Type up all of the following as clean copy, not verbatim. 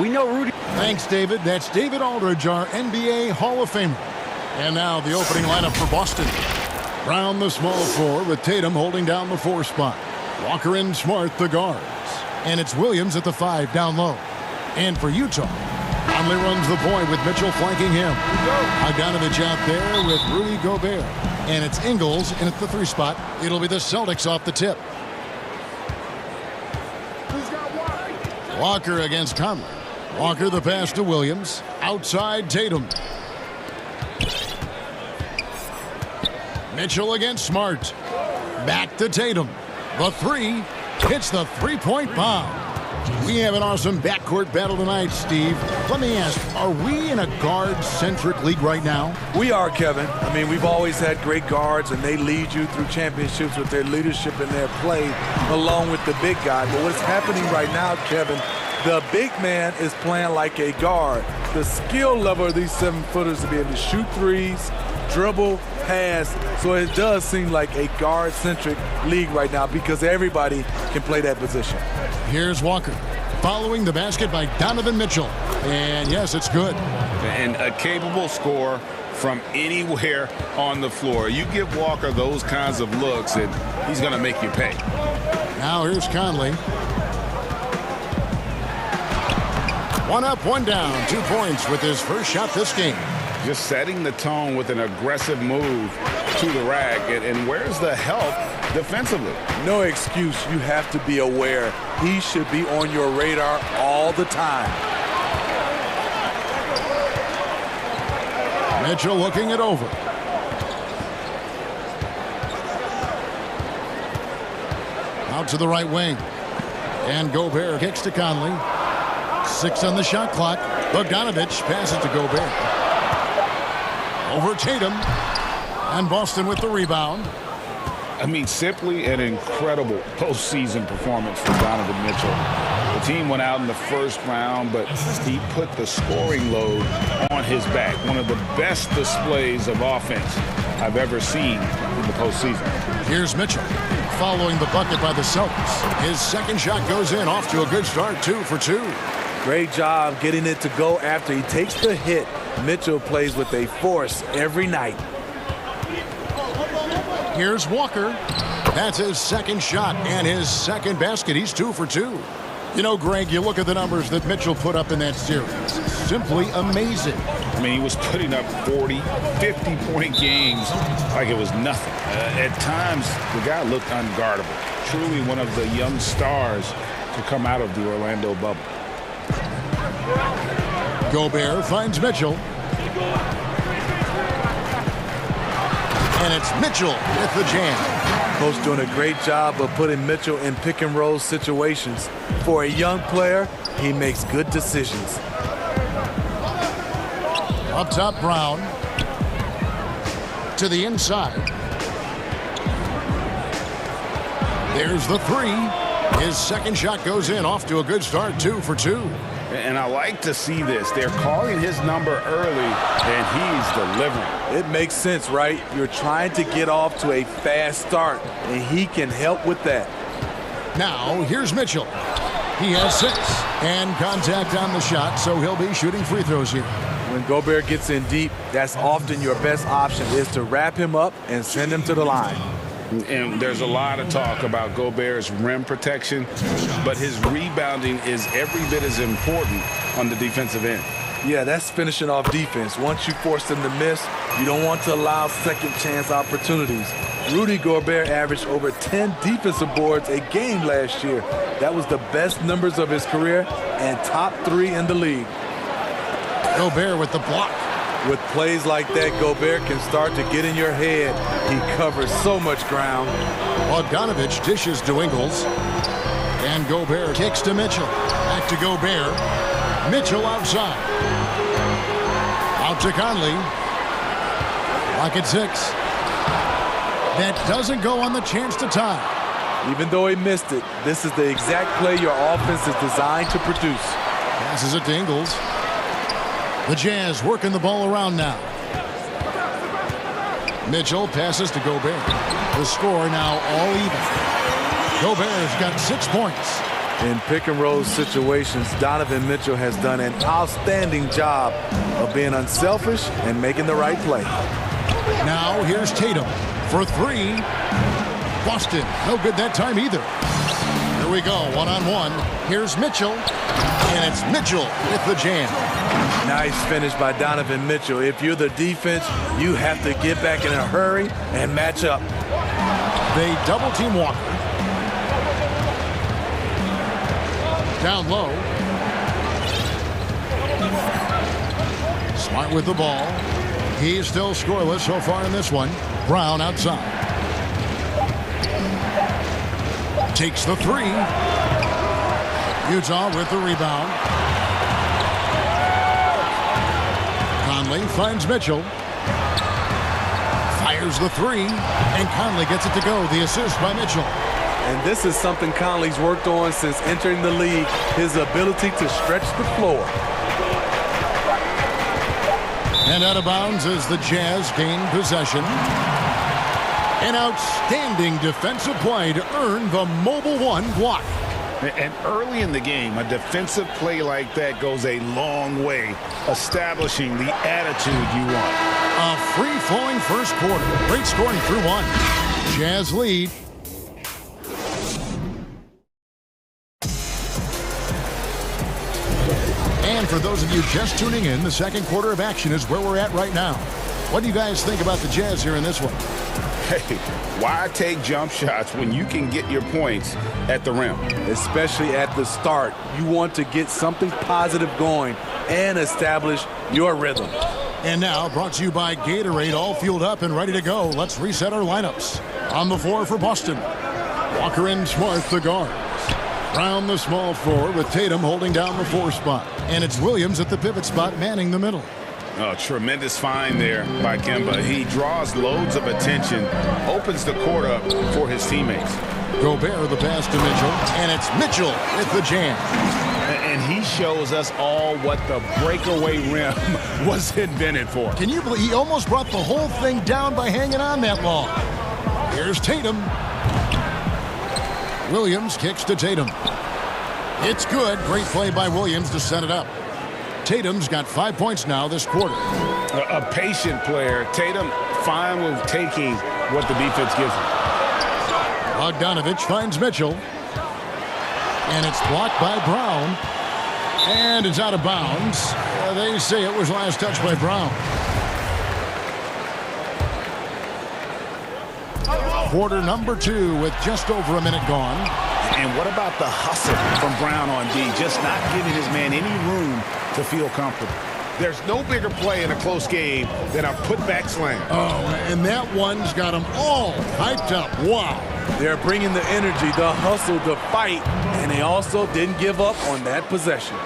We know Rudy. Thanks, David. That's David Aldridge, our NBA Hall of Famer. And now the opening lineup for Boston. Brown, the small 4, with Tatum holding down the 4 spot. Walker and Smart, the guards. And it's Williams at the 5 down low. And for Utah, Conley runs the point with Mitchell flanking him. Bogdanovich out there with Rudy Gobert. And it's Ingles in at the 3 spot. It'll be the Celtics off the tip. Walker against Conley. Walker the pass to Williams. Outside Tatum. Mitchell against Smart. Back to Tatum. The 3 hits the three-point bomb. We have an awesome backcourt battle tonight, Steve. Let me ask, are we in a guard-centric league right now? We are, Kevin. I mean, we've always had great guards, and they lead you through championships with their leadership and their play, along with the big guy. But what's happening right now, Kevin, the big man is playing like a guard. The skill level of these 7-footers to be able to shoot threes, dribble, pass. So it does seem like a guard-centric league right now because everybody can play that position. Here's Walker following the basket by Donovan Mitchell. And yes, it's good. And a capable scorer from anywhere on the floor. You give Walker those kinds of looks and he's going to make you pay. Now here's Conley. 1 up, 1 down, 2 points with his first shot this game. Just setting the tone with an aggressive move to the rack. And where's the help defensively? No excuse. You have to be aware. He should be on your radar all the time. Mitchell looking it over. Out to the right wing. And Gobert kicks to Conley. 6 on the shot clock. Bogdanovich passes to Gobert. Over Tatum. And Boston with the rebound. I mean, simply an incredible postseason performance from Donovan Mitchell. The team went out in the first round, but he put the scoring load on his back. One of the best displays of offense I've ever seen in the postseason. Here's Mitchell following the bucket by the Celtics. His second shot goes in, off to a good start, 2 for 2. Great job getting it to go after he takes the hit. Mitchell plays with a force every night. Here's Walker. That's his second shot and his second basket. He's 2 for 2. You know, Greg, you look at the numbers that Mitchell put up in that series. Simply amazing. I mean, he was putting up 40, 50-point games like it was nothing. At times, the guy looked unguardable. Truly one of the young stars to come out of the Orlando bubble. Gobert finds Mitchell. And it's Mitchell with the jam. Coach doing a great job of putting Mitchell in pick-and-roll situations. For a young player, he makes good decisions. Up top, Brown. To the inside. There's the 3. His second shot goes in, off to a good start, 2 for 2. And I like to see this. They're calling his number early, and he's delivering. It makes sense, right? You're trying to get off to a fast start, and he can help with that. Now, here's Mitchell. He has 6. And contact on the shot, so he'll be shooting free throws here. When Gobert gets in deep, that's often your best option, is to wrap him up and send him to the line. And there's a lot of talk about Gobert's rim protection, but his rebounding is every bit as important on the defensive end. Yeah, that's finishing off defense. Once you force them to miss, you don't want to allow second chance opportunities. Rudy Gobert averaged over 10 defensive boards a game last year. That was the best numbers of his career and top 3 in the league. Gobert with the block. With plays like that, Gobert can start to get in your head. He covers so much ground. Bogdanovich dishes to Ingles. And Gobert kicks to Mitchell. Back to Gobert. Mitchell outside. Out to Conley. Lock at 6. That doesn't go on the chance to tie. Even though he missed it, this is the exact play your offense is designed to produce. Passes it to Ingles. The Jazz working the ball around now. Mitchell passes to Gobert. The score now all even. Gobert's got 6 points. In pick-and-roll situations, Donovan Mitchell has done an outstanding job of being unselfish and making the right play. Now here's Tatum for three. Boston, no good that time either. Here we go, one-on-one. Here's Mitchell, and it's Mitchell with the jam. Nice finish by Donovan Mitchell. If you're the defense, you have to get back in a hurry and match up. They double-team Walker. Down low. Smart with the ball. He's still scoreless so far in this one. Brown outside. Takes the three. Utah with the rebound. Conley finds Mitchell. Fires the three. And Conley gets it to go. The assist by Mitchell. And this is something Conley's worked on since entering the league, his ability to stretch the floor. And out of bounds as the Jazz gain possession. An outstanding defensive play to earn the mobile one block. And early in the game, a defensive play like that goes a long way, establishing the attitude you want. A free-flowing first quarter. Great scoring through one. Jazz lead. And for those of you just tuning in, the second quarter of action is where we're at right now. What do you guys think about the Jazz here in this one? Hey, why take jump shots when you can get your points at the rim? Especially at the start. You want to get something positive going and establish your rhythm. And now, brought to you by Gatorade, all fueled up and ready to go. Let's reset our lineups. On the floor for Boston, Walker and Smart, the guards. Brown, the small forward, with Tatum holding down the 4 spot. And it's Williams at the pivot spot, manning the middle. Oh, tremendous find there by Kemba. He draws loads of attention, opens the court up for his teammates. Gobert, the pass to Mitchell, and it's Mitchell with the jam. And he shows us all what the breakaway rim was invented for. Can you believe he almost brought the whole thing down by hanging on that long? Here's Tatum. Williams kicks to Tatum. It's good. Great play by Williams to set it up. Tatum's got 5 points now this quarter. A patient player. Tatum fine with taking what the defense gives him. Bogdanovich finds Mitchell. And it's blocked by Brown. And it's out of bounds. They say it was last touched by Brown. Quarter number 2 with just over a minute gone. And what about the hustle from Brown on D? Just not giving his man any room to feel comfortable. There's no bigger play in a close game than a putback slam. Oh, and that one's got them all hyped up. Wow. They're bringing the energy, the hustle, the fight, and they also didn't give up on that possession.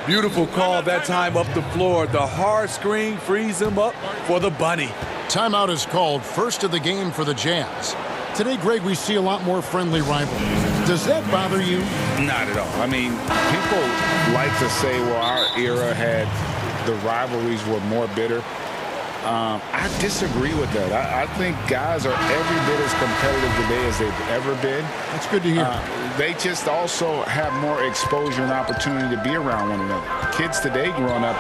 Beautiful call that time up the floor. The hard screen frees him up for the bunny. Timeout is called, first of the game for the Jazz. Today, Greg, we see a lot more friendly rivalries. Does that bother you? Not at all. I mean, people like to say, well, our era had the rivalries were more bitter. I disagree with that. I think guys are every bit as competitive today as they've ever been. That's good to hear. They just also have more exposure and opportunity to be around one another. Kids today growing up,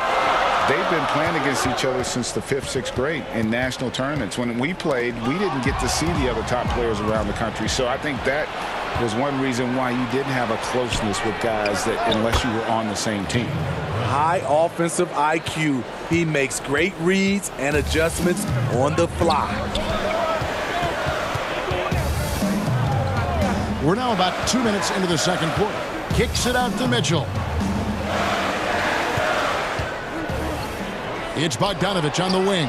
they've been playing against each other since the 5th, 6th grade in national tournaments. When we played, we didn't get to see the other top players around the country. So I think that was one reason why you didn't have a closeness with guys that unless you were on the same team. High offensive IQ. He makes great reads and adjustments on the fly. We're now about 2 minutes into the second quarter. Kicks it out to Mitchell. It's Bogdanovich on the wing.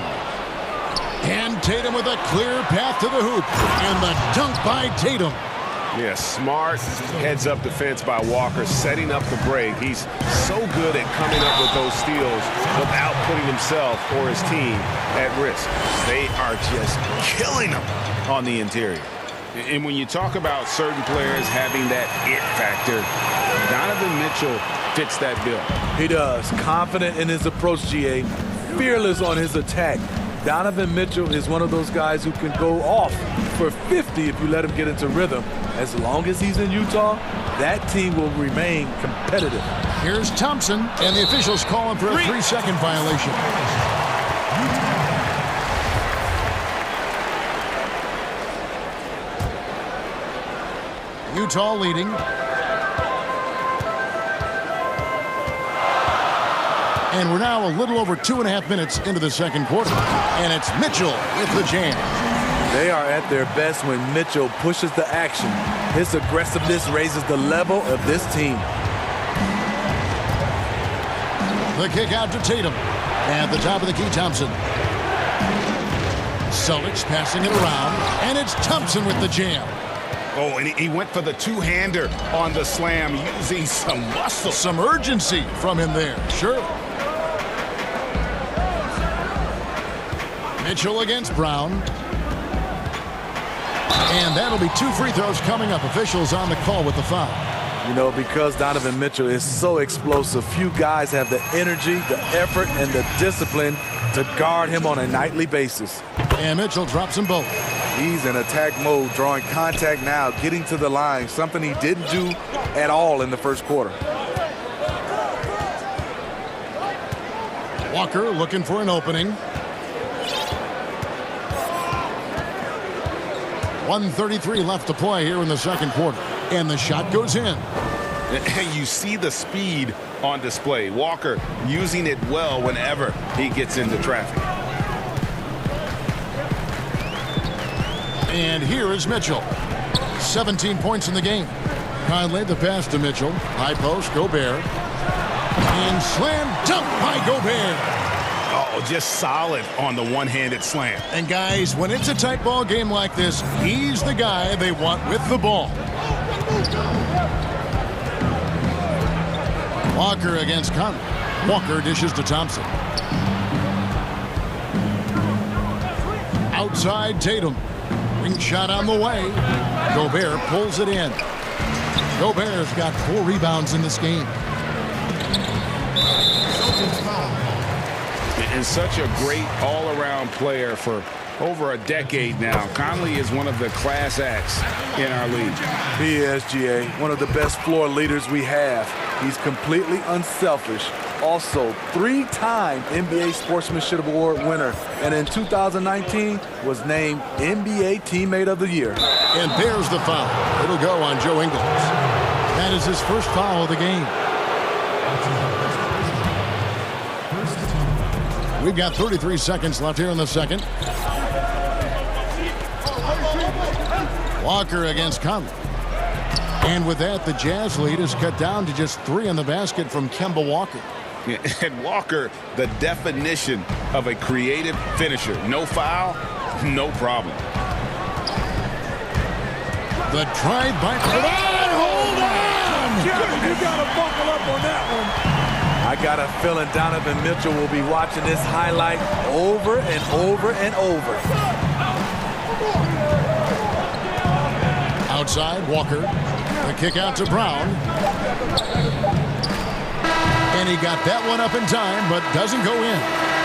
And Tatum with a clear path to the hoop. And the dunk by Tatum. Yeah, smart heads-up defense by Walker, setting up the break. He's so good at coming up with those steals without putting himself or his team at risk. They are just killing them on the interior. And when you talk about certain players having that it factor, Donovan Mitchell fits that bill. He does. Confident in his approach, GA. Fearless on his attack. Donovan Mitchell is one of those guys who can go off for 50 if you let him get into rhythm. As long as he's in Utah, that team will remain competitive. Here's Thompson, and the officials call him for a 3-second violation. Utah leading. And we're now a little over 2.5 minutes into the second quarter. And it's Mitchell with the jam. They are at their best when Mitchell pushes the action. His aggressiveness raises the level of this team. The kick out to Tatum. At the top of the key, Thompson. Celtics passing it around. And it's Thompson with the jam. Oh, and he went for the two-hander on the slam, using some muscle. Some urgency from him there, sure. Mitchell against Brown. And that'll be 2 free throws coming up. Officials on the call with the foul. You know, because Donovan Mitchell is so explosive, few guys have the energy, the effort, and the discipline to guard him on a nightly basis. And Mitchell drops them both. He's in attack mode, drawing contact now, getting to the line, something he didn't do at all in the first quarter. Walker looking for an opening. 1:33 left to play here in the second quarter. And the shot goes in. You see the speed on display. Walker using it well whenever he gets into traffic. And here is Mitchell. 17 points in the game. Conley the pass to Mitchell. High post, Gobert. And slam dunk by Gobert. Oh, just solid on the one-handed slam. And guys, when it's a tight ball game like this, he's the guy they want with the ball. Walker against Conley. Walker dishes to Thompson. Outside Tatum. Ring shot on the way. Gobert pulls it in. Gobert's got 4 rebounds in this game. And such a great all-around player for over a decade now. Conley is one of the class acts in our league. He is, GA, one of the best floor leaders we have. He's completely unselfish. Also, 3-time NBA Sportsmanship Award winner. And in 2019, was named NBA Teammate of the Year. And there's the foul. It'll go on Joe Ingles. That is his first foul of the game. We've got 33 seconds left here in the second. Walker against Conley. And with that, the Jazz lead is cut down to just 3 in the basket from Kemba Walker. And Walker, the definition of a creative finisher. No foul, no problem. The drive by... Hold on! You got to buckle up on that one. I got a feeling Donovan Mitchell will be watching this highlight over and over and over. Outside, Walker. The kick out to Brown. And he got that one up in time, but doesn't go in.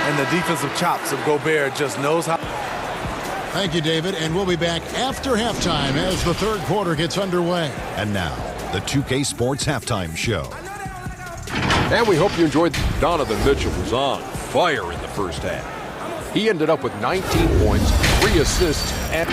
And the defensive chops of Gobert just knows how. Thank you, David. And we'll be back after halftime as the third quarter gets underway. And now, the 2K Sports Halftime Show. And we hope you enjoyed. Donovan Mitchell was on fire in the first half. He ended up with 19 points, 3 assists, and...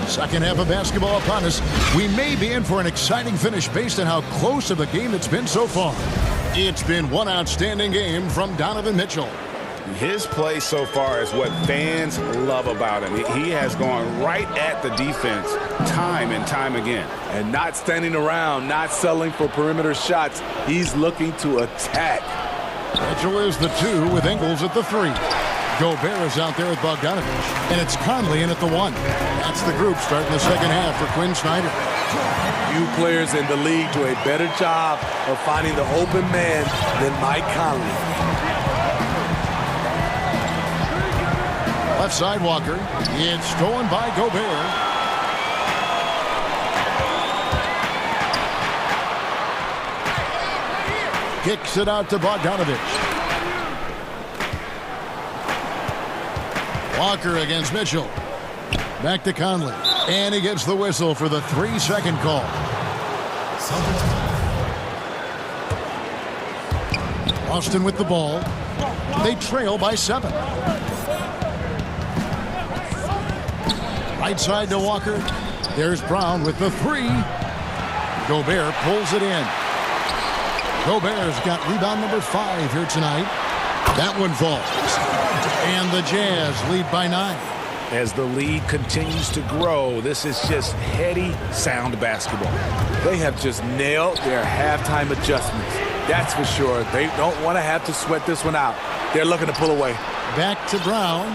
Second half of basketball upon us. We may be in for an exciting finish based on how close of a game it's been so far. It's been one outstanding game from Donovan Mitchell. His play so far is what fans love about him. He has gone right at the defense time and time again. And not standing around, not settling for perimeter shots. He's looking to attack. Mitchell is the 2 with Ingles at the 3. Gobert is out there with Bogdanovich. And it's Conley in at the 1. That's the group starting the second half for Quinn Snyder. Few players in the league do a better job of finding the open man than Mike Conley. Left side, Walker. It's stolen by Gobert. Kicks it out to Bogdanovich. Walker against Mitchell. Back to Conley. And he gets the whistle for the 3-second call. Boston with the ball. They trail by 7. Right side to Walker. There's Brown with the 3. Gobert pulls it in. Gobert's got rebound number 5 here tonight. That one falls. And the Jazz lead by 9. As the lead continues to grow, this is just heady, sound basketball. They have just nailed their halftime adjustments. That's for sure. They don't want to have to sweat this one out. They're looking to pull away. Back to Brown.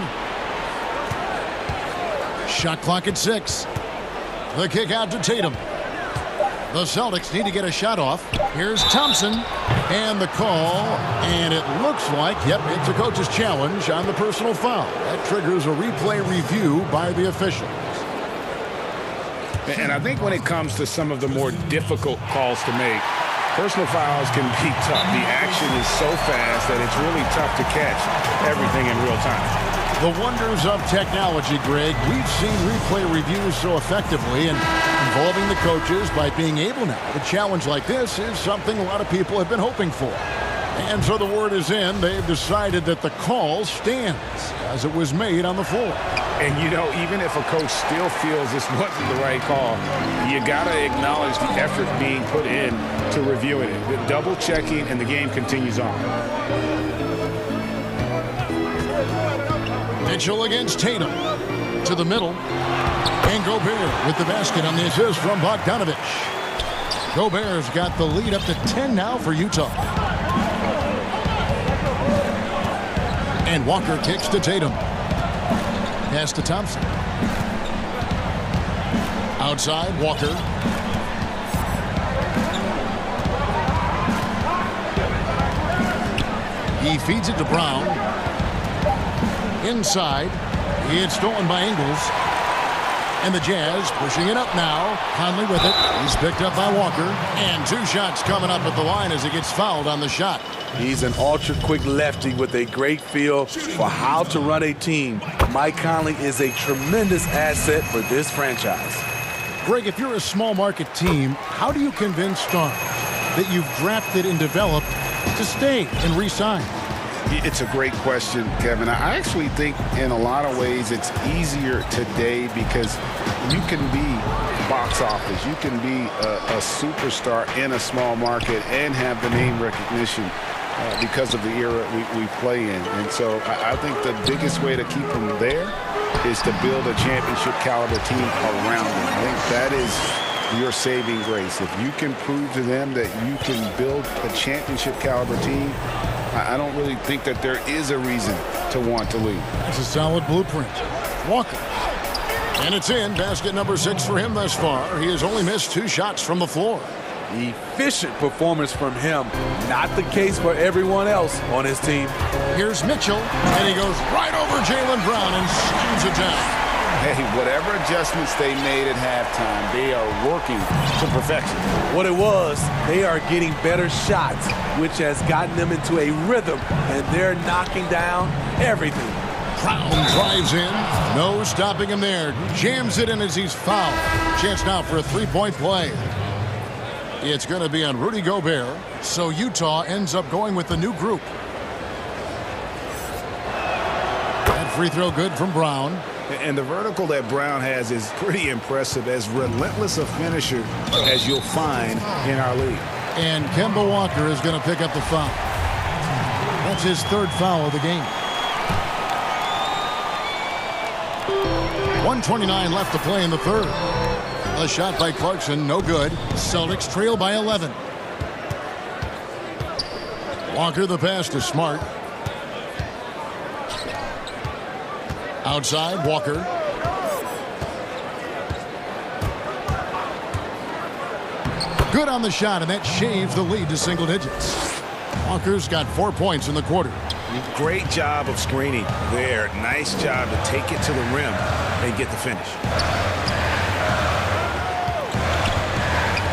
Shot clock at 6. The kick out to Tatum. The Celtics need to get a shot off. Here's Thompson. And the call. And it looks like, yep, it's a coach's challenge on the personal foul. That triggers a replay review by the officials. And I think when it comes to some of the more difficult calls to make, personal fouls can be tough. The action is so fast that it's really tough to catch everything in real time. The wonders of technology, Greg. We've seen replay reviews so effectively, and involving the coaches by being able now. A challenge like this is something a lot of people have been hoping for. And so the word is in. They've decided that the call stands as it was made on the floor. And, you know, even if a coach still feels this wasn't the right call, you got to acknowledge the effort being put in to reviewing it. The double checking, and the game continues on. Mitchell against Tatum. To the middle. And Gobert with the basket on the assist from Bogdanovich. Gobert's got the lead up to 10 now for Utah. And Walker kicks to Tatum. Pass to Thompson. Outside, Walker. He feeds it to Brown. Inside. It's stolen by Ingles. And the Jazz pushing it up now. Conley with it. He's picked up by Walker. And 2 shots coming up at the line as he gets fouled on the shot. He's an ultra-quick lefty with a great feel for how to run a team. Mike Conley is a tremendous asset for this franchise. Greg, if you're a small market team, how do you convince stars that you've drafted and developed to stay and re-sign? It's a great question, Kevin. I actually think in a lot of ways it's easier today because you can be box office. You can be a superstar in a small market and have the name recognition because of the era we play in. And so I think the biggest way to keep them there is to build a championship caliber team around them. I think that is your saving grace. If you can prove to them that you can build a championship caliber team, I don't really think that there is a reason to want to leave. That's a solid blueprint. Walker. And it's in. Basket number 6 for him thus far. He has only missed 2 shots from the floor. Efficient performance from him. Not the case for everyone else on his team. Here's Mitchell. And he goes right over Jaylen Brown and slams it down. Hey, whatever adjustments they made at halftime, they are working to perfection. What it was, they are getting better shots, which has gotten them into a rhythm, and they're knocking down everything. Brown drives in. No stopping him there. Jams it in as he's fouled. Chance now for a 3-point play. It's going to be on Rudy Gobert, so Utah ends up going with the new group. That free throw good from Brown. And the vertical that Brown has is pretty impressive, as relentless a finisher as you'll find in our league. And Kemba Walker is going to pick up the foul. That's his 3rd foul of the game. 1:29 left to play in the 3rd. A shot by Clarkson, no good. Celtics trail by 11. Walker the pass to Smart. Outside, Walker. Good on the shot, and that shaves the lead to single digits. Walker's got 4 points in the quarter. Great job of screening there. Nice job to take it to the rim and get the finish.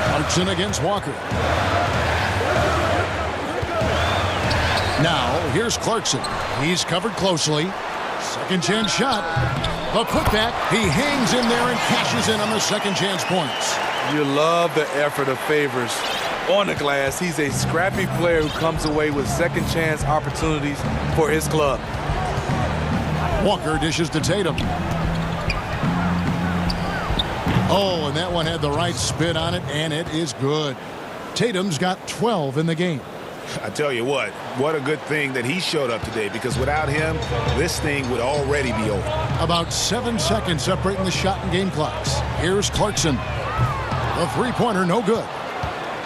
Clarkson against Walker. Now, here's Clarkson. He's covered closely. Second chance shot. The putback. He hangs in there and cashes in on the second chance points. You love the effort of Favors on the glass. He's a scrappy player who comes away with second chance opportunities for his club. Walker dishes to Tatum. Oh, and that one had the right spin on it, and it is good. Tatum's got 12 in the game. I tell you what a good thing that he showed up today, because without him, this thing would already be over. About 7 seconds separating the shot and game clocks. Here's Clarkson. The three-pointer, no good.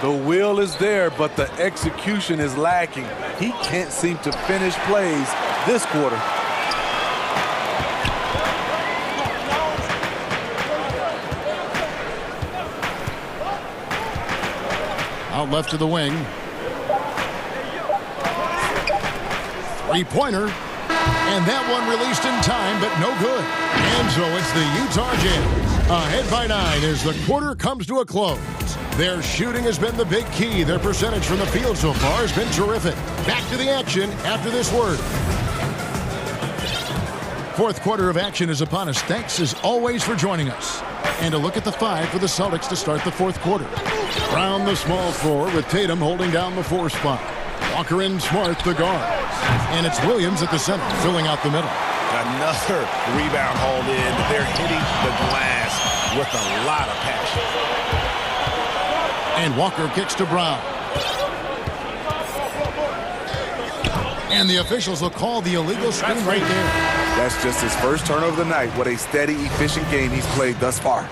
The will is there, but the execution is lacking. He can't seem to finish plays this quarter. Out left to the wing. Three-pointer. And that one released in time, but no good. And so it's the Utah Jazz ahead by 9 as the quarter comes to a close. Their shooting has been the big key. Their percentage from the field so far has been terrific. Back to the action after this word. Fourth quarter of action is upon us. Thanks as always for joining us. And a look at the 5 for the Celtics to start the fourth quarter. Around the small floor with Tatum holding down the 4 spot. Walker and Smart the guards. And it's Williams at the center, filling out the middle. Another rebound hauled in. They're hitting the glass with a lot of passion. And Walker kicks to Brown. And the officials will call the illegal screen right there. That's just his first turnover of the night. What a steady, efficient game he's played thus far.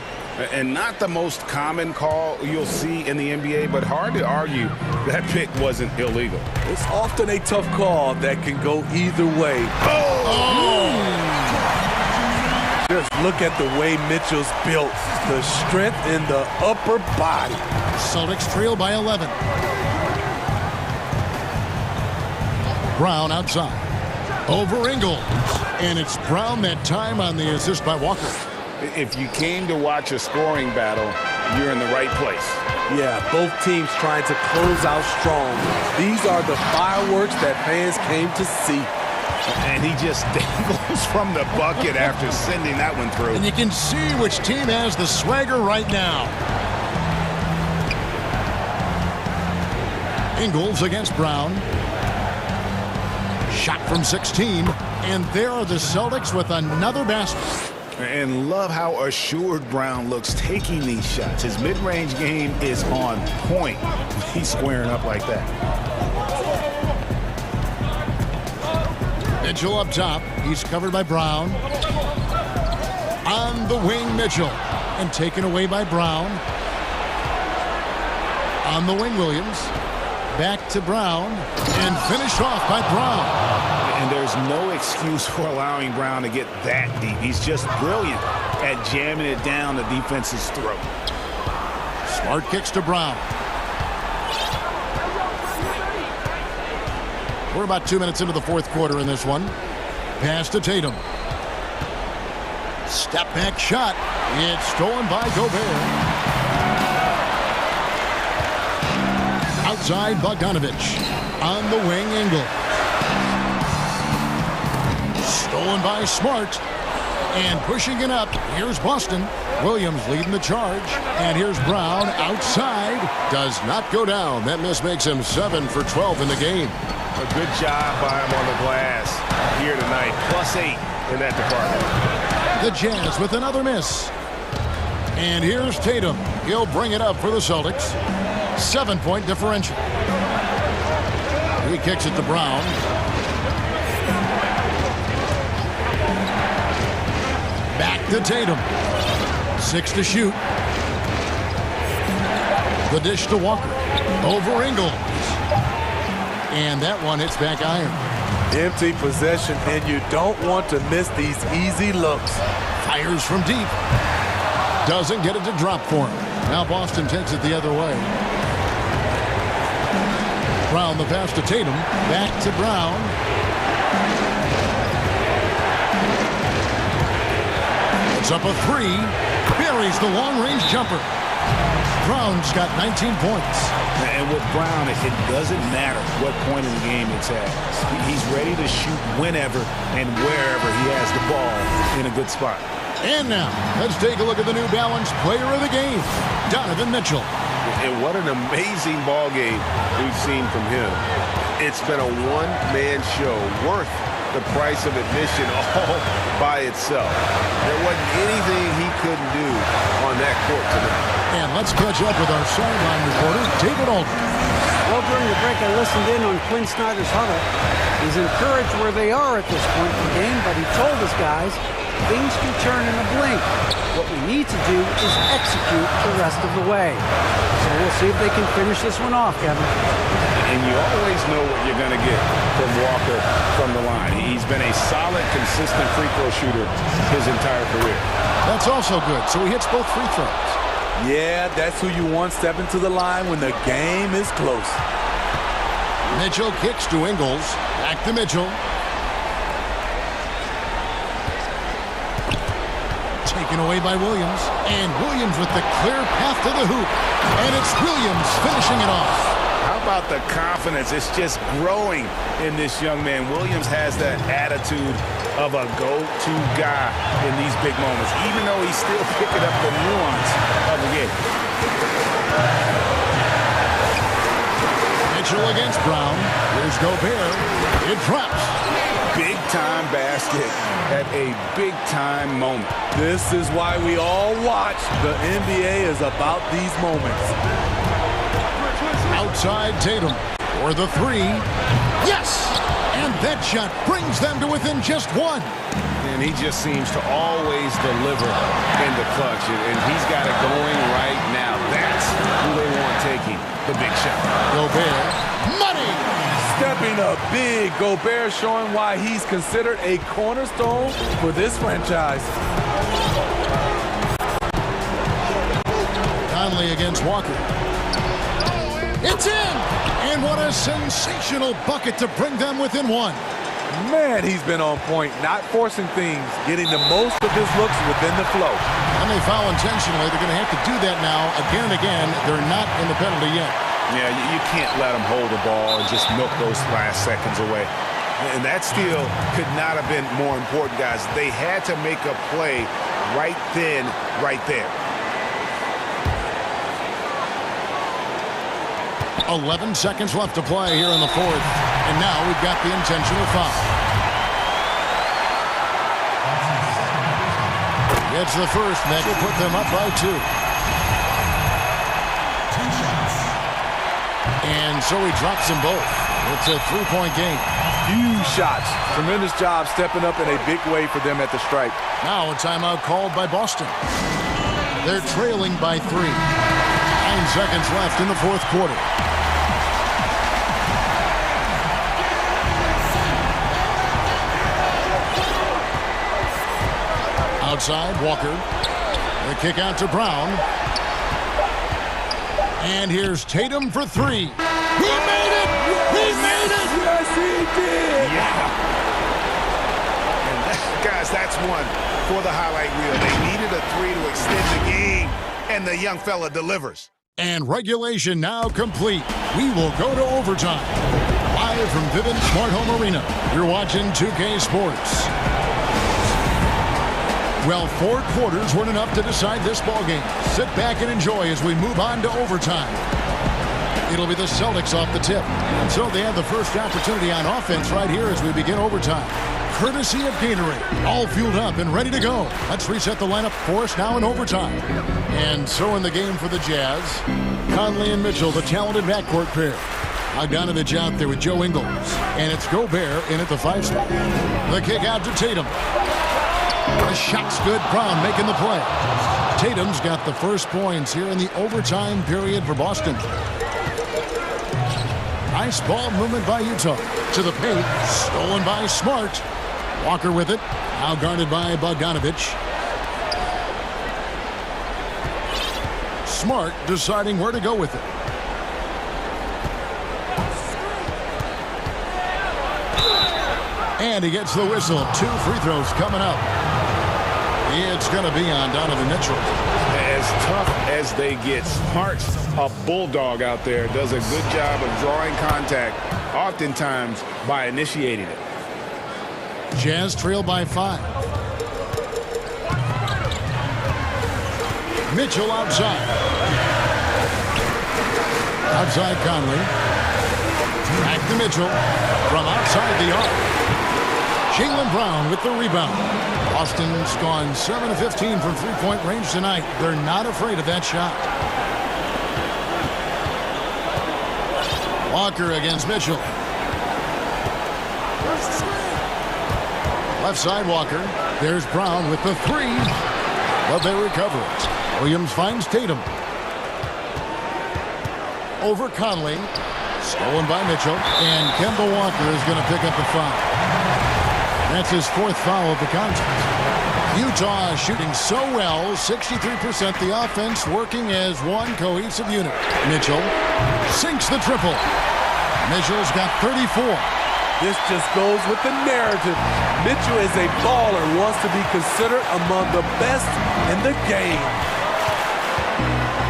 And not the most common call you'll see in the NBA, but hard to argue that pick wasn't illegal. It's often a tough call that can go either way. Just look at the way Mitchell's built. The strength in the upper body. Celtics trail by 11. Brown outside. Over Ingles. And it's Brown that time on the assist by Walker. If you came to watch a scoring battle, you're in the right place. Yeah, both teams trying to close out strong. These are the fireworks that fans came to see. And he just dangles from the bucket after sending that one through. And you can see which team has the swagger right now. Ingles against Brown. Shot from 16. And there are the Celtics with another basket. And love how assured Brown looks taking these shots. His mid-range game is on point. He's squaring up like that. Mitchell up top. He's covered by Brown. On the wing, Mitchell. And taken away by Brown. On the wing, Williams. Back to Brown. And finished off by Brown. And there's no excuse for allowing Brown to get that deep. He's just brilliant at jamming it down the defense's throat. Smart kicks to Brown. We're about 2 minutes into the fourth quarter in this one. Pass to Tatum. Step back shot. It's stolen by Gobert. Outside Bogdanovich. On the wing, Ingles. Stolen by Smart. And pushing it up, here's Boston. Williams leading the charge. And here's Brown outside. Does not go down. That miss makes him 7 for 12 in the game. A good job by him on the glass here tonight. +8 in that department. The Jazz with another miss. And here's Tatum. He'll bring it up for the Celtics. 7-point differential. He kicks it to Brown. Back to Tatum. 6 to shoot. The dish to Walker. Over Ingles. And that one hits back iron. Empty possession, and you don't want to miss these easy looks. Fires from deep. Doesn't get it to drop for him. Now Boston takes it the other way. Brown the pass to Tatum. Back to Brown. It's up a three. Buries the long-range jumper. Brown's got 19 points. And with Brown, it doesn't matter what point in the game it's at. He's ready to shoot whenever and wherever he has the ball in a good spot. And now, let's take a look at the New Balance player of the game, Donovan Mitchell. And what an amazing ball game we've seen from him. It's been a one-man show worth the price of admission all by itself. There wasn't anything he couldn't do on that court tonight. And let's catch up with our sideline reporter, David Aldridge. Well, during the break, I listened in on Quinn Snyder's huddle. He's encouraged where they are at this point in the game, but he told his guys things can turn in a blink. What we need to do is execute the rest of the way. So we'll see if they can finish this one off, Kevin. And you always know what you're going to get from Walker from the line. He's been a solid, consistent free throw shooter his entire career. That's also good, so he hits both free throws. Yeah, that's who you want stepping to the line when the game is close. Mitchell kicks to Ingles. Back to Mitchell. Taken away by Williams. And Williams with the clear path to the hoop. And it's Williams finishing it off. How about the confidence? It's just growing in this young man. Williams has that attitude of a go-to guy in these big moments, even though he's still picking up the nuance of the game. Mitchell against Brown. Here's Gobert. It drops. Big-time basket at a big-time moment. This is why we all watch. The NBA is about these moments. Outside Tatum for the three. Yes! And that shot brings them to within just one. And he just seems to always deliver in the clutch. And he's got it going right now. That's who they want taking the big shot. Gobert. Money! Stepping up big. Gobert showing why he's considered a cornerstone for this franchise. Conley against Walker. It's in! And what a sensational bucket to bring them within one. Man, he's been on point, not forcing things, getting the most of his looks within the flow. And they foul intentionally. They're going to have to do that now again and again. They're not in the penalty yet. Yeah, you can't let them hold the ball and just milk those last seconds away. And that steal could not have been more important, guys. They had to make a play right then, right there. 11 seconds left to play here in the fourth. And now we've got the intentional foul. It's the first, and that will put them up by 2. And so he drops them both. It's a 3-point game. Huge shots. Tremendous job stepping up in a big way for them at the stripe. Now a timeout called by Boston. They're trailing by 3. 9 seconds left in the fourth quarter. Outside, Walker. The kick out to Brown. And here's Tatum for 3. He made it! He made it! Yes, he did! Yeah. And guys, that's one for the highlight reel. They needed a 3 to extend the game, and the young fella delivers. And regulation now complete. We will go to overtime. Live from Vivint Smart Home Arena, you're watching 2K Sports. Well, 4 quarters weren't enough to decide this ballgame. Sit back and enjoy as we move on to overtime. It'll be the Celtics off the tip. And so they have the first opportunity on offense right here as we begin overtime. Courtesy of Gatorade. All fueled up and ready to go. Let's reset the lineup for us now in overtime. And so in the game for the Jazz, Conley and Mitchell, the talented backcourt pair. Bogdanovich out there with Joe Ingles. And it's Gobert in at the 5 spot. The kick out to Tatum. The shot's good. Brown making the play. Tatum's got the first points here in the overtime period for Boston. Nice ball movement by Utah. To the paint. Stolen by Smart. Walker with it. Now guarded by Bogdanovich. Smart deciding where to go with it. And he gets the whistle. 2 free throws coming up. It's going to be on Donovan Mitchell. As tough as they get, Smart's a bulldog out there. Does a good job of drawing contact, oftentimes by initiating it. Jazz trail by 5. Mitchell outside. Outside Conley. Back to Mitchell. From outside the arc. Jaylen Brown with the rebound. Boston's gone 7 of 15 from three-point range tonight. They're not afraid of that shot. Walker against Mitchell. Left side Walker. There's Brown with the 3. But they recover it. Williams finds Tatum. Over Conley. Stolen by Mitchell. And Kemba Walker is going to pick up the foul. That's his 4th foul of the contest. Utah shooting so well, 63%. The offense working as one cohesive unit. Mitchell sinks the triple. Mitchell's got 34. This just goes with the narrative. Mitchell is a baller, wants to be considered among the best in the game.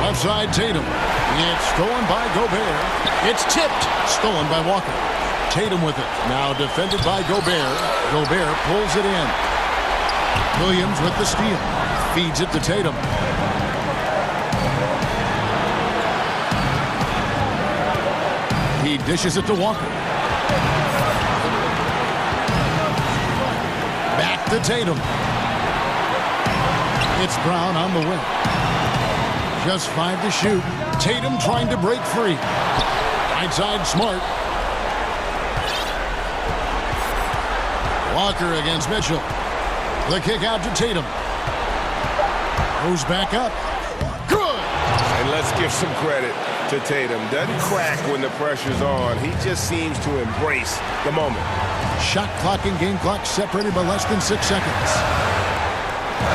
Left side Tatum. It's stolen by Gobert. It's tipped. Stolen by Walker. Tatum with it. Now defended by Gobert. Gobert pulls it in. Williams with the steal. Feeds it to Tatum. He dishes it to Walker. Back to Tatum. It's Brown on the wing. Just 5 to shoot. Tatum trying to break free. Right side Smart. Walker against Mitchell. The kick out to Tatum. Goes back up. Good! And let's give some credit to Tatum. Doesn't crack when the pressure's on. He just seems to embrace the moment. Shot clock and game clock separated by less than 6 seconds.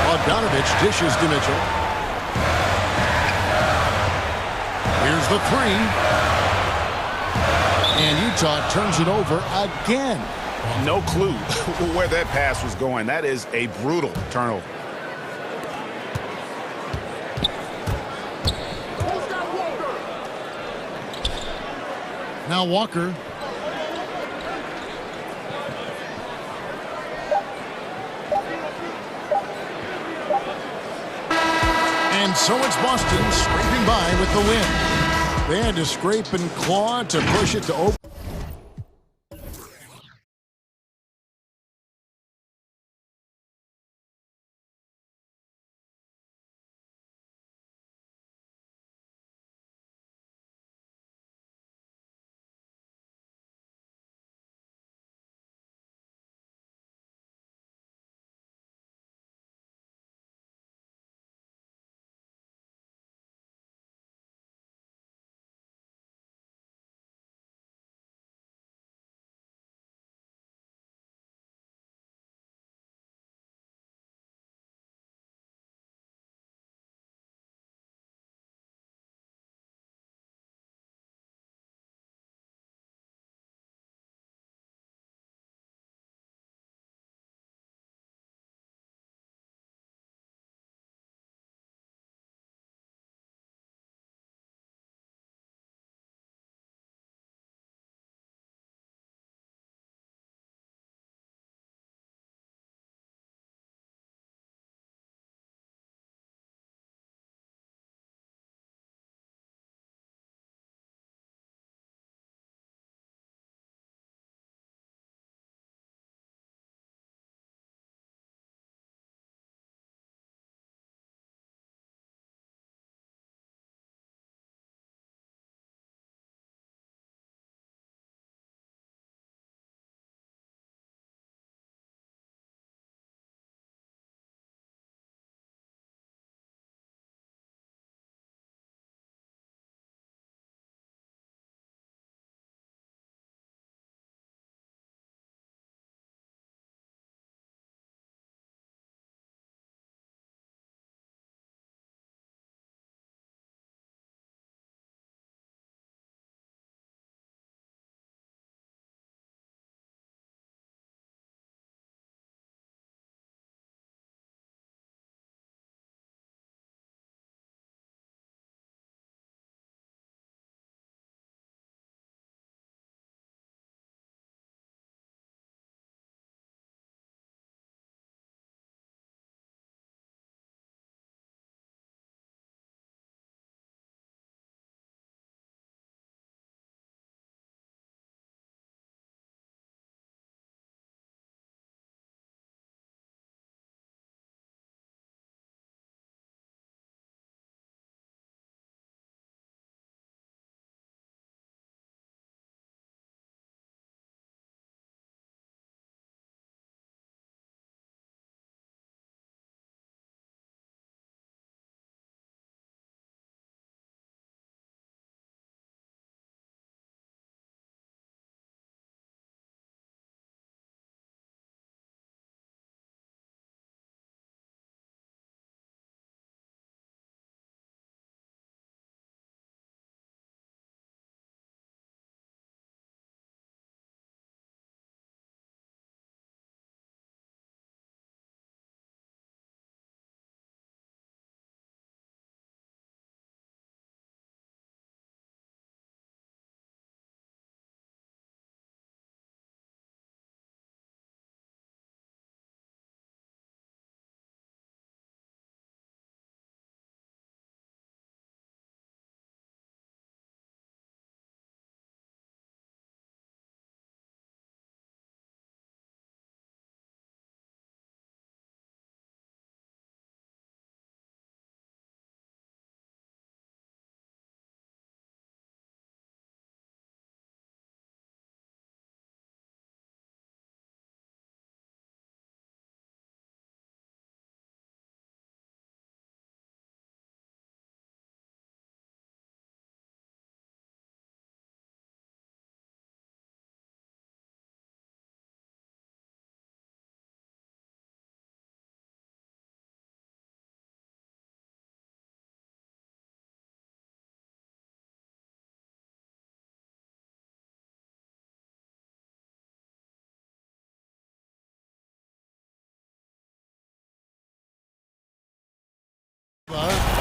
Bogdanovich dishes to Mitchell. Here's the 3. And Utah turns it over again. No clue where that pass was going. That is a brutal turnover. Now Walker. And so it's Boston scraping by with the win. They had to scrape and claw to push it to open.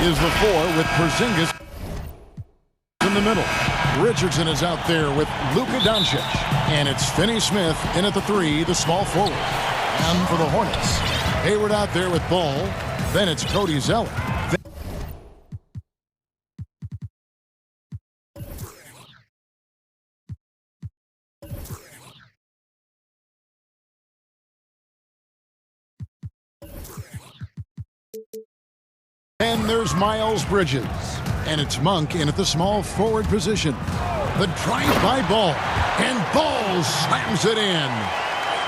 is the 4 with Porzingis in the middle. Richardson is out there with Luka Doncic. And it's Finney-Smith in at the 3, the small forward. And for the Hornets, Hayward out there with Ball. Then it's Cody Zeller. And there's Miles Bridges. And it's Monk in at the small forward position. The drive by Ball. And Ball slams it in.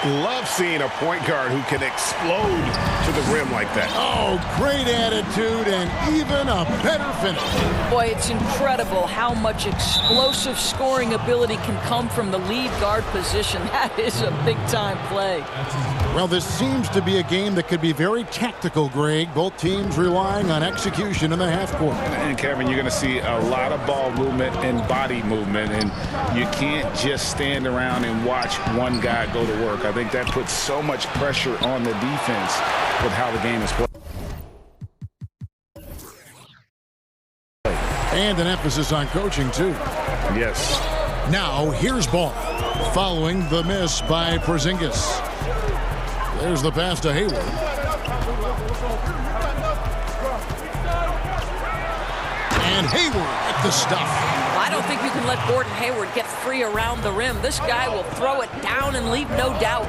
Love seeing a point guard who can explode to the rim like that. Oh, great attitude and even a better finish. Boy, it's incredible how much explosive scoring ability can come from the lead guard position. That is a big-time play. Well, this seems to be a game that could be very tactical, Greg. Both teams relying on execution in the half court. And, Kevin, you're going to see a lot of ball movement and body movement, and you can't just stand around and watch one guy go to work. I think that puts so much pressure on the defense with how the game is played. And an emphasis on coaching, too. Yes. Now, here's Ball, following the miss by Porzingis. There's the pass to Hayward. And Hayward at the stuff. I don't think you can let Gordon Hayward get free around the rim. This guy will throw it down and leave no doubt.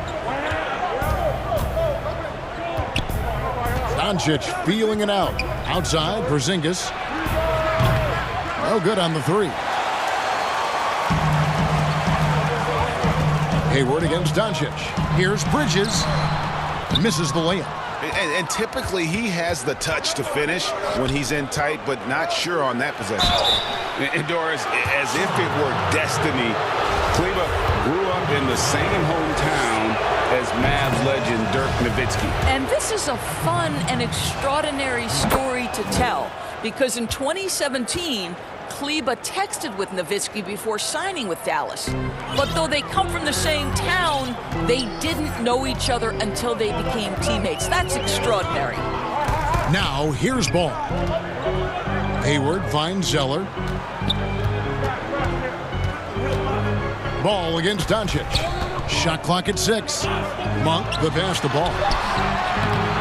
Doncic feeling it out. Outside, Porzingis. No good on the 3. Hayward against Doncic. Here's Bridges. Misses the layup. And typically he has the touch to finish when he's in tight, but not sure on that possession. And Doris, as if it were destiny, Kleba grew up in the same hometown as Mavs legend Dirk Nowitzki. And this is a fun and extraordinary story to tell, because in 2017, Kleba texted with Nowitzki before signing with Dallas. But though they come from the same town, they didn't know each other until they became teammates. That's extraordinary. Now, here's Ball. Hayward finds Zeller. Ball against Doncic. Shot clock at 6. Monk, the pass to Ball.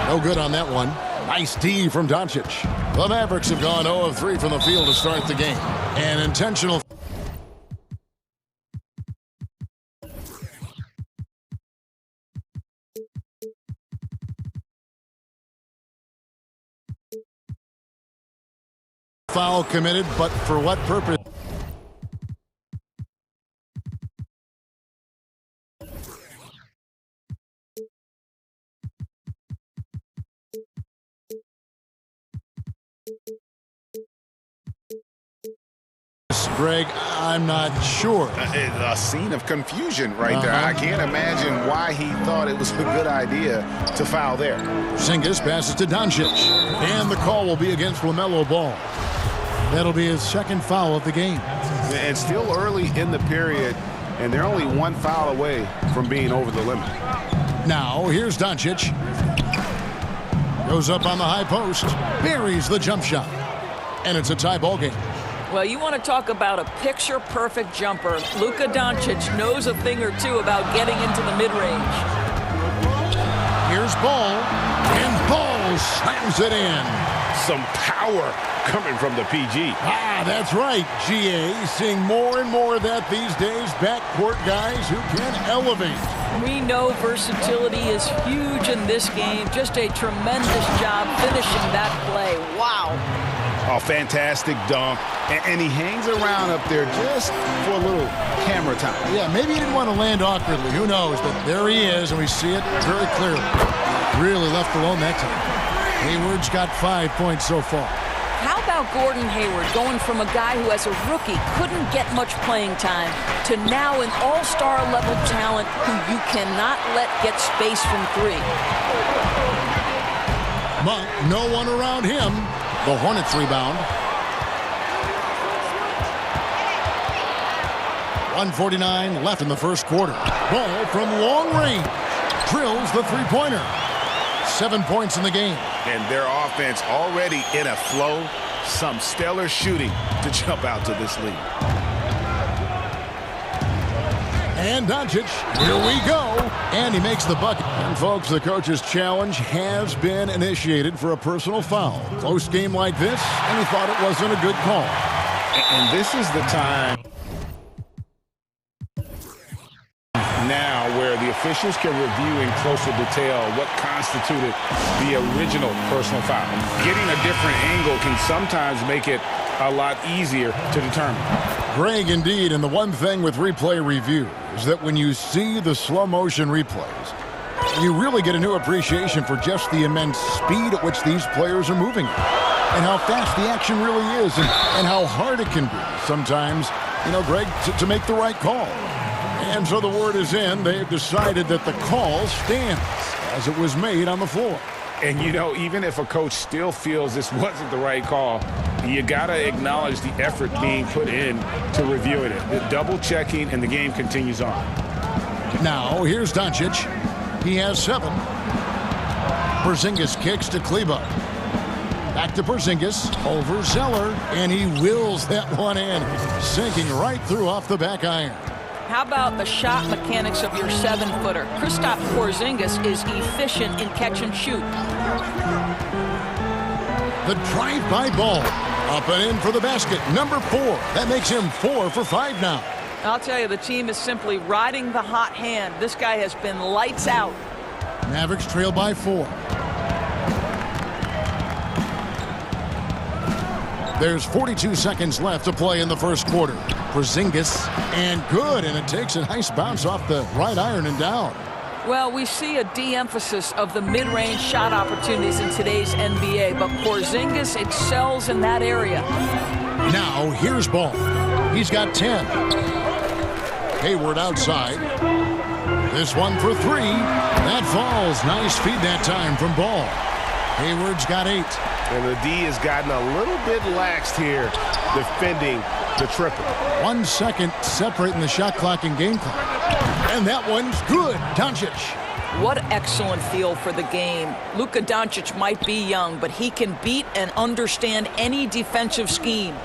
No good on that one. Nice D from Doncic. The Mavericks have gone 0 of 3 from the field to start the game. An intentional foul committed, but for what purpose? Greg, I'm not sure. A scene of confusion right there. I can't imagine why he thought it was a good idea to foul there. Porzingis passes to Doncic. And the call will be against LaMelo Ball. That'll be his second foul of the game. And still early in the period, and they're only one foul away from being over the limit. Now, here's Doncic. Goes up on the high post. Buries the jump shot. And it's a tie ball game. Well, you want to talk about a picture-perfect jumper. Luka Doncic knows a thing or two about getting into the mid-range. Here's Ball, and Ball slams it in. Some power coming from the PG. Ah, that's right, GA. Seeing more and more of that these days. Backcourt guys who can elevate. We know versatility is huge in this game. Just a tremendous job finishing that play. Wow. Oh, fantastic dunk. And he hangs around up there just for a little camera time. Yeah, maybe he didn't want to land awkwardly. Who knows? But there he is, and we see it very clearly. Really left alone that time. Hayward's got 5 points so far. How about Gordon Hayward going from a guy who as a rookie couldn't get much playing time to now an all-star level talent who you cannot let get space from 3? Monk, no one around him. The Hornets rebound. 1:49 left in the first quarter. Ball from long range. Drills the three-pointer. 7 points in the game. And their offense already in a flow. Some stellar shooting to jump out to this lead. And Doncic, here we go. And he makes the bucket. And folks, the coach's challenge has been initiated for a personal foul. Close game like this, and he thought it wasn't a good call. And this is the time now where the officials can review in closer detail what constituted the original personal foul. Getting a different angle can sometimes make it a lot easier to determine. Greg, indeed, and the one thing with replay review is that when you see the slow motion replays, you really get a new appreciation for just the immense speed at which these players are moving and how fast the action really is and how hard it can be sometimes, you know, Greg, to make the right call. And so the word is in. They've decided that the call stands as it was made on the floor. And, you know, even if a coach still feels this wasn't the right call, you got to acknowledge the effort being put in to reviewing it. The double-checking, and the game continues on. Now, here's Doncic. He has 7. Porzingis kicks to Kleber. Back to Porzingis, over Zeller, and he wills that one in, sinking right through off the back iron. How about the shot mechanics of your 7-footer? Kristaps Porzingis is efficient in catch and shoot. The drive-by ball. Up and in for the basket. Number 4. That makes him 4 for 5 now. I'll tell you, the team is simply riding the hot hand. This guy has been lights out. Mavericks trail by 4. There's 42 seconds left to play in the first quarter. Porzingis, and good, and it takes a nice bounce off the right iron and down. Well, we see a de-emphasis of the mid-range shot opportunities in today's NBA, but Porzingis excels in that area. Now, here's Ball. He's got 10. Hayward outside. This one for 3. That falls. Nice feed that time from Ball. Hayward's got 8. And the D has gotten a little bit laxed here defending the triple. 1 second separating the shot clock and game clock. And that one's good. Doncic. What excellent feel for the game. Luka Doncic might be young, but he can beat and understand any defensive scheme.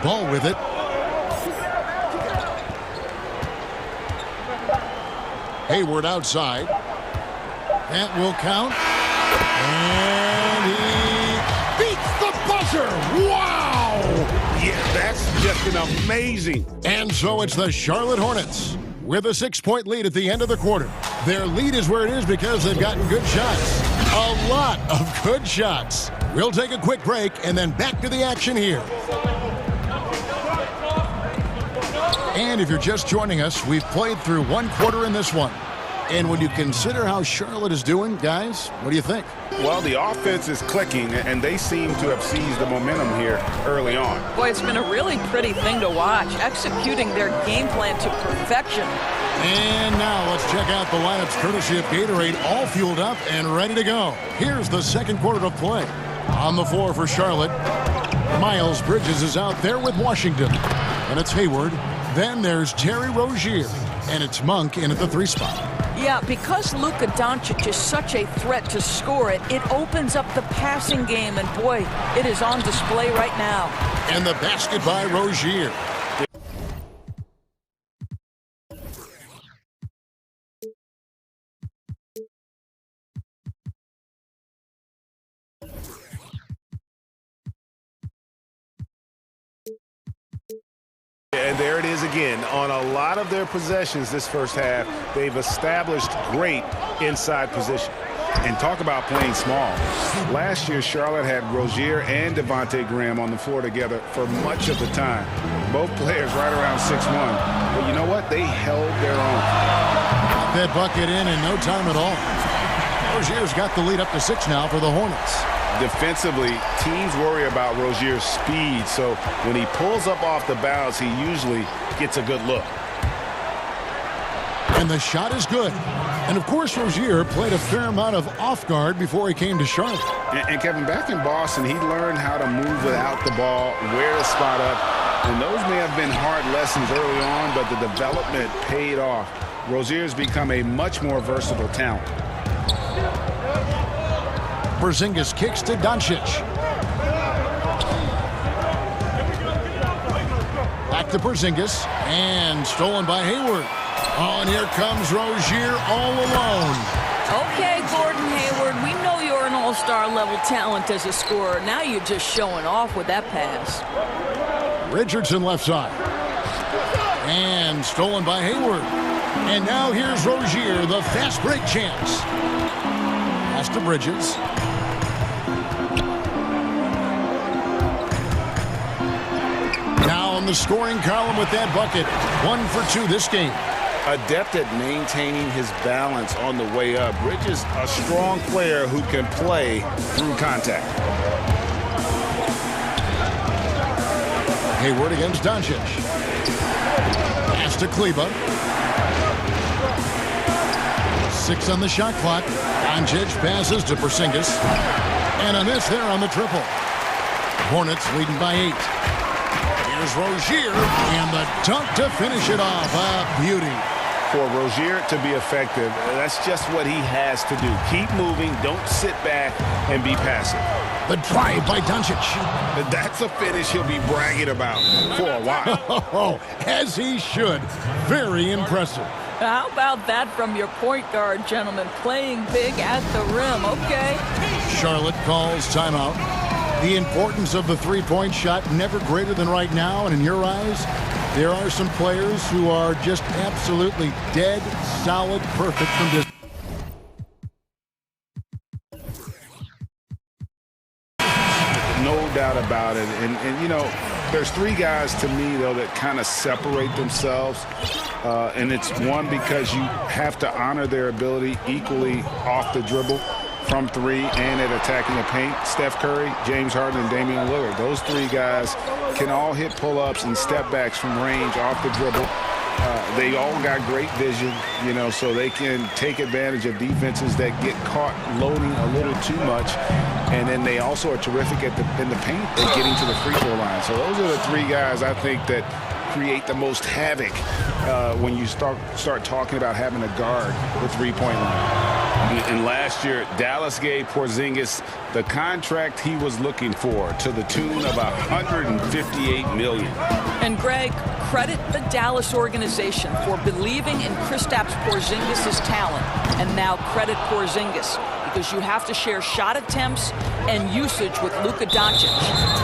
Ball with it. Hayward outside. That will count. And he beats the buzzer. Wow! Yeah, that's just an amazing. And so it's the Charlotte Hornets with a 6-point lead at the end of the quarter. Their lead is where it is because they've gotten good shots. A lot of good shots. We'll take a quick break and then back to the action here. And if you're just joining us, we've played through 1 quarter in this one. And when you consider how Charlotte is doing, guys, what do you think? Well, the offense is clicking, and they seem to have seized the momentum here early on. Boy, it's been a really pretty thing to watch, executing their game plan to perfection. And now let's check out the lineups courtesy of Gatorade, all fueled up and ready to go. Here's the second quarter of play. On the floor for Charlotte, Miles Bridges is out there with Washington. And it's Hayward. Then there's Terry Rozier. And it's Monk in at the 3 spot. Yeah, because Luka Doncic is such a threat to score it, it opens up the passing game, and boy, it is on display right now. And the basket by Rozier. And there it is again. On a lot of their possessions this first half, they've established great inside position. And talk about playing small. Last year, Charlotte had Rozier and Devontae Graham on the floor together for much of the time. Both players right around 6'1". But you know what? They held their own. That bucket in no time at all. Rozier's got the lead up to 6 now for the Hornets. Defensively, teams worry about Rozier's speed, so when he pulls up off the bounce, he usually gets a good look. And the shot is good. And, of course, Rozier played a fair amount of off guard before he came to Charlotte. And Kevin, back in Boston, he learned how to move without the ball, where to spot up. And those may have been hard lessons early on, but the development paid off. Rozier's become a much more versatile talent. Porzingis kicks to Doncic. Back to Porzingis, and stolen by Hayward. Oh, and here comes Rozier all alone. Okay, Gordon Hayward, we know you're an all-star level talent as a scorer. Now you're just showing off with that pass. Richardson left side. And stolen by Hayward. And now here's Rozier, the fast break chance. Pass to Bridges. Now on the scoring column with that bucket. 1 for 2 this game. Adept at maintaining his balance on the way up. Bridges, a strong player who can play through contact. Hayward against Doncic. Pass to Kleba. 6 on the shot clock. Doncic passes to Porzingis. And a miss there on the triple. Hornets leading by 8. Here's Rozier. And the dunk to finish it off. A beauty. For Rozier to be effective, that's just what he has to do. Keep moving. Don't sit back and be passive. The drive by Doncic. That's a finish he'll be bragging about for a while. As he should. Very impressive. How about that from your point guard, gentlemen? Playing big at the rim. Okay. Charlotte calls timeout. The importance of the three-point shot never greater than right now, and in your eyes, there are some players who are just absolutely dead, solid, perfect from distance. No doubt about it. And you know, there's 3 guys to me, though, that kind of separate themselves. And it's one, because you have to honor their ability equally off the dribble, from 3, and at attacking the paint. Steph Curry, James Harden, and Damian Lillard. Those 3 guys can all hit pull-ups and step-backs from range off the dribble. They all got great vision, you know, so they can take advantage of defenses that get caught loading a little too much. And then they also are terrific in the paint and getting to the free throw line. So those are the 3 guys I think that create the most havoc when you start talking about having a guard with three-point line. And last year, Dallas gave Porzingis the contract he was looking for, to the tune of $158 million. And Greg, credit the Dallas organization for believing in Kristaps Porzingis' talent. And now credit Porzingis, because you have to share shot attempts and usage with Luka Doncic.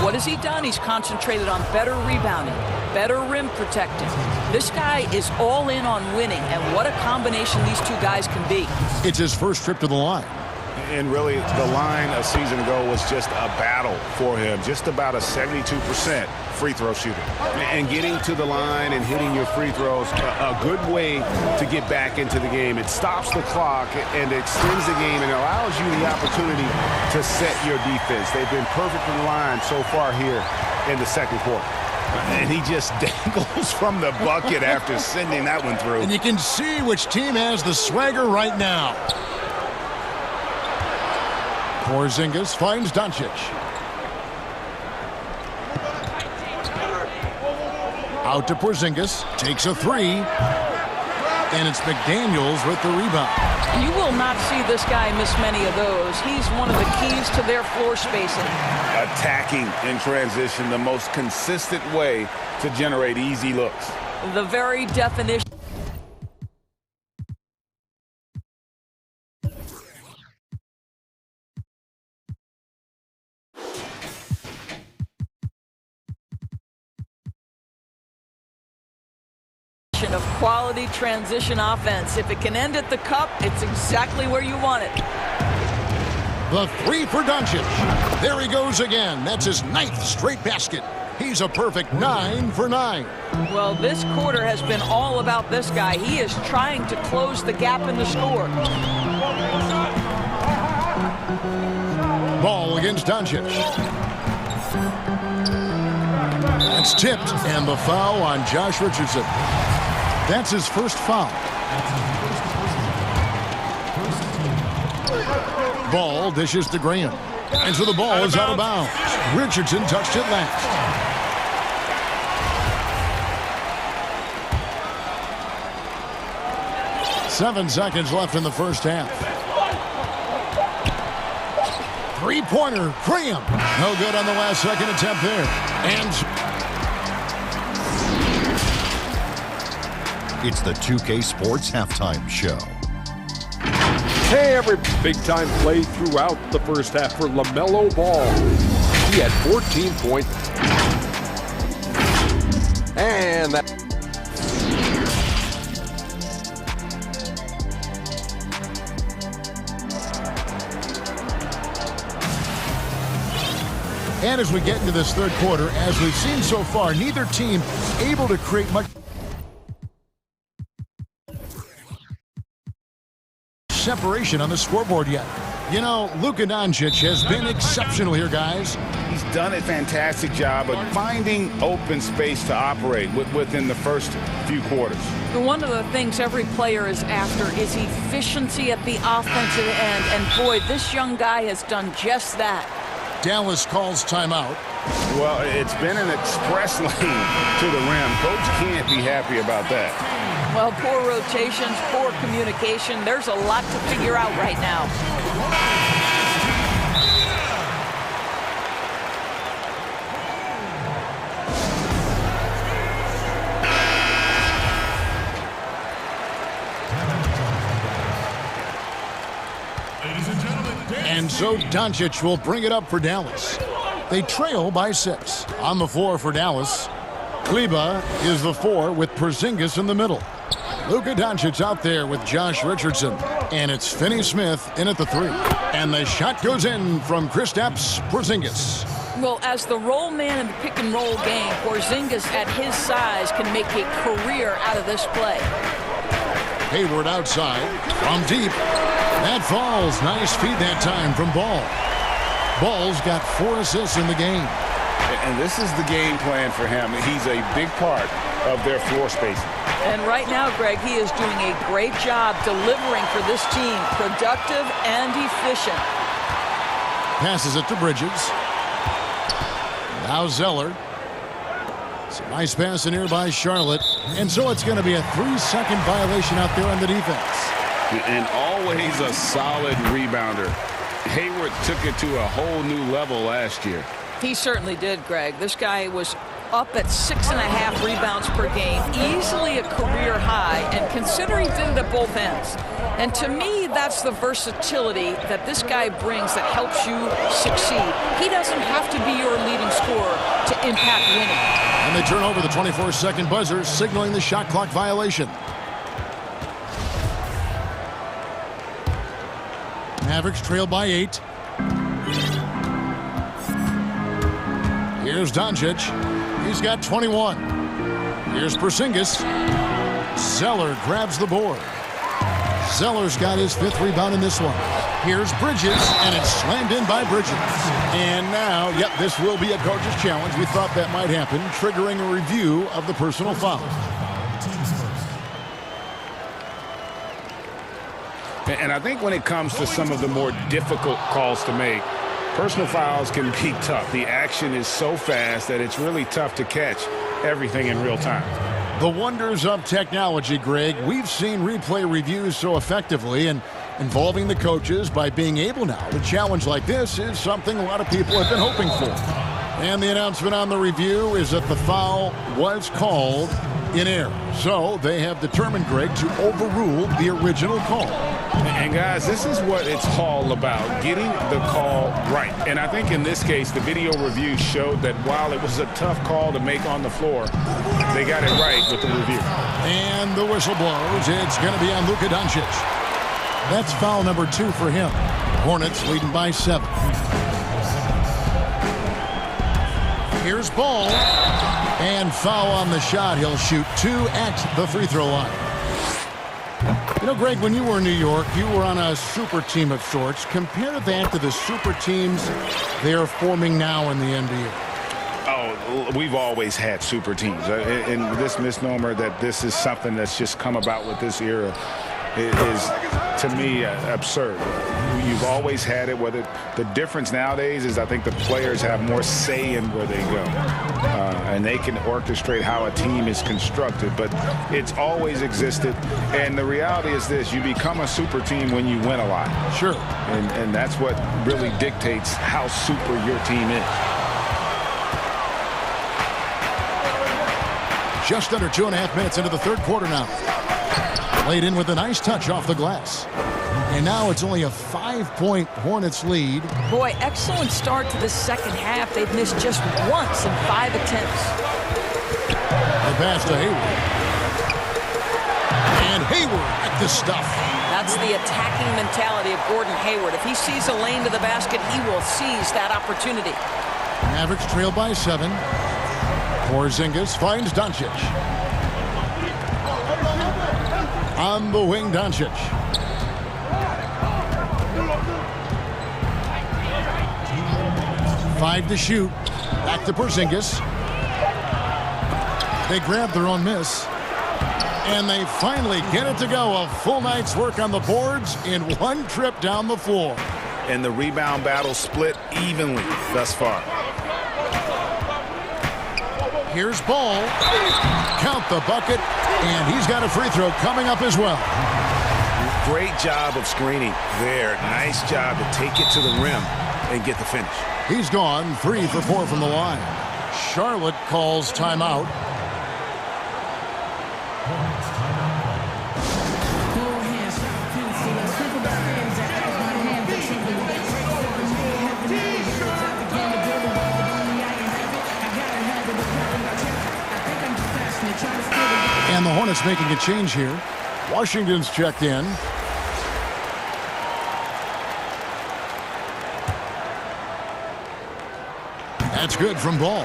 What has he done? He's concentrated on better rebounding, better rim protecting. This guy is all in on winning, and what a combination these 2 guys can be. It's his first trip to the line. And really, the line a season ago was just a battle for him. Just about a 72% free throw shooter. And getting to the line and hitting your free throws, a good way to get back into the game. It stops the clock and extends the game and allows you the opportunity to set your defense. They've been perfect from the line so far here in the second quarter. And he just dangles from the bucket after sending that one through. And you can see which team has the swagger right now. Porzingis finds Doncic. Out to Porzingis. Takes a 3. And it's McDaniels with the rebound. You will not see this guy miss many of those. He's one of the keys to their floor spacing. Attacking in transition, the most consistent way to generate easy looks. The very definition of quality transition offense. If it can end at the cup, it's exactly where you want it. The 3 for Doncic. There he goes again. That's his 9th straight basket. He's a perfect 9 for 9. Well, this quarter has been all about this guy. He is trying to close the gap in the score. Ball against Doncic. That's tipped, and the foul on Josh Richardson. That's his first foul. Ball dishes to Graham. And so the ball is out of bounds. Richardson touched it last. Seven seconds left in the first half. Three-pointer, Graham. No good on the last second attempt there. And It's the 2K Sports Halftime Show. Hey, every big-time play throughout the first half for LaMelo Ball. He had 14 points. And that... And as we get into this third quarter, as we've seen so far, neither team able to create much separation on the scoreboard yet. You know, Luka Doncic has been exceptional here, guys. He's done a fantastic job of finding open space to operate within the first few quarters. One of the things every player is after is efficiency at the offensive end. And boy, this young guy has done just that. Dallas calls timeout. Well, it's been an express lane to the rim. Coach can't be happy about that. Well, poor rotations, poor communication. There's a lot to figure out right now. And so Doncic will bring it up for Dallas. They trail by 6. On the floor for Dallas, Kleber is the 4 with Porzingis in the middle. Luka Doncic out there with Josh Richardson. And it's Finney-Smith in at the 3. And the shot goes in from Kristaps Porzingis. Well, as the roll man in the pick-and-roll game, Porzingis at his size can make a career out of this play. Hayward outside from deep. That falls. Nice feed that time from Ball. Ball's got 4 assists in the game. And this is the game plan for him. He's a big part of their floor spacing. And right now, Greg, he is doing a great job delivering for this team. Productive and efficient. Passes it to Bridges. Now Zeller. It's a nice pass in here by Charlotte. And so it's going to be a 3-second violation out there on the defense. And always a solid rebounder. Hayward took it to a whole new level last year. He certainly did, Greg. This guy was up at 6.5 rebounds per game, easily a career high, and consider he did it at both ends. And to me, that's the versatility that this guy brings that helps you succeed. He doesn't have to be your leading scorer to impact winning. And they turn over the 24-second buzzer, signaling the shot clock violation. Mavericks trail by 8. Here's Doncic. He's got 21. Here's Porzingis. Zeller grabs the board. Zeller's got his 5th rebound in this one. Here's Bridges, and it's slammed in by Bridges. And now, yep, this will be a coach's challenge. We thought that might happen, triggering a review of the personal foul. And I think when it comes to some of the more difficult calls to make, personal fouls can be tough. The action is so fast that it's really tough to catch everything in real time. The wonders of technology, Greg. We've seen replay reviews so effectively, and involving the coaches by being able now to challenge like this is something a lot of people have been hoping for. And the announcement on the review is that the foul was called in error. So they have determined, Greg, to overrule the original call. And guys, this is what it's all about, getting the call right. And I think in this case, the video review showed that while it was a tough call to make on the floor, they got it right with the review. And the whistle blows. It's going to be on Luka Doncic. That's foul number 2 for him. Hornets leading by 7. Here's Ball. And foul on the shot. He'll shoot 2 at the free throw line. You know, Greg, when you were in New York, you were on a super team of sorts. Compare that to the super teams they are forming now in the NBA. Oh, we've always had super teams. And this misnomer that this is something that's just come about with this era. is, to me, absurd. You've always had it. Whether the difference nowadays is I think the players have more say in where they go. And they can orchestrate how a team is constructed. But it's always existed. And the reality is this. You become a super team when you win a lot. Sure. And that's what really dictates how super your team is. Just under 2.5 minutes into the third quarter now. Laid in with a nice touch off the glass. And now it's only a 5-point Hornets lead. Boy, excellent start to the second half. They've missed just once in 5 attempts. The pass to Hayward. And Hayward at the stuff. That's the attacking mentality of Gordon Hayward. If he sees a lane to the basket, he will seize that opportunity. Mavericks trail by 7. Porzingis finds Doncic. On the wing, Doncic. Five to shoot. Back to Porzingis. They grab their own miss. And they finally get it to go. A full night's work on the boards in one trip down the floor. And the rebound battle split evenly thus far. Here's Ball. Count the bucket. And he's got a free throw coming up as well. Great job of screening there. Nice job to take it to the rim and get the finish. He's gone 3 for 4 from the line. Charlotte calls timeout. And the Hornets making a change here. Washington's checked in. That's good from Ball.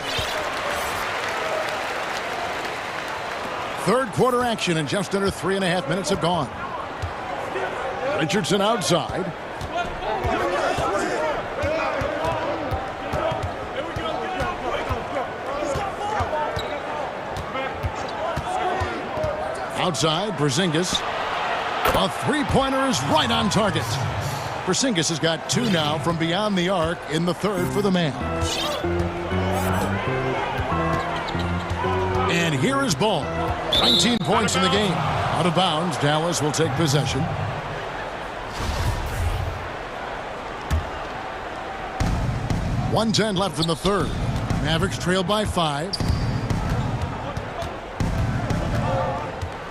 Third quarter action, and just under 3.5 minutes have gone. Richardson outside. Outside, Porzingis. A three-pointer is right on target. Porzingis has got 2 now from beyond the arc in the third for the Mavs. And here is Ball. 19 points in the game. Out of bounds, Dallas will take possession. .110 left in the third. Mavericks trail by 5.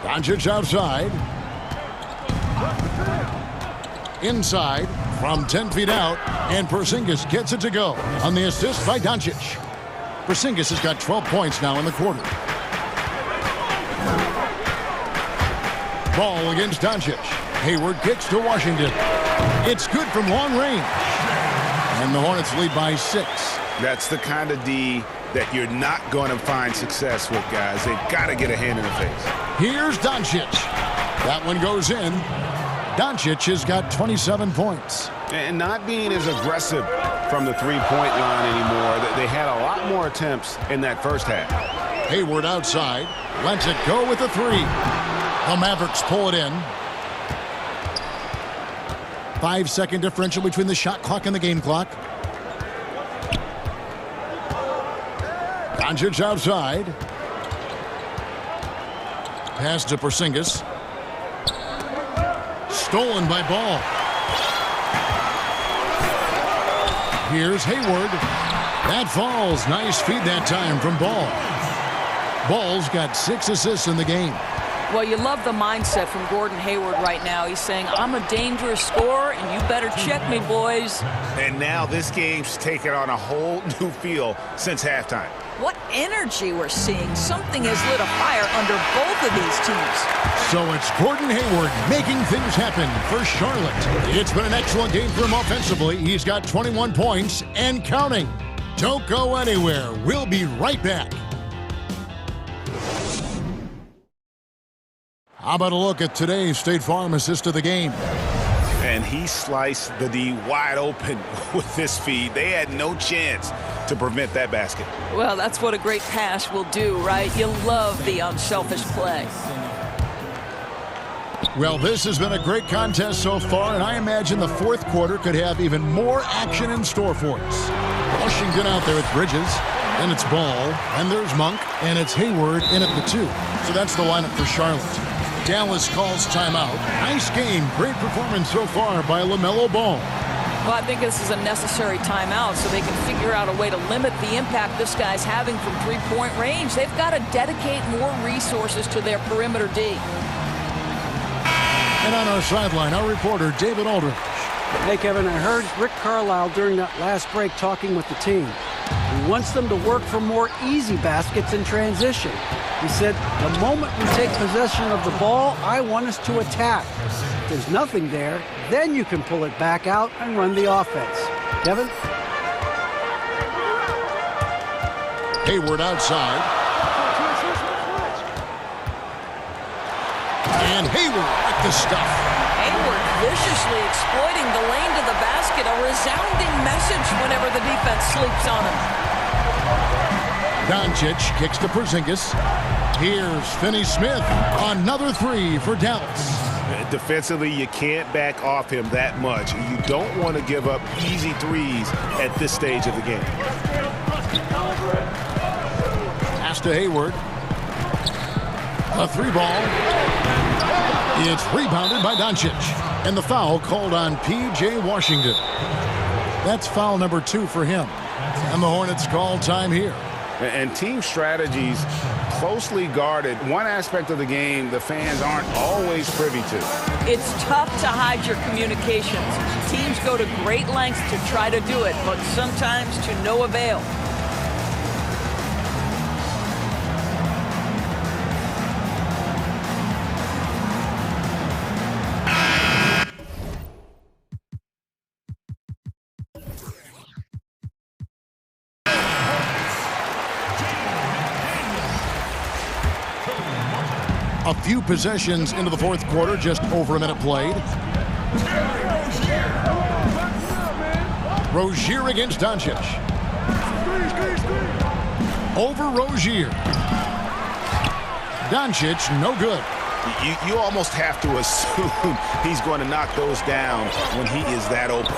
Doncic outside. Inside from 10 feet out, and Porzingis gets it to go on the assist by Doncic. Porzingis has got 12 points now in the quarter. Ball against Doncic. Hayward kicks to Washington. It's good from long range. And the Hornets lead by 6. That's the kind of D that you're not going to find success with, guys. They've got to get a hand in the face. Here's Doncic. That one goes in. Doncic has got 27 points. And not being as aggressive from the three-point line anymore. They had a lot more attempts in that first half. Hayward outside. Lets it go with the 3. The Mavericks pull it in. 5-second differential between the shot clock and the game clock. Doncic outside. Pass to Porzingis. Stolen by Ball. Here's Hayward. That falls. Nice feed that time from Ball. Ball's got 6 assists in the game. Well, you love the mindset from Gordon Hayward right now. He's saying, I'm a dangerous scorer, and you better check me, boys. And now this game's taken on a whole new feel since halftime. What energy we're seeing. Something has lit a fire under both of these teams. So it's Gordon Hayward making things happen for Charlotte. It's been an excellent game for him offensively. He's got 21 points and counting. Don't go anywhere. We'll be right back. How about a look at today's State Farm assist of the game? And he sliced the D wide open with this feed. They had no chance to prevent that basket. Well, that's what a great pass will do, right? You love the unselfish play. Well, this has been a great contest so far, and I imagine the fourth quarter could have even more action in store for us. Washington out there with Bridges, and it's Ball, and there's Monk, and it's Hayward in at the 2. So that's the lineup for Charlotte. Dallas calls timeout. Nice game. Great performance so far by LaMelo Ball. Well, I think this is a necessary timeout so they can figure out a way to limit the impact this guy's having from three-point range. They've got to dedicate more resources to their perimeter D. And on our sideline, our reporter, David Aldridge. Hey, Kevin, I heard Rick Carlisle during that last break talking with the team. He wants them to work for more easy baskets in transition. He said, the moment we take possession of the ball, I want us to attack. If there's nothing there, then you can pull it back out and run the offense. Kevin? Hayward outside. And Hayward at the stuff. Hayward viciously exploiting the lane to the basket, a resounding message whenever the defense sleeps on him. Doncic kicks to Porzingis. Here's Finney-Smith. Another 3 for Dallas. Defensively, you can't back off him that much. You don't want to give up easy threes at this stage of the game. Pass to Hayward. A 3-ball. It's rebounded by Doncic. And the foul called on P.J. Washington. That's foul number 2 for him. And the Hornets call time here. And team strategies closely guarded. One aspect of the game the fans aren't always privy to. It's tough to hide your communications. Teams go to great lengths to try to do it, but sometimes to no avail. A few possessions into the fourth quarter, just over a minute played. Rozier against Doncic. Over Rozier. Doncic, no good. You almost have to assume he's going to knock those down when he is that open.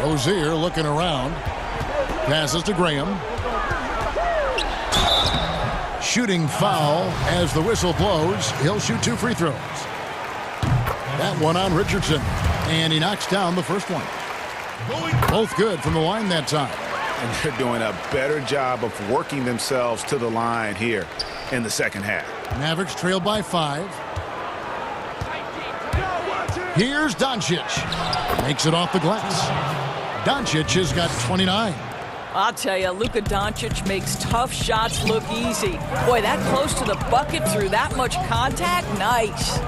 Rozier looking around. Passes to Graham. Shooting foul as the whistle blows. He'll shoot 2 free throws. That one on Richardson. And he knocks down the first one. Both good from the line that time. And they're doing a better job of working themselves to the line here in the second half. Mavericks trail by 5. Here's Doncic. Makes it off the glass. Doncic has got 29. I'll tell you, Luka Doncic makes tough shots look easy. Boy, that close to the bucket through that much contact, nice.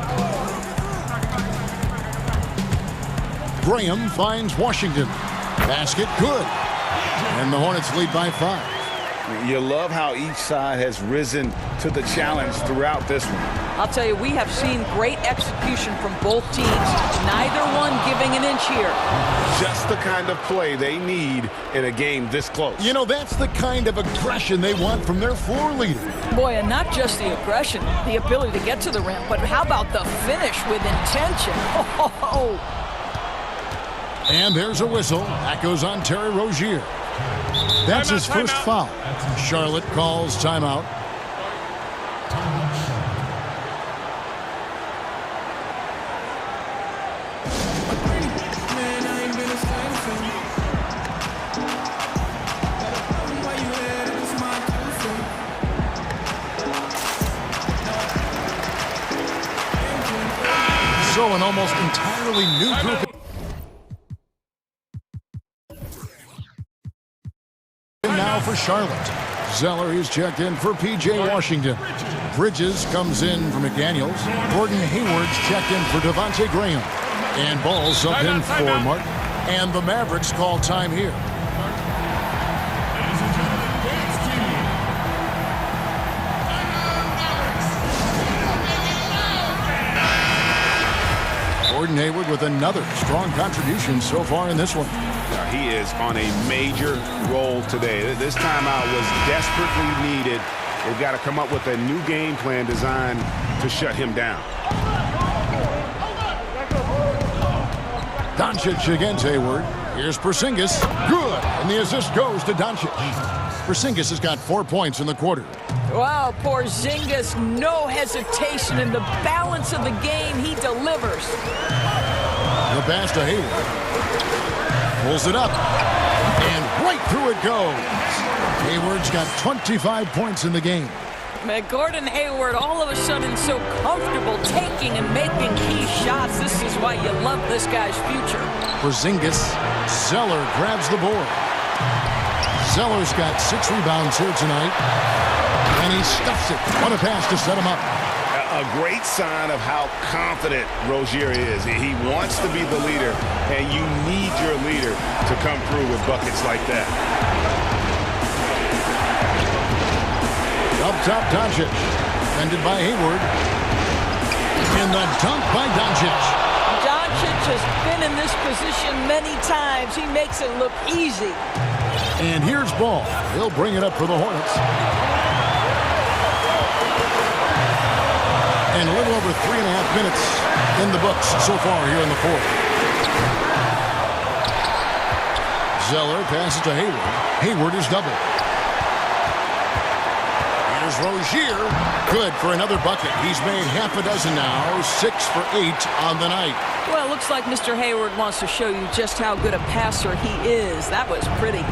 Graham finds Washington. Basket good. And the Hornets lead by 5. You love how each side has risen to the challenge throughout this one. I'll tell you, we have seen great execution from both teams. Neither one giving an inch here. Just the kind of play they need in a game this close. You know, that's the kind of aggression they want from their floor leader. Boy, and not just the aggression, the ability to get to the rim, but how about the finish with intention? Oh. And there's a whistle. That goes on Terry Rozier. That's his first foul. Charlotte calls timeout. So an almost entirely new group. Now for Charlotte. Zeller is checked in for P.J. Washington. Bridges comes in for McDaniels. Gordon Hayward's checked in for Devontae Graham. And Ball subbed in for Martin. And the Mavericks call time here. Gordon Hayward with another strong contribution so far in this one. He is on a major roll today. This timeout was desperately needed They've got to come up with a new game plan designed to shut him down. Doncic against Hayward. Here's Porzingis. Good. And the assist goes to Doncic. Porzingis has got 4 points in the quarter. Wow, Porzingis, no hesitation in the balance of the game. He delivers. The pass to Hayward. Pulls it up. And right through it goes. Hayward's got 25 points in the game. Man, Gordon Hayward all of a sudden so comfortable taking and making key shots. This is why you love this guy's future. Porzingis. Zeller grabs the board. Zeller's got 6 rebounds here tonight. And he stuffs it. What a pass to set him up. A great sign of how confident Rozier is. He wants to be the leader, and you need your leader to come through with buckets like that. Up top, Doncic. Defended by Hayward. And the dunk by Doncic. Doncic has been in this position many times. He makes it look easy. And here's Ball. He'll bring it up for the Hornets. And a little over 3.5 minutes in the books so far here in the fourth. Zeller passes to Hayward. Hayward is double. Here's Rozier. Good for another bucket. He's made half a dozen now. 6 for 8 on the night. Well, it looks like Mr. Hayward wants to show you just how good a passer he is. That was pretty.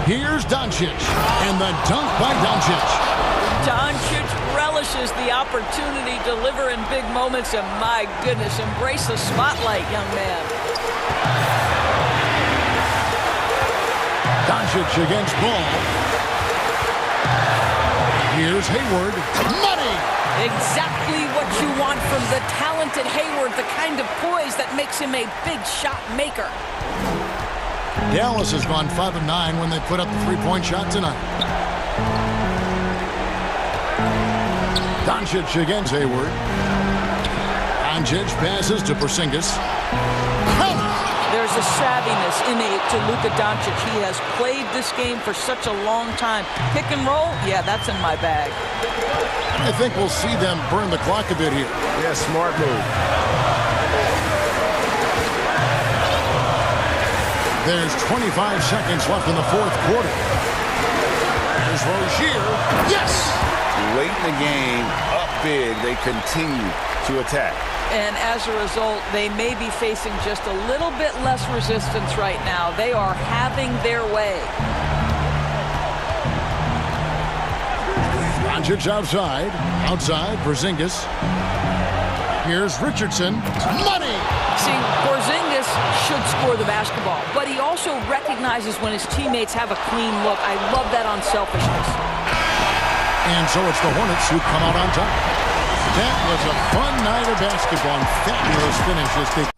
Here's Doncic. And the dunk by Doncic. Doncic relishes the opportunity to deliver in big moments, and my goodness, embrace the spotlight, young man. Doncic against Ball. Here's Hayward. Money! Exactly what you want from the talented Hayward, the kind of poise that makes him a big shot maker. Dallas has gone 5 of 9 when they put up the three-point shot tonight. Doncic against Hayward. Doncic passes to Porzingis. There's a savviness innate to Luka Doncic. He has played this game for such a long time. Pick and roll, yeah, that's in my bag. I think we'll see them burn the clock a bit here. Yeah, smart move. There's 25 seconds left in the fourth quarter. There's Rozier. Yes! Late in the game, up big, they continue to attack. And as a result, they may be facing just a little bit less resistance right now. They are having their way. Doncic outside. Outside, Porzingis. Here's Richardson. Money! See, Porzingis should score the basketball, but he also recognizes when his teammates have a clean look. I love that unselfishness. And so it's the Hornets who come out on top. That was a fun night of basketball and fabulous finish as they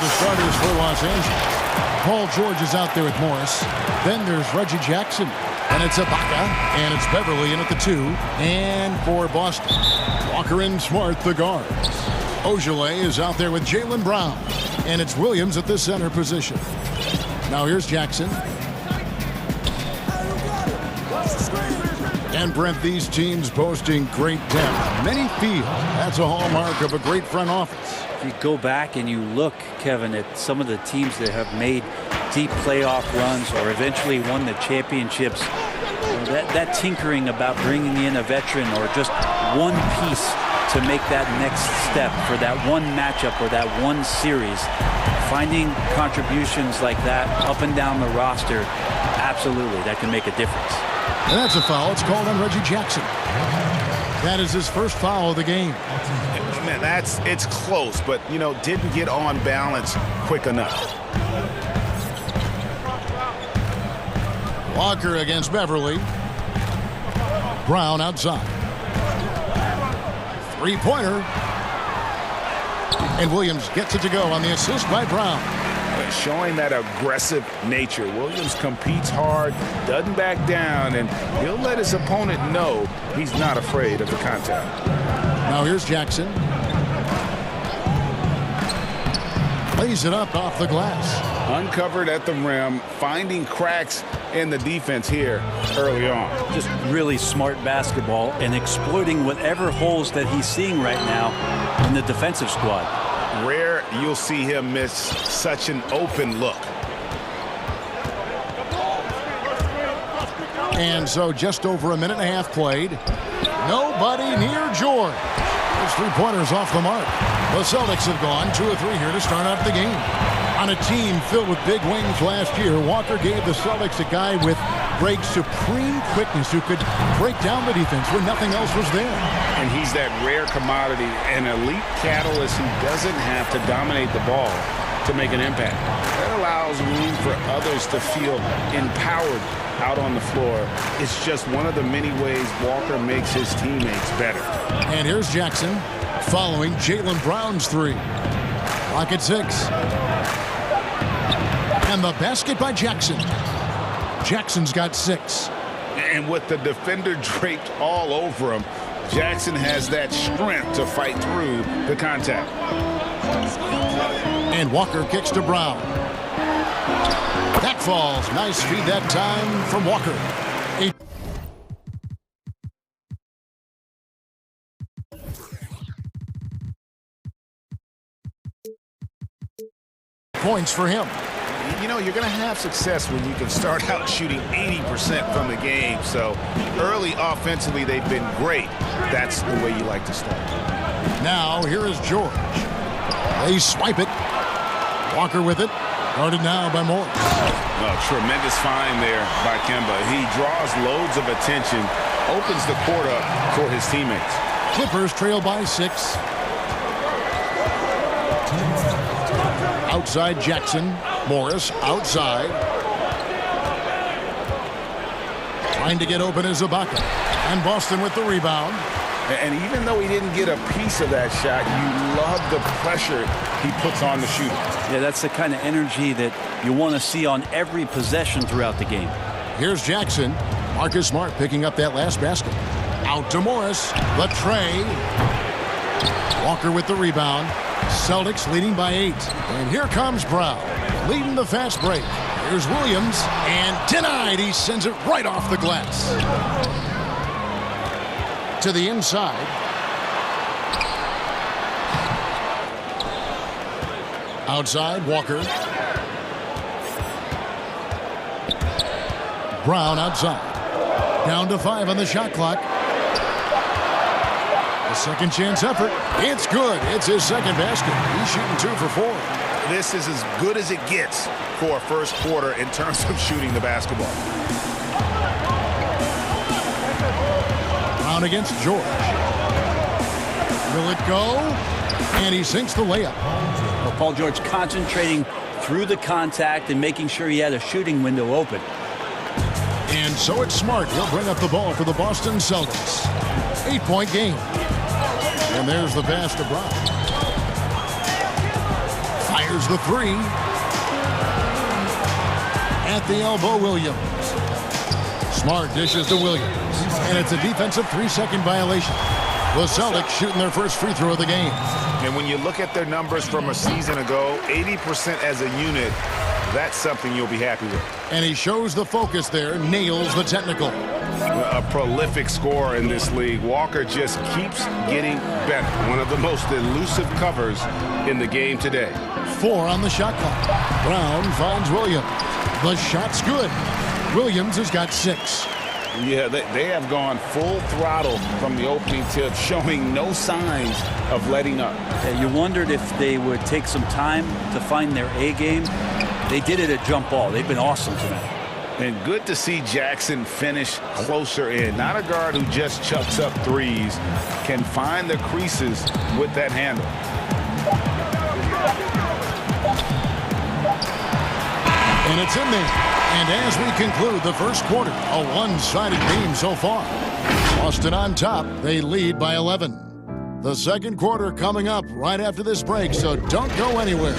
the starters for Los Angeles. Paul George is out there with Morris. Then there's Reggie Jackson. And it's Ibaka. And it's Beverly in at the 2. And for Boston, Walker and Smart, the guards. Ojale is out there with Jaylen Brown. And it's Williams at the center position. Now here's Jackson. And Brent, these teams boasting great depth. Many fields. That's a hallmark of a great front office. If you go back and you look, Kevin, at some of the teams that have made deep playoff runs or eventually won the championships, that tinkering about bringing in a veteran or just one piece to make that next step for that one matchup or that one series, finding contributions like that up and down the roster, absolutely, that can make a difference. And that's a foul. It's called on Reggie Jackson. That is his first foul of the game. Man, it's close, but, didn't get on balance quick enough. Walker against Beverly. Brown outside. Three-pointer. And Williams gets it to go on the assist by Brown. Showing that aggressive nature. Williams competes hard, doesn't back down, and he'll let his opponent know he's not afraid of the contact. Now here's Jackson. Lays it up off the glass. Uncovered at the rim, finding cracks in the defense here early on. Just really smart basketball and exploiting whatever holes that he's seeing right now in the defensive squad. Rare you'll see him miss such an open look. And so just over a minute and a half played. Nobody near George. Those three-pointers off the mark. The Celtics have gone 2 or 3 here to start off the game. On a team filled with big wings last year, Walker gave the Celtics a guy with great supreme quickness who could break down the defense when nothing else was there. And he's that rare commodity, an elite catalyst who doesn't have to dominate the ball to make an impact. That allows room for others to feel empowered out on the floor. It's just one of the many ways Walker makes his teammates better. And here's Jackson following Jaylen Brown's 3. Clock at 6. And the basket by Jackson. Jackson's got 6. And with the defender draped all over him, Jackson has that strength to fight through the contact. And Walker kicks to Brown. That falls. Nice feed that time from Walker. 8 points for him. You're going to have success when you can start out shooting 80% from the game. So early offensively, they've been great. That's the way you like to start. Now, here is George. They swipe it. Walker with it. Guarded now by Morris. Tremendous find there by Kemba. He draws loads of attention, opens the court up for his teammates. Clippers trail by 6. Outside Jackson. Morris outside. Trying to get open is Ibaka. And Boston with the rebound. And even though he didn't get a piece of that shot, you love the pressure he puts on the shooter. Yeah, that's the kind of energy that you want to see on every possession throughout the game. Here's Jackson. Marcus Smart picking up that last basket. Out to Morris. The tray. Walker with the rebound. Celtics leading by 8. And here comes Brown, leading the fast break. Here's Williams, and denied. He sends it right off the glass. To the inside. Outside, Walker. Brown outside. Down to 5 on the shot clock. A second chance effort. It's good. It's his second basket. He's shooting 2 for 4. This is as good as it gets for a first quarter in terms of shooting the basketball. Brown against George. Will it go? And he sinks the layup. Well, Paul George concentrating through the contact and making sure he had a shooting window open. And so it's Smart. He'll bring up the ball for the Boston Celtics. 8-point game. And there's the pass to Brown. Fires Here's the three. At the elbow, Williams. Smart dishes to Williams. And it's a defensive 3-second violation. The Celtics shooting their first free throw of the game. And when you look at their numbers from a season ago, 80% as a unit, that's something you'll be happy with. And he shows the focus there, nails the technical. A prolific scorer in this league. Walker just keeps getting better. One of the most elusive covers in the game today. 4 on the shot clock. Brown finds Williams. The shot's good. Williams has got 6. Yeah, they have gone full throttle from the opening tip, showing no signs of letting up. You wondered if they would take some time to find their A game. They did it at jump ball. They've been awesome tonight. And good to see Jackson finish closer in. Not a guard who just chucks up threes, can find the creases with that handle. And it's in there. And as we conclude the first quarter, a one-sided game so far. Boston on top. They lead by 11. The second quarter coming up right after this break, so don't go anywhere.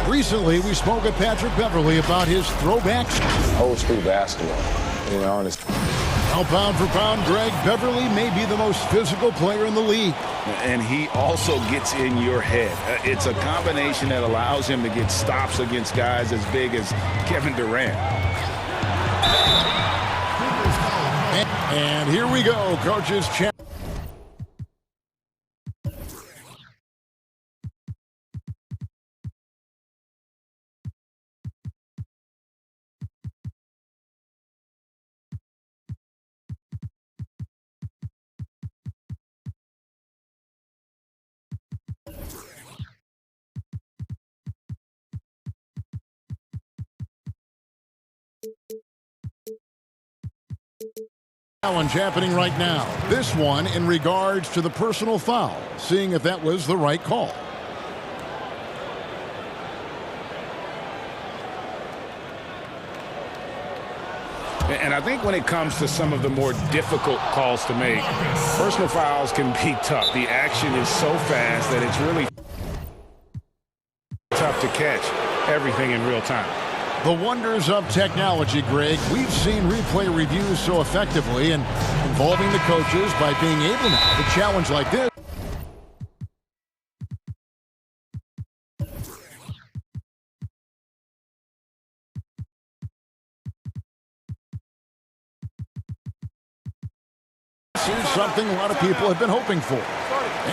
Recently, we spoke with Patrick Beverley about his throwbacks. Old school basketball, you know, and it's... Now, pound for pound, Greg, Beverley may be the most physical player in the league. And he also gets in your head. It's a combination that allows him to get stops against guys as big as Kevin Durant. And here we go, coaches. Challenge happening right now. This one in regards to the personal foul, seeing if that was the right call. And I think when it comes to some of the more difficult calls to make, personal fouls can be tough. The action is so fast that it's really tough to catch everything in real time. The wonders of technology, Greg. We've seen replay reviews so effectively and involving the coaches by being able now to challenge like this. This is something a lot of people have been hoping for.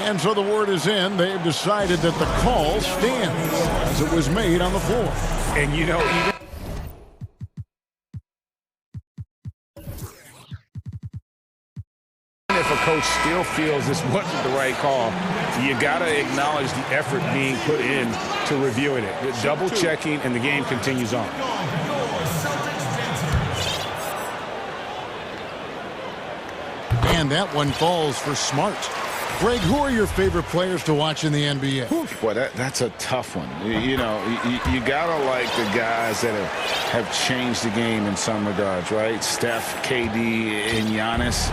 And so the word is in. They've decided that the call stands as it was made on the floor. And, you know, even if a coach still feels this wasn't the right call, you got to acknowledge the effort being put in to reviewing it. With double checking, and the game continues on. And that one falls for Smart. Greg, who are your favorite players to watch in the NBA? Boy, that's a tough one. You know, you got to like the guys that have changed the game in some regards, right? Steph, KD, and Giannis.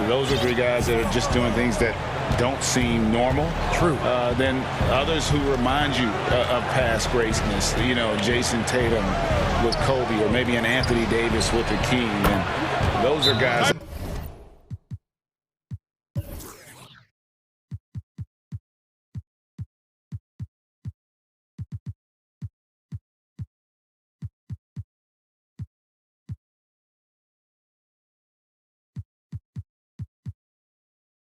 Those are 3 guys that are just doing things that don't seem normal. True. Then others who remind you of past greatness. You know, Jason Tatum with Kobe, or maybe an Anthony Davis with the King. And those are guys.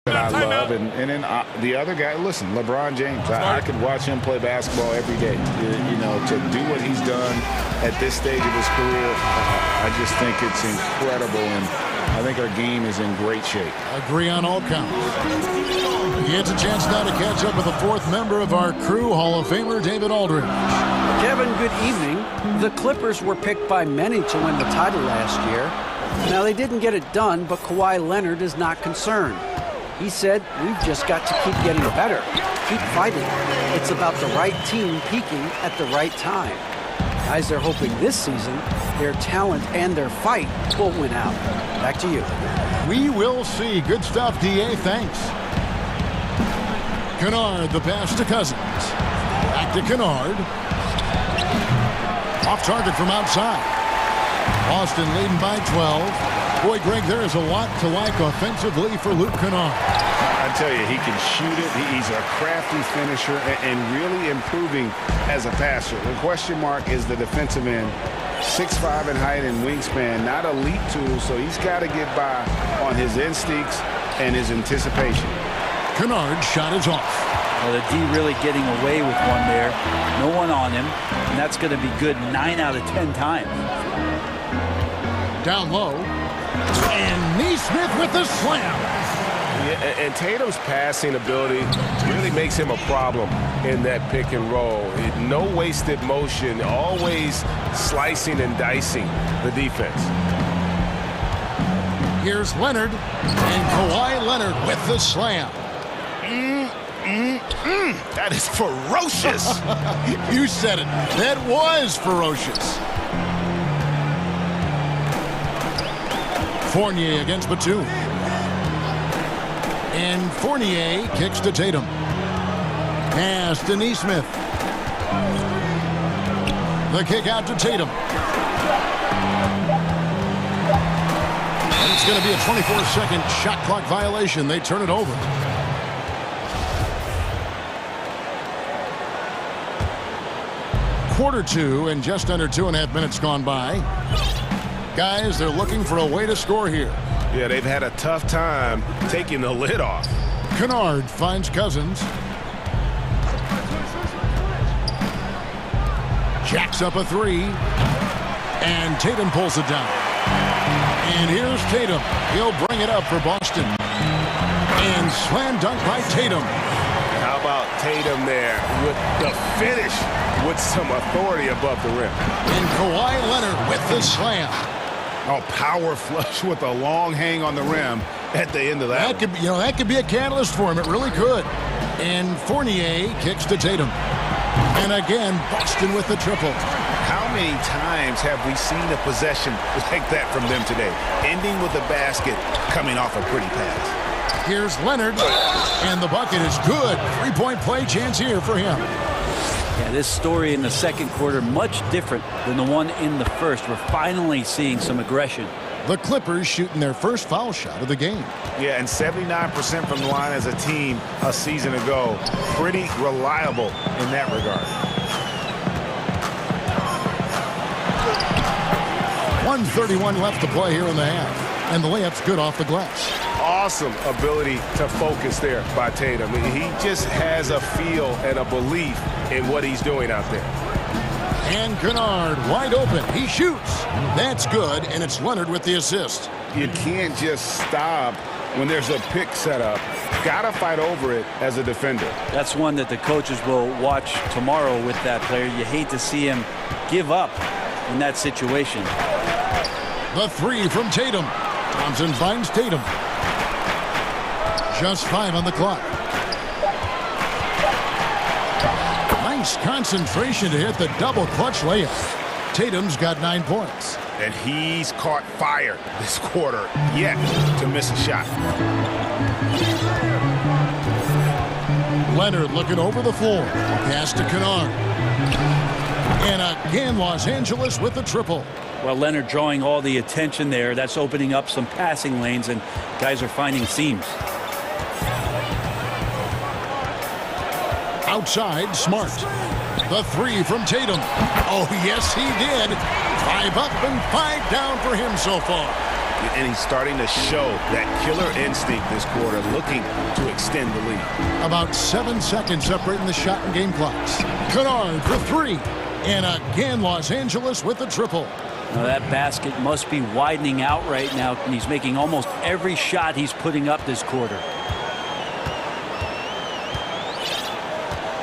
that I love. And then the other guy, listen, LeBron James. I could watch him play basketball every day. You know, to do what he's done at this stage of his career, I just think it's incredible. And I think our game is in great shape. Agree on all counts. He gets a chance now to catch up with the fourth member of our crew, Hall of Famer David Aldridge. Kevin, good evening. The Clippers were picked by many to win the title last year. Now, they didn't get it done, but Kawhi Leonard is not concerned. He said, we've just got to keep getting better, keep fighting. It's about the right team peaking at the right time. Guys, they're hoping this season their talent and their fight will win out. Back to you. We will see. Good stuff, D.A. Thanks. Kennard, the pass to Cousins. Back to Kennard. Off target from outside. Boston leading by 12. Boy, Greg, there is a lot to like offensively for Luke Kennard. I tell you, he can shoot it. He's a crafty finisher and really improving as a passer. The question mark is the defensive end. 6'5" in height and wingspan, not elite tool, so he's got to get by on his instincts and his anticipation. Kennard's shot is off. Well, the D really getting away with one there. No one on him, and that's going to be good 9 out of 10 times. Down low. And Neesmith with the slam. Yeah, and Tatum's passing ability really makes him a problem in that pick and roll. No wasted motion, always slicing and dicing the defense. Here's Leonard, and Kawhi Leonard with the slam. That is ferocious. You said it. That was ferocious. Fournier against Batum. And Fournier kicks to Tatum. Pass to Neesmith. The kick out to Tatum. And it's going to be a 24-second shot clock violation. They turn it over. Quarter 2 and just under 2.5 minutes gone by. Guys, they're looking for a way to score here. Yeah, they've had a tough time taking the lid off. Kennard finds Cousins. Jacks up a 3. And Tatum pulls it down. And here's Tatum. He'll bring it up for Boston. And slam dunk by Tatum. How about Tatum there with the finish with some authority above the rim. And Kawhi Leonard with the slam. Oh, power flush with a long hang on the rim at the end of that. That could be a catalyst for him. It really could. And Fournier kicks to Tatum. And again, Boston with the triple. How many times have we seen a possession like that from them today? Ending with a basket, coming off a pretty pass. Here's Leonard. And the bucket is good. 3-point play chance here for him. Yeah, this story in the second quarter much different than the one in the first. We're finally seeing some aggression. The Clippers shooting their first foul shot of the game. Yeah, and 79% from the line as a team a season ago. Pretty reliable in that regard. 1:31 left to play here in the half. And the layup's good off the glass. Awesome ability to focus there by Tatum. He just has a feel and a belief in what he's doing out there. And Kennard wide open. He shoots. That's good, and it's Leonard with the assist. You can't just stop when there's a pick set up. Gotta fight over it as a defender. That's one that the coaches will watch tomorrow with that player. You hate to see him give up in that situation. The 3 from Tatum. Thompson finds Tatum. Just 5 on the clock. Nice concentration to hit the double clutch layup. Tatum's got 9 points. And he's caught fire this quarter, yet to miss a shot. Leonard looking over the floor. Pass to Kennard. And again, Los Angeles with the triple. Well, Leonard drawing all the attention there. That's opening up some passing lanes, and guys are finding seams. Outside, Smart. The 3 from Tatum. Oh, yes, he did. 5 up and 5 down for him so far. And he's starting to show that killer instinct this quarter, looking to extend the lead. About 7 seconds separating the shot and game clocks. Kennard for 3. And again, Los Angeles with the triple. Now that basket must be widening out right now, and he's making almost every shot he's putting up this quarter.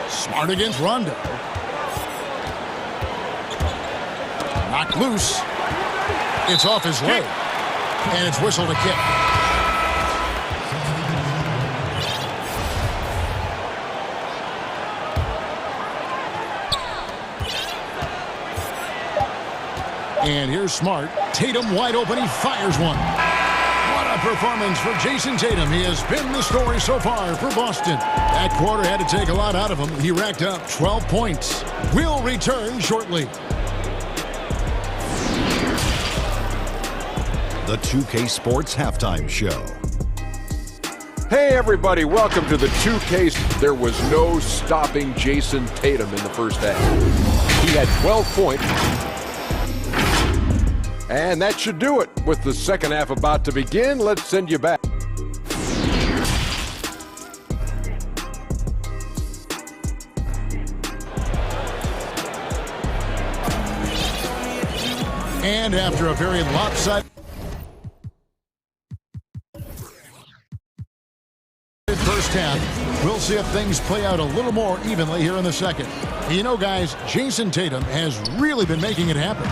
Smart against Rondo. Knocked loose. It's off his leg. And it's whistled a kick. And here's Smart. Tatum wide open. He fires one. What a performance for Jason Tatum. He has been the story so far for Boston. That quarter had to take a lot out of him. He racked up 12 points. We'll return shortly. The 2K Sports Halftime Show. Hey everybody, welcome to the 2K. There was no stopping Jason Tatum in the first half. He had 12 points. And that should do it. With the second half about to begin, let's send you back. And after a very lopsided first half, we'll see if things play out a little more evenly here in the second. You know, guys, Jason Tatum has really been making it happen.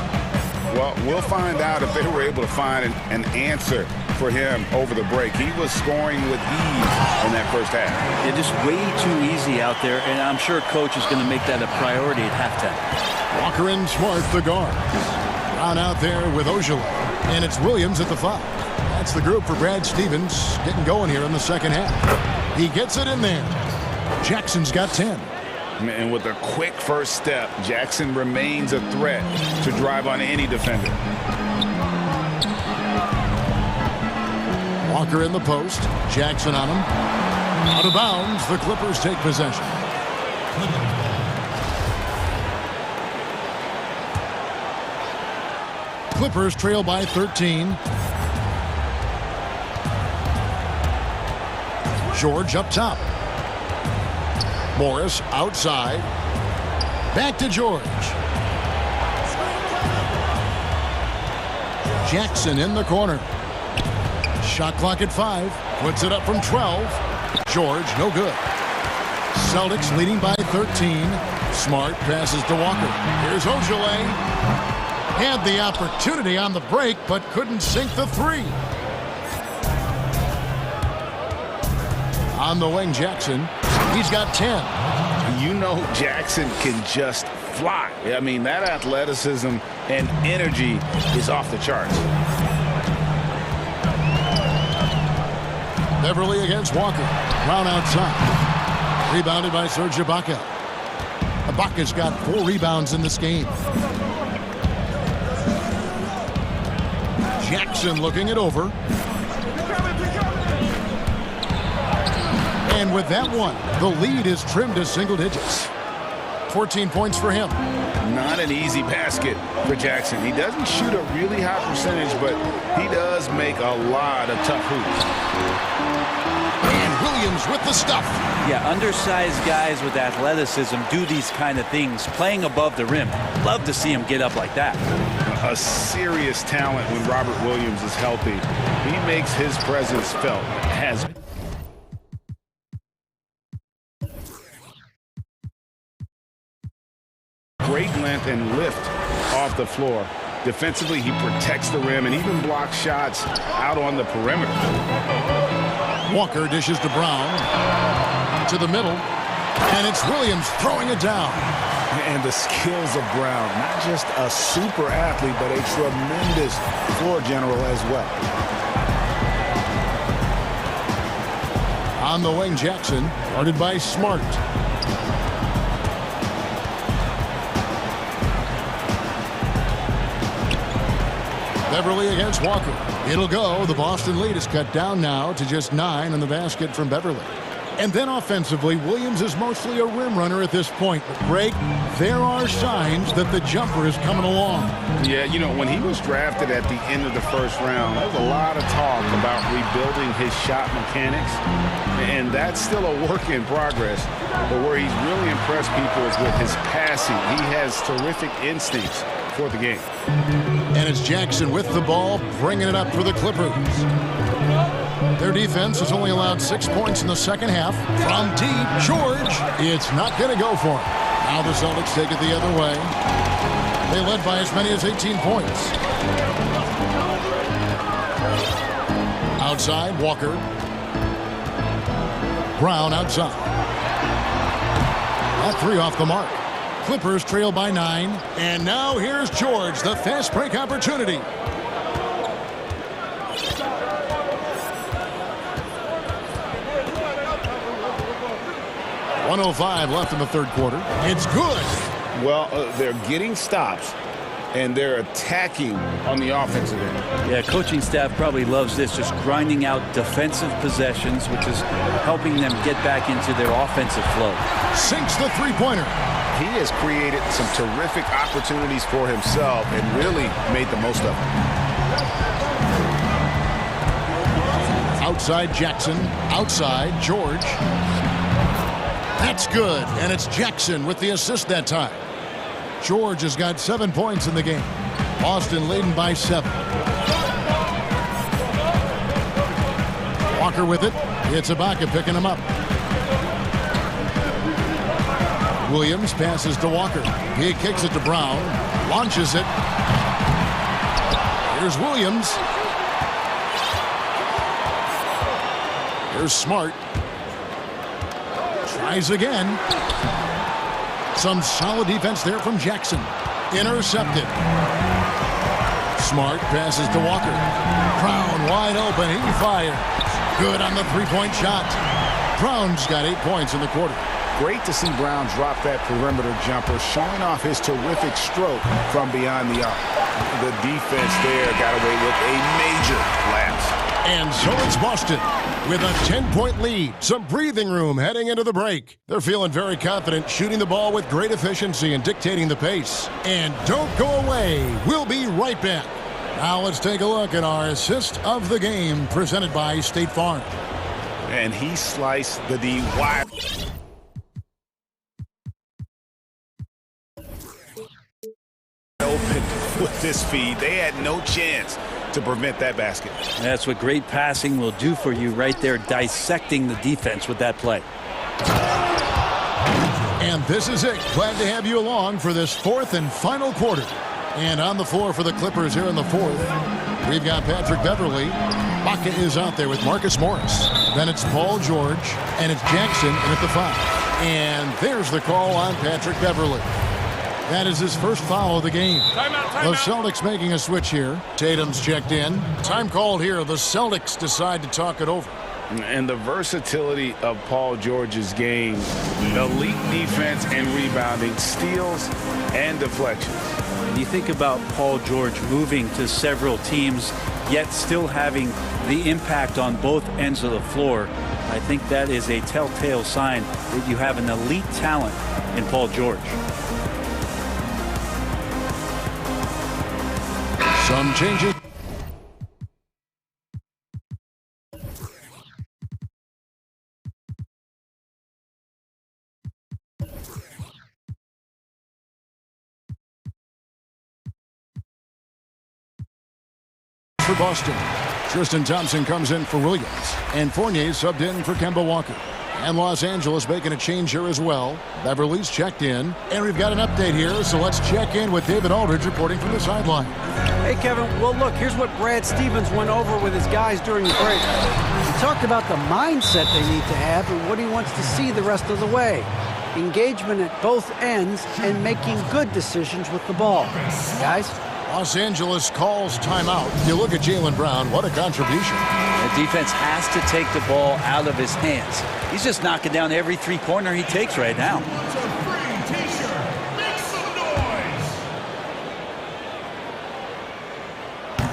Well, we'll find out if they were able to find an answer for him over the break. He was scoring with ease in that first half. It is way too easy out there, and I'm sure coach is going to make that a priority at halftime. Walker and Smart, the guards. Brown out there with Ojale, and it's Williams at the 5. That's the group for Brad Stevens getting going here in the second half. He gets it in there. Jackson's got 10. And with a quick first step, Jackson remains a threat to drive on any defender. Walker in the post. Jackson on him. Out of bounds. The Clippers take possession. Clippers trail by 13. George up top. Morris outside. Back to George. Jackson in the corner. Shot clock at 5. Puts it up from 12. George, no good. Celtics leading by 13. Smart passes to Walker. Here's Ojale. Had the opportunity on the break, but couldn't sink the 3. On the wing, Jackson. He's got 10. You know Jackson can just fly. I mean, that athleticism and energy is off the charts. Beverly against Walker. Brown outside. Rebounded by Serge Ibaka. Ibaka's got 4 rebounds in this game. Jackson looking it over. And with that one, the lead is trimmed to single digits. 14 points for him. Not an easy basket for Jackson. He doesn't shoot a really high percentage, but he does make a lot of tough hoops. And Williams with the stuff. Yeah, undersized guys with athleticism do these kind of things, playing above the rim. Love to see him get up like that. A serious talent when Robert Williams is healthy. He makes his presence felt. Has great length and lift off the floor. Defensively, he protects the rim and even blocks shots out on the perimeter. Walker dishes to Brown. To the middle. And it's Williams throwing it down. And the skills of Brown, not just a super athlete, but a tremendous floor general as well. On the wing, Jackson, guarded by Smart. Beverly against Walker. It'll go. The Boston lead is cut down now to just 9 on the basket from Beverly. And then offensively, Williams is mostly a rim runner at this point. But, Greg, there are signs that the jumper is coming along. Yeah, you know, when he was drafted at the end of the first round, there was a lot of talk about rebuilding his shot mechanics. And that's still a work in progress. But where he's really impressed people is with his passing. He has terrific instincts for the game. And it's Jackson with the ball, bringing it up for the Clippers. Their defense has only allowed 6 points in the second half. From deep, George. It's not going to go for him. Now the Celtics take it the other way. They led by as many as 18 points. Outside, Walker. Brown outside. That 3 off the mark. Clippers trail by 9. And now here's George, the fast break opportunity. 1:05 left in the third quarter. It's good. Well, they're getting stops, and they're attacking on the offensive end. Yeah, coaching staff probably loves this, just grinding out defensive possessions, which is helping them get back into their offensive flow. Sinks the three-pointer. He has created some terrific opportunities for himself and really made the most of them. Outside Jackson. Outside George. That's good, and it's Jackson with the assist that time. George has got 7 points in the game. Boston leading by 7. Walker with it. It's Ibaka picking him up. Williams passes to Walker. He kicks it to Brown. Launches it. Here's Williams. Here's Smart. Tries again. Some solid defense there from Jackson. Intercepted. Smart passes to Walker. Brown wide open. He fires. Good on the three-point shot. Brown's got 8 points in the quarter. Great to see Brown drop that perimeter jumper, showing off his terrific stroke from beyond the arc. The defense there got away with a major lapse. And so it's Boston with a 10-point lead. Some breathing room heading into the break. They're feeling very confident, shooting the ball with great efficiency and dictating the pace. And don't go away. We'll be right back. Now let's take a look at our assist of the game presented by State Farm. And he sliced the D wide. Open with this feed. They had no chance to prevent that basket. That's what great passing will do for you right there, dissecting the defense with that play. And this is it. Glad to have you along for this fourth and final quarter. And on the floor for the Clippers here in the fourth, we've got Patrick Beverly. Bucket is out there with Marcus Morris. Then it's Paul George, and it's Jackson in at the 5. And there's the call on Patrick Beverly. That is his first foul of the game. The Celtics making a switch here. Tatum's checked in. Time called here. The Celtics decide to talk it over. And the versatility of Paul George's game, elite defense and rebounding, steals and deflections. And you think about Paul George moving to several teams, yet still having the impact on both ends of the floor. I think that is a telltale sign that you have an elite talent in Paul George. Some changes. For Boston, Tristan Thompson comes in for Williams, and Fournier subbed in for Kemba Walker. And Los Angeles making a change here as well. Beverly's checked in, and we've got an update here, so let's check in with David Aldridge reporting from the sideline. Hey, Kevin. Well, look, here's what Brad Stevens went over with his guys during the break. He talked about the mindset they need to have and what he wants to see the rest of the way. Engagement at both ends and making good decisions with the ball. Guys? Los Angeles calls timeout. You look at Jaylen Brown, what a contribution. The defense has to take the ball out of his hands. He's just knocking down every three-pointer he takes right now.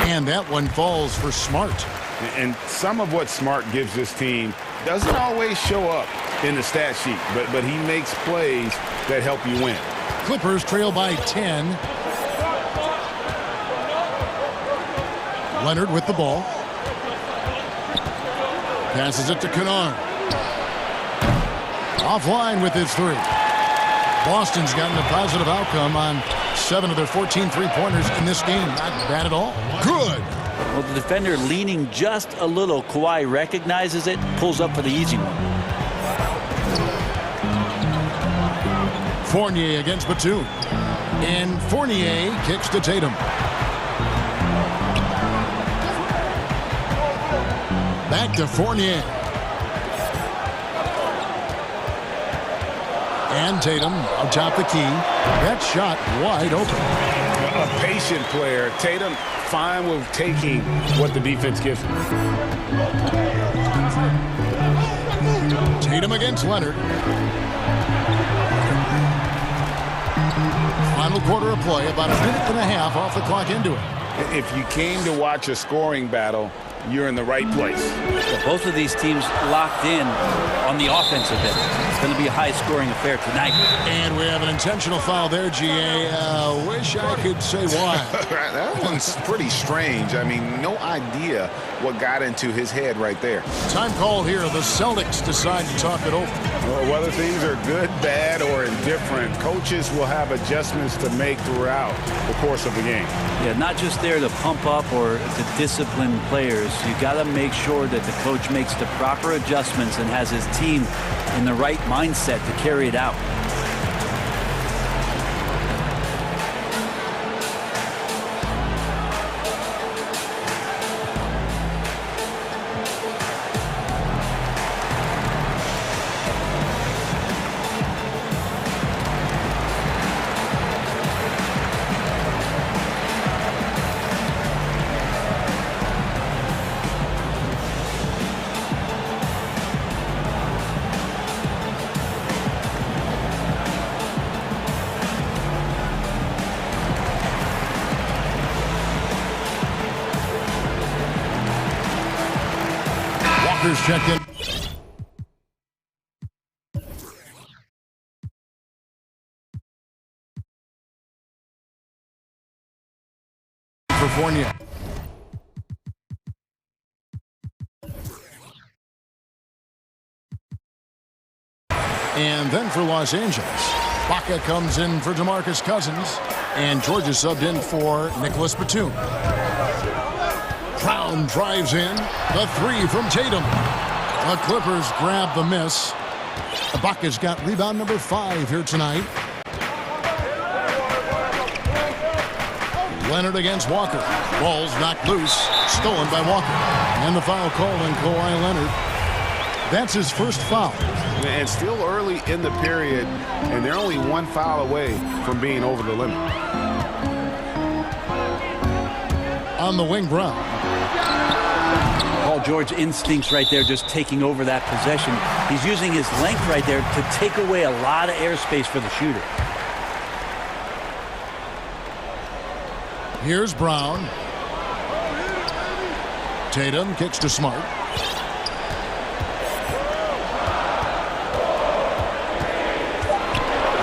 And that one falls for Smart. And some of what Smart gives this team doesn't always show up in the stat sheet, but he makes plays that help you win. Clippers trail by 10. Leonard with the ball. Passes it to Kennard. Offline with his 3. Boston's gotten a positive outcome on 7 of their 14 three-pointers in this game. Not bad at all. Good. Well, the defender leaning just a little. Kawhi recognizes it, pulls up for the easy one. Fournier against Batum. And Fournier kicks to Tatum. Back to Fournier. And Tatum atop the key. That shot wide open. A patient player. Tatum fine with taking what the defense gives him. Tatum against Leonard. Final quarter of play, about a minute and a half off the clock into it. If you came to watch a scoring battle, you're in the right place. Well, both of these teams locked in on the offensive end. It's going to be a high-scoring affair tonight. And we have an intentional foul there, GA. Wish I could say why. That one's pretty strange. I mean, no idea what got into his head right there. Time called here. The Celtics decide to talk it over. Well, whether things are good, bad, or indifferent, coaches will have adjustments to make throughout the course of the game. Yeah, not just there to pump up or to discipline players. You got to make sure that the coach makes the proper adjustments and has his team in the right mindset to carry it out. Checked in. For Fournier. And then for Los Angeles, Baca comes in for DeMarcus Cousins, and Georgia subbed in for Nicholas Batum. Brown drives in. The three from Tatum. The Clippers grab the miss. Ibaka's got rebound number 5 here tonight. Leonard against Walker. Ball's knocked loose. Stolen by Walker. And the foul called on Kawhi Leonard. That's his first foul. And still early in the period, and they're only one foul away from being over the limit. On the wing, Brown. Paul George instincts right there, just taking over that possession. He's using his length right there to take away a lot of airspace for the shooter. Here's Brown. Tatum kicks to Smart.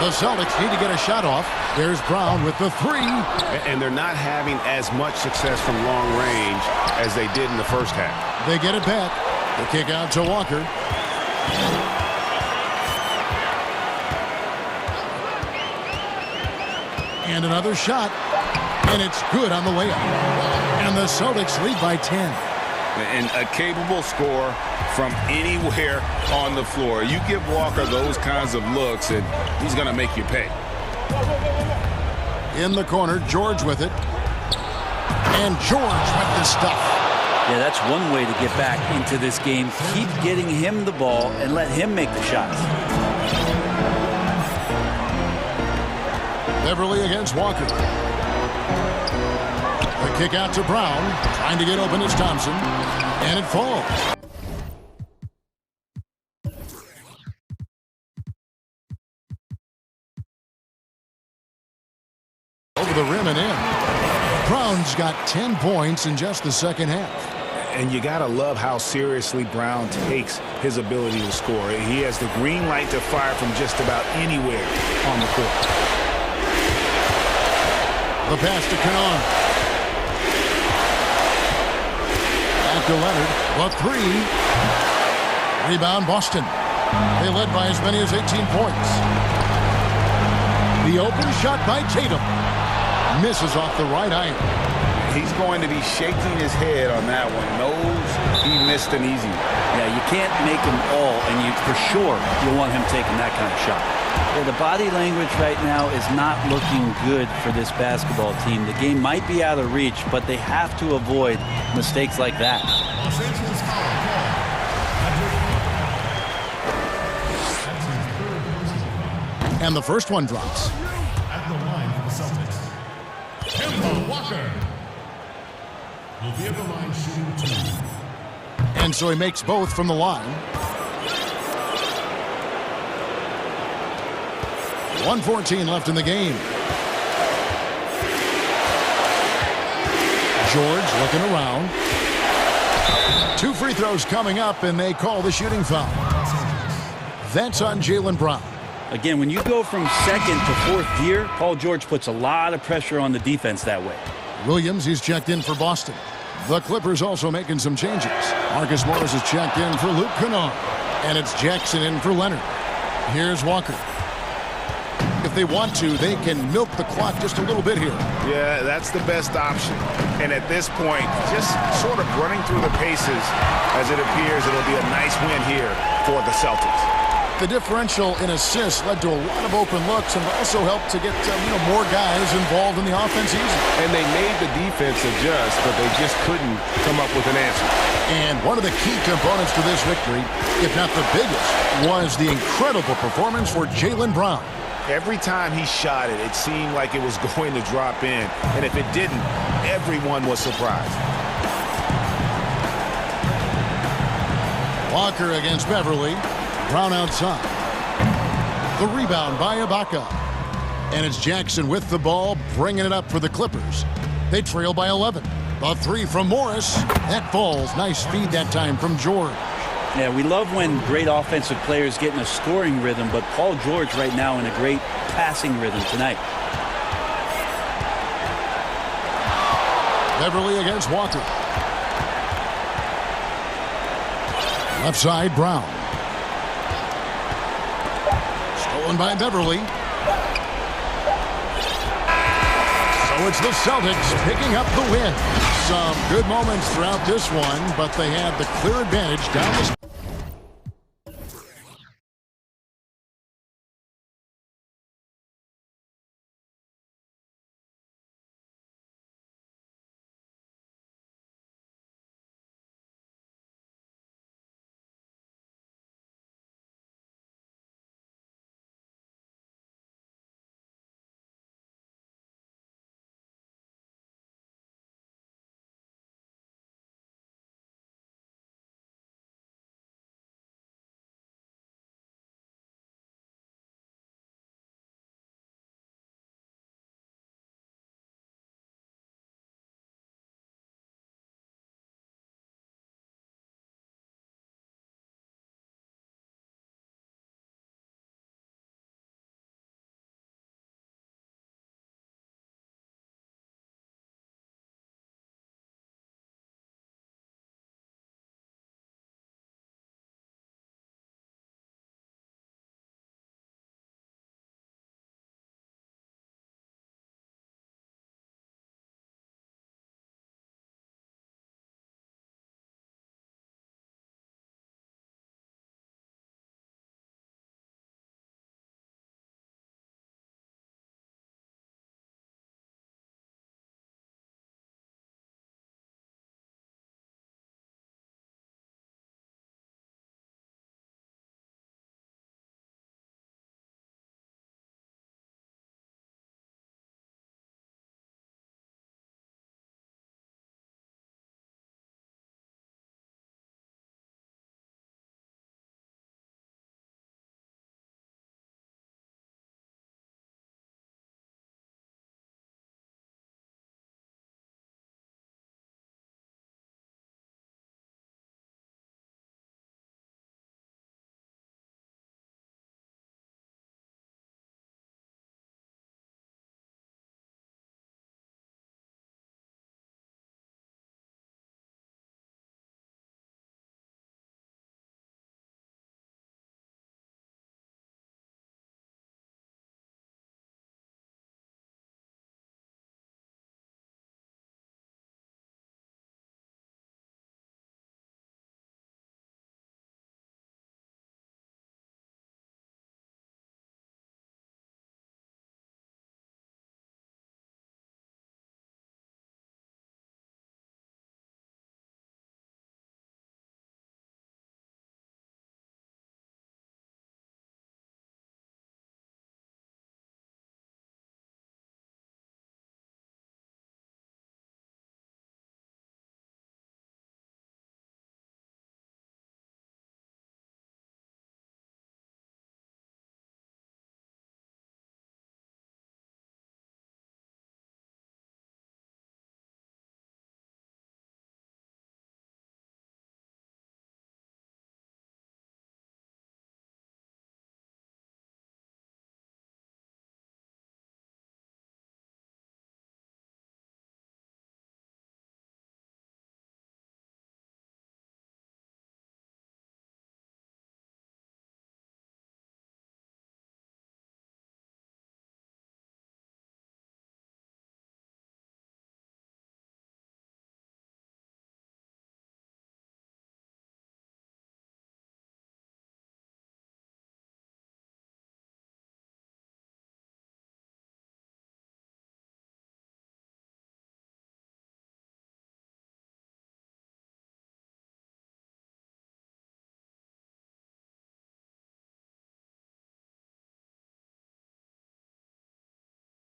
The Celtics need to get a shot off. There's Brown with the 3. And they're not having as much success from long range as they did in the first half. They get it back. The kick out to Walker. And another shot. And it's good on the way up. And the Celtics lead by 10. And a capable scorer from anywhere on the floor. You give Walker those kinds of looks, and he's going to make you pay. In the corner, George with it. And George with the stuff. Yeah, that's one way to get back into this game. Keep getting him the ball and let him make the shots. Beverly against Walker. The kick out to Brown. Trying to get open is Thompson. And it falls. Over the rim and in. Brown's got 10 points in just the second half. And you got to love how seriously Brown takes his ability to score. He has the green light to fire from just about anywhere on the court. The pass to Cannon. Back to Leonard. The 3. Rebound Boston. They led by as many as 18 points. The open shot by Tatum. Misses off the right iron. He's going to be shaking his head on that one. Knows he missed an easy one. Yeah, you can't make them all, and you for sure you want him taking that kind of shot. Yeah, the body language right now is not looking good for this basketball team. The game might be out of reach, but they have to avoid mistakes like that. And the first one drops. At the line for the Celtics, Kemba Walker will be at the line shooting 2. And so he makes both from the line. 1:14 left in the game. George looking around. 2 free throws coming up, and they call the shooting foul. That's on Jaylen Brown. Again, when you go from second to fourth gear, Paul George puts a lot of pressure on the defense that way. Williams, he's checked in for Boston. The Clippers also making some changes. Marcus Morris is checked in for Luke Kennard. And it's Jackson in for Leonard. Here's Walker. If they want to, they can milk the clock just a little bit here. Yeah, that's the best option. And at this point, just sort of running through the paces, as it appears it'll be a nice win here for the Celtics. The differential in assists led to a lot of open looks and also helped to get more guys involved in the offense easy. And they made the defense adjust, but they just couldn't come up with an answer. And one of the key components to this victory, if not the biggest, was the incredible performance for Jaylen Brown. Every time he shot it, it seemed like it was going to drop in. And if it didn't, everyone was surprised. Walker against Beverly. Brown outside. The rebound by Ibaka. And it's Jackson with the ball, bringing it up for the Clippers. They trail by 11. The 3 from Morris. That falls. Nice feed that time from George. Yeah, we love when great offensive players get in a scoring rhythm, but Paul George right now in a great passing rhythm tonight. Beverly against Walker. Left side, Brown. Stolen by Beverly. So it's the Celtics picking up the win. Some good moments throughout this one, but they had the clear advantage down the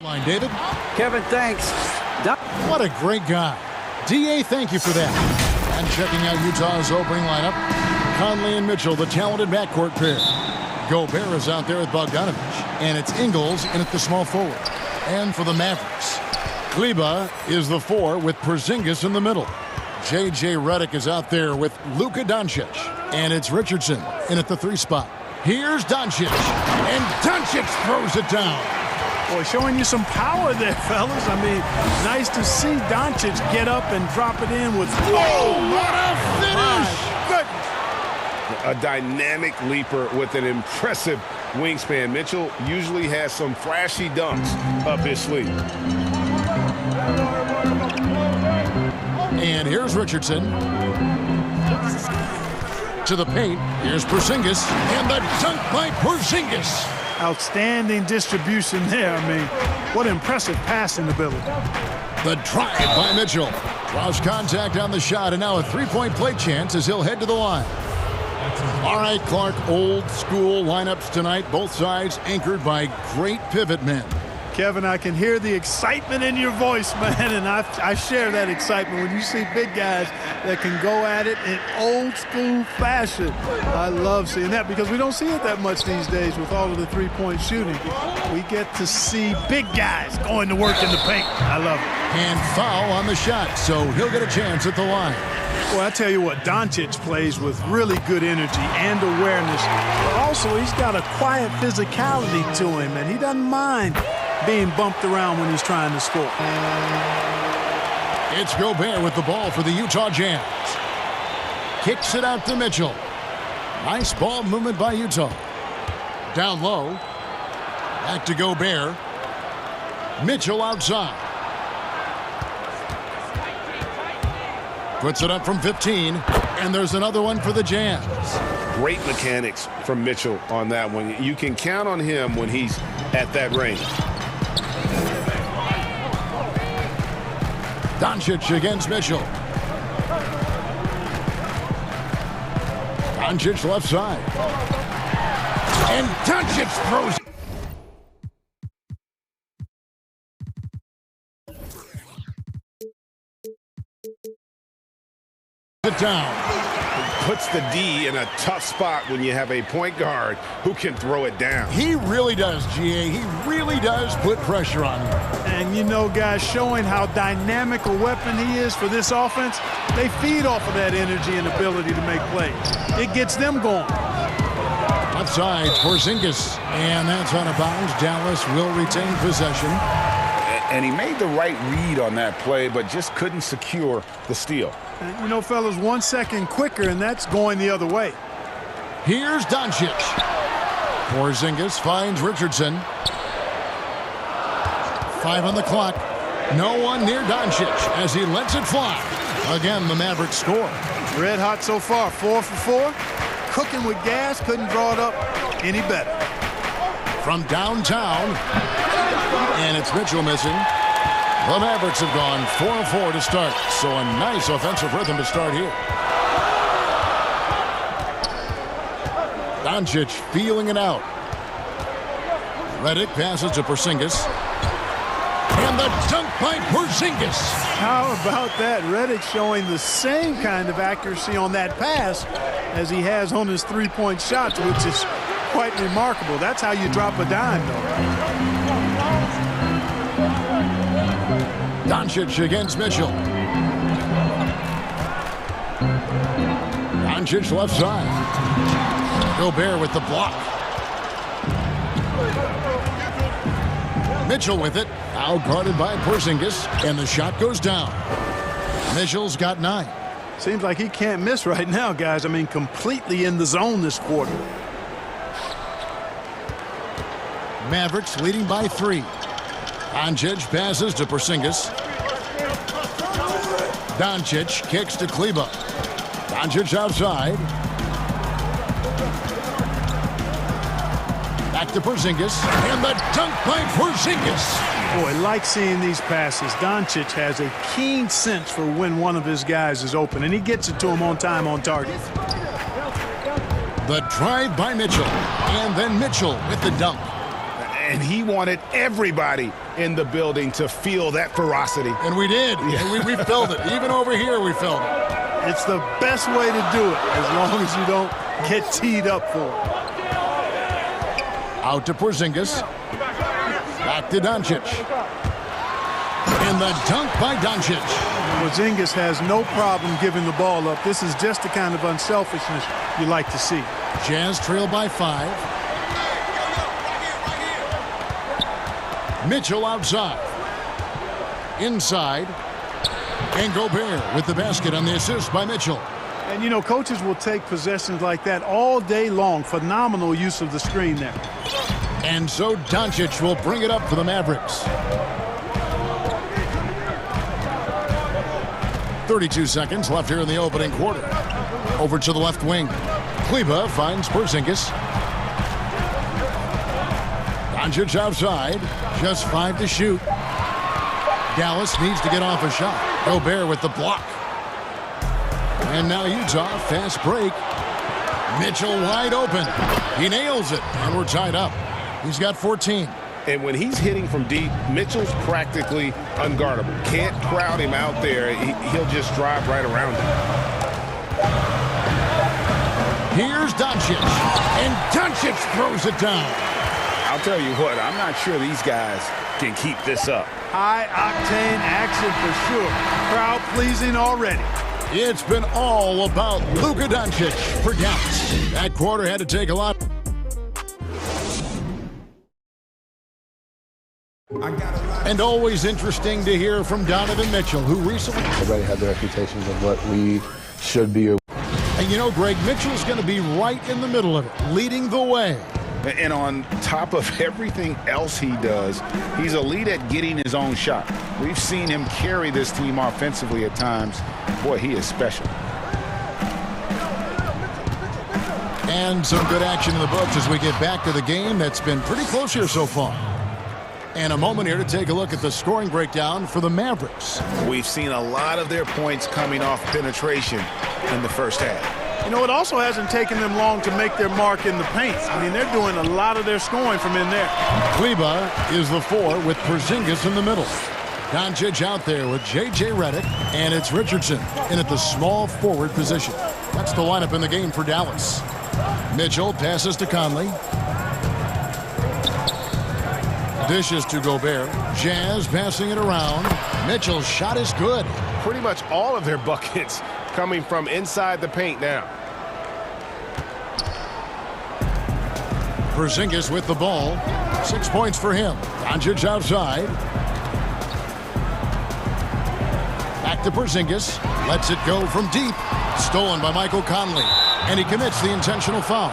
Line, David. Kevin, thanks. What a great guy. DA, thank you for that. And checking out Utah's opening lineup, Conley and Mitchell, the talented backcourt pair. Gobert is out there with Bogdanovich, and it's Ingles in at the small forward. And for the Mavericks, Kleber is the 4 with Porzingis in the middle. J.J. Redick is out there with Luka Doncic, and it's Richardson in at the 3 spot. Here's Doncic, and Doncic throws it down. Boy, showing you some power there, fellas. I mean, nice to see Doncic get up and drop it in with... Whoa, what a finish! Goodness. A dynamic leaper with an impressive wingspan. Mitchell usually has some flashy dunks up his sleeve. And here's Richardson. To the paint. Here's Porzingis. And the dunk by Porzingis. Outstanding distribution there. I mean, what impressive passing ability. The drive by Mitchell. Draws contact on the shot, and now a three-point play chance as he'll head to the line. All right, Clark, old school lineups tonight. Both sides anchored by great pivot men. Kevin, I can hear the excitement in your voice, man, and I share that excitement when you see big guys that can go at it in old school fashion. I love seeing that because we don't see it that much these days with all of the three-point shooting. We get to see big guys going to work in the paint. I love it. And foul on the shot, so he'll get a chance at the line. Well, I tell you what, Doncic plays with really good energy and awareness, but also he's got a quiet physicality to him, and he doesn't mind being bumped around when he's trying to score. It's Gobert with the ball for the Utah Jazz. Kicks it out to Mitchell. Nice ball movement by Utah. Down low. Back to Gobert. Mitchell outside. Puts it up from 15, and there's another one for the Jazz. Great mechanics from Mitchell on that one. You can count on him when he's at that range. Doncic against Mitchell. Doncic left side. And Doncic throws it down. Puts the D in a tough spot when you have a point guard who can throw it down. He really does, GA. He really does put pressure on him. And you know, guys, showing how dynamic a weapon he is for this offense, they feed off of that energy and ability to make plays. It gets them going. Left side, Porzingis. And that's out of bounds. Dallas will retain possession. And he made the right read on that play, but just couldn't secure the steal. And, you know, fellas, 1 second quicker, and that's going the other way. Here's Doncic. Porzingis finds Richardson. 5 on the clock. No one near Doncic as he lets it fly. Again, the Mavericks score. Red hot so far, 4 for 4. Cooking with gas, couldn't draw it up any better. From downtown, and it's Mitchell missing. The Mavericks have gone 4-4 to start, so a nice offensive rhythm to start here. Doncic feeling it out. Redick passes to Porzingis. And the dunk by Porzingis. How about that? Redick showing the same kind of accuracy on that pass as he has on his three-point shots, which is quite remarkable. That's how you drop a dime, though. Doncic against Mitchell. Doncic left side. Gobert with the block. Mitchell with it. Out guarded by Porzingis. And the shot goes down. Mitchell's got 9. Seems like he can't miss right now, guys. I mean, completely in the zone this quarter. Mavericks leading by 3. Doncic passes to Porzingis. Doncic kicks to Kleber. Doncic outside. Back to Porzingis. And the dunk by Porzingis. Boy, like seeing these passes. Doncic has a keen sense for when one of his guys is open, and he gets it to him on time, on target. The drive by Mitchell. And then Mitchell with the dunk. And he wanted everybody in the building to feel that ferocity. And we did. Yeah. We felt it. Even over here, we felt it. It's the best way to do it, as long as you don't get teed up for it. Out to Porzingis. Back to Doncic. And the dunk by Doncic. Porzingis has no problem giving the ball up. This is just the kind of unselfishness you like to see. Jazz trail by 5. Mitchell outside. Inside. And Gobert with the basket on the assist by Mitchell. And, you know, coaches will take possessions like that all day long. Phenomenal use of the screen there. And so Doncic will bring it up for the Mavericks. 32 seconds left here in the opening quarter. Over to the left wing. Kleber finds Porzingis. Doncic outside. Just 5 to shoot. Dallas needs to get off a shot. Gobert with the block. And now Utah, fast break. Mitchell wide open. He nails it, and we're tied up. He's got 14. And when he's hitting from deep, Mitchell's practically unguardable. Can't crowd him out there. He'll just drive right around him. Here's Doncic. And Doncic throws it down. I'll tell you what, I'm not sure these guys can keep this up. High-octane action for sure. Crowd-pleasing already. It's been all about Luka Doncic for Dallas. That quarter had to take a lot. And always interesting to hear from Donovan Mitchell, who recently already had their reputations of what we should be. And you know, Greg, Mitchell's going to be right in the middle of it, leading the way. And on top of everything else he does, he's elite at getting his own shot. We've seen him carry this team offensively at times. Boy, he is special. And some good action in the books as we get back to the game that's been pretty close here so far. And a moment here to take a look at the scoring breakdown for the Mavericks. We've seen a lot of their points coming off penetration in the first half. You know, it also hasn't taken them long to make their mark in the paint. I mean, they're doing a lot of their scoring from in there. Kleber is the 4 with Porzingis in the middle. Doncic out there with J.J. Redick, and it's Richardson in at the small forward position. That's the lineup in the game for Dallas. Mitchell passes to Conley. Dishes to Gobert. Jazz passing it around. Mitchell's shot is good. Pretty much all of their buckets coming from inside the paint now. Porzingis with the ball. 6 points for him. Doncic outside. Back to Porzingis. Lets it go from deep. Stolen by Michael Conley. And he commits the intentional foul.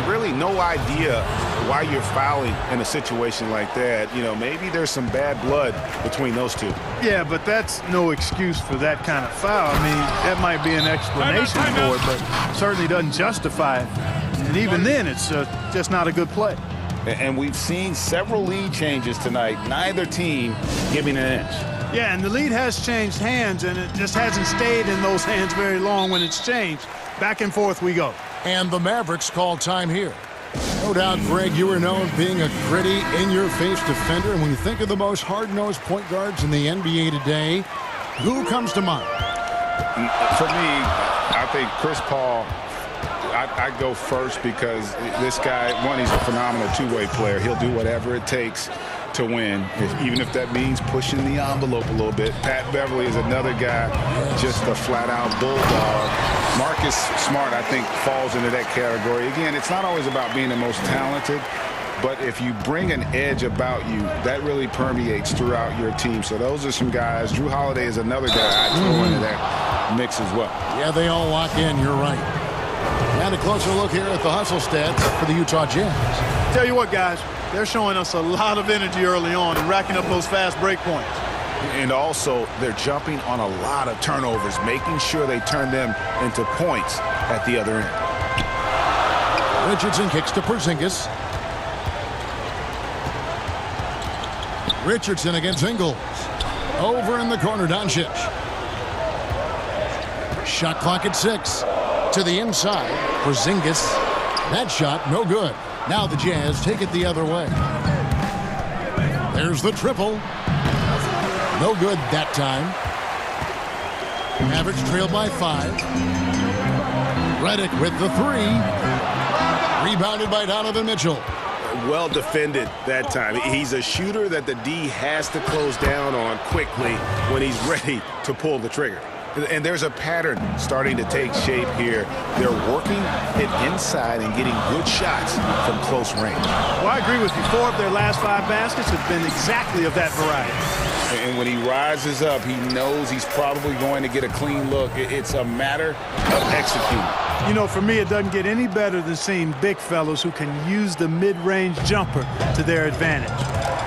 Really no idea why you're fouling in a situation like that. You know, maybe there's some bad blood between those two. Yeah, but that's no excuse for that kind of foul. I mean, that might be an explanation for it, but certainly doesn't justify it. And even then, it's just not a good play. And we've seen several lead changes tonight. Neither team giving an inch. Yeah, and the lead has changed hands, and it just hasn't stayed in those hands very long when it's changed. Back and forth we go. And the Mavericks call time here. No doubt, Greg, you were known being a gritty, in-your-face defender. And when you think of the most hard-nosed point guards in the NBA today, who comes to mind? For me, I think Chris Paul. I go first because this guy, one, he's a phenomenal two-way player. He'll do whatever it takes to win, even if that means pushing the envelope a little bit. Pat Beverly is another guy, just a flat-out bulldog. Marcus Smart, I think, falls into that category. Again, it's not always about being the most talented, but if you bring an edge about you, that really permeates throughout your team. So those are some guys. Drew Holiday is another guy I throw into that mix as well. Yeah, they all lock in. You're right. And a closer look here at the hustle stats for the Utah Jazz. Tell you what, guys, they're showing us a lot of energy early on and racking up those fast break points. And also, they're jumping on a lot of turnovers, making sure they turn them into points at the other end. Richardson kicks to Porzingis. Richardson against Ingles. Over in the corner, Doncic. Shot clock at 6. To the inside, Porzingis. That shot, no good. Now the Jazz take it the other way. There's the triple. No good that time. Mavericks trail by 5. Redick with the 3. Rebounded by Donovan Mitchell. Well defended that time. He's a shooter that the D has to close down on quickly when he's ready to pull the trigger. And there's a pattern starting to take shape here. They're working it inside and getting good shots from close range. Well, I agree with you. 4 of their last 5 baskets have been exactly of that variety. And when he rises up, he knows he's probably going to get a clean look. It's a matter of executing. You know, for me, it doesn't get any better than seeing big fellows who can use the mid-range jumper to their advantage.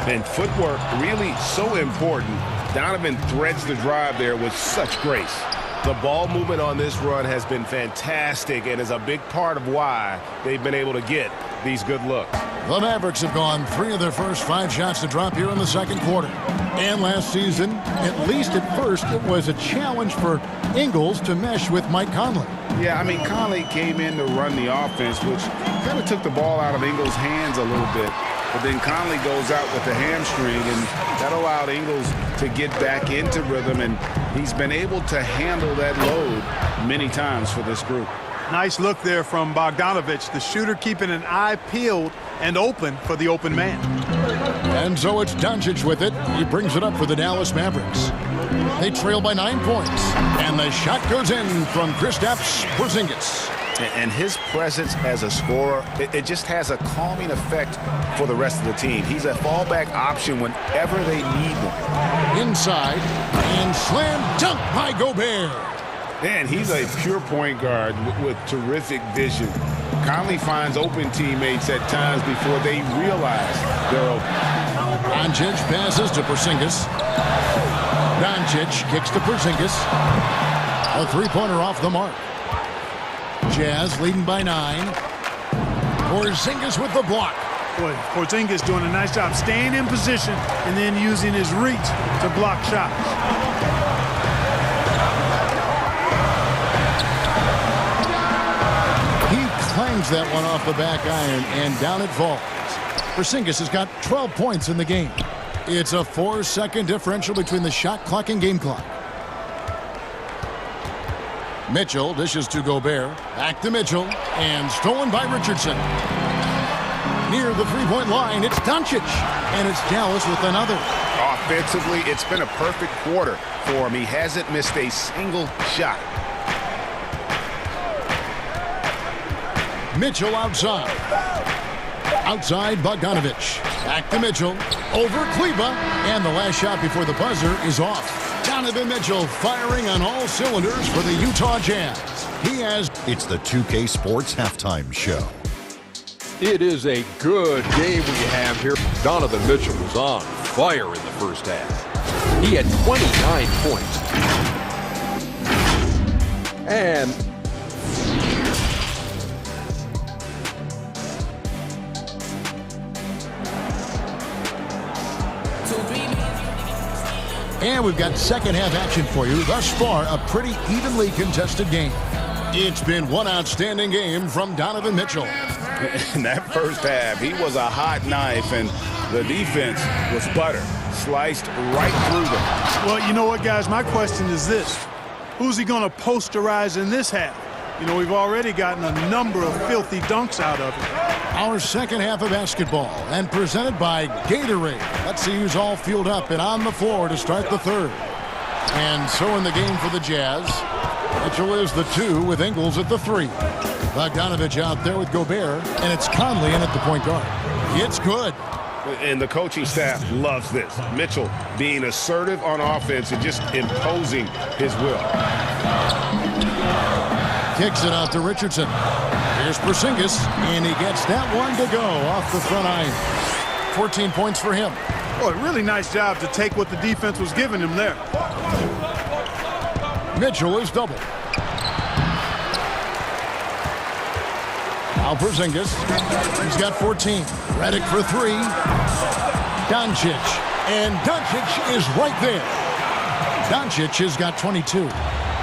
And footwork really so important. Donovan threads the drive there with such grace. The ball movement on this run has been fantastic and is a big part of why they've been able to get these good looks. The Mavericks have gone 3 of their first 5 shots to drop here in the second quarter. And last season, at least at first, it was a challenge for Ingles to mesh with Mike Conley. Yeah, I mean, Conley came in to run the offense, which kind of took the ball out of Ingles' hands a little bit. But then Conley goes out with the hamstring, and that allowed Ingles to get back into rhythm, and he's been able to handle that load many times for this group. Nice look there from Bogdanovich, the shooter keeping an eye peeled and open for the open man. And so it's Doncic with it. He brings it up for the Dallas Mavericks. They trail by 9 points, and the shot goes in from Kristaps Porzingis. And his presence as a scorer, it just has a calming effect for the rest of the team. He's a fallback option whenever they need one. Inside, and slam dunk by Gobert. Man, he's a pure point guard with terrific vision. Conley finds open teammates at times before they realize they're open. Doncic passes to Porzingis. Doncic kicks to Porzingis. A 3-pointer off the mark. Jazz leading by 9. Porzingis with the block. Boy, Porzingis doing a nice job staying in position and then using his reach to block shots. He clangs that one off the back iron, and down it falls. Porzingis has got 12 points in the game. It's a 4-second differential between the shot clock and game clock. Mitchell dishes to Gobert. Back to Mitchell. And stolen by Richardson. Near the 3-point line, it's Doncic. And it's Dallas with another. Offensively, it's been a perfect quarter for him. He hasn't missed a single shot. Mitchell outside. Outside Bogdanovich. Back to Mitchell. Over Kleba. And the last shot before the buzzer is off. Donovan Mitchell firing on all cylinders for the Utah Jazz. He has... It's the 2K Sports Halftime Show. It is a good game we have here. Donovan Mitchell was on fire in the first half. He had 29 points. And we've got second half action for you. Thus far, a pretty evenly contested game. It's been one outstanding game from Donovan Mitchell. In that first half, he was a hot knife, and the defense was butter. Sliced right through them. Well, you know what, guys? My question is this. Who's he going to posterize in this half? You know, we've already gotten a number of filthy dunks out of it. Our second half of basketball, and presented by Gatorade. Let's see who's all fueled up and on the floor to start the third. And so in the game for the Jazz, Mitchell is the 2 with Ingles at the 3. Bogdanovich out there with Gobert, and it's Conley in at the point guard. It's good. And the coaching staff loves this. Mitchell being assertive on offense and just imposing his will. Kicks it out to Richardson. Here's Porzingis, and he gets that one to go off the front iron. 14 points for him. Boy, really nice job to take what the defense was giving him there. Mitchell is doubled. Now Porzingis. He's got 14. Redick for 3. Doncic. And Doncic is right there. Doncic has got 22.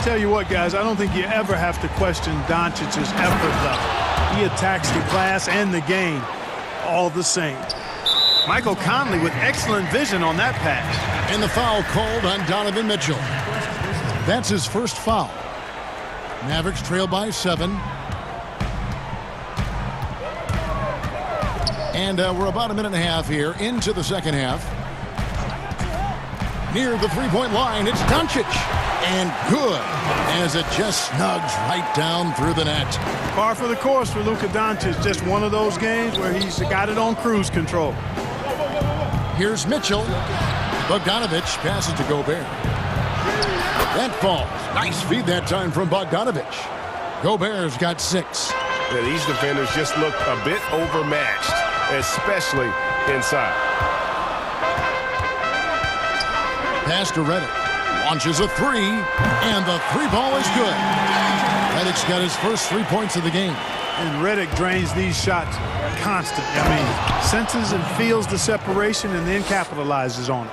Tell you what, guys, I don't think you ever have to question Doncic's effort level. He attacks the glass and the game all the same. Michael Conley with excellent vision on that pass. And the foul called on Donovan Mitchell. That's his first foul. Mavericks trail by 7. And we're about a minute and a half here into the second half. Near the three-point line, it's Doncic. And good, as it just snugs right down through the net. Par for the course for Luka Doncic. Just one of those games where he's got it on cruise control. Here's Mitchell. Bogdanovich passes to Gobert. That falls. Nice feed that time from Bogdanovich. Gobert's got 6. Yeah, these defenders just look a bit overmatched, especially inside. Pass to Redick. Launches a 3, and the 3-ball is good. Redick's got his first 3 points of the game. And Redick drains these shots constantly. I mean, senses and feels the separation and then capitalizes on it.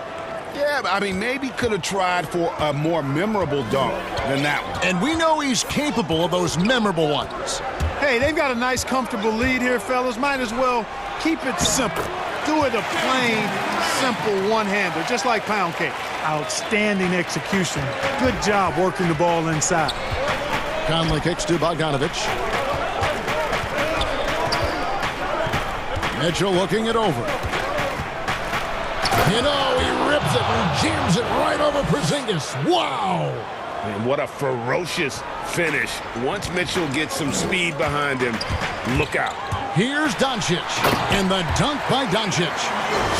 Yeah, I mean, maybe could have tried for a more memorable dunk than that one. And we know he's capable of those memorable ones. Hey, they've got a nice, comfortable lead here, fellas. Might as well keep it simple. Do it a plain, simple one-hander, just like pound cake. Outstanding execution. Good job working the ball inside. Conley kicks to Bogdanovich. Mitchell looking it over. You know, he rips it and jams it right over Porzingis. Wow! And what a ferocious finish. Once Mitchell gets some speed behind him, look out. Here's Doncic, and the dunk by Doncic.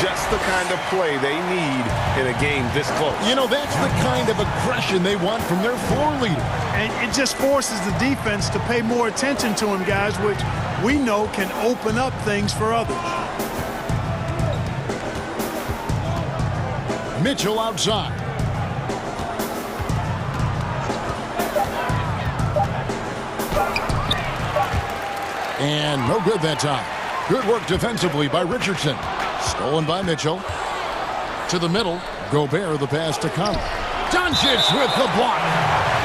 Just the kind of play they need in a game this close. You know, that's the kind of aggression they want from their floor leader. And it just forces the defense to pay more attention to him, guys, which we know can open up things for others. Mitchell outside. And no good that time. Good work defensively by Richardson. Stolen by Mitchell. To the middle. Gobert the pass to Conley. Doncic with the block.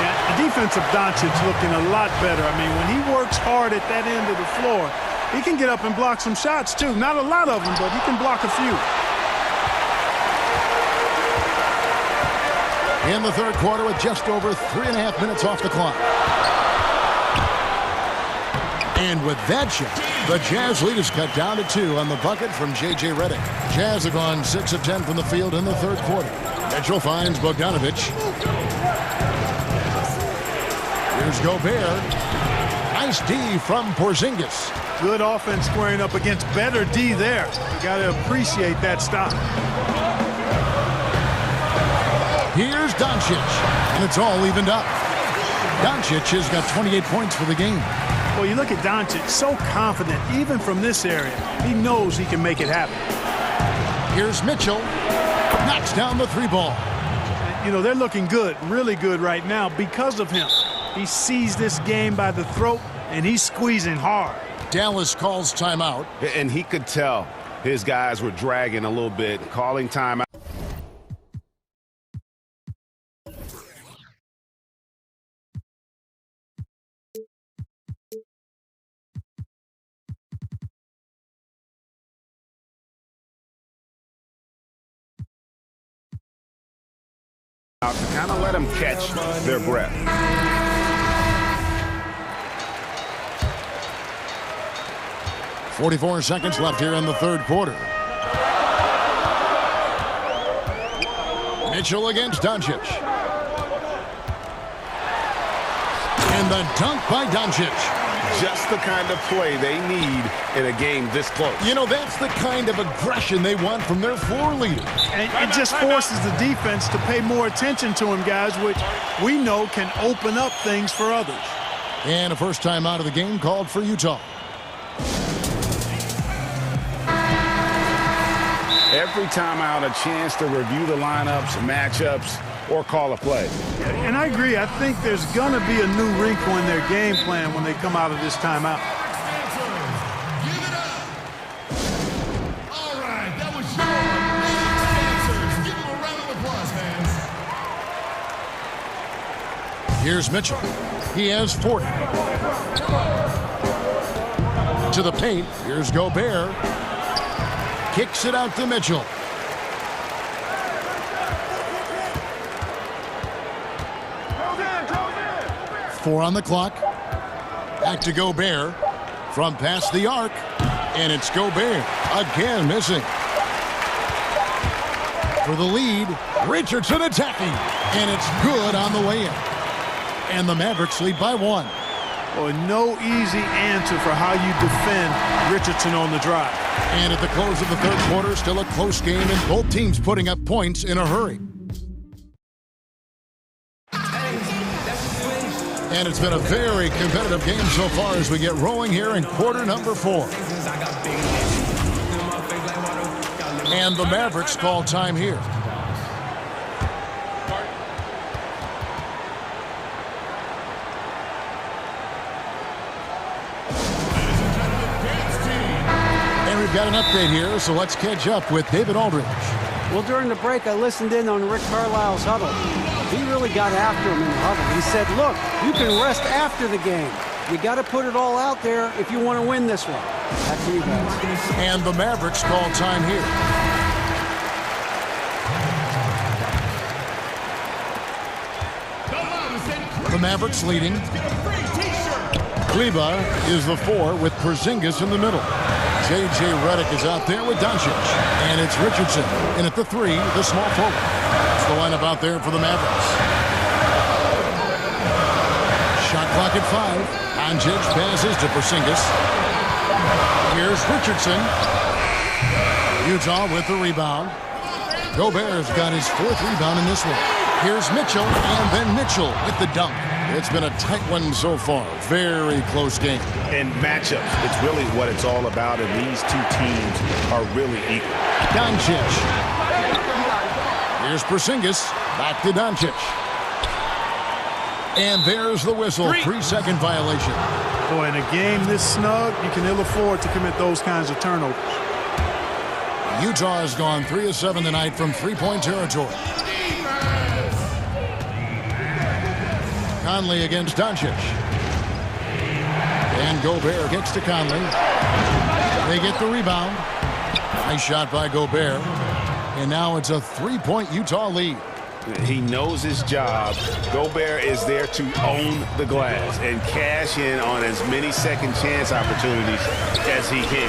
Yeah, the defense of Doncic looking a lot better. I mean, when he works hard at that end of the floor, he can get up and block some shots too. Not a lot of them, but he can block a few. In the third quarter with just over 3.5 minutes off the clock. And with that shot, the Jazz lead is cut down to 2 on the bucket from J.J. Redick. Jazz have gone 6 of 10 from the field in the third quarter. Mitchell finds Bogdanovich. Here's Gobert. Nice D from Porzingis. Good offense squaring up against better D there. You got to appreciate that stop. Here's Doncic, and it's all evened up. Doncic has got 28 points for the game. Well, you look at Doncic, so confident, even from this area. He knows he can make it happen. Here's Mitchell. Knocks down the 3-ball. You know, they're looking good, really good right now because of him. He sees this game by the throat, and he's squeezing hard. Dallas calls timeout. And he could tell his guys were dragging a little bit, calling timeout. To kind of let them catch their breath. .44 seconds left here in the third quarter. Mitchell against Doncic. And the dunk by Doncic. Just the kind of play they need in a game this close. You know, that's the kind of aggression they want from their floor leader. And it just forces the defense to pay more attention to him, guys, which we know can open up things for others. And a first time out of the game called for Utah. Every time out, a chance to review the lineups, matchups, or call a play. And I agree. I think there's going to be a new wrinkle in their game plan when they come out of this timeout. All right, that was your answers. Give them a round of applause, fans. Here's Mitchell. He has 40. To the paint. Here's Gobert. Kicks it out to Mitchell. Four on the clock. Back to Gobert. From past the arc. And it's Gobert. Again missing. For the lead, Richardson attacking. And it's good on the way in. And the Mavericks lead by 1. Boy, no easy answer for how you defend Richardson on the drive. And at the close of the third quarter, still a close game, and both teams putting up points in a hurry. And it's been a very competitive game so far as we get rolling here in quarter number 4. And the Mavericks call time here. And we've got an update here, so let's catch up with David Aldridge. Well, during the break, I listened in on Rick Carlisle's huddle. He really got after him in the huddle. He said, look, you can rest after the game. You got to put it all out there if you want to win this one. Back to you guys. And the Mavericks call time here. The Mavericks leading. Kleber is the 4 with Porzingis in the middle. J.J. Redick is out there with Doncic. And it's Richardson. And at the 3, the small forward. That's the lineup out there for the Mavericks. Shot clock at 5. Doncic passes to Porzingis. Here's Richardson. Utah with the rebound. Gobert's got his 4th rebound in this one. Here's Mitchell, and then Mitchell with the dunk. It's been a tight one so far. Very close game. In matchups, it's really what it's all about, and these two teams are really equal. Doncic. Here's Porzingis. Back to Doncic. And there's the whistle. 3-second violation. Boy, in a game this snug, you can ill afford to commit those kinds of turnovers. Utah has gone 3 of 7 tonight from three-point territory. Conley against Doncic. And Gobert gets to Conley. They get the rebound. Nice shot by Gobert. And now it's a 3-point Utah lead. He knows his job. Gobert is there to own the glass and cash in on as many second chance opportunities as he can.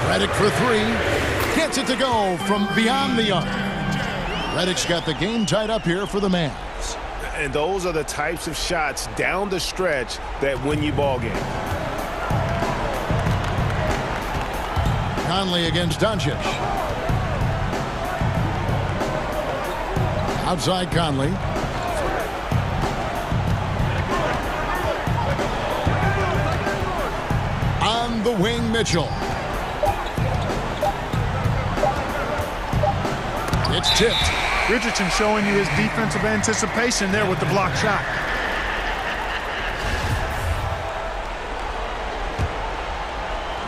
Redick for 3. Gets it to go from beyond the arc. Redick's got the game tied up here for the Mavs. And those are the types of shots down the stretch that win you ball game. Conley against Doncic. Outside Conley. On the wing, Mitchell. It's tipped. Richardson showing you his defensive anticipation there with the block shot.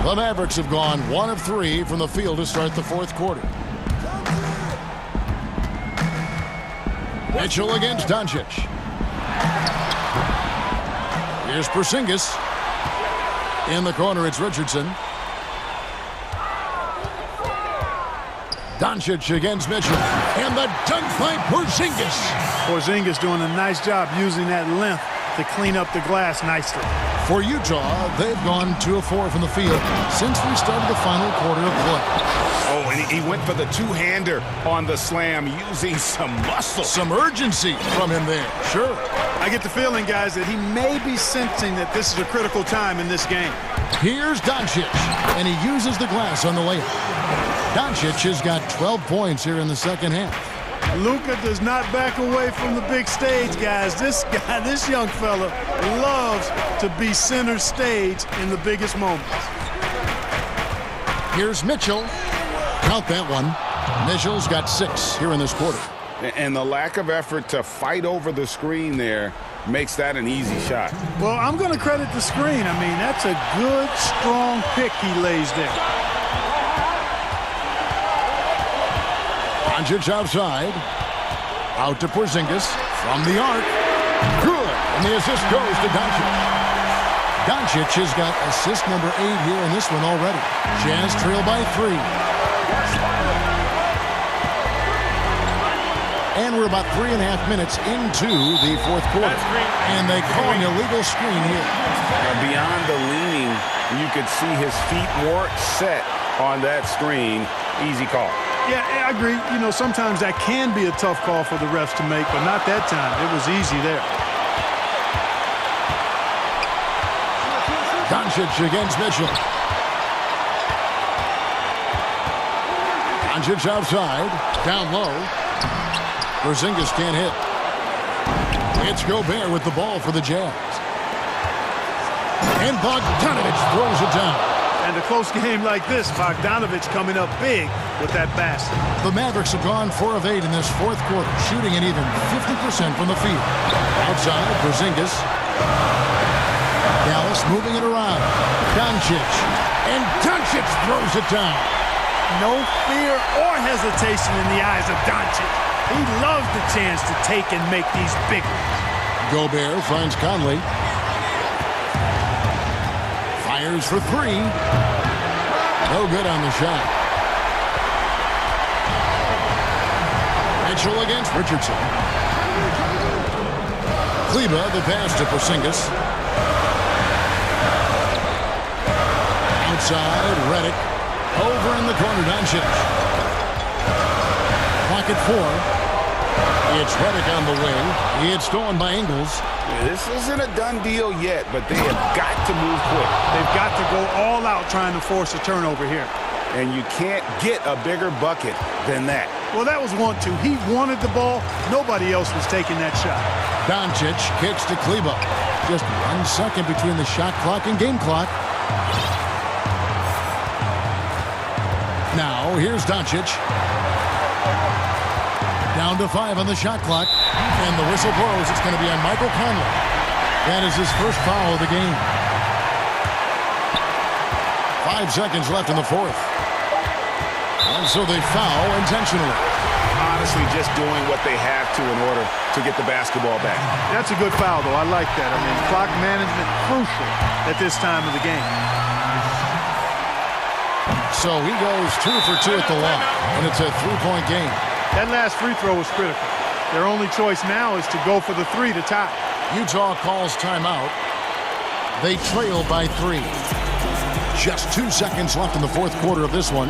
The Mavericks have gone 1 of 3 from the field to start the 4th quarter. Mitchell against Doncic. Here's Porzingis. In the corner, it's Richardson. Doncic against Mitchell. And the dunk by Porzingis. Porzingis doing a nice job using that length to clean up the glass nicely. For Utah, they've gone 2 of 4 from the field since we started the final quarter of play. Oh, and he went for the two-hander on the slam using some muscle. Some urgency from him there. Sure. I get the feeling, guys, that he may be sensing that this is a critical time in this game. Here's Doncic, and he uses the glass on the layup. Doncic has got 12 points here in the second half. Luka does not back away from the big stage, guys. This guy, this young fella, loves to be center stage in the biggest moments. Here's Mitchell. Count that one. Mitchell's got 6 here in this quarter. And the lack of effort to fight over the screen there makes that an easy shot. Well, I'm going to credit the screen. I mean, that's a good, strong pick he lays there. Doncic outside. Out to Porzingis from the arc. Good. And the assist goes to Doncic. Doncic has got assist number 8 here in this one already. Jazz trail by 3. And we're about 3.5 minutes into the fourth quarter. And they call an illegal screen here. Beyond the leaning, you could see his feet weren't set on that screen. Easy call. Yeah, I agree. You know, sometimes that can be a tough call for the refs to make, but not that time. It was easy there. Doncic against Mitchell. Doncic outside, down low. Porzingis can't hit. It's Gobert with the ball for the Jazz. And Bogdanovic throws it down. And a close game like this, Bogdanovic coming up big with that basket. The Mavericks have gone 4 of 8 in this fourth quarter, shooting an even 50% from the field. Outside, Porzingis. Dallas moving it around. Doncic. And Doncic throws it down. No fear or hesitation in the eyes of Doncic. He loves the chance to take and make these big ones. Gobert finds Conley. Fires for 3. No good on the shot. Mitchell against Richardson. Kleba, the pass to Porzingis. Outside, Redick. Over in the corner, Doncic. Pocket 4. It's Redick on the wing. It's stolen by Ingles. This isn't a done deal yet, but they have got to move quick. They've got to go all out trying to force a turnover here. And you can't get a bigger bucket than that. Well, that was 1-2. He wanted the ball. Nobody else was taking that shot. Doncic kicks to Kleba. Just 1 second between the shot clock and game clock. Now, here's Doncic. Down to 5 on the shot clock. And the whistle blows. It's going to be on Michael Conley. That is his first foul of the game. 5 seconds left in the fourth. And so they foul intentionally. Honestly, just doing what they have to in order to get the basketball back. That's a good foul, though. I like that. I mean, clock management crucial at this time of the game. So he goes 2 for 2 at the line, and it's a 3-point game. That last free throw was critical. Their only choice now is to go for the 3 to tie. Utah calls timeout. They trail by 3. Just 2 seconds left in the fourth quarter of this one.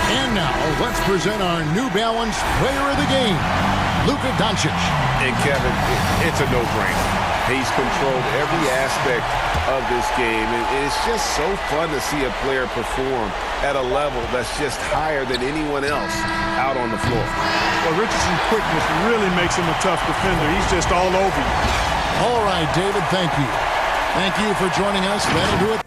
And now, let's present our New Balance Player of the Game, Luka Doncic. And Kevin, it's a no-brainer. He's controlled every aspect of this game. And it's just so fun to see a player perform at a level that's just higher than anyone else out on the floor. Well, Richardson's quickness really makes him a tough defender. He's just all over you. All right, David, thank you. Thank you for joining us. That'll do it.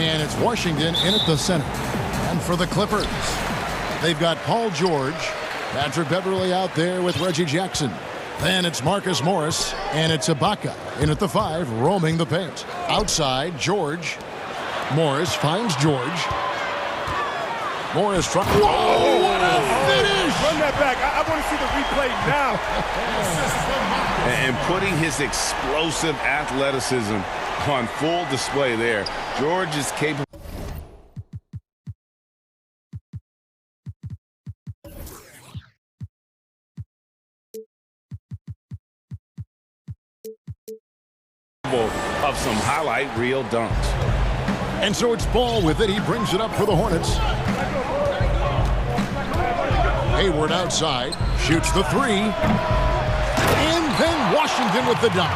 And it's Washington in at the center. And for the Clippers, they've got Paul George, Patrick Beverley out there with Reggie Jackson. Then it's Marcus Morris, and it's Ibaka in at the 5, roaming the paint. Outside, George. Morris finds George. Morris trying. Whoa! What a finish! Run that back. I want to see the replay now. And putting his explosive athleticism on full display there. George is capable. Of some highlight reel dunks. And so it's Ball with it. He brings it up for the Hornets. Hayward outside, shoots the 3. And then Washington with the dunk.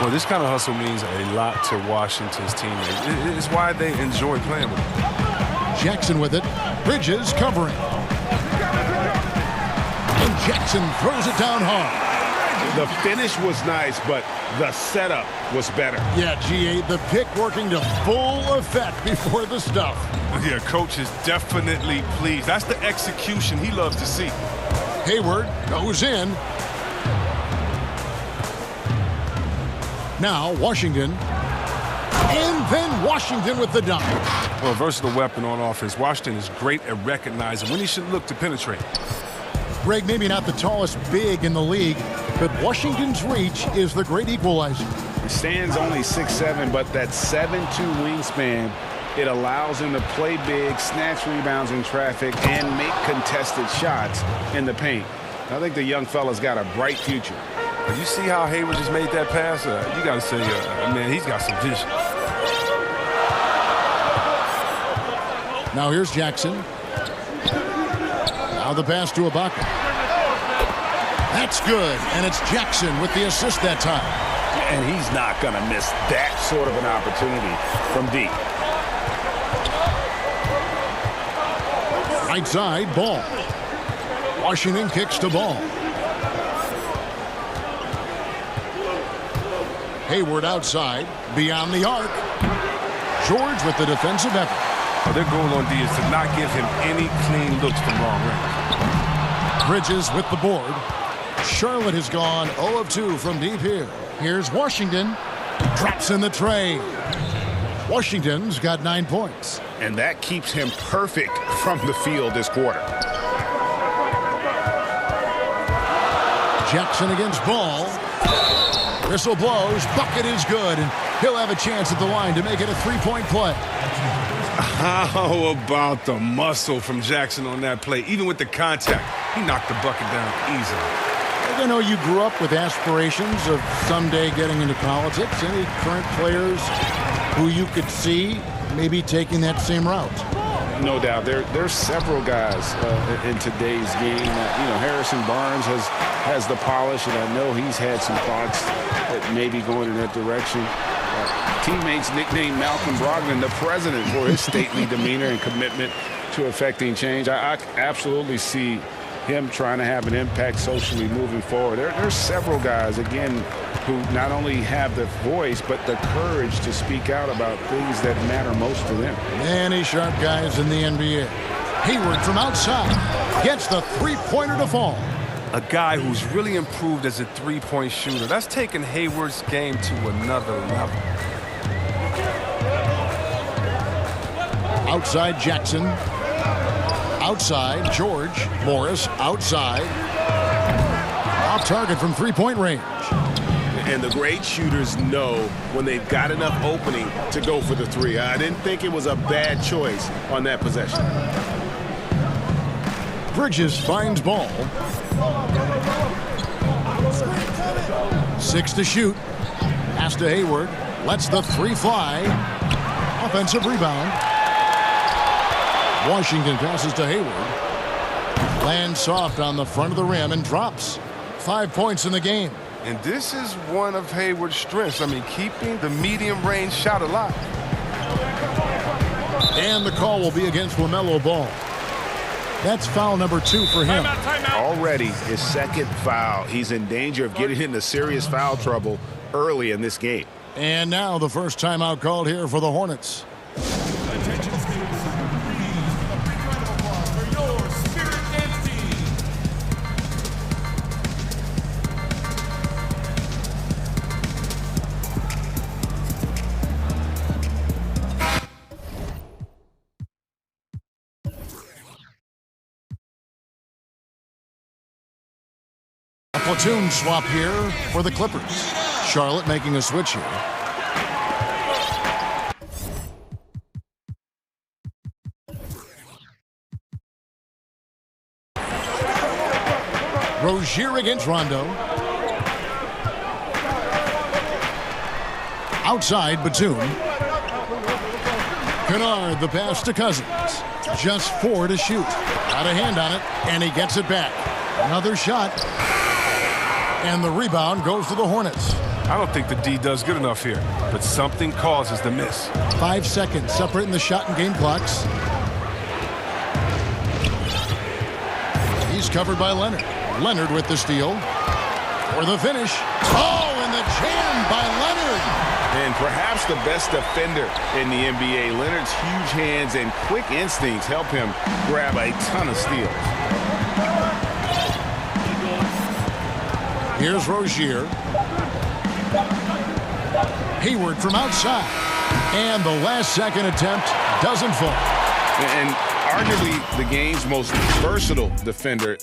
Well, this kind of hustle means a lot to Washington's teammates. It's why they enjoy playing with him. Jackson with it. Bridges covering. And Jackson throws it down hard. The finish was nice, but the setup was better. Yeah, G8, the pick working to full effect before the stuff. Yeah, coach is definitely pleased. That's the execution he loves to see. Hayward goes in. Now Washington. And then Washington with the dunk. Well, a versatile weapon on offense. Washington is great at recognizing when he should look to penetrate. Greg, maybe not the tallest big in the league, but Washington's reach is the great equalizer. He stands only 6'7", but that 7'2" wingspan, it allows him to play big, snatch rebounds in traffic, and make contested shots in the paint. I think the young fella's got a bright future. But you see how Hayward just made that pass? You got to say, man, he's got some vision. Now here's Jackson. Now the pass to Ibaka. That's good, and it's Jackson with the assist that time. And he's not going to miss that sort of an opportunity from deep. Right side, Ball. Washington kicks to Ball. Hayward outside, beyond the arc. George with the defensive effort. Their goal on D is to not give him any clean looks from long range. Bridges with the board. Charlotte has gone 0 of 2 from deep here. Here's Washington. Drops in the tray. Washington's got 9 points. And that keeps him perfect from the field this quarter. Jackson against Ball. Whistle blows. Bucket is good. And he'll have a chance at the line to make it a 3-point play. How about the muscle from Jackson on that play? Even with the contact, he knocked the bucket down easily. I know you grew up with aspirations of someday getting into politics. Any current players who you could see maybe taking that same route? No doubt. There's several guys in today's game. Harrison Barnes has the polish, and I know he's had some thoughts that maybe going in that direction. Teammates nicknamed Malcolm Brogdon the president for his stately demeanor and commitment to affecting change. I absolutely see him trying to have an impact socially moving forward. There's several guys, again, who not only have the voice, but the courage to speak out about things that matter most to them. Many sharp guys in the NBA. Hayward from outside gets the three-pointer to fall. A guy who's really improved as a three-point shooter. That's taken Hayward's game to another level. Outside Jackson. Outside George. Morris outside. Off target from three-point range. And the great shooters know when they've got enough opening to go for the three. I didn't think it was a bad choice on that possession. Bridges finds Ball. 6 to shoot. Pass to Hayward. Lets the three fly. Offensive rebound. Washington passes to Hayward. Lands soft on the front of the rim and drops. 5 points in the game. And this is one of Hayward's strengths. I mean, keeping the medium-range shot alive. And the call will be against LaMelo Ball. That's foul number 2 for him. Already his second foul. He's in danger of getting into serious foul trouble early in this game. And now the first timeout called here for the Hornets. platoon swap here for the Clippers. Charlotte making a switch here. Rozier against Rondo. Outside, Batum. Kennard, the pass to Cousins. Just 4 to shoot. Got a hand on it, and he gets it back. Another shot. And the rebound goes to the Hornets. I don't think the D does good enough here, but something causes the miss. 5 seconds separating the shot and game clocks. He's covered by Leonard. Leonard with the steal. For the finish. Oh, and the jam by Leonard. And perhaps the best defender in the NBA. Leonard's huge hands and quick instincts help him grab a ton of steals. Here's Rozier. Hayward from outside. And the last-second attempt doesn't fall. And arguably the game's most versatile defender.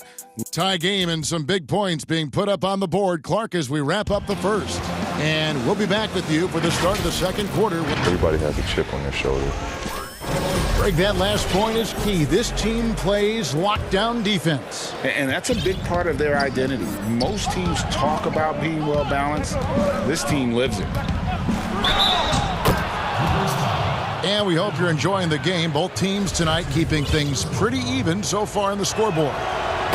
Tie game and some big points being put up on the board. Clark, as we wrap up the first. And we'll be back with you for the start of the second quarter. Everybody has a chip on their shoulder. Greg, that last point is key. This team plays lockdown defense. And that's a big part of their identity. Most teams talk about being well-balanced. This team lives it. And we hope you're enjoying the game. Both teams tonight keeping things pretty even so far in the scoreboard.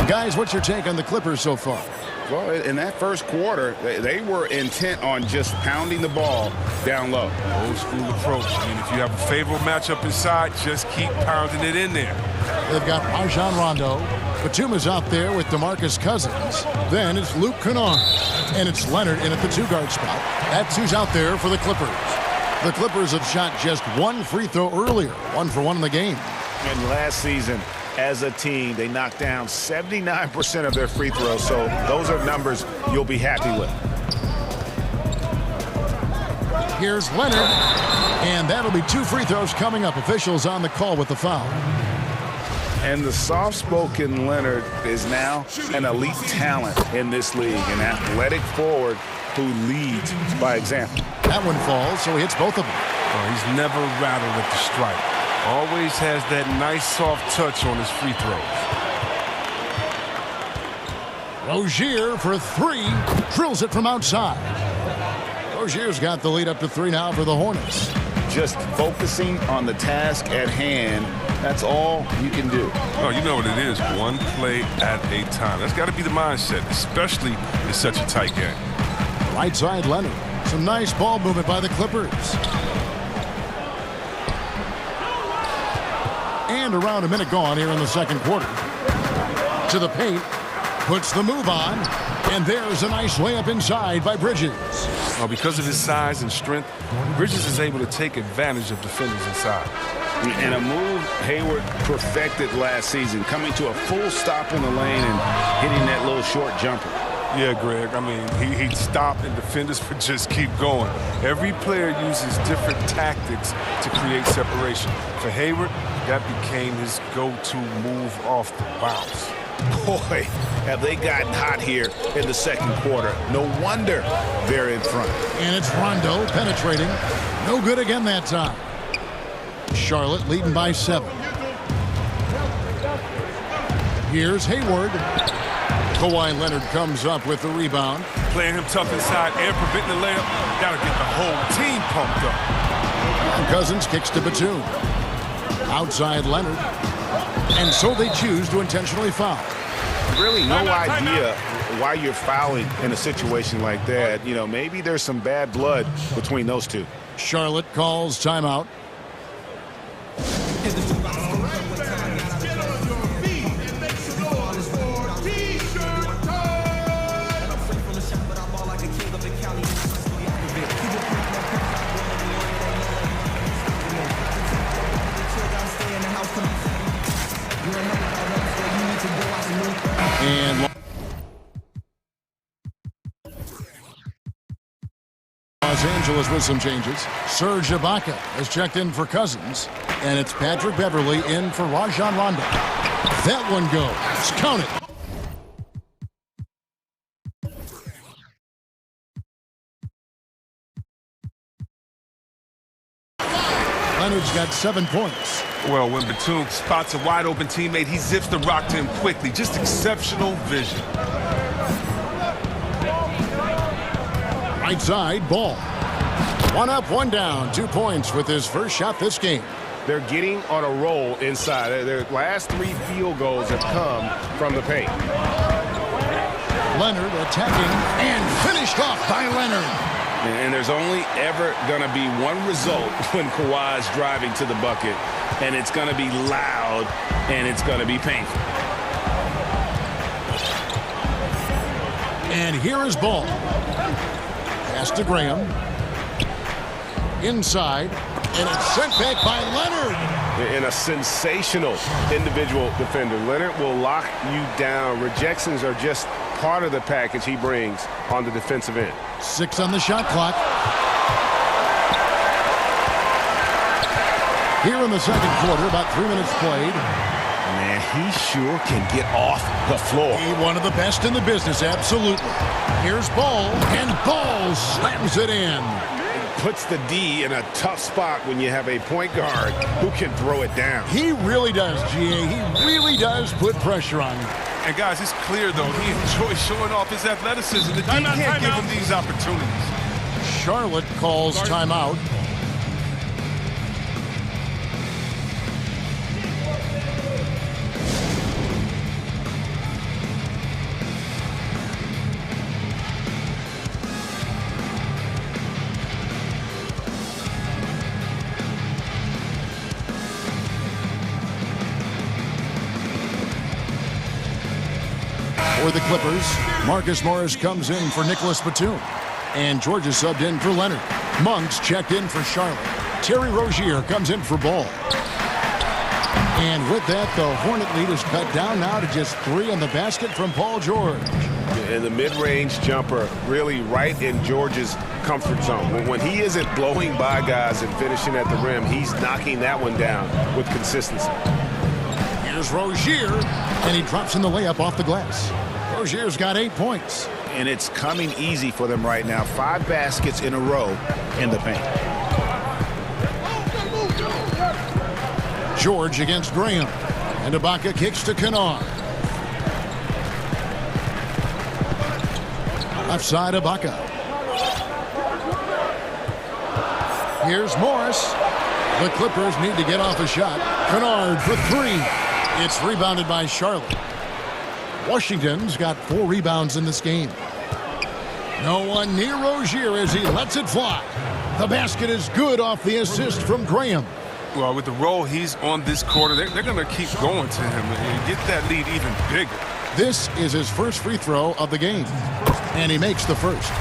Guys, what's your take on the Clippers so far? Well, in that first quarter, they were intent on just pounding the ball down low. Old school approach. I mean, if you have a favorable matchup inside, just keep pounding it in there. They've got Rajon Rondo. Batum is out there with DeMarcus Cousins. Then it's Luke Kennard. And it's Leonard in at the 2-guard spot. That's who's out there for the Clippers. The Clippers have shot just 1 free throw earlier. 1 for 1 in the game. And last season, as a team, they knocked down 79% of their free throws, so those are numbers you'll be happy with. Here's Leonard, and that'll be 2 free throws coming up. Officials on the call with the foul. And the soft-spoken Leonard is now an elite talent in this league, an athletic forward who leads by example. That one falls, so he hits both of them. Oh, he's never rattled at the strike. Always has that nice soft touch on his free throws. Rozier for 3. Drills it from outside. Rozier's got the lead up to 3 now for the Hornets. Just focusing on the task at hand, that's all you can do. Oh, you know what it is. 1 play at a time. That's got to be the mindset, especially in such a tight game. Right side, Leonard. Some nice ball movement by the Clippers. And around a minute gone here in the second quarter. To the paint. Puts the move on. And there's a nice layup inside by Bridges. Well, because of his size and strength, Bridges is able to take advantage of defenders inside. And a move Hayward perfected last season, coming to a full stop in the lane and hitting that little short jumper. Yeah, Greg. I mean, he'd stop and defenders would just keep going. Every player uses different tactics to create separation. For Hayward, that became his go-to move off the bounce. Boy, have they gotten hot here in the second quarter. No wonder they're in front. And it's Rondo penetrating. No good again that time. Charlotte leading by 7. Here's Hayward. Kawhi Leonard comes up with the rebound. Playing him tough inside and preventing the layup. Gotta get the whole team pumped up. And Cousins kicks to Batum. Outside Leonard. And so they choose to intentionally foul. Really no idea why you're fouling in a situation like that. You know, maybe there's some bad blood between those two. Charlotte calls timeout. And Los Angeles with some changes. Serge Ibaka has checked in for Cousins. And it's Patrick Beverley in for Rajon Rondo. That one goes. Count it. Leonard's got 7 points. Well, when Batum spots a wide-open teammate, he zips the rock to him quickly. Just exceptional vision. Right side, Ball. 1 up, 1 down. 2 points with his first shot this game. They're getting on a roll inside. Their last 3 field goals have come from the paint. Leonard attacking and finished off by Leonard. And there's only ever going to be one result when Kawhi's driving to the bucket, and it's going to be loud, and it's going to be painful. And here is Ball. Pass to Graham. Inside. And it's sent back by Leonard. And a sensational individual defender. Leonard will lock you down. Rejections are just part of the package he brings on the defensive end. 6 on the shot clock. Here in the second quarter, about 3 minutes played. Man, he sure can get off the floor. He one of the best in the business, absolutely. Here's Ball, and Ball slams it in. Puts the D in a tough spot when you have a point guard who can throw it down. He really does, GA. He really does put pressure on you. And guys, it's clear, though, he enjoys showing off his athleticism. The D can't give him these opportunities. Charlotte calls timeout. For the Clippers, Marcus Morris comes in for Nicholas Batum. And George is subbed in for Leonard. Monks checked in for Charlotte. Terry Rozier comes in for Ball. And with that, the Hornet lead is cut down now to just 3 on the basket from Paul George. And the mid-range jumper really right in George's comfort zone. When he isn't blowing by guys and finishing at the rim, he's knocking that one down with consistency. Here's Rozier, and he drops in the layup off the glass. Rozier's got 8 points. And it's coming easy for them right now. 5 baskets in a row in the paint. George against Graham. And Ibaka kicks to Kennard. Left side, Ibaka. Here's Morris. The Clippers need to get off a shot. Kennard for 3. It's rebounded by Charlotte. Washington's got 4 rebounds in this game. No one near Rozier as he lets it fly. The basket is good off the assist from Graham. Well, with the role he's on this quarter, they're going to keep going to him and get that lead even bigger. This is his first free throw of the game. And he makes the first.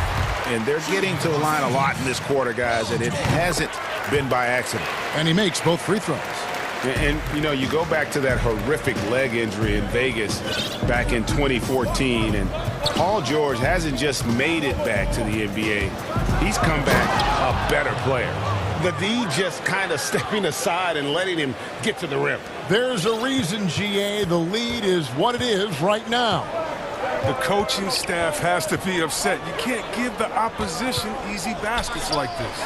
And they're getting to the line a lot in this quarter, guys, and it hasn't been by accident. And he makes both free throws. And, you know, you go back to that horrific leg injury in Vegas back in 2014, and Paul George hasn't just made it back to the NBA. He's come back a better player. The D just kind of stepping aside and letting him get to the rim. There's a reason, GA. The lead is what it is right now. The coaching staff has to be upset. You can't give the opposition easy baskets like this.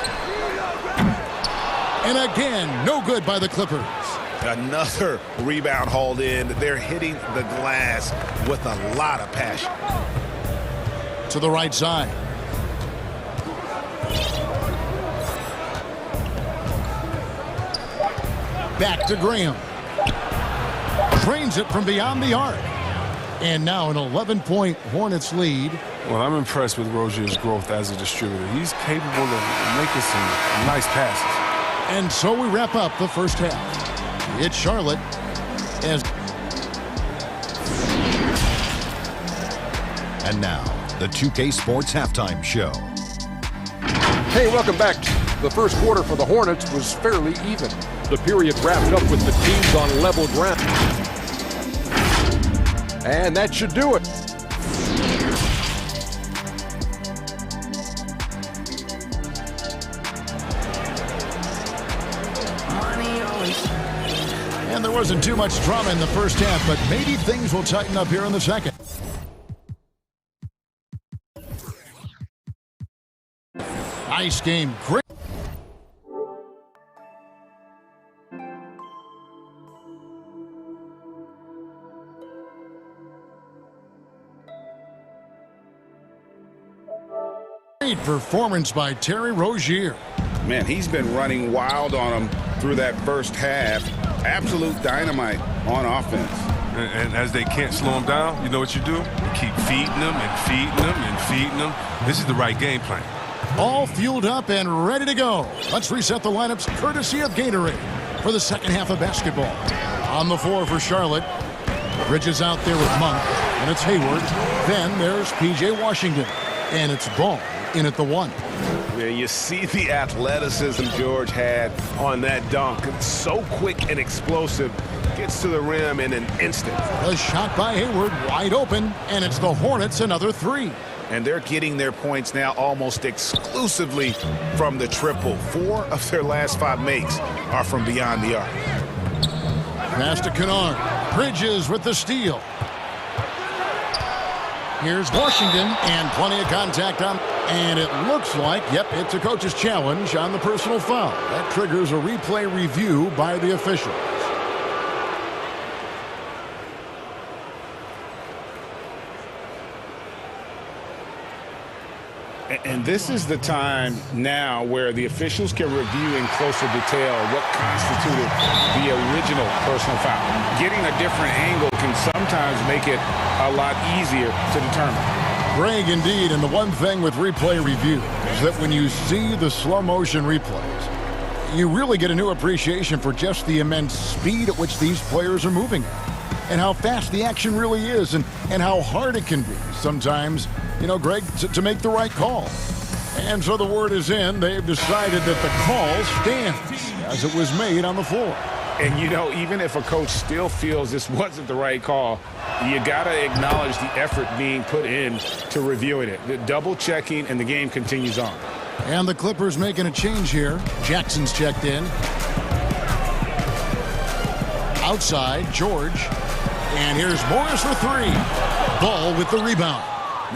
And again, no good by the Clippers. Another rebound hauled in. They're hitting the glass with a lot of passion. To the right side. Back to Graham. Drains it from beyond the arc. And now an 11-point Hornets lead. Well, I'm impressed with Rozier's growth as a distributor. He's capable of making some nice passes. And so we wrap up the first half. It's Charlotte as... And now, the 2K Sports Halftime Show. Hey, welcome back. The first quarter for the Hornets was fairly even. The period wrapped up with the teams on level ground. And that should do it. And there wasn't too much drama in the first half, but maybe things will tighten up here in the second. Nice game. Great. Great performance by Terry Rozier. Man, he's been running wild on him through that first half. Absolute dynamite on offense. And as they can't slow him down, you know what you do? You keep feeding them and feeding them and feeding them. This is the right game plan. All fueled up and ready to go. Let's reset the lineups courtesy of Gatorade for the second half of basketball. On the floor for Charlotte. Bridges out there with Monk, and it's Hayward. Then there's P.J. Washington, and it's Ball in at the 1. Yeah, you see the athleticism George had on that dunk. It's so quick and explosive. Gets to the rim in an instant. A shot by Hayward, wide open, and it's the Hornets another 3. And they're getting their points now almost exclusively from the triple. 4 of their last 5 makes are from beyond the arc. Pass to Kennard. Bridges with the steal. Here's Washington, and plenty of contact on. And it looks like, yep, it's a coach's challenge on the personal foul. That triggers a replay review by the officials. And this is the time now where the officials can review in closer detail what constituted the original personal foul. Getting a different angle can sometimes make it a lot easier to determine. Greg, indeed, and the one thing with replay review is that when you see the slow motion replays, you really get a new appreciation for just the immense speed at which these players are moving and how fast the action really is and how hard it can be sometimes, you know, Greg, to make the right call. And so the word is in. They've decided that the call stands as it was made on the floor. And, you know, even if a coach still feels this wasn't the right call, you got to acknowledge the effort being put in to reviewing it. The double checking, and the game continues on. And the Clippers making a change here. Jackson's checked in. Outside, George. And here's Morris for 3. Ball with the rebound.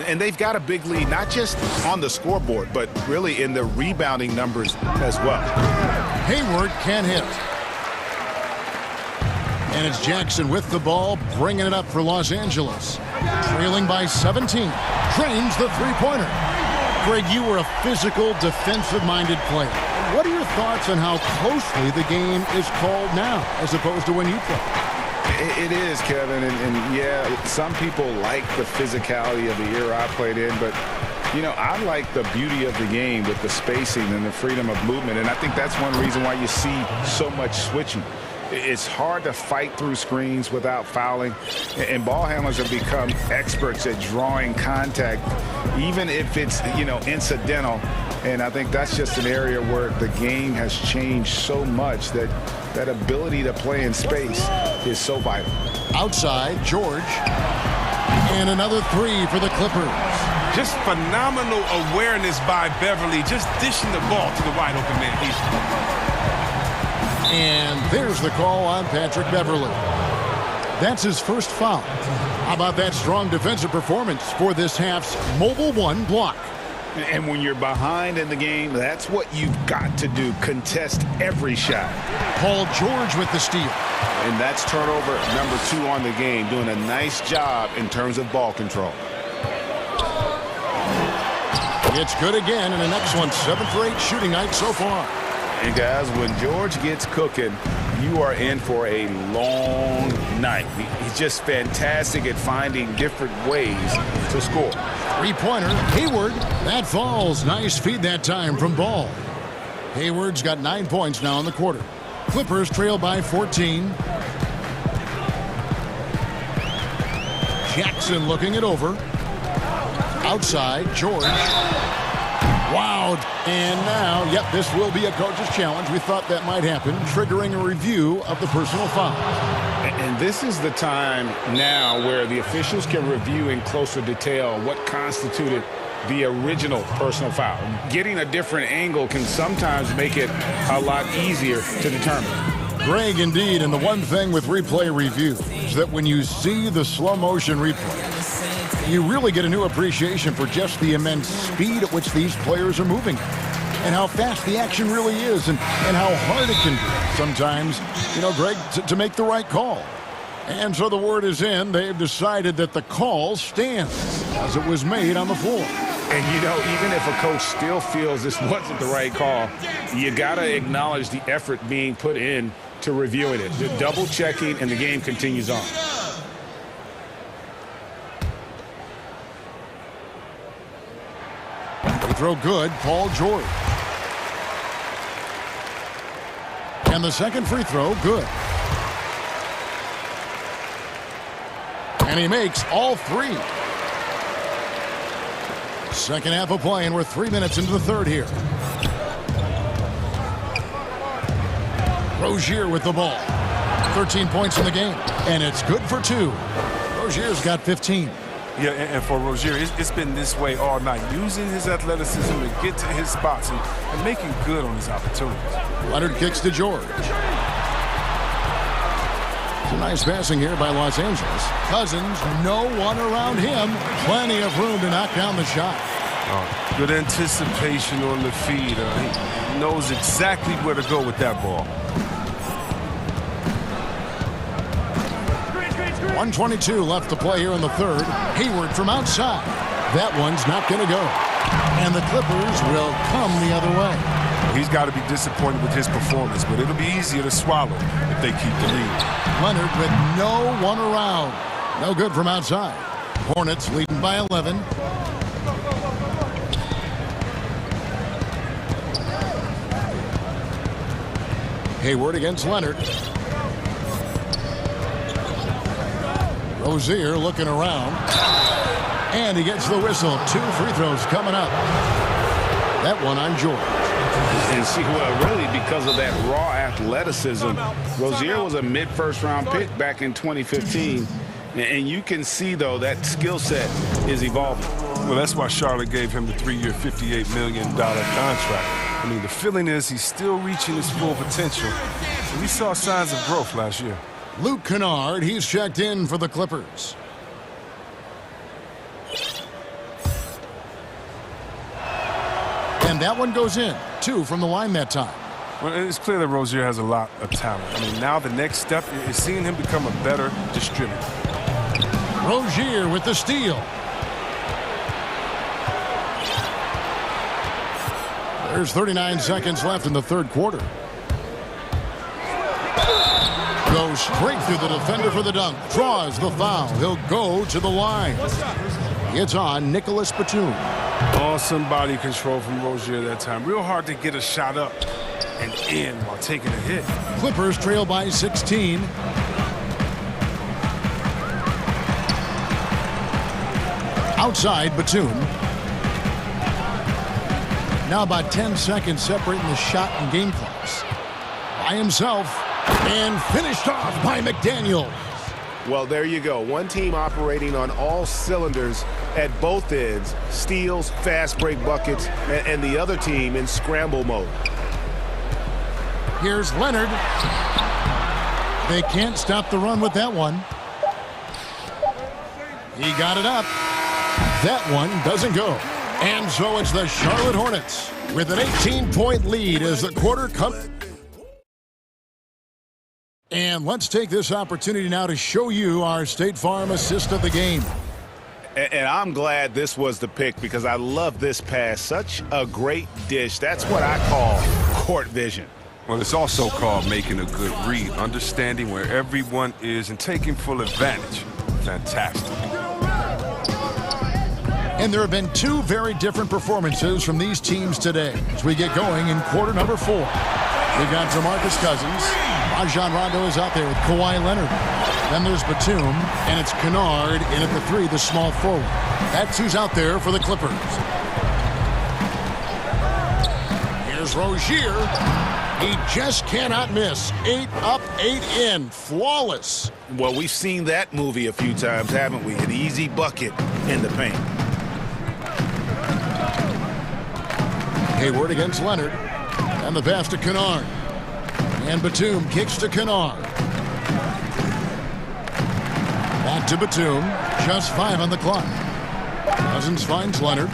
And they've got a big lead, not just on the scoreboard, but really in the rebounding numbers as well. Hayward can't hit. And it's Jackson with the ball, bringing it up for Los Angeles. Trailing by 17. Drains the three-pointer. Greg, you were a physical, defensive-minded player. What are your thoughts on how closely the game is called now as opposed to when you played? It is, Kevin, and yeah, some people like the physicality of the era I played in, but, you know, I like the beauty of the game with the spacing and the freedom of movement, and I think that's one reason why you see so much switching. It's hard to fight through screens without fouling, and ball handlers have become experts at drawing contact, even if it's, you know, incidental, and I think that's just an area where the game has changed so much that that ability to play in space is so vital. Outside, George. And another 3 for the Clippers. Just phenomenal awareness by Beverly, just dishing the ball to the wide open man. And there's the call on Patrick Beverly. That's his first foul. How about that strong defensive performance for this half's Mobile 1 block? And when you're behind in the game, that's what you've got to do. Contest every shot. Paul George with the steal. And that's turnover number 2 on the game, doing a nice job in terms of ball control. It's good again, and an excellent 7 for 8 shooting night so far. And guys, when George gets cooking, you are in for a long night. He's just fantastic at finding different ways to score. Three-pointer, Hayward. That falls. Nice feed that time from Ball. Hayward's got 9 points now in the quarter. Clippers trail by 14. Jackson looking it over. Outside, George. Wow. And now, yep, this will be a coach's challenge. We thought that might happen, triggering a review of the personal foul. And this is the time now where the officials can review in closer detail what constituted the original personal foul. Getting a different angle can sometimes make it a lot easier to determine. Greg, indeed, and the one thing with replay review is that when you see the slow motion replay, you really get a new appreciation for just the immense speed at which these players are moving and how fast the action really is and how hard it can be sometimes, you know, Greg, to make the right call. And so the word is in. They've decided that the call stands as it was made on the floor. And, you know, even if a coach still feels this wasn't the right call, you got to acknowledge the effort being put in to reviewing it. The double checking, and the game continues on. Free throw good, Paul George. And the second free throw, good. And he makes all three. Second half of play, and we're 3 minutes into the third here. Rozier with the ball. 13 points in the game, and it's good for 2. Rozier's got 15. Yeah, and for Rozier, it's been this way all night, using his athleticism to get to his spots and making good on his opportunities. Leonard kicks to George. Some nice passing here by Los Angeles. Cousins, no one around him. Plenty of room to knock down the shot. Good anticipation on the feed. He knows exactly where to go with that ball. 1:22 left to play here in the third. Hayward from outside. That one's not going to go. And the Clippers will come the other way. He's got to be disappointed with his performance, but it'll be easier to swallow if they keep the lead. Leonard with no one around. No good from outside. Hornets leading by 11. Hayward against Leonard. Rozier looking around. And he gets the whistle. 2 free throws coming up. That one on George. And see, well, really because of that raw athleticism, Rozier was a mid-first round pick back in 2015. And you can see, though, that skill set is evolving. Well, that's why Charlotte gave him the 3-year, $58 million contract. I mean, the feeling is he's still reaching his full potential. And we saw signs of growth last year. Luke Kennard, he's checked in for the Clippers. And that one goes in. 2 from the line that time. Well, it's clear that Rozier has a lot of talent. I mean, now the next step is seeing him become a better distributor. Rozier with the steal. There's 39 seconds left in the third quarter. Goes straight through the defender for the dunk. Draws the foul. He'll go to the line. It's on Nicholas Batum. Awesome body control from Rozier that time. Real hard to get a shot up and in while taking a hit. Clippers trail by 16. Outside Batum. Now about 10 seconds separating the shot and game clocks. By himself. And finished off by McDaniel. Well, there you go. One team operating on all cylinders at both ends. Steals, fast break buckets, and the other team in scramble mode. Here's Leonard. They can't stop the run with that one. He got it up. That one doesn't go. And so it's the Charlotte Hornets with an 18-point lead as the quarter comes. And let's take this opportunity now to show you our State Farm assist of the game. And I'm glad this was the pick because I love this pass. Such a great dish. That's what I call court vision. Well, it's also called making a good read, understanding where everyone is and taking full advantage. Fantastic. And there have been 2 very different performances from these teams today as we get going in quarter number 4. We got DeMarcus Cousins. Rajon Rondo is out there with Kawhi Leonard. Then there's Batum, and it's Kennard in at the 3, the small forward. That's who's out there for the Clippers. Here's Rozier. He just cannot miss. 8 up, 8 in. Flawless. Well, we've seen that movie a few times, haven't we? An easy bucket in the paint. Hayward against Leonard. And the pass to Kennard. And Batum kicks to Kennard. Back to Batum. Just 5 on the clock. Cousins finds Leonard.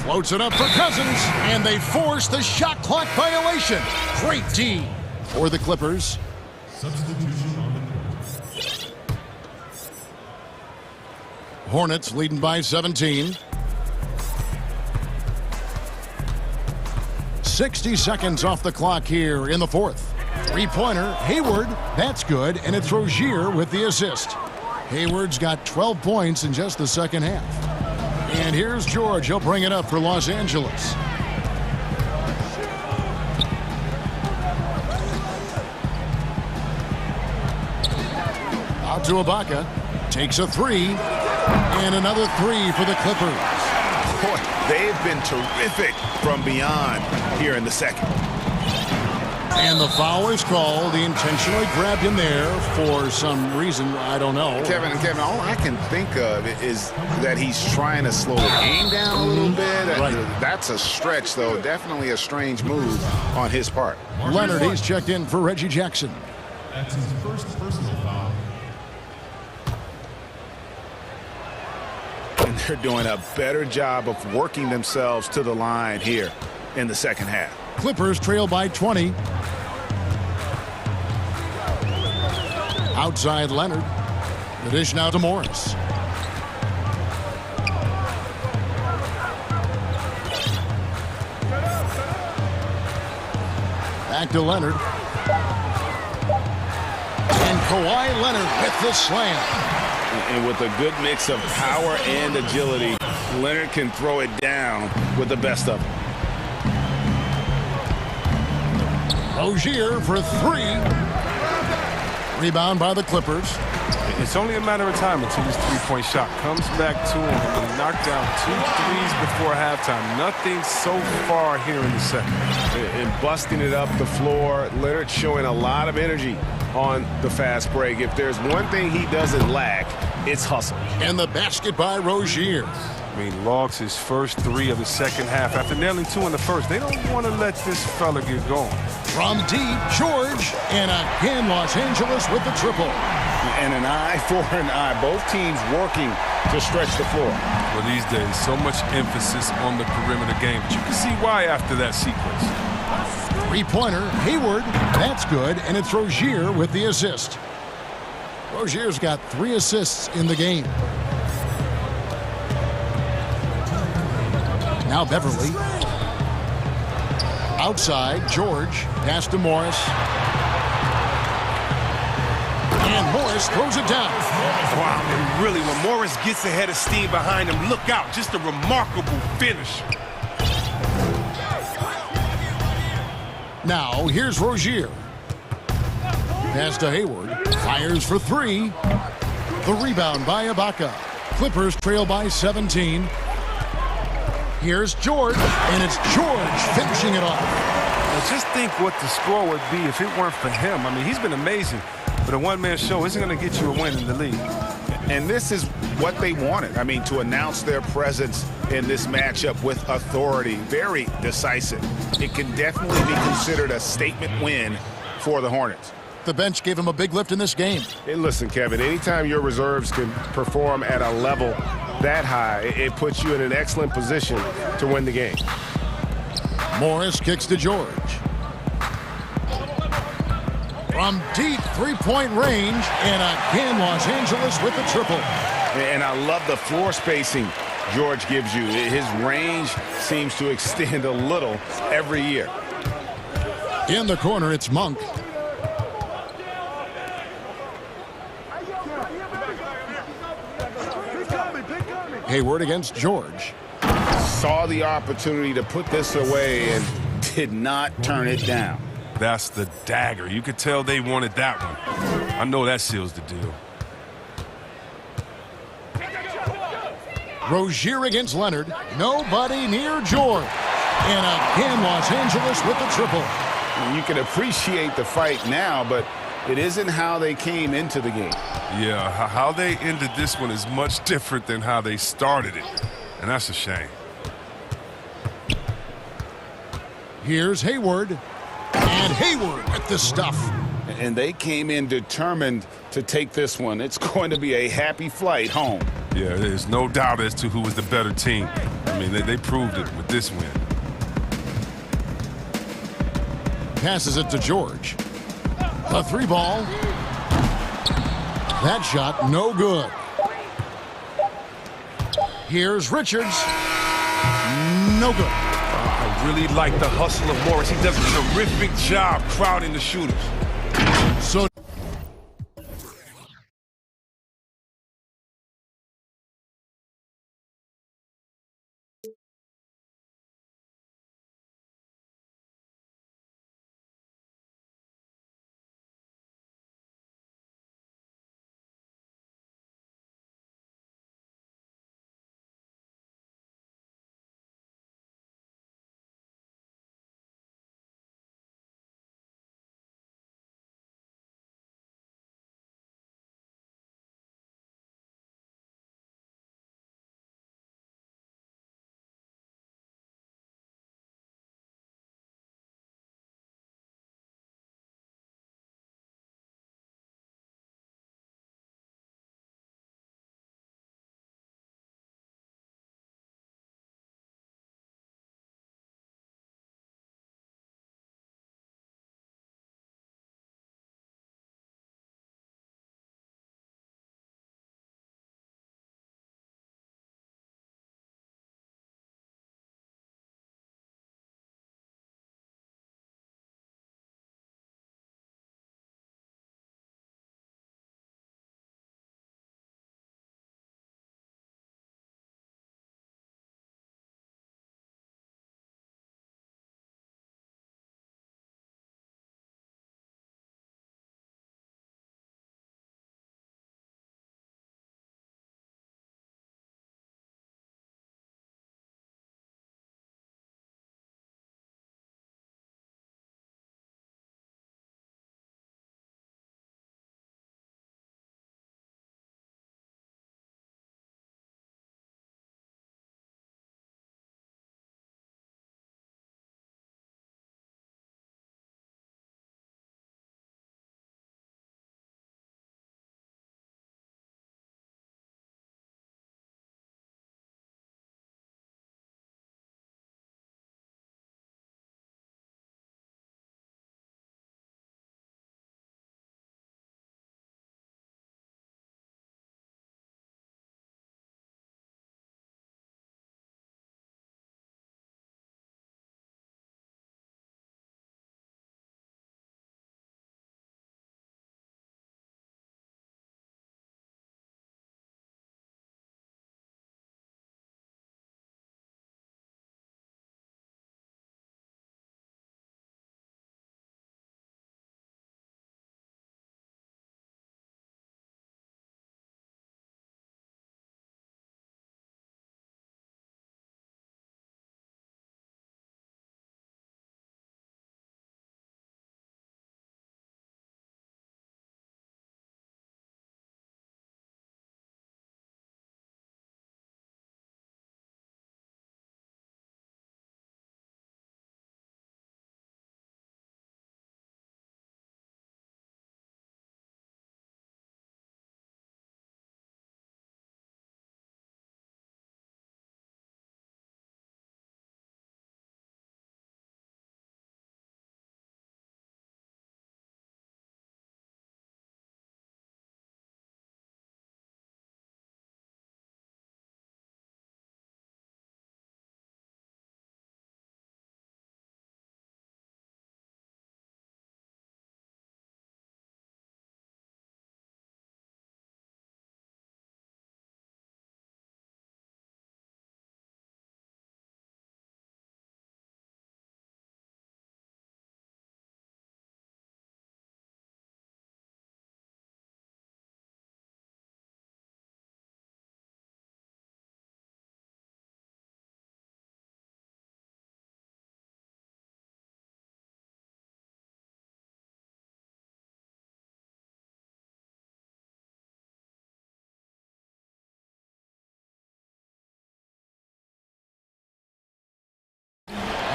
Floats it up for Cousins. And they force the shot clock violation. Great D for the Hornets leading by 17. 60 seconds off the clock here in the fourth. Three-pointer, Hayward, that's good, and it's Rozier with the assist. Hayward's got 12 points in just the second half. And here's George. He'll bring it up for Los Angeles. Out to Ibaka. Takes a three. And another three for the Clippers. Boy, they've been terrific from beyond here in the second. And the foul is called. He intentionally grabbed him there for some reason. I don't know. Kevin, all I can think of is that he's trying to slow the game down a little bit. Right. That's a stretch, though. Definitely a strange move on his part. Leonard, he's checked in for Reggie Jackson. That's his first personal foul. And they're doing a better job of working themselves to the line here in the second half. Clippers trail by 20. Outside Leonard. The dish now to Morris. Back to Leonard. And Kawhi Leonard with the slam. And with a good mix of power and agility, Leonard can throw it down with the best of them. Rozier for three. Rebound by the Clippers. It's only a matter of time until his three-point shot comes back to him. And he knocked down 2 threes before halftime. Nothing so far here in the second. And busting it up the floor. Leonard showing a lot of energy on the fast break. If there's one thing he doesn't lack, it's hustle. And the basket by Rozier. I mean, logs his first three of the second half after nailing 2 in the first. They don't want to let this fella get going. From deep, George, and again Los Angeles with the triple. And an eye for an eye. Both teams working to stretch the floor. Well, these days, so much emphasis on the perimeter game. But you can see why after that sequence. Three-pointer, Hayward, that's good, and it's Rozier with the assist. Rozier's got 3 assists in the game. Now Beverly. Outside, George. Pass to Morris. And Morris throws it down. Wow, and really, when Morris gets ahead of steam behind him, look out. Just a remarkable finish. Now, here's Rozier. Pass to Hayward. Fires for 3. The rebound by Ibaka. Clippers trail by 17. Here's George, and it's George finishing it off. Now just think what the score would be if it weren't for him. I mean, he's been amazing, but a one-man show isn't going to get you a win in the league. And this is what they wanted. I mean, to announce their presence in this matchup with authority. Very decisive. It can definitely be considered a statement win for the Hornets. The bench gave him a big lift in this game. Hey, listen, Kevin, anytime your reserves can perform at a level that high, it puts you in an excellent position to win the game. Morris kicks to George. From deep three-point range, and again Los Angeles with the triple. And I love the floor spacing George gives you. His range seems to extend a little every year. In the corner, it's Monk. Hayward against George. Saw the opportunity to put this away and did not turn it down. That's the dagger. You could tell they wanted that one. I know that seals the deal. Rozier against Leonard. Nobody near George. And again, Los Angeles with the triple. You can appreciate the fight now, but it isn't how they came into the game. Yeah, how they ended this one is much different than how they started it. And that's a shame. Here's Hayward. And Hayward with the stuff. And they came in determined to take this one. It's going to be a happy flight home. Yeah, there's no doubt as to who was the better team. I mean, they proved it with this win. Passes it to George. A 3-ball. That shot no good. Here's Richards. No good. I really like the hustle of Morris. He does a terrific job crowding the shooters. So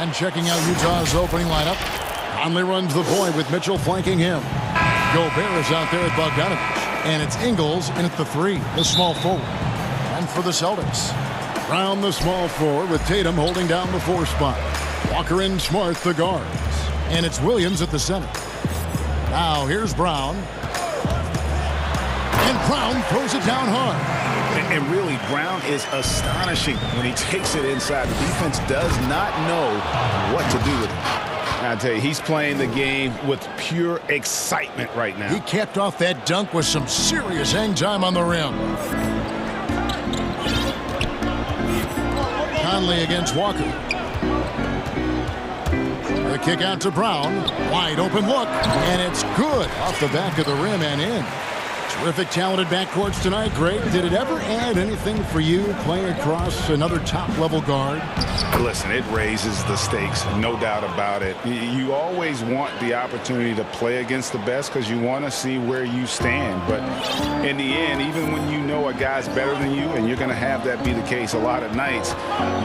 And checking out Utah's opening lineup, Conley runs the point with Mitchell flanking him. Gobert is out there at Bogdanovich. And it's Ingles in at the 3, the small forward. And for the Celtics, Brown the small forward with Tatum holding down the 4 spot. Walker and Smart the guards. And it's Williams at the center. Now here's Brown. And Brown throws it down hard. And really, Brown is astonishing when he takes it inside. The defense does not know what to do with it. I tell you, he's playing the game with pure excitement right now. He capped off that dunk with some serious hang time on the rim. Conley against Walker. The kick out to Brown. Wide open look, and it's good off the back of the rim and in. Terrific talented backcourts tonight, Greg. Did it ever add anything for you playing across another top-level guard? Listen, it raises the stakes, no doubt about it. You always want the opportunity to play against the best because you want to see where you stand. But in the end, even when you know a guy's better than you, and you're going to have that be the case a lot of nights,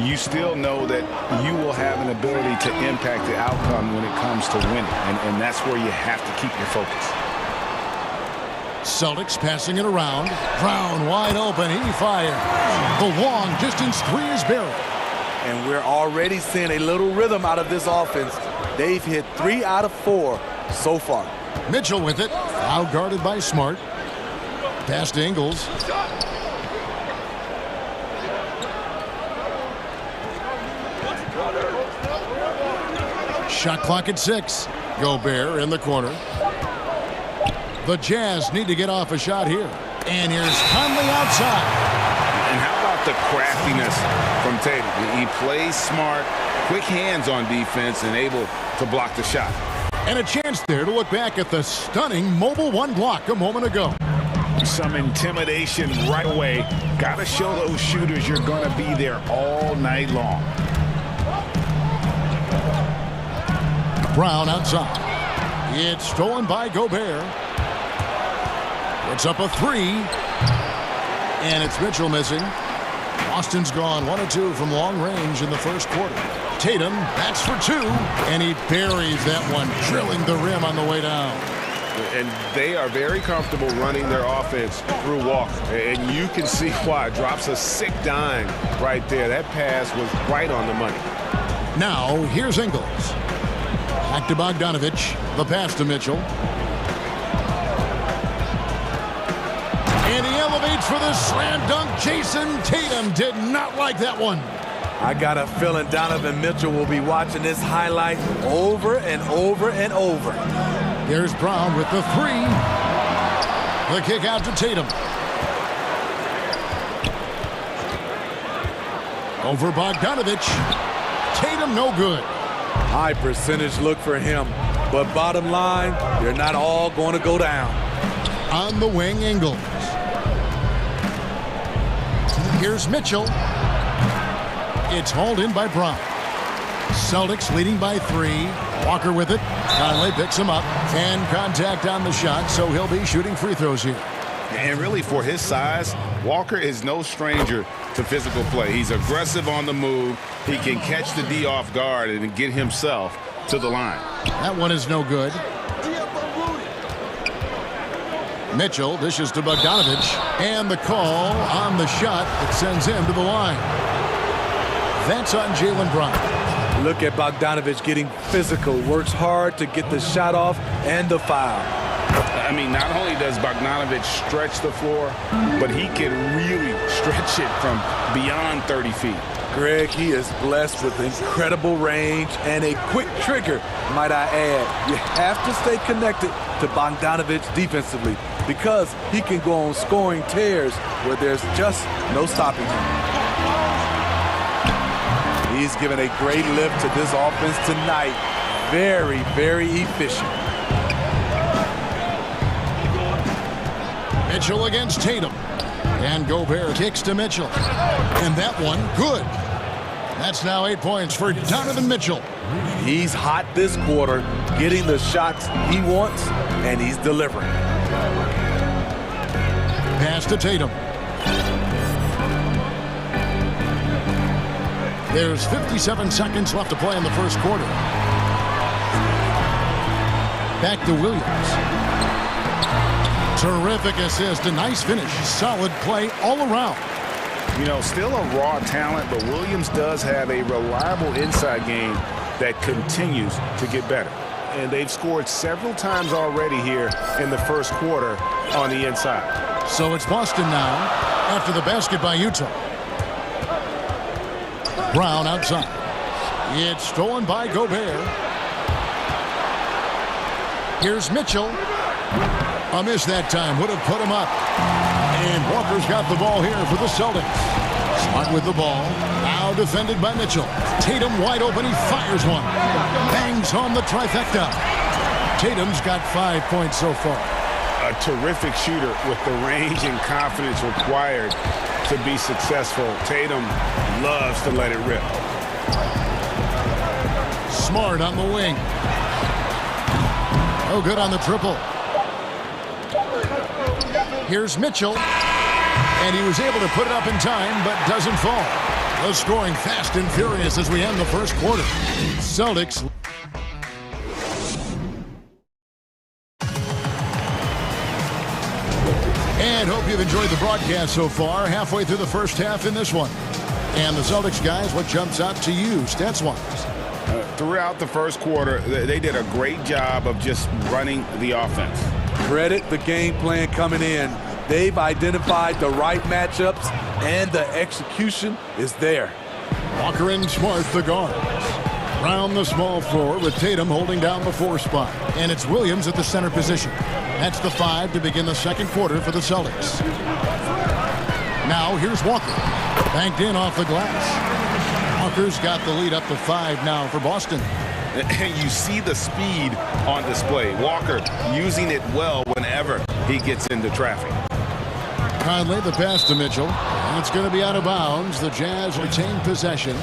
you still know that you will have an ability to impact the outcome when it comes to winning. And that's where you have to keep your focus. Celtics passing it around. Brown wide open. He fires. The long distance three is buried. And we're already seeing a little rhythm out of this offense. They've hit 3 out of 4 so far. Mitchell with it. Out guarded by Smart. Pass to Ingles. Shot clock at 6. Gobert in the corner. The Jazz need to get off a shot here. And here's Conley outside. And how about the craftiness from Tatum? He plays smart, quick hands on defense, and able to block the shot. And a chance there to look back at the stunning mobile one block a moment ago. Some intimidation right away. Got to show those shooters you're going to be there all night long. Brown outside. It's stolen by Gobert. Puts up a 3. And it's Mitchell missing. Boston's gone 1 of 2 from long range in the first quarter. Tatum bats for 2. And he buries that one, drilling the rim on the way down. And they are very comfortable running their offense through Walker. And you can see why. Drops a sick dime right there. That pass was right on the money. Now, here's Ingles. Back to Bogdanovich. The pass to Mitchell. And he elevates for the slam dunk. Jason Tatum did not like that one. I got a feeling Donovan Mitchell will be watching this highlight over and over and over. Here's Brown with the 3. The kick out to Tatum. Over Bogdanovich. Tatum no good. High percentage look for him. But bottom line, they're not all going to go down. On the wing, Ingles. Here's Mitchell. It's hauled in by Brown. Celtics leading by 3. Walker with it. Conley picks him up. And contact on the shot, so he'll be shooting free throws here. And really, for his size, Walker is no stranger to physical play. He's aggressive on the move. He can catch the D off guard and get himself to the line. That one is no good. Mitchell dishes to Bogdanovich. And the call on the shot that sends him to the line. That's on Jaylen Brown. Look at Bogdanovich getting physical. Works hard to get the shot off and the foul. I mean, not only does Bogdanovich stretch the floor, but he can really stretch it from beyond 30 feet. Greg, he is blessed with incredible range and a quick trigger, might I add. You have to stay connected to Bogdanovich defensively because he can go on scoring tears where there's just no stopping him. He's given a great lift to this offense tonight. Very, very efficient. Mitchell against Tatum. And Gobert kicks to Mitchell. And that one, good. That's now 8 points for Donovan Mitchell. He's hot this quarter, getting the shots he wants, and he's delivering. Pass to Tatum. There's 57 seconds left to play in the first quarter. Back to Williams. Terrific assist, a nice finish. Solid play all around. You know, still a raw talent, but Williams does have a reliable inside game that continues to get better. And they've scored several times already here in the first quarter on the inside. So it's Boston now. after the basket by Utah. Brown outside. It's stolen by Gobert. Here's Mitchell. A miss that time would have put him up. And Walker's got the ball here for the Celtics. Smart with the ball. Now defended by Mitchell. Tatum wide open. He fires one. Bangs home the trifecta. Tatum's got 5 points so far. A terrific shooter with the range and confidence required to be successful. Tatum loves to let it rip. Smart on the wing. Oh, good on the triple. Here's Mitchell. And he was able to put it up in time, but doesn't fall. The scoring fast and furious as we end the first quarter. Celtics. And hope you've enjoyed the broadcast so far. Halfway through the first half in this one. And the Celtics guys, what jumps out to you, stats-wise? Throughout the first quarter, they did a great job of just running the offense. Credit the game plan coming in. They've identified the right matchups, and the execution is there. Walker and Smart, the guards. Round the small floor with Tatum holding down the 4 spot. And it's Williams at the center position. That's the 5 to begin the second quarter for the Celtics. Now here's Walker. Banked in off the glass. Walker's got the lead up to 5 now for Boston. And you see the speed on display. Walker using it well whenever he gets into traffic. Conley, the pass to Mitchell. And it's going to be out of bounds. The Jazz retain possession.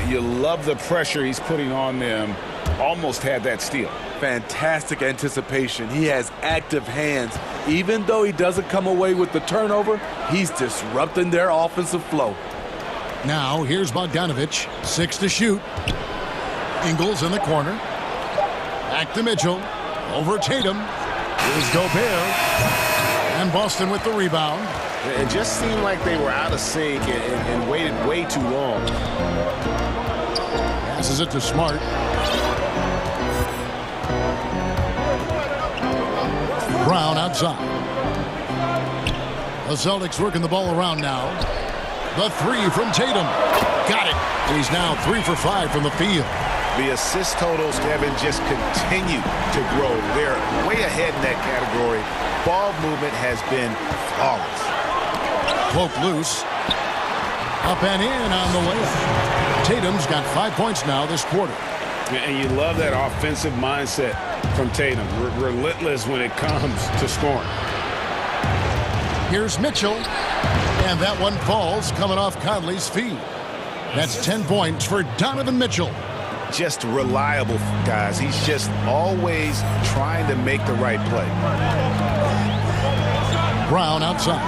You love the pressure he's putting on them. Almost had that steal. Fantastic anticipation. He has active hands. Even though he doesn't come away with the turnover, he's disrupting their offensive flow. Now here's Bogdanovich. 6 to shoot. Ingles in the corner. Back to Mitchell. Over Tatum. Here's Gobert. And Boston with the rebound. It just seemed like they were out of sync and waited way too long. Passes it to Smart. Brown outside. The Celtics working the ball around now. The 3 from Tatum. Got it. He's now 3 for 5 from the field. The assist totals, Kevin, just continue to grow. They're way ahead in that category. Ball movement has been flawless. Cloak loose. Up and in on the layup. Tatum's got 5 points now this quarter. And you love that offensive mindset from Tatum. Relentless when it comes to scoring. Here's Mitchell. And that one falls coming off Conley's feet. That's 10 points for Donovan Mitchell. Just reliable, guys. He's just always trying to make the right play. Brown outside.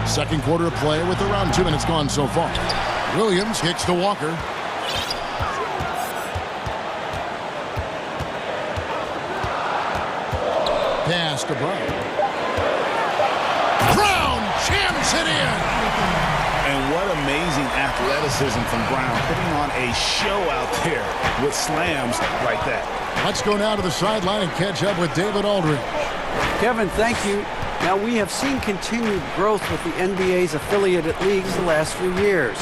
Second quarter of play with around 2 minutes gone so far. Williams kicks to Walker. Pass to Brown. Brown jams it in. And what amazing athleticism from Brown, putting on a show out there with slams like that. Let's go now to the sideline and catch up with David Aldridge. Kevin, thank you. Now, we have seen continued growth with the NBA's affiliated leagues the last few years.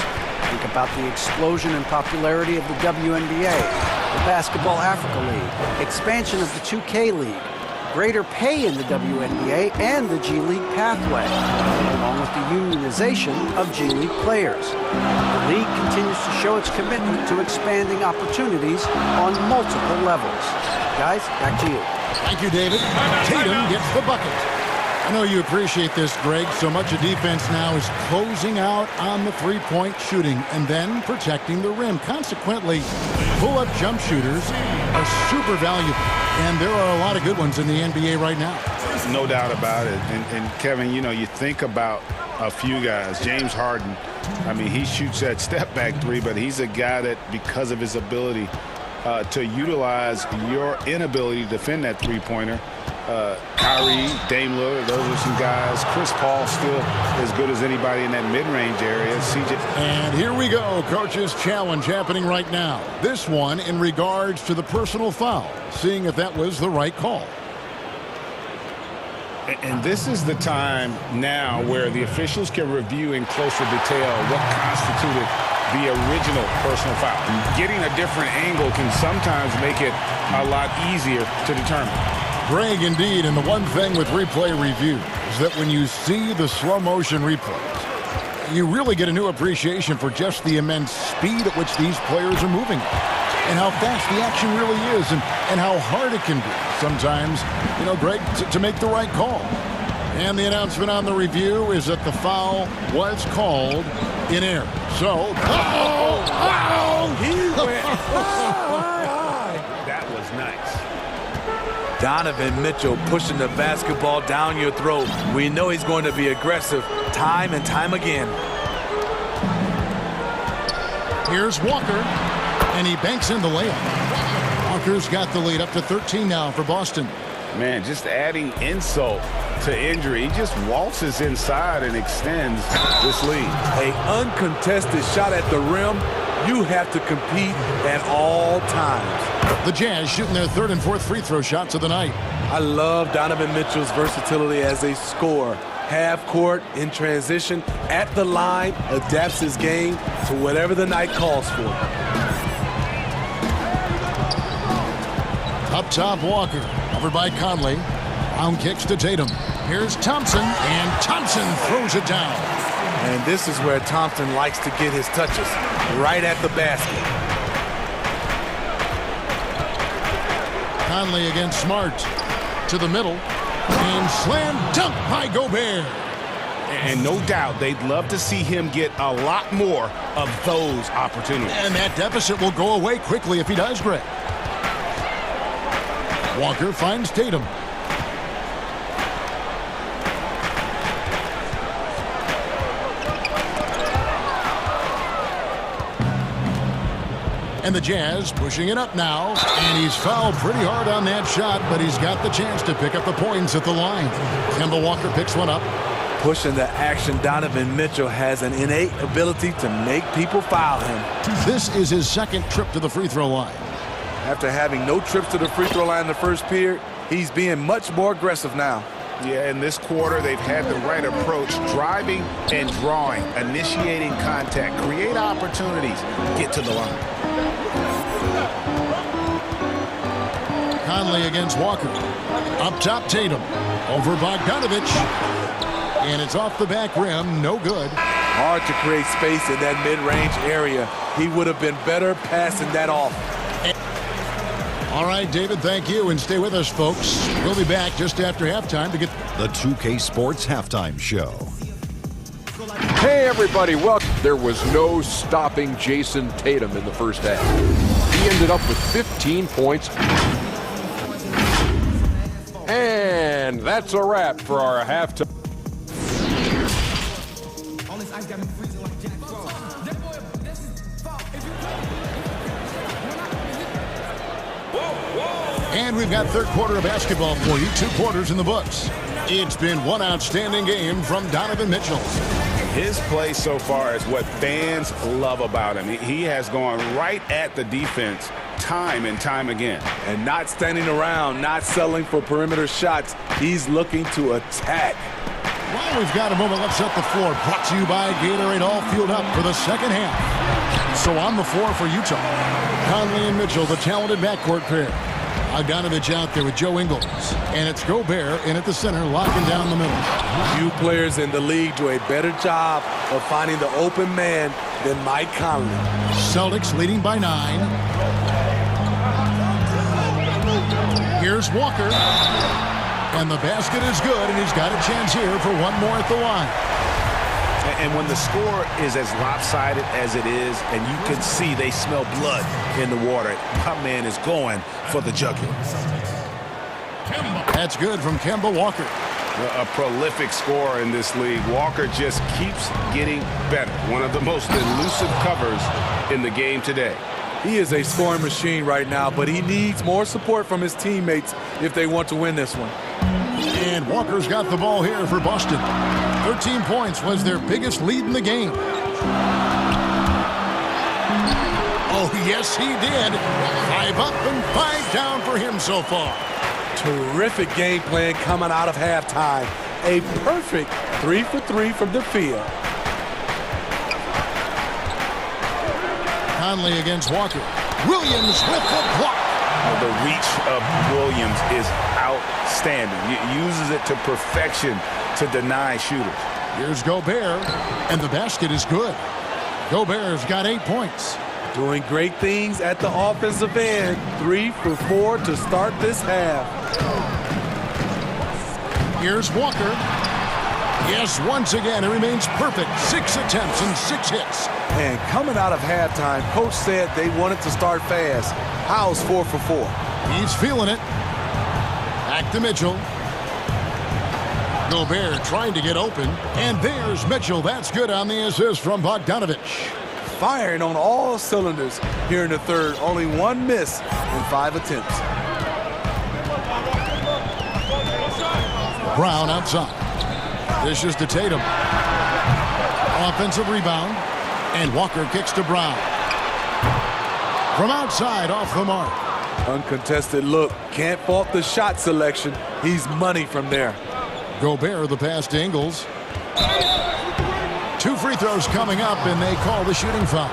Think about the explosion in popularity of the WNBA, the Basketball Africa League, expansion of the 2K League, greater pay in the WNBA and the G League pathway, along with the unionization of G League players. The league continues to show its commitment to expanding opportunities on multiple levels. Guys, back to you. Thank you, David. Tatum gets the bucket. I know you appreciate this, Greg. So much of defense now is closing out on the three-point shooting and then protecting the rim. Consequently, pull-up jump shooters are super valuable. And there are a lot of good ones in the NBA right now. No doubt about it. And Kevin, you know, you think about a few guys. James Harden, I mean, he shoots that step-back three, but he's a guy that, because of his ability to utilize your inability to defend that three-pointer, Kyrie, Dame Lillard, those are some guys. Chris Paul still as good as anybody in that mid-range area. CJ. And here we go. Coach's challenge happening right now. This one in regards to the personal foul. Seeing if that was the right call. And this is the time now where the officials can review in closer detail what constituted the original personal foul. Getting a different angle can sometimes make it a lot easier to determine. Greg, indeed, and the one thing with replay review is that when you see the slow motion replays, you really get a new appreciation for just the immense speed at which these players are moving and how fast the action really is and how hard it can be sometimes, Greg, to make the right call. And the announcement on the review is that the foul was called in air. So, he went That was nice. Donovan Mitchell pushing the basketball down your throat. We know he's going to be aggressive time and time again. Here's Walker, and he banks in the layup. Walker's got the lead up to 13 now for Boston. Man, just adding insult to injury. He just waltzes inside and extends this lead. An uncontested shot at the rim. You have to compete at all times. The Jazz shooting their third and fourth free throw shots of the night. I love Donovan Mitchell's versatility as a scorer. Half court, in transition, at the line, adapts his game to whatever the night calls for. Up top, Walker. Over by Conley. Round kicks to Tatum. Here's Thompson, and Thompson throws it down. And this is where Thompson likes to get his touches, right at the basket. Conley against Smart. To the middle. And slam dunk by Gobert. And no doubt they'd love to see him get a lot more of those opportunities. And that deficit will go away quickly if he does, Greg. Walker finds Tatum. And the Jazz pushing it up now. And he's fouled pretty hard on that shot, but he's got the chance to pick up the points at the line. Kemba Walker picks one up. Pushing the action, Donovan Mitchell has an innate ability to make people foul him. This is his second trip to the free throw line. After having no trips to the free throw line in the first period, he's being much more aggressive now. Yeah, in this quarter, they've had the right approach, driving and drawing, initiating contact, create opportunities, get to the line. Conley against Walker. Up top, Tatum. Over Bogdanovich. And it's off the back rim, no good. Hard to create space in that mid-range area. He would have been better passing that off. All right, David, thank you, and stay with us, folks. We'll be back just after halftime to get the 2K Sports Halftime Show. Hey, everybody, welcome. There was no stopping Jason Tatum in the first half. He ended up with 15 points. And that's a wrap for our halftime. And we've got third quarter of basketball for you. 2 quarters in the books. It's been one outstanding game from Donovan Mitchell. His play so far is what fans love about him. He has gone right at the defense time and time again. And not standing around, not settling for perimeter shots. He's looking to attack. Well, we've got a moment. Let's set the floor. Brought to you by Gatorade, all fueled up for the second half. So on the floor for Utah, Conley and Mitchell, the talented backcourt pair. Bogdanovich out there with Joe Ingles. And it's Gobert in at the center, locking down the middle. Few players in the league do a better job of finding the open man than Mike Conley. Celtics leading by 9. Here's Walker. And the basket is good, and he's got a chance here for one more at the line. And when the score is as lopsided as it is, and you can see they smell blood in the water, my man is going for the jugular. That's good from Kemba Walker. A prolific scorer in this league. Walker just keeps getting better. One of the most elusive covers in the game today. He is a scoring machine right now, but he needs more support from his teammates if they want to win this one. And Walker's got the ball here for Boston. 13 points was their biggest lead in the game. Oh, yes, he did. 5 up and 5 down for him so far. Terrific game plan coming out of halftime. A perfect 3 for 3 from the field. Conley against Walker. Williams with the block. The reach of Williams is outstanding. He uses it to perfection to deny shooters. Here's Gobert, and the basket is good. Gobert's got 8 points. Doing great things at the offensive end. 3 for 4 to start this half. Here's Walker. Yes, once again, it remains perfect. 6 attempts and 6 hits. And coming out of halftime, coach said they wanted to start fast. How's 4 for 4? He's feeling it. Back to Mitchell. Gobert trying to get open. And there's Mitchell. That's good on the assist from Bogdanovich. Firing on all cylinders here in the third. Only 1 miss in 5 attempts. Brown outside. Dishes to Tatum. Offensive rebound. And Walker kicks to Brown. From outside, off the mark. Uncontested look. Can't fault the shot selection. He's money from there. Gobert the pass to Ingles. 2 free throws coming up, and they call the shooting foul.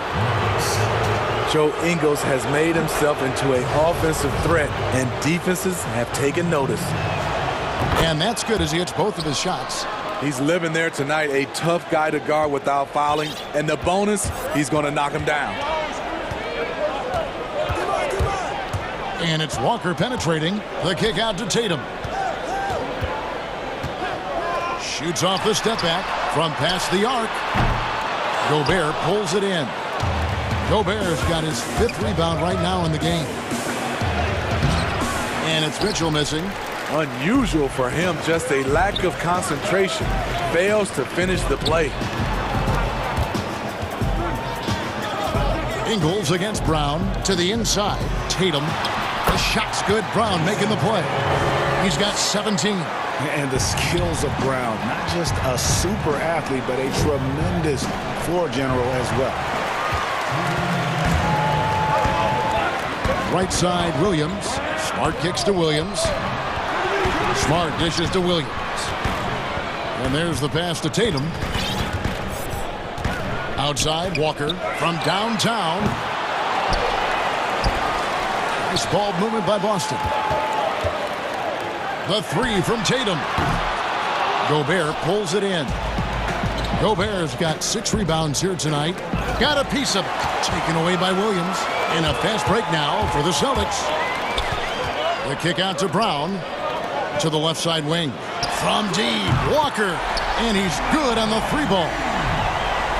Joe Ingles has made himself into an offensive threat, and defenses have taken notice. And that's good as he hits both of his shots. He's living there tonight, a tough guy to guard without fouling. And the bonus, he's going to knock him down. And it's Walker penetrating. The kick out to Tatum. Shoots off the step back from past the arc. Gobert pulls it in. Gobert's got his 5th rebound right now in the game. And it's Mitchell missing. Unusual for him, just a lack of concentration. Fails to finish the play. Ingles against Brown to the inside. Tatum. The shot's good. Brown making the play. He's got 17. And the skills of Brown, not just a super athlete, but a tremendous floor general as well. Right side, Williams. Smart kicks to Williams. Smart dishes to Williams. And there's the pass to Tatum. Outside, Walker from downtown. Nice ball movement by Boston. The 3 from Tatum. Gobert pulls it in. Gobert's got 6 rebounds here tonight. Got a piece of it. Taken away by Williams. And a fast break now for the Celtics. The kick out to Brown. To the left side wing. From deep, Walker. And he's good on the 3 ball.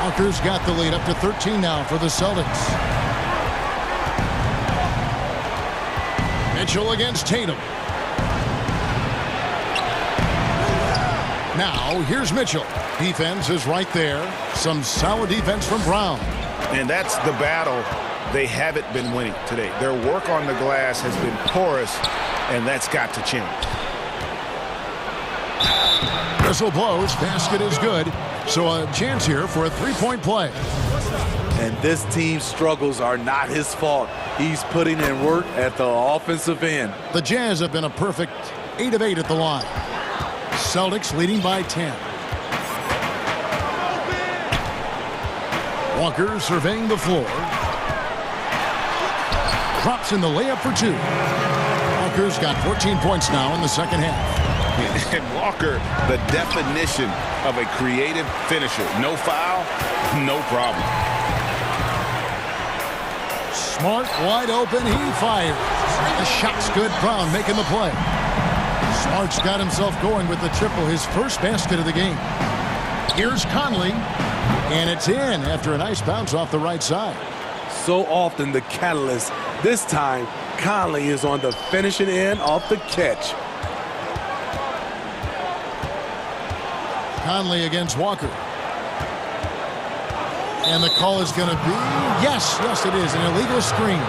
Walker's got the lead up to 13 now for the Celtics. Mitchell against Tatum. Now, here's Mitchell. Defense is right there. Some solid defense from Brown. And that's the battle they haven't been winning today. Their work on the glass has been porous, and that's got to change. Whistle blows. Basket is good. So a chance here for a 3-point play. And this team's struggles are not his fault. He's putting in work at the offensive end. The Jazz have been a perfect 8 of 8 at the line. Celtics leading by 10. Walker surveying the floor. Drops in the layup for 2. Walker's got 14 points now in the second half. And Walker, the definition of a creative finisher. No foul, no problem. Smart, wide open, he fires. The shot's good. Brown making the play. Smart's got himself going with the triple, his first basket of the game. Here's Conley, and it's in after a nice bounce off the right side. So often the catalyst. This time, Conley is on the finishing end off the catch. Conley against Walker. And the call is going to be, yes, it is, an illegal screen.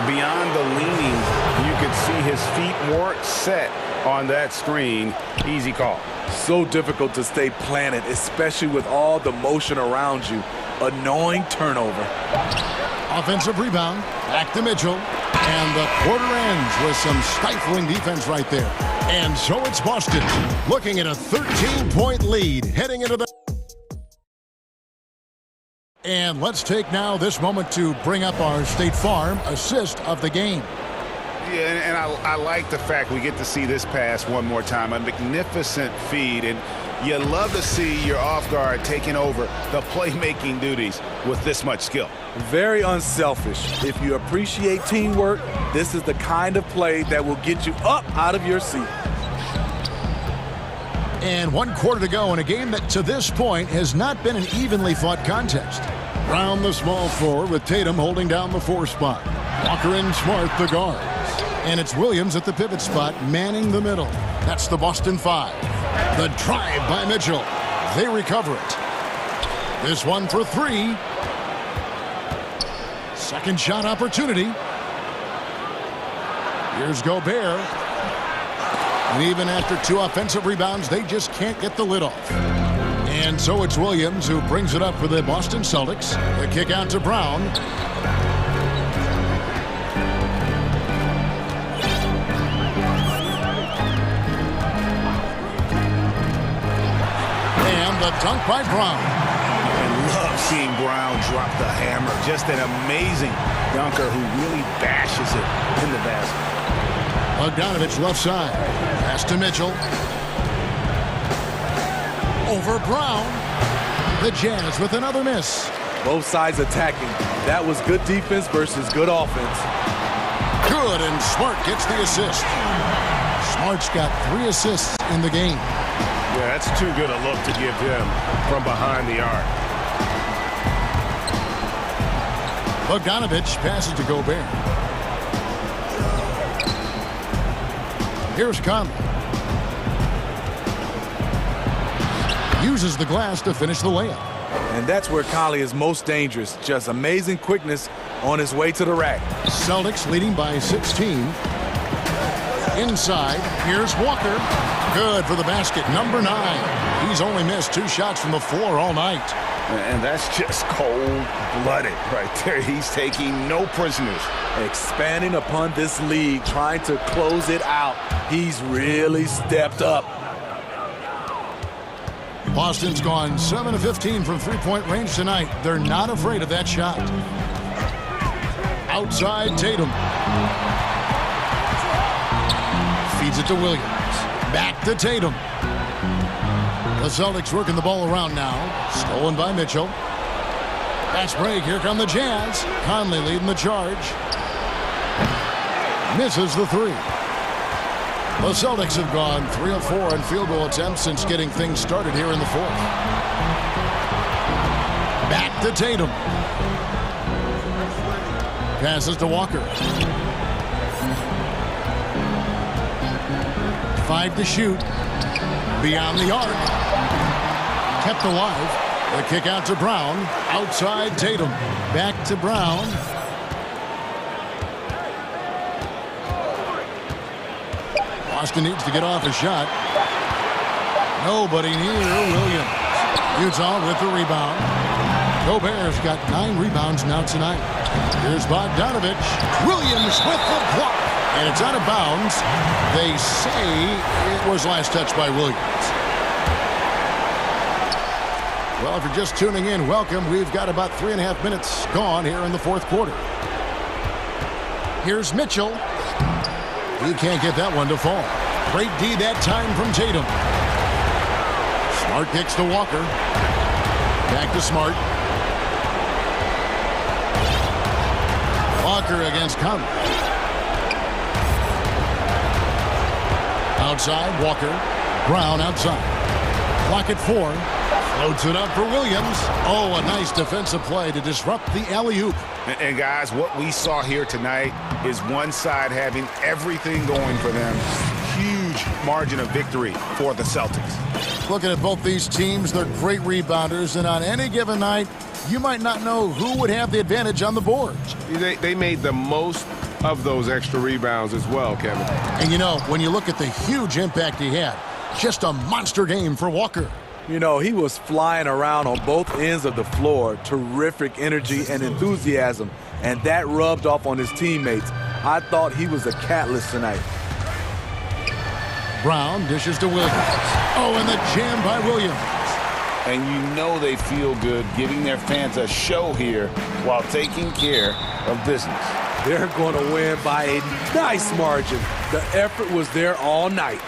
Beyond the leaning, you could see his feet weren't set on that screen. Easy call. So difficult to stay planted, especially with all the motion around you. Annoying turnover. Offensive rebound. Back to Mitchell. And the quarter ends with some stifling defense right there. And so it's Boston looking at a 13-point lead heading into the... And let's take now this moment to bring up our State Farm assist of the game. Yeah, and I like the fact we get to see this pass one more time. A magnificent feed, and you love to see your off guard taking over the playmaking duties with this much skill. Very unselfish. If you appreciate teamwork, this is the kind of play that will get you up out of your seat. And 1 quarter to go in a game that to this point has not been an evenly fought contest. Round the small floor with Tatum holding down the 4 spot. Walker and Smart the guards. And it's Williams at the pivot spot manning the middle. That's the Boston 5. The drive by Mitchell. They recover it. This one for 3. Second shot opportunity. Here's Gobert. And even after 2 offensive rebounds, they just can't get the lid off. And so it's Williams who brings it up for the Boston Celtics. The kick out to Brown. And the dunk by Brown. I love seeing Brown drop the hammer. Just an amazing dunker who really bashes it in the basket. Bogdanovich left side. Pass to Mitchell. Over Brown. The Jazz with another miss. Both sides attacking. That was good defense versus good offense. Good, and Smart gets the assist. Smart's got 3 assists in the game. Yeah, that's too good a look to give him from behind the arc. Bogdanovich passes to Gobert. Here's Conley. Uses the glass to finish the layup. And that's where Conley is most dangerous. Just amazing quickness on his way to the rack. Celtics leading by 16. Inside, here's Walker. Good for the basket, number 9. He's only missed 2 shots from the floor all night. And that's just cold-blooded right there. He's taking no prisoners. Expanding upon this league, trying to close it out. He's really stepped up. Boston's gone 7 of 15 from three-point range tonight. They're not afraid of that shot. Outside Tatum. Feeds it to Williams. Back to Tatum. The Celtics working the ball around now. Stolen by Mitchell. Fast break. Here come the Jazz. Conley leading the charge. Misses the 3. The Celtics have gone 3 of 4 on field goal attempts since getting things started here in the 4th. Back to Tatum. Passes to Walker. 5 to shoot. Beyond the arc. Kept alive. The kick out to Brown. Outside Tatum. Back to Brown. Boston needs to get off a shot. Nobody near Williams. Utah with the rebound. Gobert's got 9 rebounds now tonight. Here's Bogdanovich. Williams with the block. And it's out of bounds. They say it was last touched by Williams. Well, if you're just tuning in, welcome. We've got about 3.5 minutes gone here in the 4th quarter. Here's Mitchell. He can't get that one to fall. Great D that time from Tatum. Smart kicks to Walker. Back to Smart. Walker against Conley. Outside, Walker. Brown outside. Clock at 4. Floats it up for Williams. Oh, a nice defensive play to disrupt the alley-oop. And guys, what we saw here tonight is one side having everything going for them. Huge margin of victory for the Celtics. Looking at both these teams, they're great rebounders, and on any given night, you might not know who would have the advantage on the boards. They made the most of those extra rebounds as well, Kevin. And you know, when you look at the huge impact he had, just a monster game for Walker. You know, he was flying around on both ends of the floor. Terrific energy and enthusiasm. And that rubbed off on his teammates. I thought he was a catalyst tonight. Brown dishes to Williams. Oh, and the jam by Williams. And you know they feel good giving their fans a show here while taking care of business. They're going to win by a nice margin. The effort was there all night.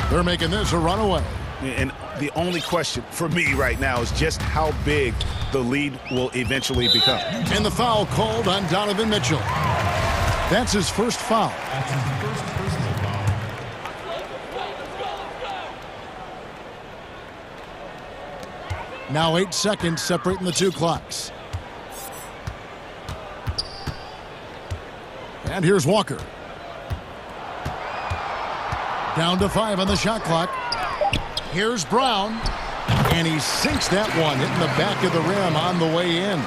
They're making this a runaway. And the only question for me right now is just how big the lead will eventually become. And the foul called on Donovan Mitchell. That's his first foul. That's his first personal foul. Now 8 seconds separating the two clocks. And here's Walker. Down to 5 on the shot clock. Here's Brown. And he sinks that one, hitting the back of the rim on the way in.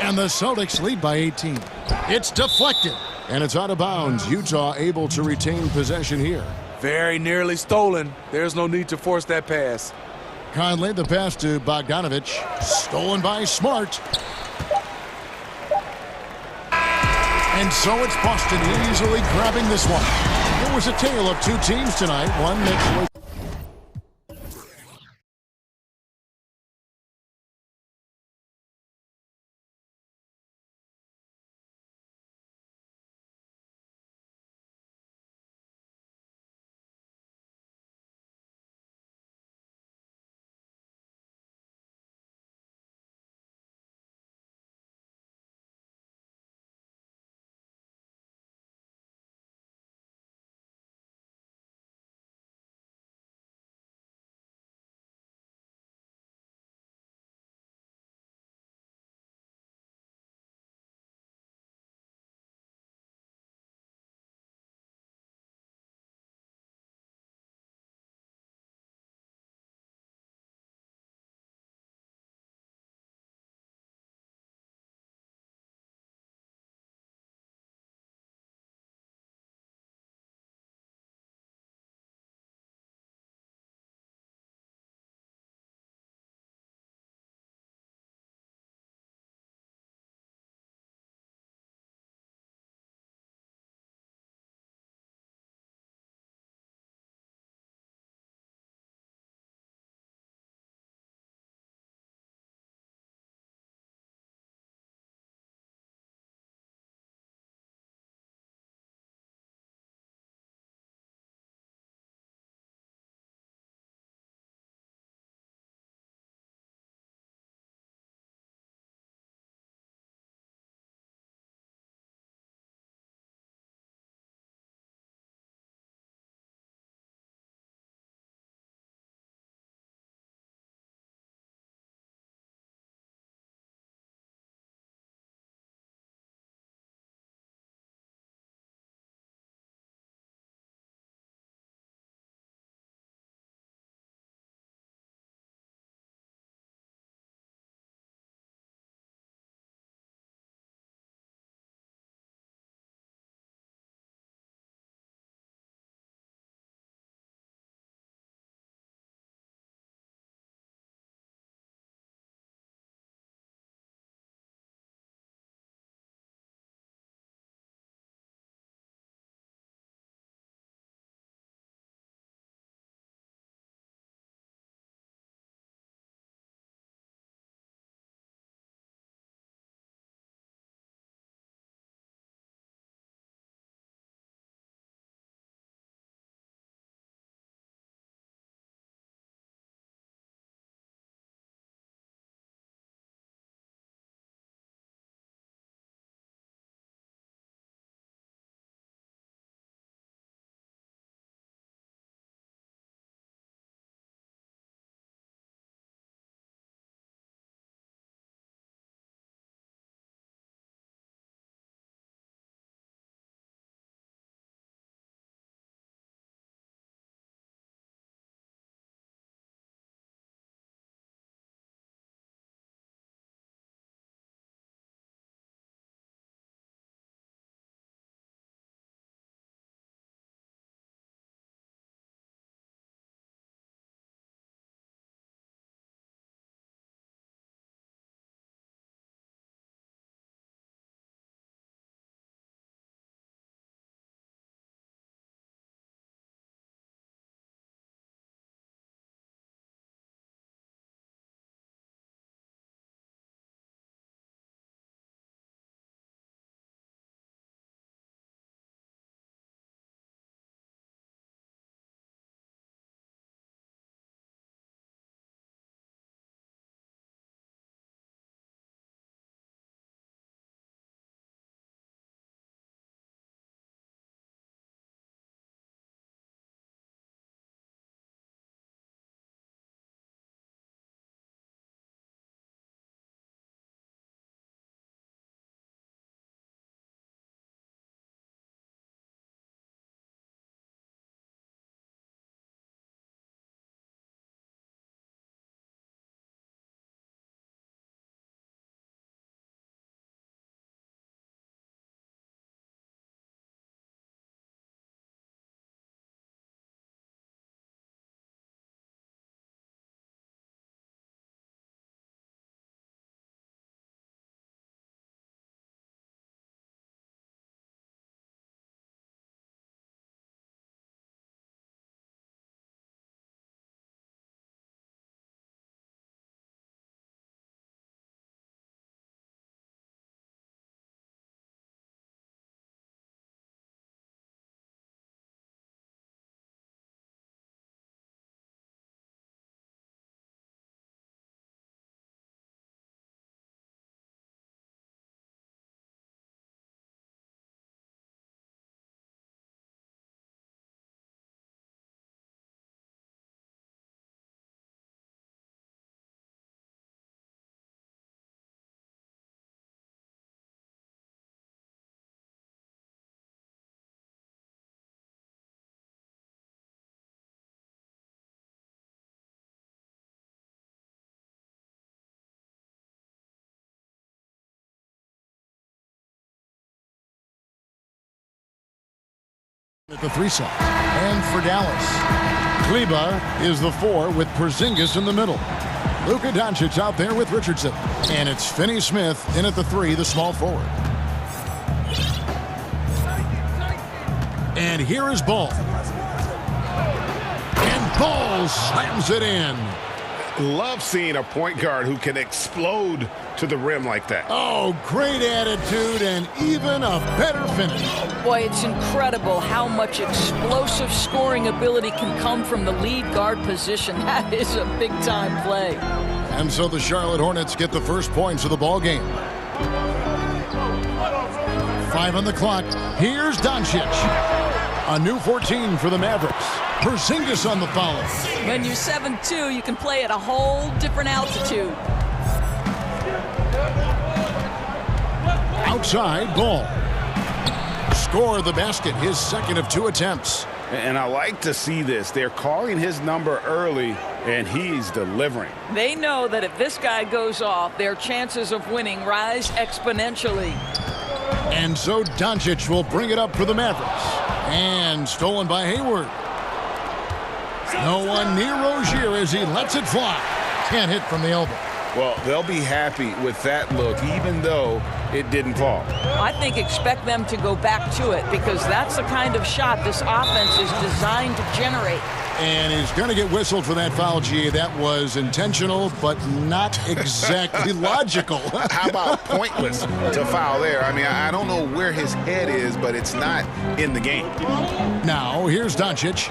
And the Celtics lead by 18. It's deflected. And it's out of bounds. Utah able to retain possession here. Very nearly stolen. There's no need to force that pass. Conley, the pass to Bogdanovich. Stolen by Smart. And so it's Boston easily grabbing this one. It was a tale of two teams tonight. One that was At the 3 side. And for Dallas, Kleber is the 4 with Porzingis in the middle. Luka Doncic out there with Richardson. And it's Finney-Smith in at the 3, the small forward. And here is Ball. And Ball slams it in. Love seeing a point guard who can explode to the rim like that. Oh, great attitude and even a better finish. Boy, it's incredible how much explosive scoring ability can come from the lead guard position. That is a big-time play. And so the Charlotte Hornets get the first points of the ball game. 5 on the clock. Here's Doncic. A new 14 for the Mavericks. Porzingis on the foul. When you're 7'2", you can play at a whole different altitude. Outside, Ball. Score the basket, his second of 2 attempts. And I like to see this. They're calling his number early, and he's delivering. They know that if this guy goes off, their chances of winning rise exponentially. And so Doncic will bring it up for the Mavericks. And stolen by Hayward. No one near Rozier as he lets it fly. Can't hit from the elbow. Well, they'll be happy with that look, even though it didn't fall. I think expect them to go back to it because that's the kind of shot this offense is designed to generate. And he's going to get whistled for that foul, G. That was intentional, but not exactly logical. How about pointless to foul there? I mean, I don't know where his head is, but it's not in the game. Now, here's Doncic.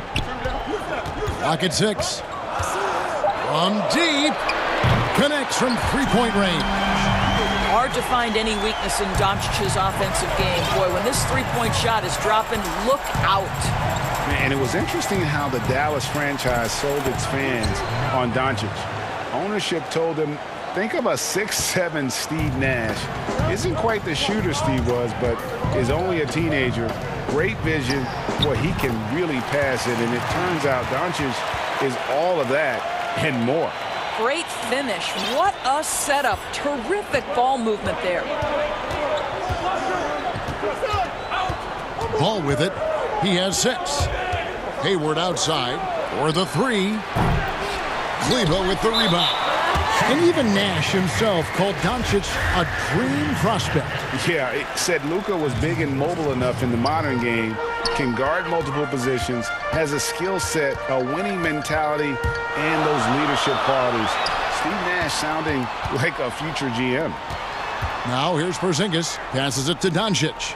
Clock at 6. From deep. Connects from 3-point range. Hard to find any weakness in Doncic's offensive game. Boy, when this 3-point shot is dropping, look out. And it was interesting how the Dallas franchise sold its fans on Doncic. Ownership told them, think of a 6'7" Steve Nash. Isn't quite the shooter Steve was, but is only a teenager. Great vision. Boy, he can really pass it. And it turns out Doncic is all of that and more. Great finish. What a setup. Terrific ball movement there. Ball with it. He has 6. Hayward outside for the 3. Kleber with the rebound. And even Nash himself called Doncic a dream prospect. Yeah, it said Luka was big and mobile enough in the modern game, can guard multiple positions, has a skill set, a winning mentality, and those leadership qualities. Steve Nash sounding like a future GM. Now here's Porzingis. Passes it to Doncic.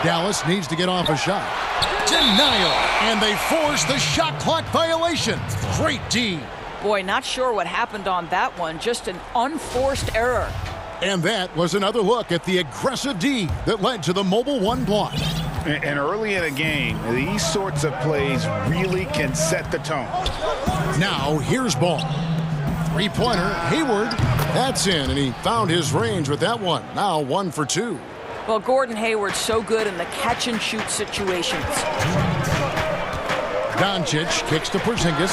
Dallas needs to get off a shot. Denial. And they force the shot clock violation. Great D. Boy, not sure what happened on that one. Just an unforced error. And that was another look at the aggressive D that led to the mobile 1 block. And early in a game, these sorts of plays really can set the tone. Now here's Ball. 3-pointer, Hayward. That's in, and he found his range with that one. Now 1 for 2. Well, Gordon Hayward's so good in the catch-and-shoot situations. Doncic kicks to Porzingis.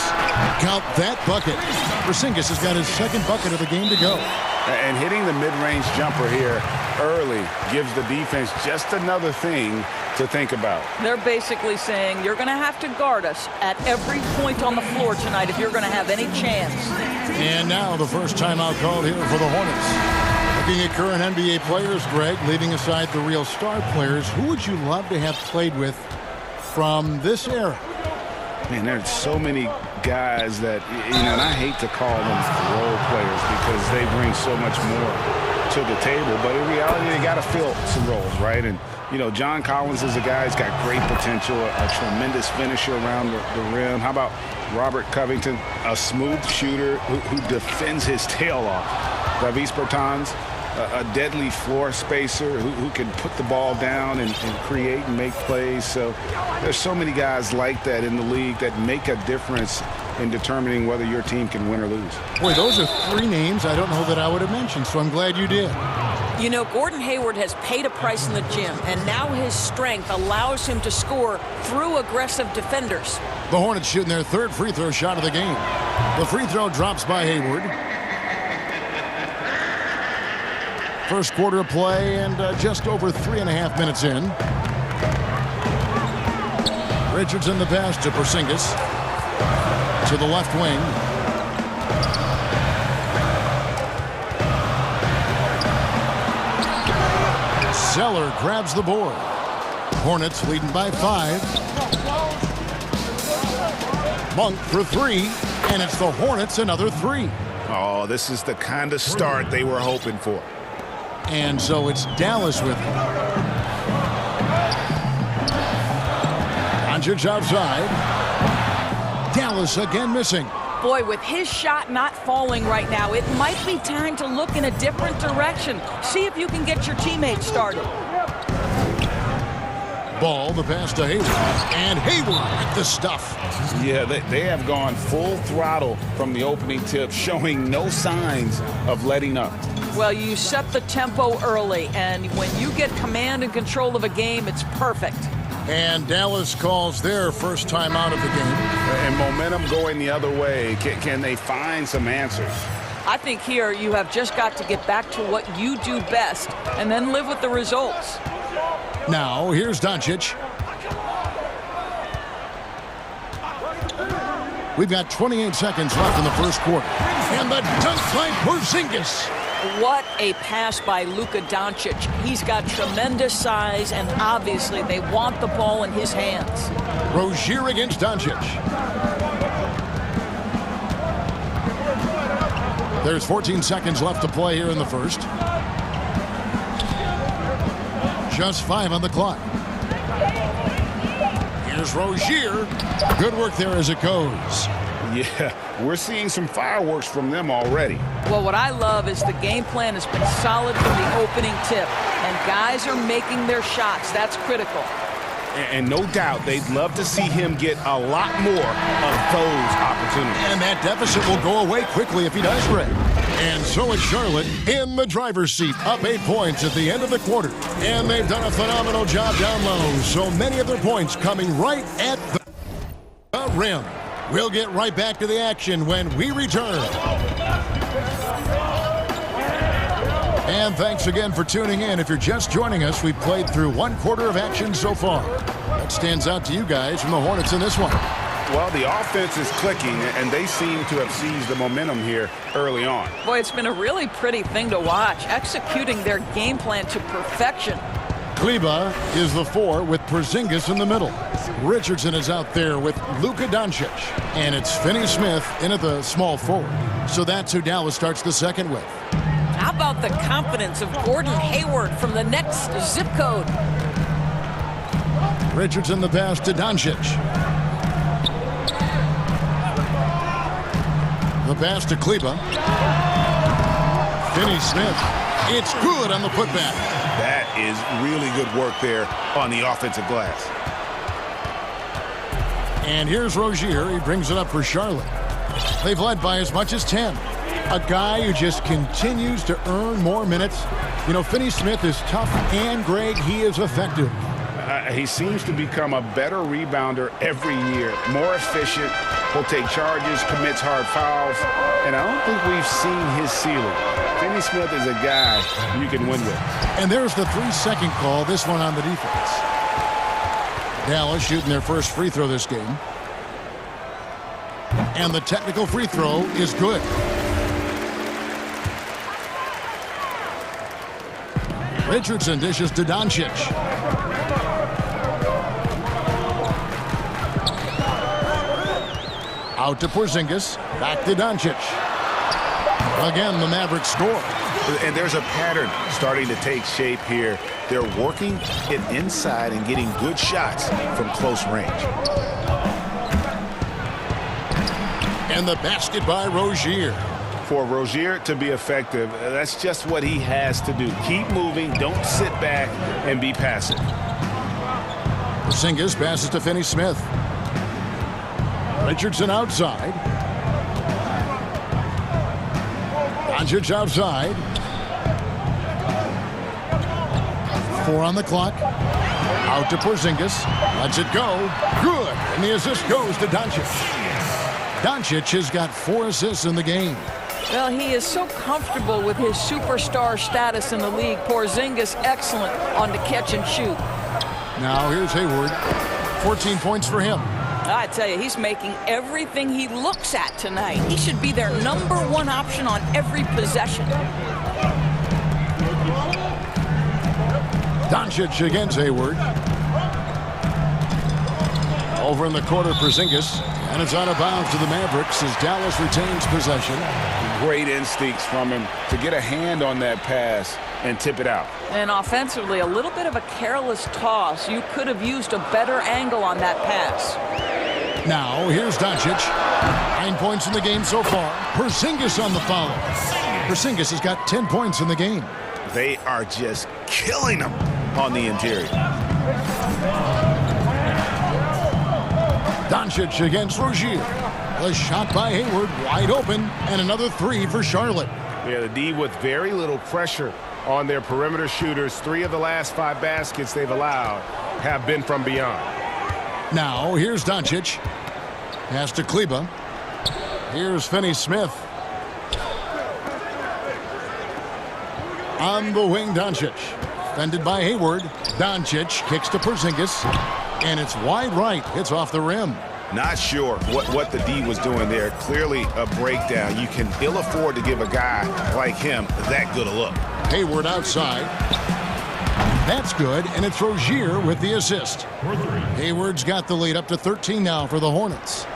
Count that bucket. Porzingis has got his second bucket of the game to go. And hitting the mid-range jumper here early gives the defense just another thing to think about. They're basically saying you're going to have to guard us at every point on the floor tonight if you're going to have any chance. And now the first timeout called here for the Hornets. Looking at current NBA players, Greg, leaving aside the real star players, who would you love to have played with from this era? Man, there's so many guys that, and I hate to call them role players because they bring so much more to the table. But in reality, they got to fill some roles, right? And, John Collins is a guy who's got great potential, a tremendous finisher around the rim. How about Robert Covington, a smooth shooter who defends his tail off? Davis Bertans, a deadly floor spacer who can put the ball down and create and make plays. So there's so many guys like that in the league that make a difference in determining whether your team can win or lose. Boy, those are 3 names I don't know that I would have mentioned, so I'm glad you did. Gordon Hayward has paid a price in the gym, and now his strength allows him to score through aggressive defenders. The Hornets shooting their 3rd free throw shot of the game. The free throw drops by Hayward. First quarter of play and just over 3.5 minutes in. Richardson the pass to Porzingis. To the left wing. Zeller grabs the board. Hornets leading by 5. Monk for 3, and it's the Hornets another 3. Oh, this is the kind of start they were hoping for. And so it's Dallas with it. Doncic outside. Dallas again missing. Boy, with his shot not falling right now, it might be time to look in a different direction. See if you can get your teammates started. Ball, the pass to Hayward. And Hayward with the stuff. Yeah, they have gone full throttle from the opening tip, showing no signs of letting up. Well, you set the tempo early, and when you get command and control of a game, it's perfect. And Dallas calls their first time out of the game. And momentum going the other way. Can they find some answers? I think here you have just got to get back to what you do best and then live with the results. Now, here's Doncic. We've got 28 seconds left in the first quarter. And the dunk by Porzingis. What a pass by Luka Doncic. He's got tremendous size, and obviously they want the ball in his hands. Rozier against Doncic. There's 14 seconds left to play here in the first. Just 5 on the clock. Here's Rozier. Good work there as it goes. Yeah, we're seeing some fireworks from them already. Well, what I love is the game plan has been solid from the opening tip, and guys are making their shots. That's critical. And no doubt they'd love to see him get a lot more of those opportunities. And that deficit will go away quickly if he does, Ray. And so it's Charlotte in the driver's seat, up 8 points at the end of the quarter. And they've done a phenomenal job down low. So many of their points coming right at the rim. We'll get right back to the action when we return. And thanks again for tuning in. If you're just joining us, we played through 1 quarter of action so far. What stands out to you guys from the Hornets in this one? Well, the offense is clicking, and they seem to have seized the momentum here early on. Boy, it's been a really pretty thing to watch, executing their game plan to perfection. Kleber is the 4 with Porzingis in the middle. Richardson is out there with Luka Doncic. And it's Finney-Smith in at the small forward. So that's who Dallas starts the second with. How about the confidence of Gordon Hayward from the next zip code? Richardson the pass to Doncic. The pass to Kleber. Finney-Smith. It's good on the putback. That is really good work there on the offensive glass. And here's Rozier. He brings it up for Charlotte. They've led by as much as 10. A guy who just continues to earn more minutes. You know, Finney-Smith is tough, and Greg, he is effective. He seems to become a better rebounder every year. More efficient. He'll take charges, commits hard fouls. And I don't think we've seen his ceiling. Finney-Smith is a guy you can win with. And there's the 3-second call, this one on the defense. Dallas shooting their first free throw this game. And the technical free throw is good. Richardson dishes to Doncic. Out to Porzingis. Back to Doncic. Again, the Mavericks score. And there's a pattern starting to take shape here. They're working it inside and getting good shots from close range. And the basket by Rozier. For Rozier to be effective, that's just what he has to do. Keep moving, don't sit back and be passive. Porzingis passes to Finney-Smith. Richardson outside. Doncic outside. 4 on the clock. Out to Porzingis. Lets it go. Good. And the assist goes to Doncic. Doncic has got 4 assists in the game. Well, he is so comfortable with his superstar status in the league. Porzingis excellent on the catch and shoot. Now here's Hayward. 14 points for him. I tell you, he's making everything he looks at tonight. He should be their #1 option on every possession. Doncic against Hayward. Over in the corner, Porzingis. And it's out of bounds to the Mavericks as Dallas retains possession. Great instincts from him to get a hand on that pass and tip it out. And offensively, a little bit of a careless toss. You could have used a better angle on that pass. Now, here's Doncic. 9 points in the game so far. Porzingis on the foul. Porzingis has got 10 points in the game. They are just killing him on the interior. Doncic against Rozier. A shot by Hayward, wide open, and another 3 for Charlotte. Yeah, the D with very little pressure on their perimeter shooters. 3 of the last 5 baskets they've allowed have been from beyond. Now, here's Doncic. Pass to Kleba. Here's Finney-Smith. On the wing, Doncic. Defended by Hayward. Doncic kicks to Porzingis. And it's wide right. It's off the rim. Not sure what the D was doing there. Clearly a breakdown. You can ill afford to give a guy like him that good a look. Hayward outside. That's good, and it's Rozier with the assist. Hayward's got the lead up to 13 now for the Hornets.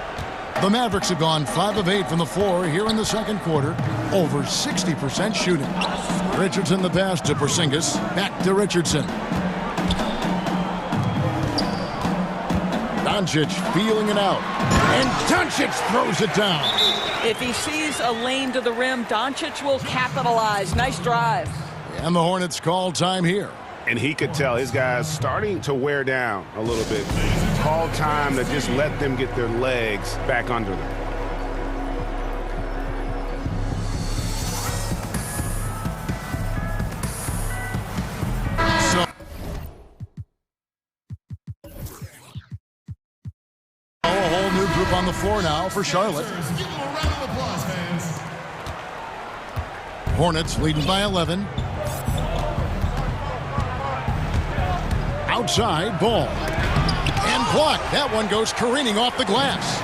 The Mavericks have gone 5 of 8 from the floor here in the second quarter. Over 60% shooting. Richardson the pass to Porzingis. Back to Richardson. Doncic feeling it out. And Doncic throws it down. If he sees a lane to the rim, Doncic will capitalize. Nice drive. And the Hornets call time here. And he could tell his guys starting to wear down a little bit. Call time to just let them get their legs back under them. A whole new group on the floor now for Charlotte. Hornets leading by 11. Outside, ball. And blocked. That one goes careening off the glass.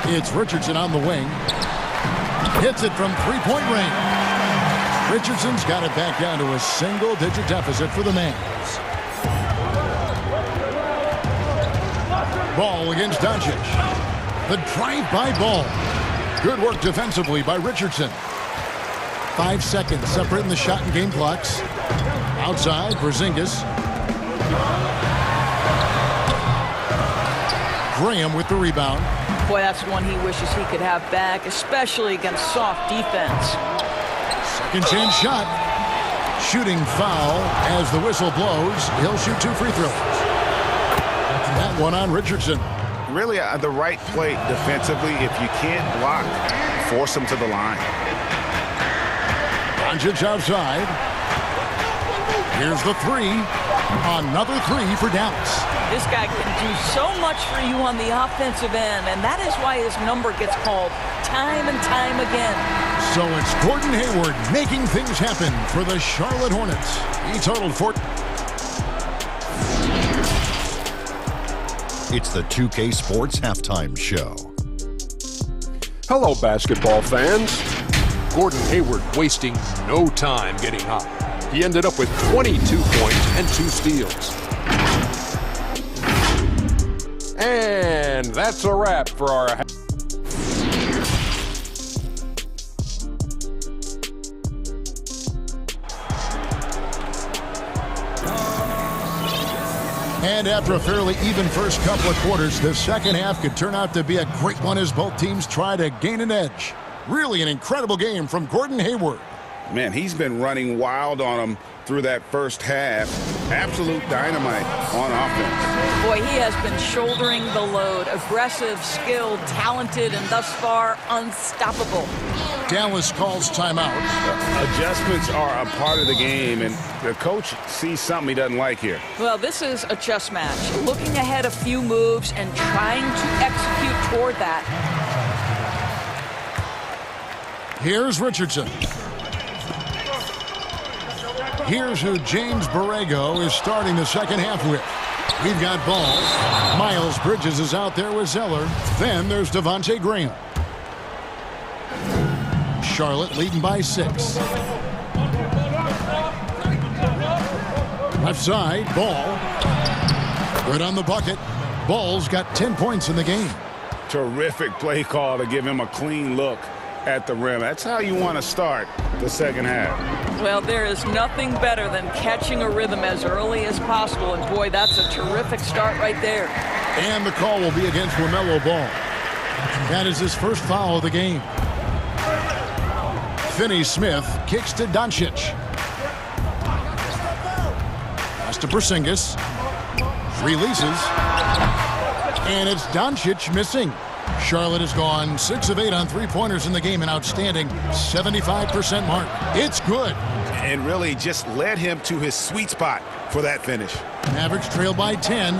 It's Richardson on the wing. Hits it from three-point range. Richardson's got it back down to a single-digit deficit for the Mavs. Ball against Doncic. The drive-by ball. Good work defensively by Richardson. 5 seconds separating the shot and game clocks. Outside, Porzingis. Graham with the rebound. Boy, that's one he wishes he could have back, especially against soft defense. Second chance shot. Shooting foul as the whistle blows. He'll shoot 2 free throws. That one on Richardson. Really the right play defensively. If you can't block, force him to the line. Doncic outside. Here's the 3. Another 3 for Dallas. This guy can do so much for you on the offensive end, and that is why his number gets called time and time again. So it's Gordon Hayward making things happen for the Charlotte Hornets. He totaled 4. It's the 2K Sports Halftime Show. Hello, basketball fans. Gordon Hayward wasting no time getting hot. He ended up with 22 points and 2 steals. And that's a wrap for our... And after a fairly even first couple of quarters, the second half could turn out to be a great one as both teams try to gain an edge. Really an incredible game from Gordon Hayward. Man, he's been running wild on them through that first half. Absolute dynamite on offense. Boy, he has been shouldering the load. Aggressive, skilled, talented, and thus far unstoppable. Dallas calls timeout. Adjustments are a part of the game, and the coach sees something he doesn't like here. Well, this is a chess match. Looking ahead a few moves and trying to execute toward that. Here's Richardson. Here's who James Borrego is starting the second half with. We've got Ball. Miles Bridges is out there with Zeller. Then there's Devontae Graham. Charlotte leading by 6. Left side, Ball. Good on the bucket. Ball's got 10 points in the game. Terrific play call to give him a clean look at the rim. That's how you want to start the second half. Well, there is nothing better than catching a rhythm as early as possible. And, boy, that's a terrific start right there. And the call will be against LaMelo Ball. That is his first foul of the game. Finney-Smith kicks to Doncic. Pass to Porzingis. Releases. And it's Doncic missing. Charlotte has gone 6 of 8 on three-pointers in the game, an outstanding 75% mark. It's good. And really just led him to his sweet spot for that finish. Mavericks trail by 10.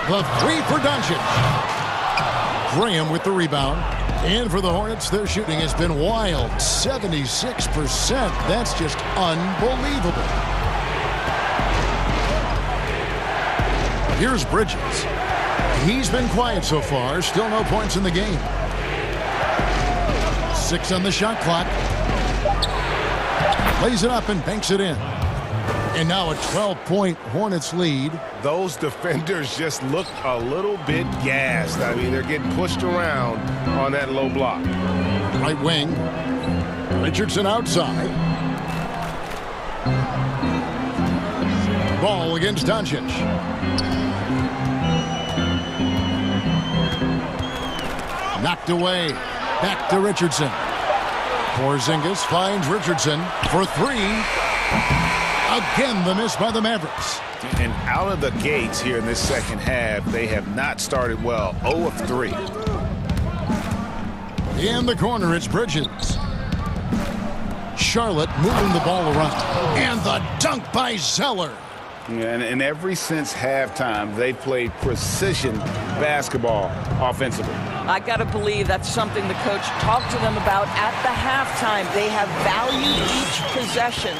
The 3 for Doncic. Graham with the rebound. And for the Hornets, their shooting has been wild. 76%. That's just unbelievable. Here's Bridges. He's been quiet so far. Still no points in the game. 6 on the shot clock. Lays it up and banks it in. And now a 12-point Hornets lead. Those defenders just look a little bit gassed. I mean, they're getting pushed around on that low block. Right wing. Richardson outside. Ball against Doncic. Knocked away. Back to Richardson. Porzingis finds Richardson for 3. Again, the miss by the Mavericks. And out of the gates here in this second half, they have not started well. 0 of 3. In the corner, it's Bridges. Charlotte moving the ball around. And the dunk by Zeller. And ever since halftime, they've played precision basketball offensively. I got to believe that's something the coach talked to them about at the halftime. They have valued each possession.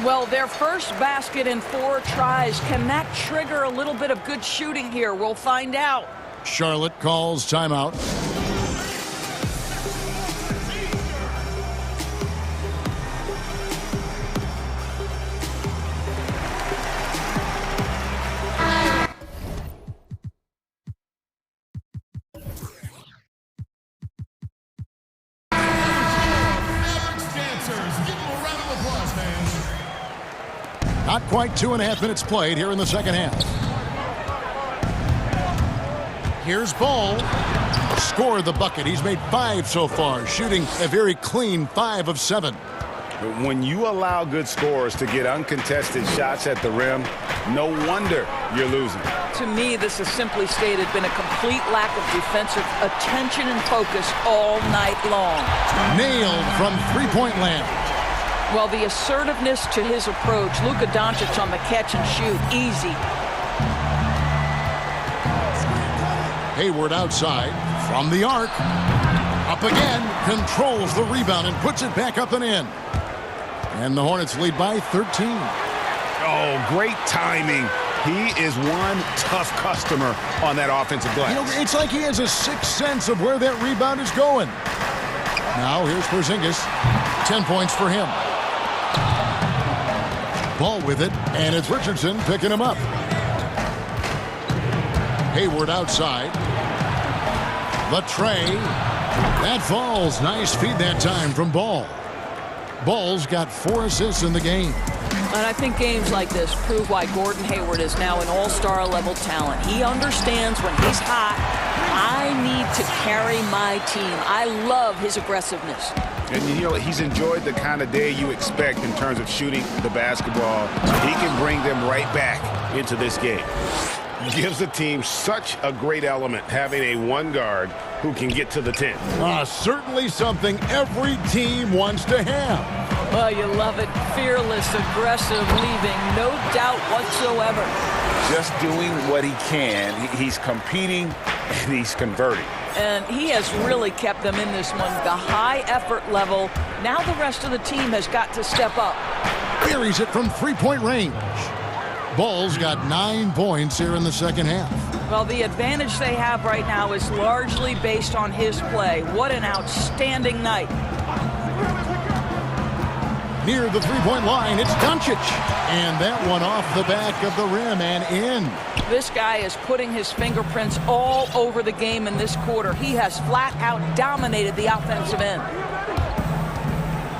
Well, their first basket in 4 tries. Can that trigger a little bit of good shooting here? We'll find out. Charlotte calls timeout. Not quite 2.5 minutes played here in the second half. Here's Ball. Scored the bucket. He's made 5 so far, shooting a very clean 5 of 7. When you allow good scorers to get uncontested shots at the rim, no wonder you're losing. To me, this has simply stated been a complete lack of defensive attention and focus all night long. Nailed from three-point land. Well, the assertiveness to his approach, Luka Doncic on the catch and shoot, easy. Hayward outside from the arc. Up again, controls the rebound and puts it back up and in. And the Hornets lead by 13. Oh, great timing. He is one tough customer on that offensive glass. You know, it's like he has a sixth sense of where that rebound is going. Now here's Porzingis. 10 points for him. Ball with it, and it's Richardson picking him up. Hayward outside. The tray. That falls. Nice feed that time from Ball. Ball's got 4 assists in the game. And I think games like this prove why Gordon Hayward is now an all-star level talent. He understands when he's hot, I need to carry my team. I love his aggressiveness. And you know, he's enjoyed the kind of day you expect in terms of shooting the basketball. He can bring them right back into this game. Gives the team such a great element having a one guard who can get to the 10. Certainly something every team wants to have. Well, you love it. Fearless, aggressive, leaving no doubt whatsoever. Just doing what he can. He's competing and he's converting. And he has really kept them in this one. The high effort level. Now the rest of the team has got to step up. Buries it from three-point range. Bulls got 9 points here in the second half. Well, the advantage they have right now is largely based on his play. What an outstanding night. Near the three-point line, it's Doncic. And that one off the back of the rim and in. This guy is putting his fingerprints all over the game in this quarter. He has flat out dominated the offensive end.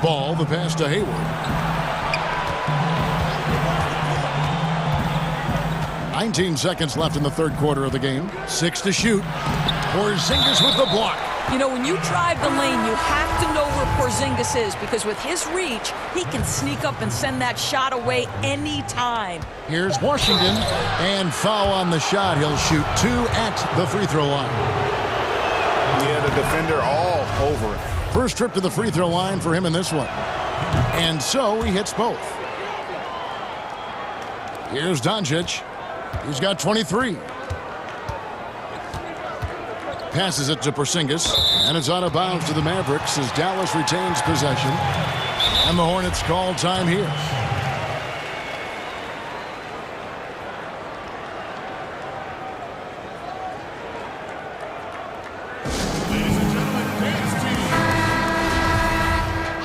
Ball, the pass to Hayward. 19 seconds left in the third quarter of the game. 6 to shoot. Porzingis with the block. You know, when you drive the lane, you have to know where Porzingis is, because with his reach, he can sneak up and send that shot away anytime. Here's Washington, and foul on the shot. He'll shoot 2 at the free throw line. Yeah, the defender all over it. First trip to the free throw line for him in this one. And so he hits both. Here's Doncic. He's got 23. Passes it to Porzingis, and it's out of bounds to the Mavericks as Dallas retains possession. And the Hornets call time here. Ladies and gentlemen, dance team.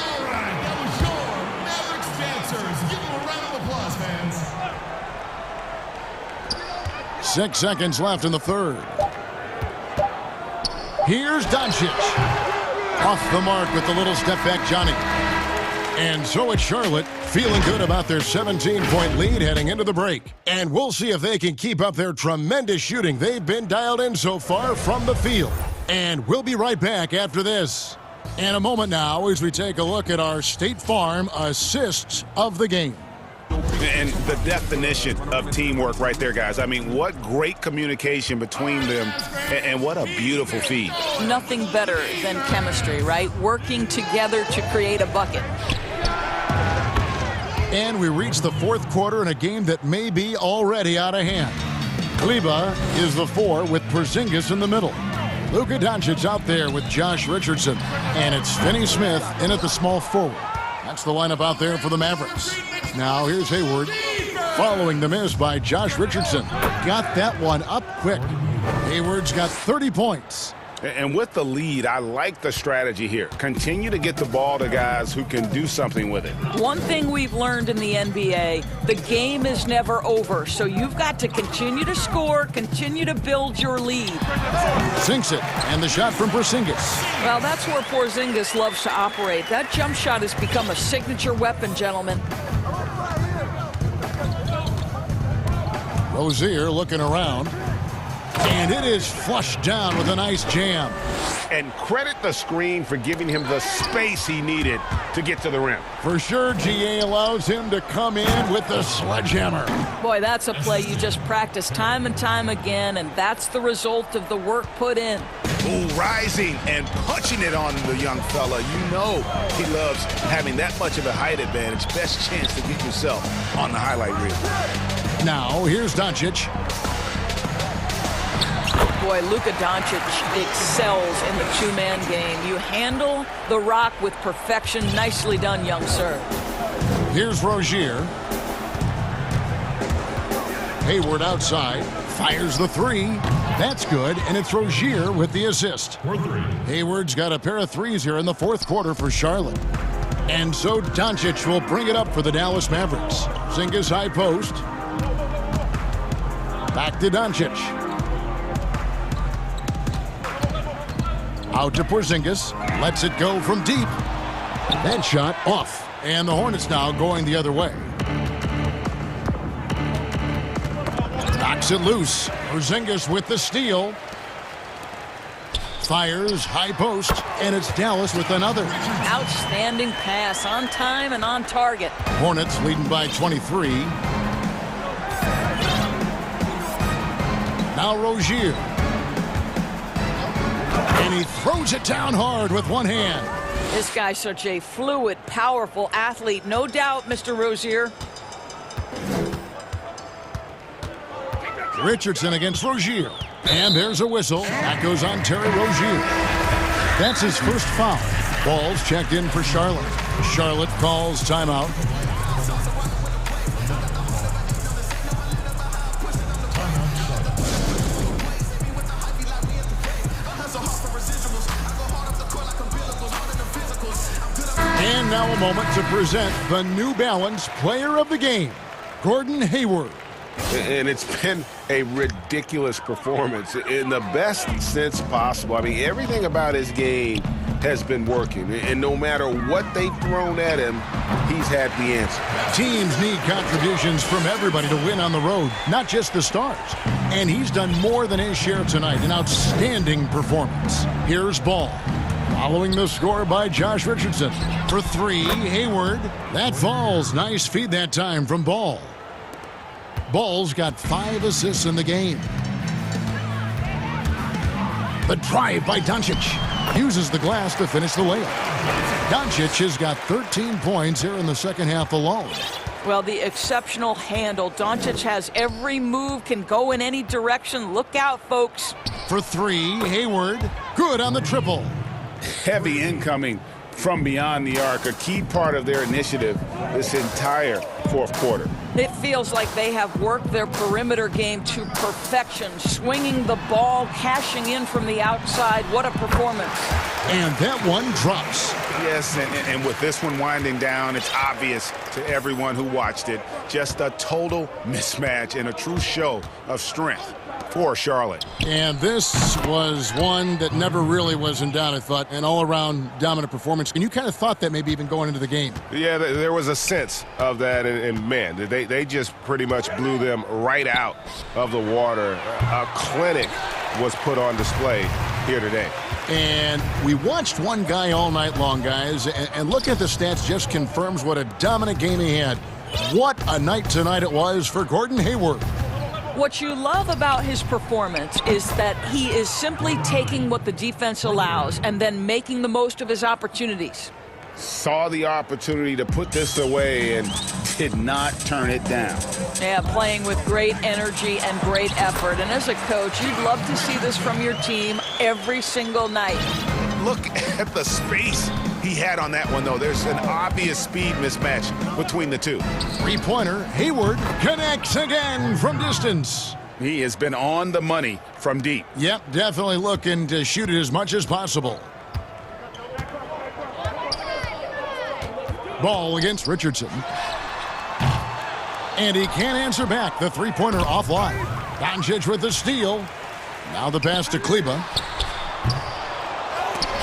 All right, that was your Mavericks dancers. Give them a round of applause, fans. 6 seconds left in the third. Here's Doncic. Off the mark with the little step back, Johnny. And so it's Charlotte feeling good about their 17-point lead heading into the break. And we'll see if they can keep up their tremendous shooting they've been dialed in so far from the field. And we'll be right back after this. In a moment now as we take a look at our State Farm assists of the game. And the definition of teamwork right there, guys. I mean, what great communication between them, and what a beautiful feed. Nothing better than chemistry, right? Working together to create a bucket. And we reach the fourth quarter in a game that may be already out of hand. Kleba is the 4 with Porzingis in the middle. Luka Doncic out there with Josh Richardson. And it's Finney Smith in at the small forward. That's the lineup out there for the Mavericks. Now here's Hayward following the miss by Josh Richardson. Got that one up quick. Hayward's got 30 points. And with the lead, I like the strategy here. Continue to get the ball to guys who can do something with it. One thing we've learned in the NBA, the game is never over. So you've got to continue to score, continue to build your lead. Sinks it, and the shot from Porzingis. Well, that's where Porzingis loves to operate. That jump shot has become a signature weapon, gentlemen. Rozier looking around. And it is flushed down with a nice jam. And credit the screen for giving him the space he needed to get to the rim. For sure, GA allows him to come in with the sledgehammer. Boy, that's a play you just practice time and time again, and that's the result of the work put in. Ooh, rising and punching it on the young fella. You know he loves having that much of a height advantage. Best chance to get yourself on the highlight reel. Now, here's Doncic. Boy, Luka Doncic excels in the two-man game. You handle the rock with perfection. Nicely done, young sir. Here's Rozier. Hayward outside. Fires the 3. That's good, and it's Rozier with the assist. Hayward's got a pair of threes here in the fourth quarter for Charlotte. And so Doncic will bring it up for the Dallas Mavericks. Porzingis high post. Back to Doncic. Out to Porzingis. Lets it go from deep. That shot off. And the Hornets now going the other way. Knocks it loose. Porzingis with the steal. Fires high post. And it's Dallas with another. Outstanding pass. On time and on target. Hornets leading by 23. Now Rozier. And he throws it down hard with one hand. This guy's such a fluid, powerful athlete. No doubt, Mr. Rozier. Richardson against Rozier. And there's a whistle. That goes on Terry Rozier. That's his first foul. Ball's checked in for Charlotte. Charlotte calls timeout. And now a moment to present the New Balance Player of the Game, Gordon Hayward. And it's been a ridiculous performance in the best sense possible. I mean, everything about his game has been working. And no matter what they've thrown at him, he's had the answer. Teams need contributions from everybody to win on the road, not just the stars. And he's done more than his share tonight. An outstanding performance. Here's Ball. Following the score by Josh Richardson. For three, Hayward. That falls. Nice feed that time from Ball. Ball's got 5 assists in the game. The drive by Doncic. Uses the glass to finish the layup. Doncic has got 13 points here in the second half alone. Well, the exceptional handle. Doncic has every move, can go in any direction. Look out, folks. For three, Hayward. Good on the triple. Heavy incoming from beyond the arc, a key part of their initiative this entire fourth quarter. It feels like they have worked their perimeter game to perfection, swinging the ball, cashing in from the outside. What a performance. And that one drops. Yes, and with this one winding down, it's obvious to everyone who watched it. Just a total mismatch and a true show of strength for Charlotte. And this was one that never really was in doubt, I thought. An all-around dominant performance. And you kind of thought that maybe even going into the game. Yeah, there was a sense of that, and man, they just pretty much blew them right out of the water. A clinic was put on display here today. And we watched one guy all night long, guys, and looking at the stats just confirms what a dominant game he had. What a night tonight it was for Gordon Hayward. What you love about his performance is that he is simply taking what the defense allows and then making the most of his opportunities. Saw the opportunity to put this away and did not turn it down. Yeah, playing with great energy and great effort. And as a coach, you'd love to see this from your team every single night. Look at the space he had on that one, though. There's an obvious speed mismatch between the two. Three-pointer, Hayward connects again from distance. He has been on the money from deep. Yep, definitely looking to shoot it as much as possible. Ball against Richardson. And he can't answer back. The three-pointer offline. Doncic with the steal. Now the pass to Kleber.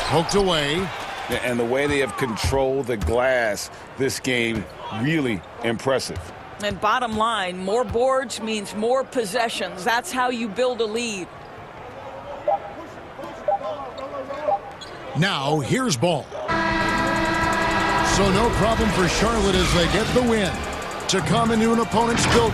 Poked away. And the way they have controlled the glass this game, really impressive. And bottom line, more boards means more possessions. That's how you build a lead. Now here's Ball. So no problem for Charlotte as they get the win. To come into an opponent's build.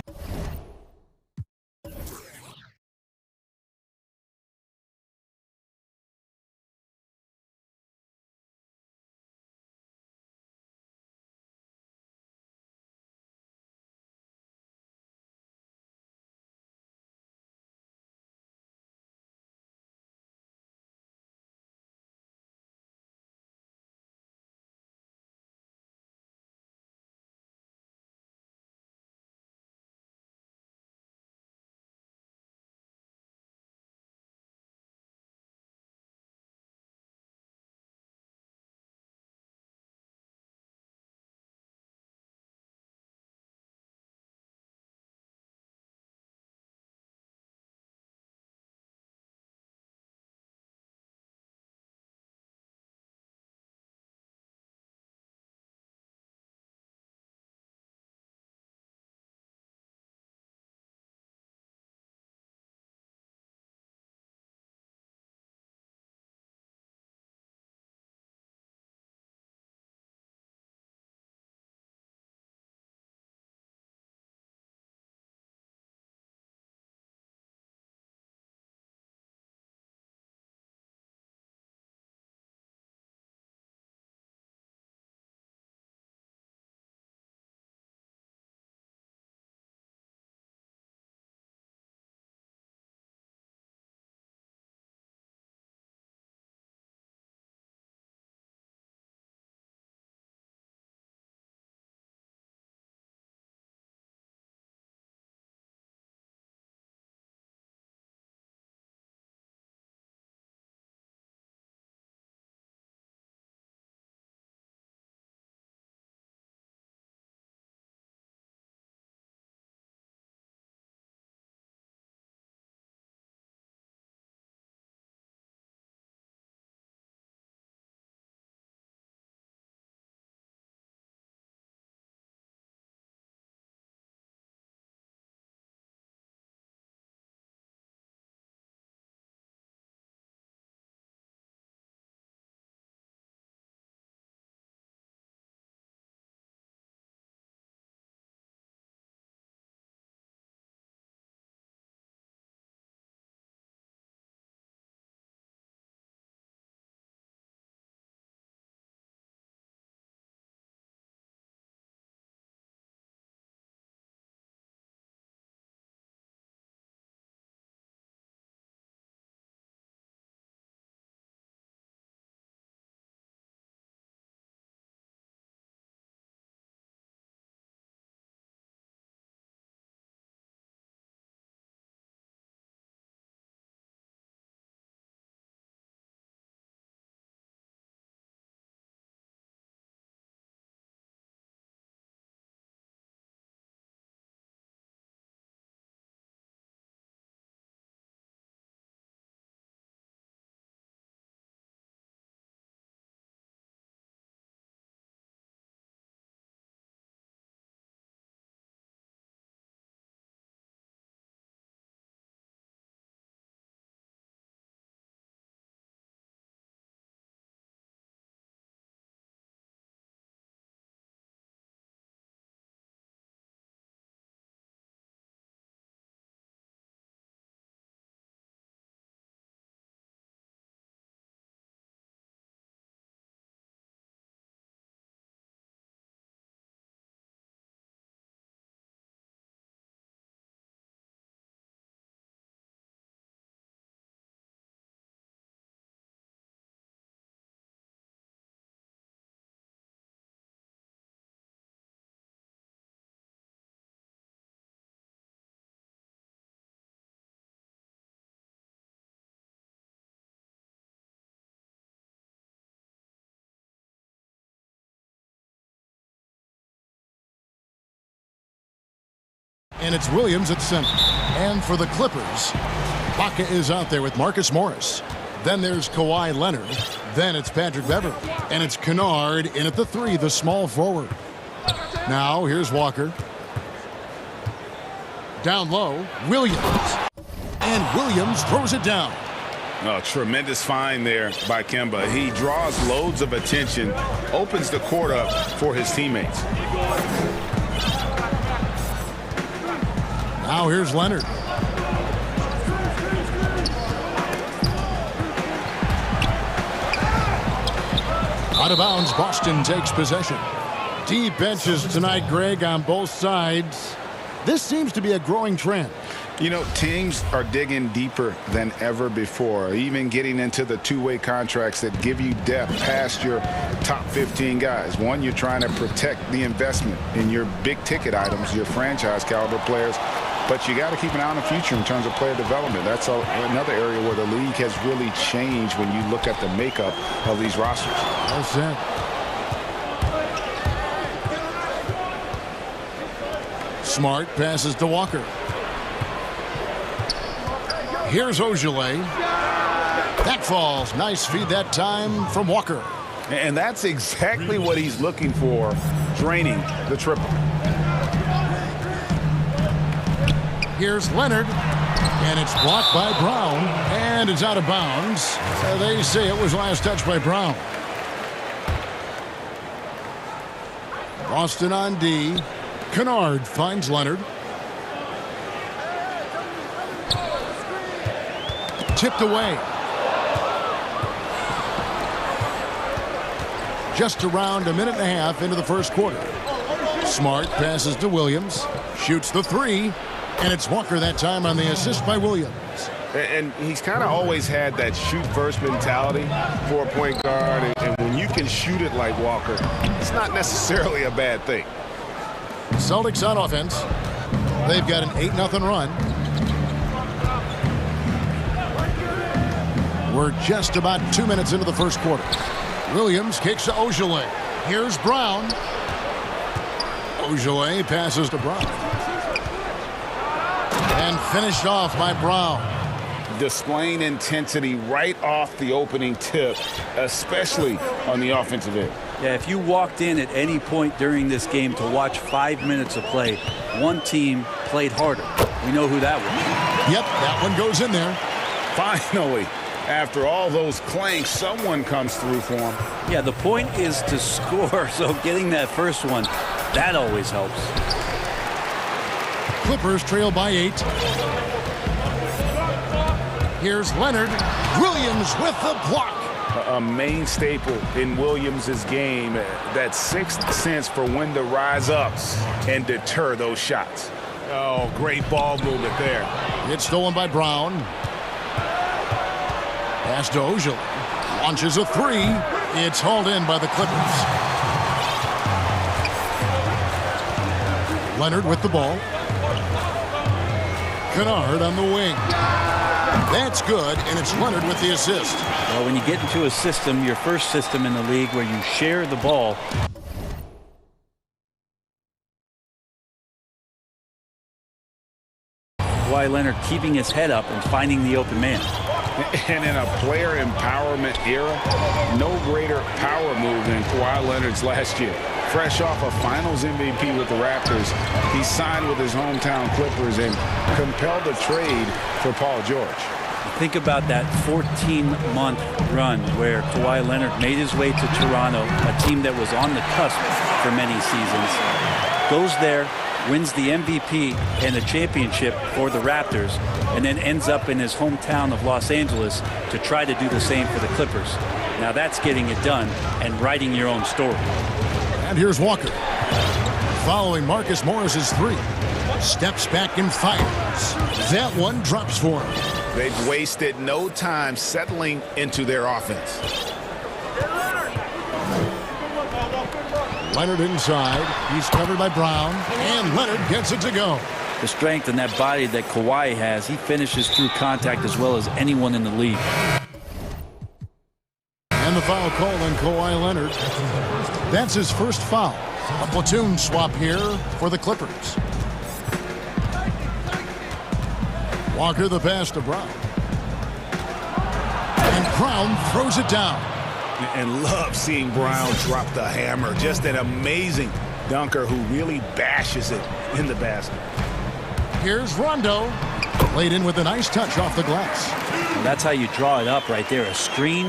and it's Williams at center. And for the Clippers, Baca is out there with Marcus Morris. Then there's Kawhi Leonard. Then it's Patrick Beverley. And it's Kennard in at the 3, the small forward. Now here's Walker. Down low, Williams. And Williams throws it down. Oh, tremendous find there by Kemba. He draws loads of attention, opens the court up for his teammates. Now here's Leonard. Out of bounds, Boston takes possession. Deep benches tonight, Greg, on both sides. This seems to be a growing trend. You know, teams are digging deeper than ever before, even getting into the two-way contracts that give you depth past your top 15 guys. One, you're trying to protect the investment in your big-ticket items, your franchise-caliber players, but you got to keep an eye on the future in terms of player development. That's another area where the league has really changed when you look at the makeup of these rosters. Well said. Smart passes to Walker. Here's Ogilvy. That falls. Nice feed that time from Walker. And that's exactly what he's looking for, draining the triple. Here's Leonard. And it's blocked by Brown. And it's out of bounds. They say it was last touched by Brown. Boston on D. Kennard finds Leonard. Tipped away. Just around a minute and a half into the first quarter. Smart passes to Williams. Shoots the 3. And it's Walker that time on the assist by Williams. And he's kind of always had that shoot-first mentality for a point guard. And when you can shoot it like Walker, it's not necessarily a bad thing. Celtics on offense. They've got an 8-0 run. We're just about 2 minutes into the first quarter. Williams kicks to Ogilvy. Here's Brown. Ogilvy passes to Brown. And finished off by Brown. Displaying intensity right off the opening tip, especially on the offensive end. Yeah, if you walked in at any point during this game to watch 5 minutes of play, one team played harder. We know who that was. Yep, that one goes in there. Finally, after all those clanks, someone comes through for him. Yeah, the point is to score, so getting that first one, that always helps. Clippers trail by 8. Here's Leonard. Williams with the block. A main staple in Williams' game, that sixth sense for when to rise up and deter those shots. Oh, great ball movement there. It's stolen by Brown. Pass to Ogilvy. Launches a 3. It's hauled in by the Clippers. Leonard with the ball. Kennard on the wing. That's good, and it's Leonard with the assist. Well, when you get into a system, your first system in the league where you share the ball, Kawhi Leonard keeping his head up and finding the open man. And in a player empowerment era, no greater power move than Kawhi Leonard's last year. Fresh off a Finals MVP with the Raptors, he signed with his hometown Clippers and compelled a trade for Paul George. Think about that 14-month run where Kawhi Leonard made his way to Toronto, a team that was on the cusp for many seasons. Goes there, wins the MVP and the championship for the Raptors, and then ends up in his hometown of Los Angeles to try to do the same for the Clippers. Now that's getting it done and writing your own story. And here's Walker. Following Marcus Morris's 3. Steps back and fires. That one drops for him. They've wasted no time settling into their offense. Leonard inside. He's covered by Brown. And Leonard gets it to go. The strength and that body that Kawhi has, he finishes through contact as well as anyone in the league. And the foul called on Kawhi Leonard. That's his first foul. A platoon swap here for the Clippers. Walker the pass to Brown. And Brown throws it down. And love seeing Brown drop the hammer. Just an amazing dunker who really bashes it in the basket. Here's Rondo. Laid in with a nice touch off the glass. And that's how you draw it up right there. A screen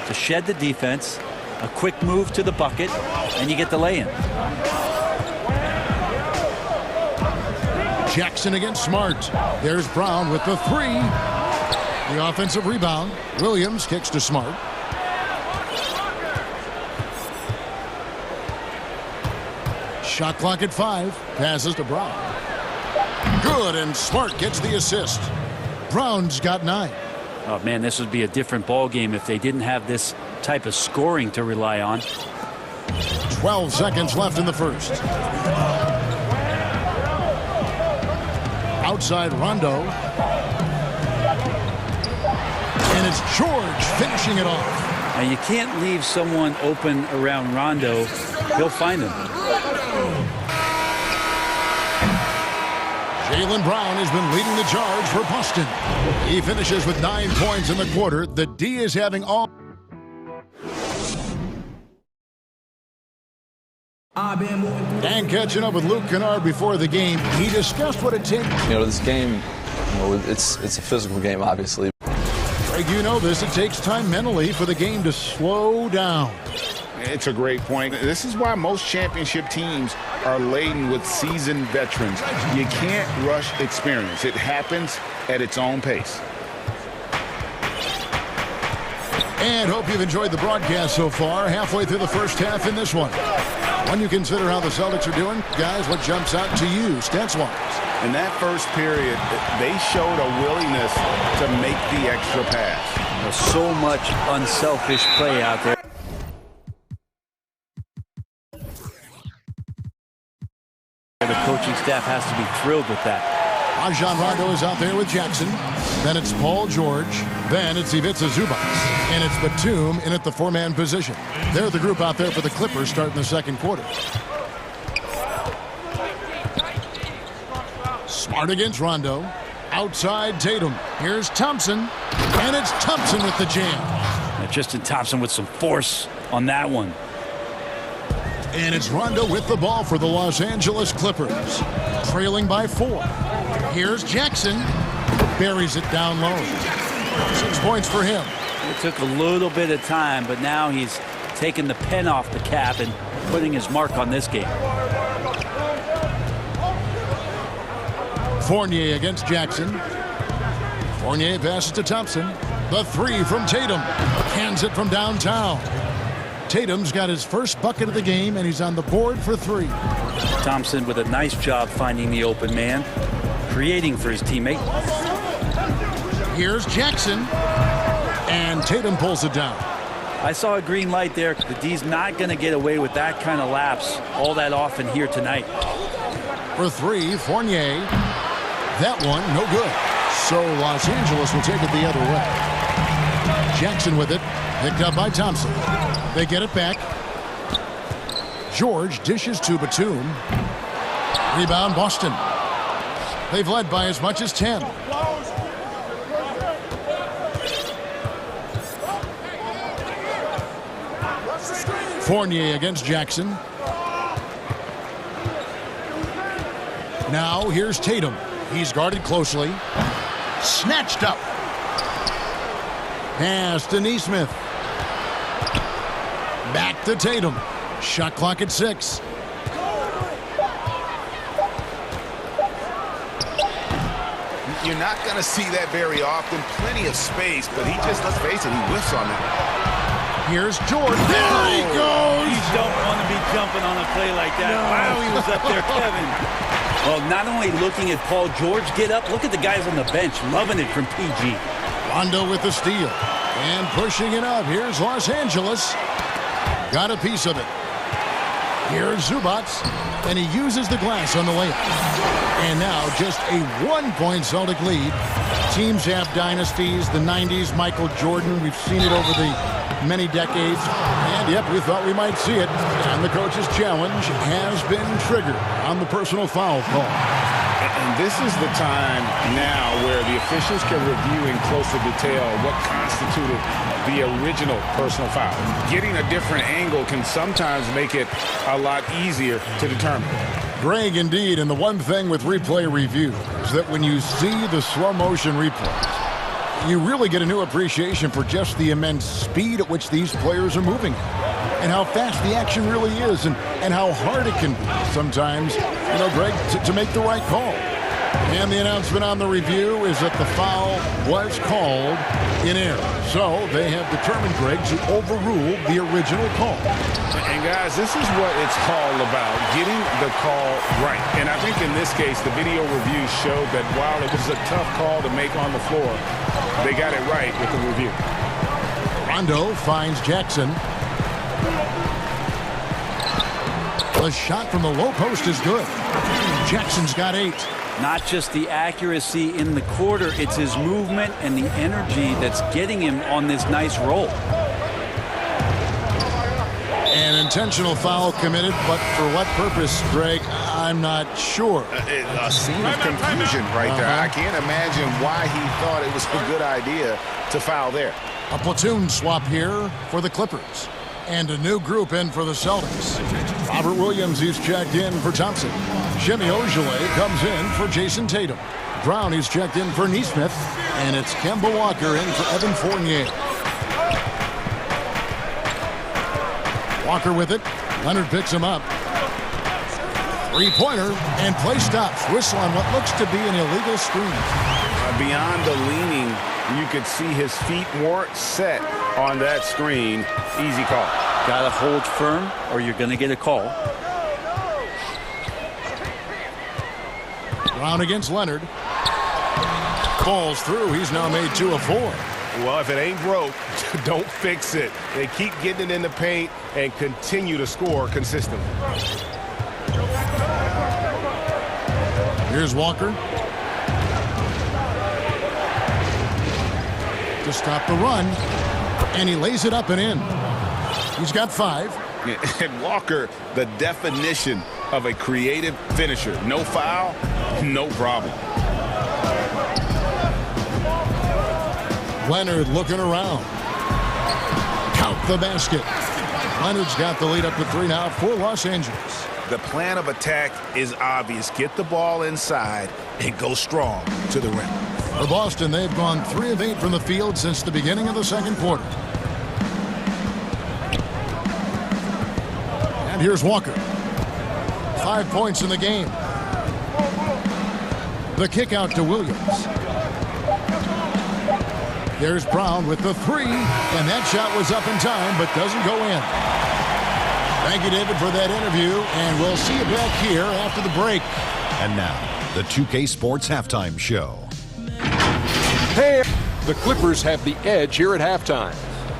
to shed the defense, a quick move to the bucket, and you get the lay-in. Jackson against Smart. There's Brown with the three. The offensive rebound. Williams kicks to Smart. Shot clock at 5. Passes to Brown. Good, and Smart gets the assist. Brown's got 9. Oh, man, this would be a different ball game if they didn't have this type of scoring to rely on. 12 seconds left in the first. Outside Rondo. And it's George finishing it off. Now, you can't leave someone open around Rondo. He'll find him. Jaylen Brown has been leading the charge for Boston. He finishes with 9 points in the quarter. The D is having all. And catching up with Luke Kennard before the game, he discussed what it takes. This game, it's a physical game, obviously. Greg, you know this. It takes time mentally for the game to slow down. It's a great point. This is why most championship teams are laden with seasoned veterans. You can't rush experience. It happens at its own pace. And hope you've enjoyed the broadcast so far. Halfway through the first half in this one. When you consider how the Celtics are doing, guys, what jumps out to you, stats-wise? In that first period, they showed a willingness to make the extra pass. There's so much unselfish play out there. The coaching staff has to be thrilled with that. Rajon Rondo is out there with Jackson. Then it's Paul George. Then it's Ivica Zubac. And it's Batum in at the 4-man position. They're the group out there for the Clippers starting the second quarter. Smart against Rondo. Outside Tatum. Here's Thompson. And it's Thompson with the jam. Now Tristan Thompson with some force on that one. And it's Rondo with the ball for the Los Angeles Clippers. Trailing by 4. Here's Jackson. Buries it down low. 6 points for him. It took a little bit of time, but now he's taking the pen off the cap and putting his mark on this game. Fournier against Jackson. Fournier passes to Thompson. The 3 from Tatum. Hands it from downtown. Tatum's got his first bucket of the game, and he's on the board for 3. Thompson with a nice job finding the open man, creating for his teammate. Here's Jackson, and Tatum pulls it down. I saw a green light there. The D's not going to get away with that kind of lapse all that often here tonight. For 3, Fournier. That one, no good. So Los Angeles will take it the other way. Jackson with it, picked up by Thompson. They get it back. George dishes to Batum. Rebound Boston. They've led by as much as 10. Fournier against Jackson. Now here's Tatum. He's guarded closely. Snatched up. Pass to Nesmith. Back to Tatum. Shot clock at 6. You're not going to see that very often. Plenty of space, but he just, let's face it, he whiffs on that. Here's George. There he goes. You don't want to be jumping on a play like that. No. Wow, he was up there, Kevin. Well, not only looking at Paul George get up, look at the guys on the bench loving it from PG. Rondo with the steal. And pushing it up. Here's Los Angeles. Got a piece of it. Here's Zubac. And he uses the glass on the layup. And now just a 1-point Celtic lead. Teams have dynasties. The 90s, Michael Jordan. We've seen it over the many decades. And And yep, we thought we might see it. And the coach's challenge has been triggered on the personal foul call. And this is the time now where the officials can review in closer detail what constituted the original personal foul. Getting a different angle can sometimes make it a lot easier to determine. Greg, indeed, and the one thing with replay review is that when you see the slow motion replays, you really get a new appreciation for just the immense speed at which these players are moving and how fast the action really is and how hard it can be sometimes, you know, Greg, to make the right call. And the announcement on the review is that the foul was called in error. So they have determined, Greg, to overrule the original call. And guys, this is what it's all about, getting the call right. And I think in this case, the video review showed that while it was a tough call to make on the floor, they got it right with the review. Rondo finds Jackson. The shot from the low post is good. Jackson's got 8. Not just the accuracy in the quarter, it's his movement and the energy that's getting him on this nice roll. An intentional foul committed, but for what purpose, Greg? I'm not sure. A scene of confusion right there. I can't imagine why he thought it was a good idea to foul there. A platoon swap here for the Clippers. And a new group in for the Celtics. Robert Williams is checked in for Thompson. Jimmy Ojale comes in for Jason Tatum. Brown is checked in for Nesmith. And it's Kemba Walker in for Evan Fournier. Walker with it. Leonard picks him up. Three-pointer and play stops. Whistle on what looks to be an illegal screen. Beyond the leaning, you could see his feet weren't set on that screen. Easy call. Gotta hold firm or you're gonna get a call. Brown against Leonard. Falls through. He's now made 2 of 4. Well, if it ain't broke, don't fix it. They keep getting it in the paint and continue to score consistently. Here's Walker. To stop the run. And he lays it up and in. He's got 5. And Walker, the definition of a creative finisher. No foul, no problem. Leonard looking around. Count the basket. Leonard's got the lead up to 3 now for Los Angeles. The plan of attack is obvious. Get the ball inside and go strong to the rim. For Boston, they've gone 3 of 8 from the field since the beginning of the second quarter. And here's Walker. 5 points in the game. The kick out to Williams. There's Brown with the 3, and that shot was up in time, but doesn't go in. Thank you, David, for that interview, and we'll see you back here after the break. And now, the 2K Sports Halftime Show. Hey, the Clippers have the edge here at halftime.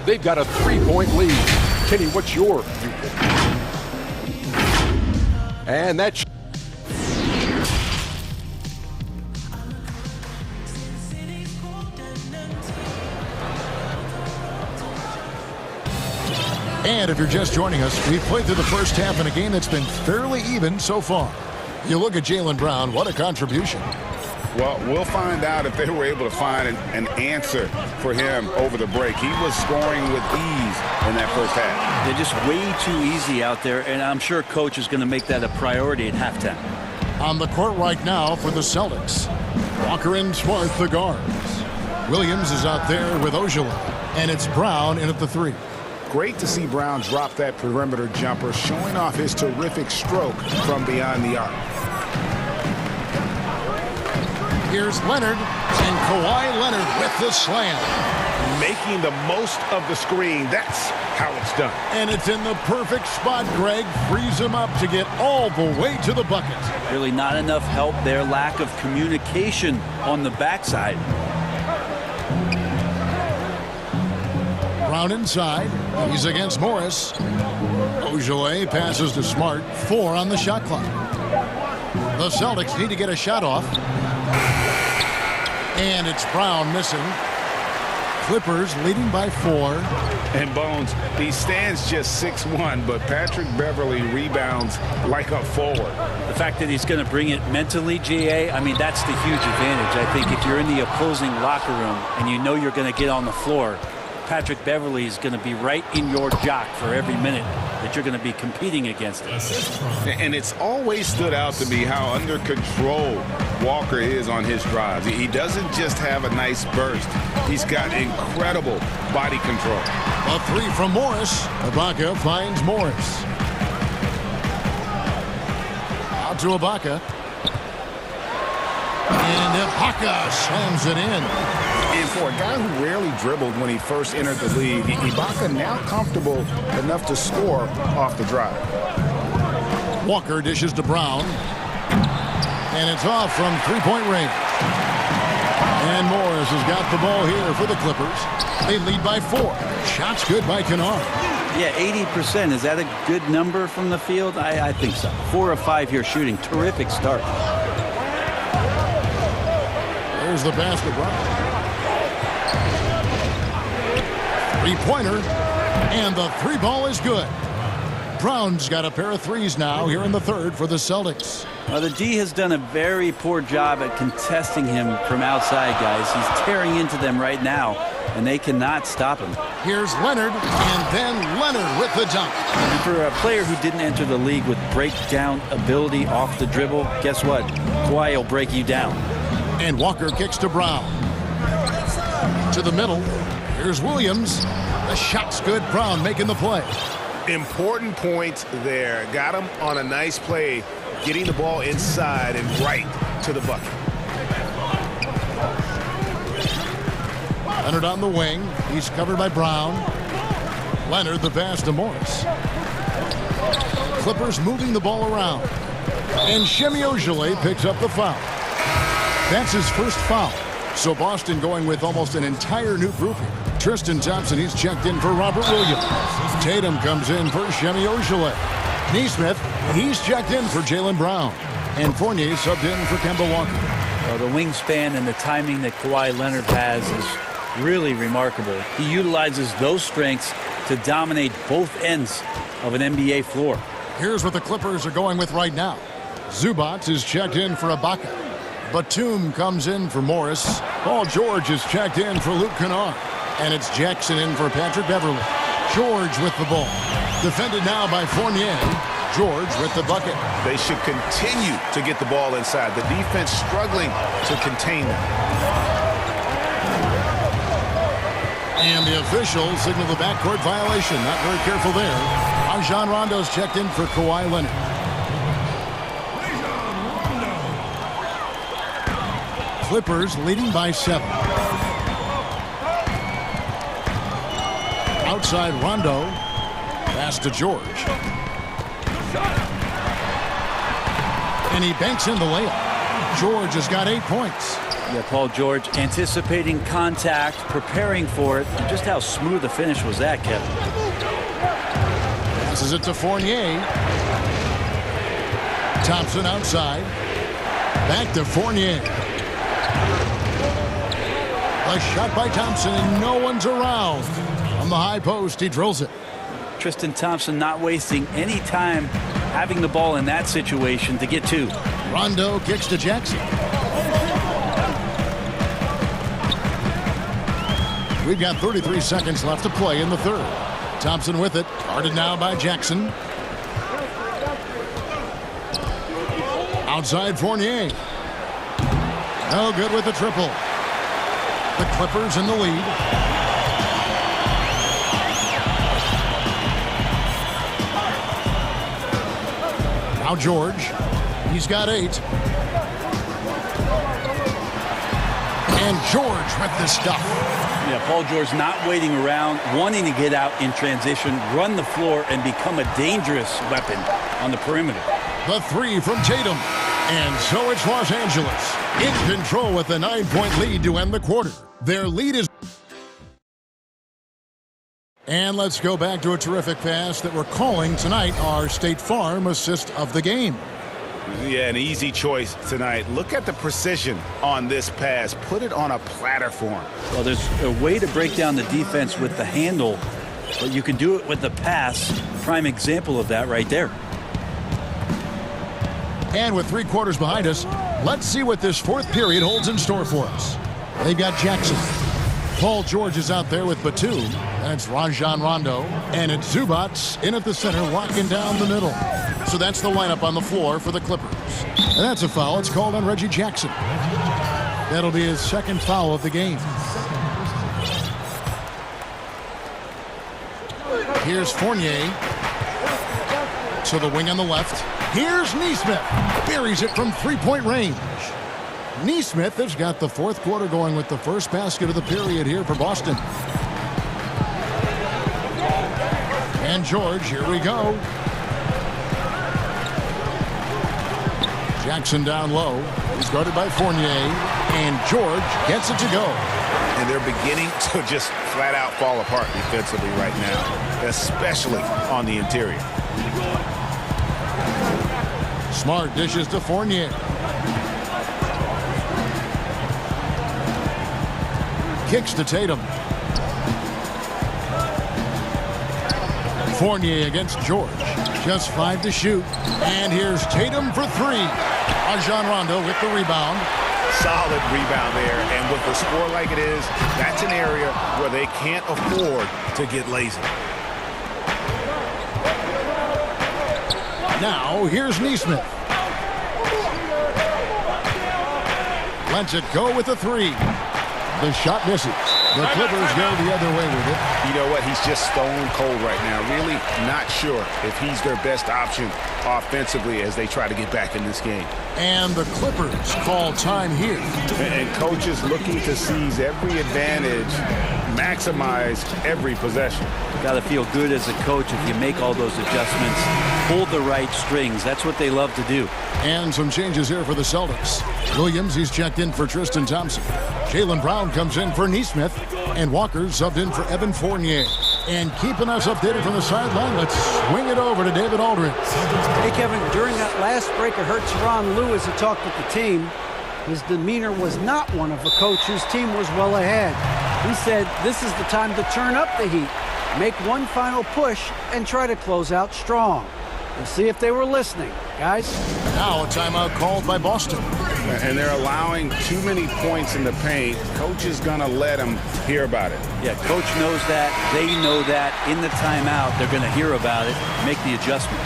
They've got a 3-point lead. Kenny, what's your viewpoint? And that's... And if you're just joining us, we've played through the first half in a game that's been fairly even so far. You look at Jaylen Brown, what a contribution. Well, we'll find out if they were able to find an answer for him over the break. He was scoring with ease in that first half. They're just way too easy out there, and I'm sure Coach is going to make that a priority at halftime. On the court right now for the Celtics, Walker and Smart, the guards. Williams is out there with Ojala, and it's Brown in at the 3. Great to see Brown drop that perimeter jumper, showing off his terrific stroke from beyond the arc. Here's Leonard, and Kawhi Leonard with the slam. Making the most of the screen. That's how it's done. And it's in the perfect spot. Greg frees him up to get all the way to the bucket. Really not enough help there. Lack of communication on the backside. Brown inside. He's against Morris. Ojale passes to Smart. 4 on the shot clock. The Celtics need to get a shot off. And it's Brown missing. Clippers leading by 4. And Bones, he stands just 6'1", but Patrick Beverly rebounds like a forward. The fact that he's going to bring it mentally, GA, I mean, that's the huge advantage. I think if you're in the opposing locker room and you know you're going to get on the floor, Patrick Beverly is going to be right in your jock for every minute that you're going to be competing against him. And it's always stood out to me how under control Walker is on his drives. He doesn't just have a nice burst. He's got incredible body control. A three from Morris. Ibaka finds Morris. Out to Ibaka. And Ibaka slams it in. And for a guy who rarely dribbled when he first entered the league, Ibaka now comfortable enough to score off the drive. Walker dishes to Brown. And it's off from three-point range. And Morris has got the ball here for the Clippers. They lead by 4. Shots good by Kennard. Yeah, 80%. Is that a good number from the field? I think so. 4 of 5 here shooting. Terrific start. There's the basket, Brown. Three-pointer, and the three ball is good. Brown's got a pair of threes now here in the third for the Celtics. Well, the D has done a very poor job at contesting him from outside, guys. He's tearing into them right now, and they cannot stop him. Here's Leonard, and then Leonard with the dunk. And for a player who didn't enter the league with breakdown ability off the dribble, guess what? Kawhi will break you down. And Walker kicks to Brown. To the middle. Here's Williams. The shot's good. Brown making the play. Important point there. Got him on a nice play, getting the ball inside and right to the bucket. Leonard on the wing. He's covered by Brown. Leonard the pass to Morris. Clippers moving the ball around. And Shemi Ojale picks up the foul. That's his first foul. So Boston going with almost an entire new group here. Tristan Thompson, he's checked in for Robert Williams. Tatum comes in for Shemi Ojale. Neesmith, he's checked in for Jaylen Brown. And Fournier subbed in for Kemba Walker. Well, the wingspan and the timing that Kawhi Leonard has is really remarkable. He utilizes those strengths to dominate both ends of an NBA floor. Here's what the Clippers are going with right now. Zubac is checked in for Ibaka. Batum comes in for Morris. Paul George is checked in for Luke Kennard. And it's Jackson in for Patrick Beverly. George with the ball. Defended now by Fournier. George with the bucket. They should continue to get the ball inside. The defense struggling to contain them. And the officials signal the backcourt violation. Not very careful there. Rajon Rondo's checked in for Kawhi Leonard. Clippers leading by 7. Outside Rondo. Pass to George. And he banks in the layup. George has got 8 points. Yeah, Paul George anticipating contact, preparing for it. And just how smooth the finish was that, Kevin. Passes it to Fournier. Thompson outside. Back to Fournier. A shot by Thompson, and no one's around. On the high post, he drills it. Tristan Thompson not wasting any time having the ball in that situation to get 2. Rondo kicks to Jackson. We've got 33 seconds left to play in the third. Thompson with it, guarded now by Jackson. Outside Fournier. No good with the triple. The Clippers in the lead. Now George. He's got 8. And George with the stuff. Yeah, Paul George not waiting around, wanting to get out in transition, run the floor, and become a dangerous weapon on the perimeter. The 3 from Tatum. And so it's Los Angeles in control with a 9-point lead to end the quarter. Their lead is... And let's go back to a terrific pass that we're calling tonight our State Farm assist of the game. Yeah, an easy choice tonight. Look at the precision on this pass. Put it on a platter for him. Well, there's a way to break down the defense with the handle but you can do it with the pass. Prime example of that right there. And with 3 quarters behind us, let's see what this 4th period holds in store for us. They've got Jackson. Paul George is out there with Batum. And it's Rajon Rondo. And it's Zubats in at the center, locking down the middle. So that's the lineup on the floor for the Clippers. And that's a foul. It's called on Reggie Jackson. That'll be his 2nd foul of the game. Here's Fournier. To the wing on the left. Here's Nesmith. Buries it from 3-point range. Nesmith has got the 4th quarter going with the first basket of the period here for Boston. And George, here we go. Jackson down low. He's guarded by Fournier. And George gets it to go. And they're beginning to just flat out fall apart defensively right now, especially on the interior. Smart dishes to Fournier. Kicks to Tatum. Fournier against George. Just 5 to shoot. And here's Tatum for 3. Rajon Rondo with the rebound. Solid rebound there. And with the score like it is, that's an area where they can't afford to get lazy. Now, here's Nesmith. Lets it go with a 3. The shot misses. The Clippers go the other way with it. You know what? He's just stone cold right now. Really not sure if he's their best option offensively as they try to get back in this game. And the Clippers call time here. And coaches looking to seize every advantage, maximize every possession. Got to feel good as a coach if you make all those adjustments, pull the right strings. That's what they love to do. And some changes here for the Celtics. Williams, he's checked in for Tristan Thompson. Jaylen Brown comes in for Nesmith. And Walker subbed in for Evan Fournier. And keeping us updated from the sideline, let's swing it over to David Aldridge. Hey, Kevin, during that last break, I heard Tyronn Lue as he talked with the team. His demeanor was not one of a coach whose team was well ahead. He said this is the time to turn up the heat, make one final push, and try to close out strong. We'll see if they were listening, guys. Now a timeout called by Boston. And they're allowing too many points in the paint. Coach is going to let them hear about it. Yeah, coach knows that. They know that. In the timeout, they're going to hear about it, make the adjustment.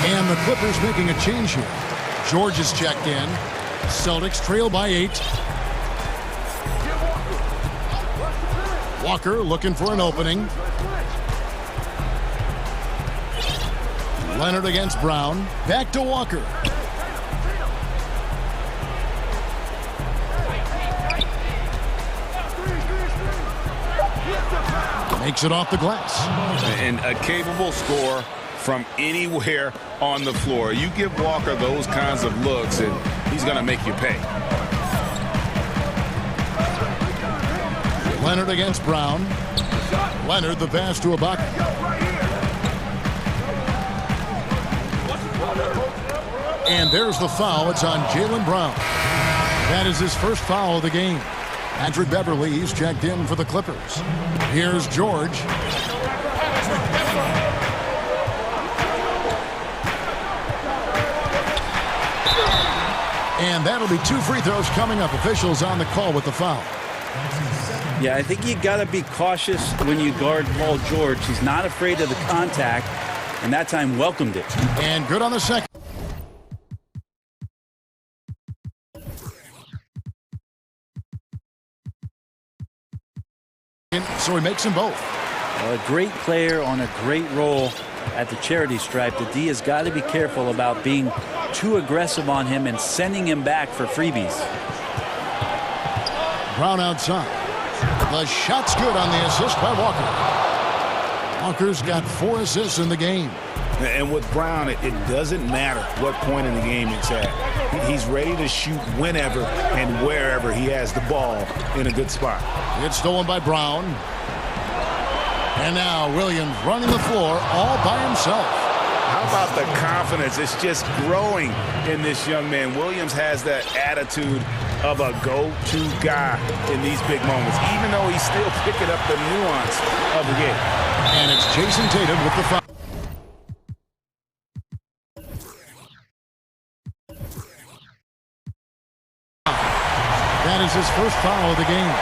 And the Clippers making a change here. George is checked in. Celtics trail by 8. Walker looking for an opening. Leonard against Brown. Back to Walker. Makes it off the glass. And a capable scorer from anywhere on the floor. You give Walker those kinds of looks and he's going to make you pay. Leonard against Brown. Leonard the pass to Ibaka. And there's the foul. It's on Jaylen Brown. That is his first foul of the game. Patrick Beverly, he's checked in for the Clippers. Here's George. And that'll be 2 free throws coming up. Officials on the call with the foul. Yeah, I think you got to be cautious when you guard Paul George. He's not afraid of the contact, and that time welcomed it. And good on the second. So he makes them both. A great player on a great role at the charity stripe. The D has got to be careful about being too aggressive on him and sending him back for freebies. Brown outside. The shot's good on the assist by Walker. Walker's got 4 assists in the game. And with Brown, it doesn't matter what point in the game it's at. He's ready to shoot whenever and wherever he has the ball in a good spot. It's stolen by Brown. And now Williams running the floor all by himself. How about the confidence? It's just growing in this young man. Williams has that attitude of a go-to guy in these big moments, even though he's still picking up the nuance of the game. And it's Jason Tatum with the foul. That is his first foul of the game.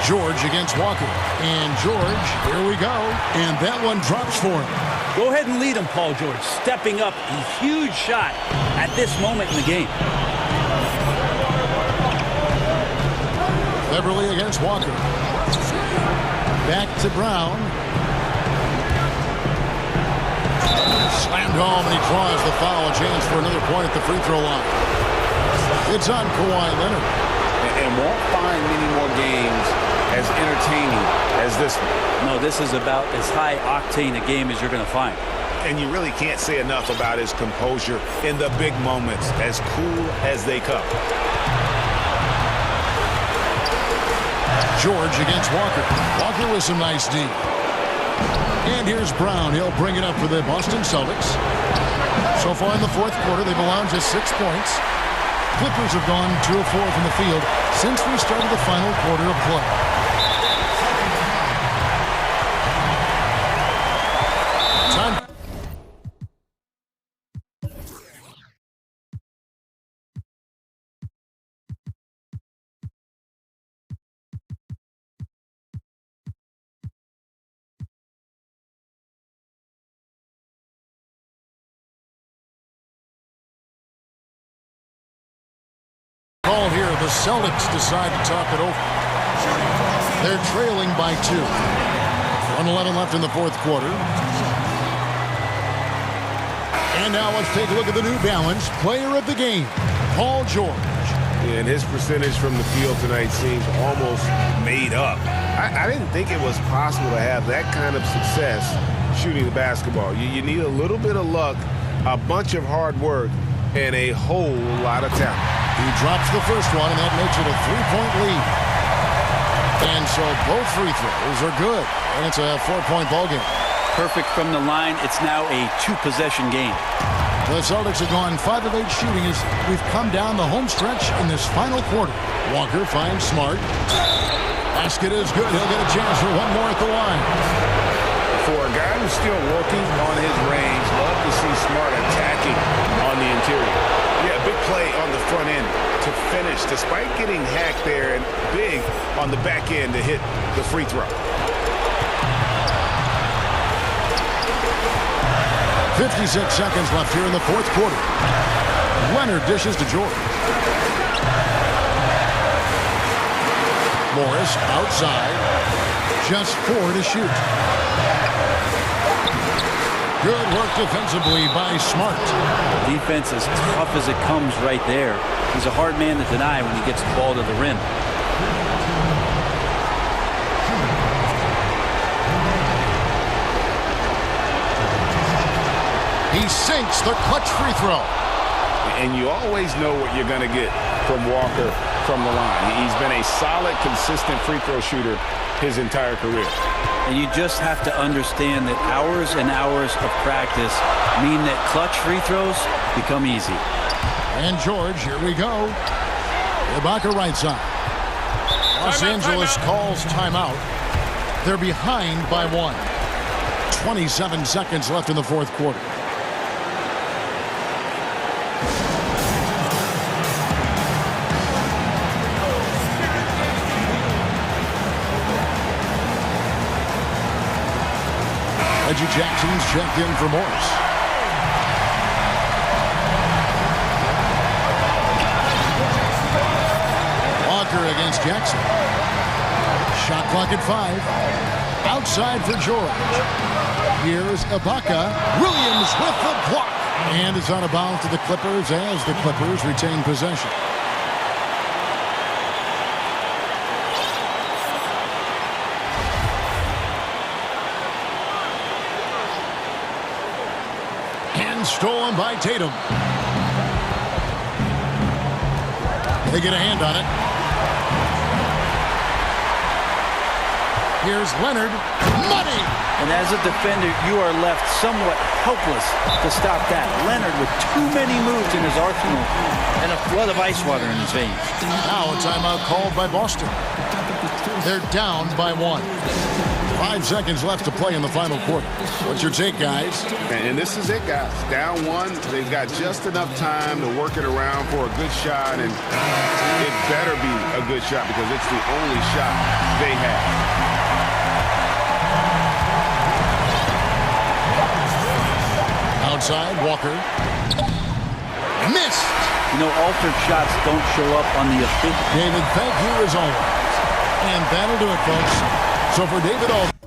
George against Walker. And George, here we go. And that one drops for him. Go ahead and lead him, Paul George. Stepping up a huge shot at this moment in the game. Beverly against Walker. Back to Brown. Slammed home, and he draws the foul. A chance for another point at the free throw line. It's on Kawhi Leonard. And won't find many more games as entertaining as this one. No, this is about as high octane a game as you're going to find. And you really can't say enough about his composure in the big moments, as cool as they come. George against Walker. Walker with some nice D. And here's Brown. He'll bring it up for the Boston Celtics. So far in the fourth quarter, they've allowed just 6 points. Clippers have gone 2 of 4 from the field since we started the final quarter of play. Call here. The Celtics decide to talk it over. They're trailing by 2. 1:11 left in the fourth quarter. And now let's take a look at the New Balance player of the game, Paul George. And his percentage from the field tonight seems almost made up. I didn't think it was possible to have that kind of success shooting the basketball. You need a little bit of luck, a bunch of hard work, and a whole lot of talent. He drops the first one, and that makes it a 3-point lead. And so both free throws are good, and it's a 4-point ball game. Perfect from the line. It's now a 2-possession game. The Celtics have gone 5 of 8 shooting as we've come down the home stretch in this final quarter. Walker finds Smart. Basket is good. He'll get a chance for one more at the line. For a guy who's still working on his range, love to see Smart attacking on the interior. Yeah, big play on the front end to finish, despite getting hacked there, and big on the back end to hit the free throw. 56 seconds left here in the fourth quarter. Leonard dishes to George. Morris outside. Just 4 to shoot. Good work defensively by Smart. Defense as tough as it comes right there. He's a hard man to deny when he gets the ball to the rim. He sinks the clutch free throw. And you always know what you're going to get from Walker from the line. He's been a solid, consistent free throw shooter his entire career. And you just have to understand that hours and hours of practice mean that clutch free throws become easy. And George, here we go. Ibaka right side. Los Angeles calls timeout. They're behind by 1. 27 seconds left in the fourth quarter. Reggie Jackson's checked in for Morris. Walker against Jackson. Shot clock at 5. Outside for George. Here's Ibaka. Williams with the block. And it's out of bounds to the Clippers as the Clippers retain possession. Stolen by Tatum. They get a hand on it. Here's Leonard. Money! And as a defender, you are left somewhat helpless to stop that. Leonard with too many moves in his arsenal and a flood of ice water in his veins. Now a timeout called by Boston. They're down by 1. 5 seconds left to play in the final quarter. What's your take, guys? And this is it, guys. Down 1. They've got just enough time to work it around for a good shot, and it better be a good shot because it's the only shot they have. Outside, Walker. Missed! You know, altered shots don't show up on the official. David, thank you as always. And that'll do it, folks. So for David Aldridge.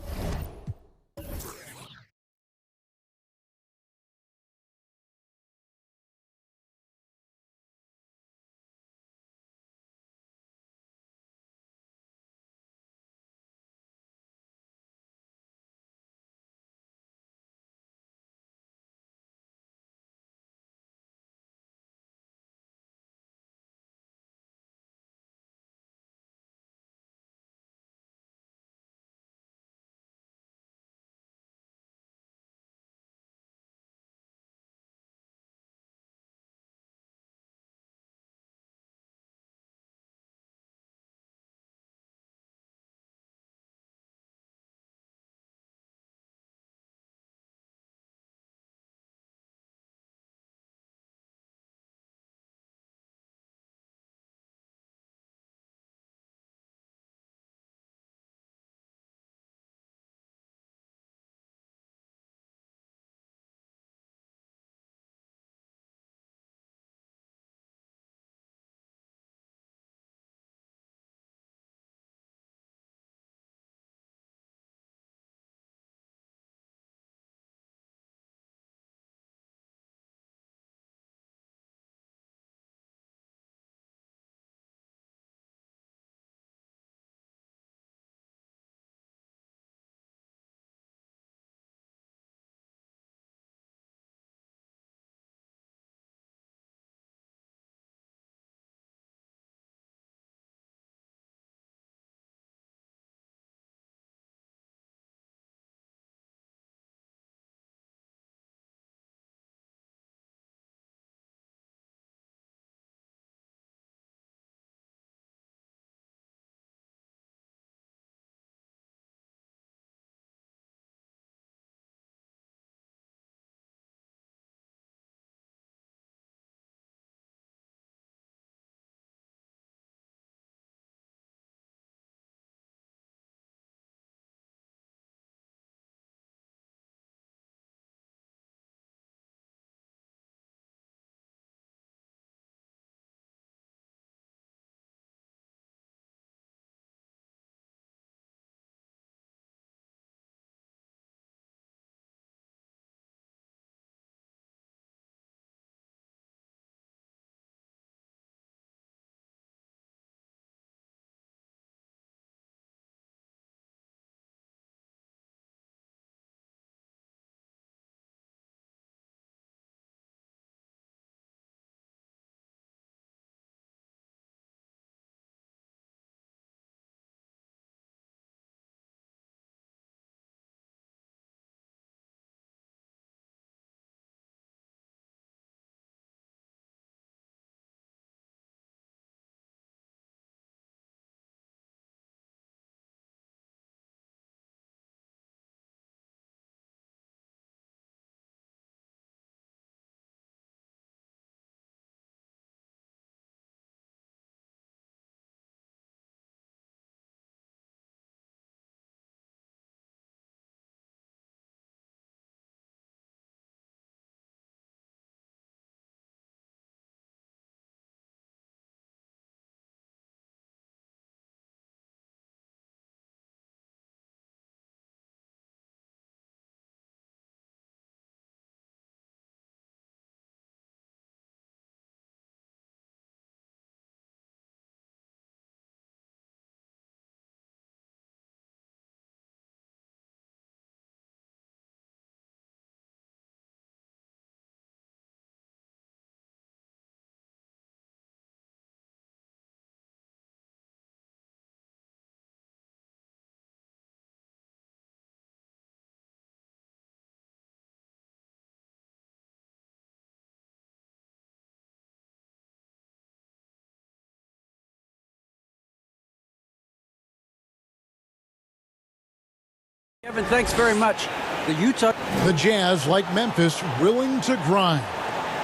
Kevin, thanks very much. The Jazz, like Memphis, willing to grind.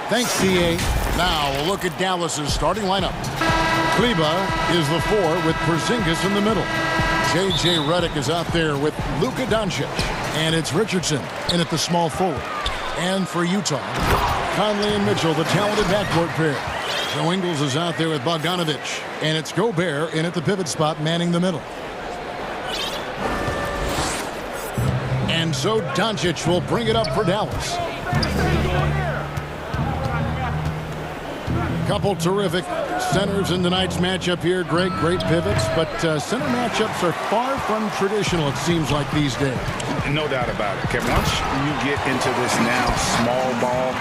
Thanks, DA. Now we'll look at Dallas's starting lineup. Kleba is the 4 with Porzingis in the middle. J.J. Redick is out there with Luka Doncic. And it's Richardson in at the small forward. And for Utah, Conley and Mitchell, the talented backcourt pair. Joe Ingles is out there with Bogdanovic. And it's Gobert in at the pivot spot, manning the middle. And so Doncic will bring it up for Dallas. Couple terrific centers in tonight's matchup here. Great pivots, but center matchups are far from traditional, it seems like, these days. No doubt about it, Kevin. Once you get into this now small ball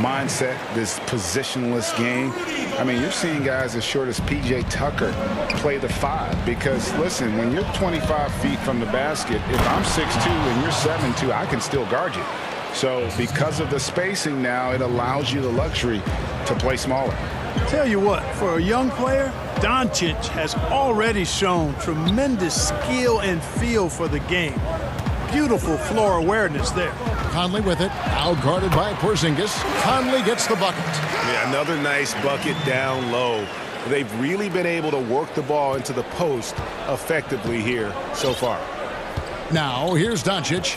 mindset, this positionless game, I mean, you're seeing guys as short as P.J. Tucker play the 5 because, listen, when you're 25 feet from the basket, if I'm 6'2" and you're 7'2", I can still guard you. So because of the spacing now, it allows you the luxury to play smaller. Tell you what, for a young player, Doncic has already shown tremendous skill and feel for the game. Beautiful floor awareness there. Conley with it, out guarded by Porzingis. Conley gets the bucket. Yeah, another nice bucket down low. They've really been able to work the ball into the post effectively here so far. Now, here's Doncic.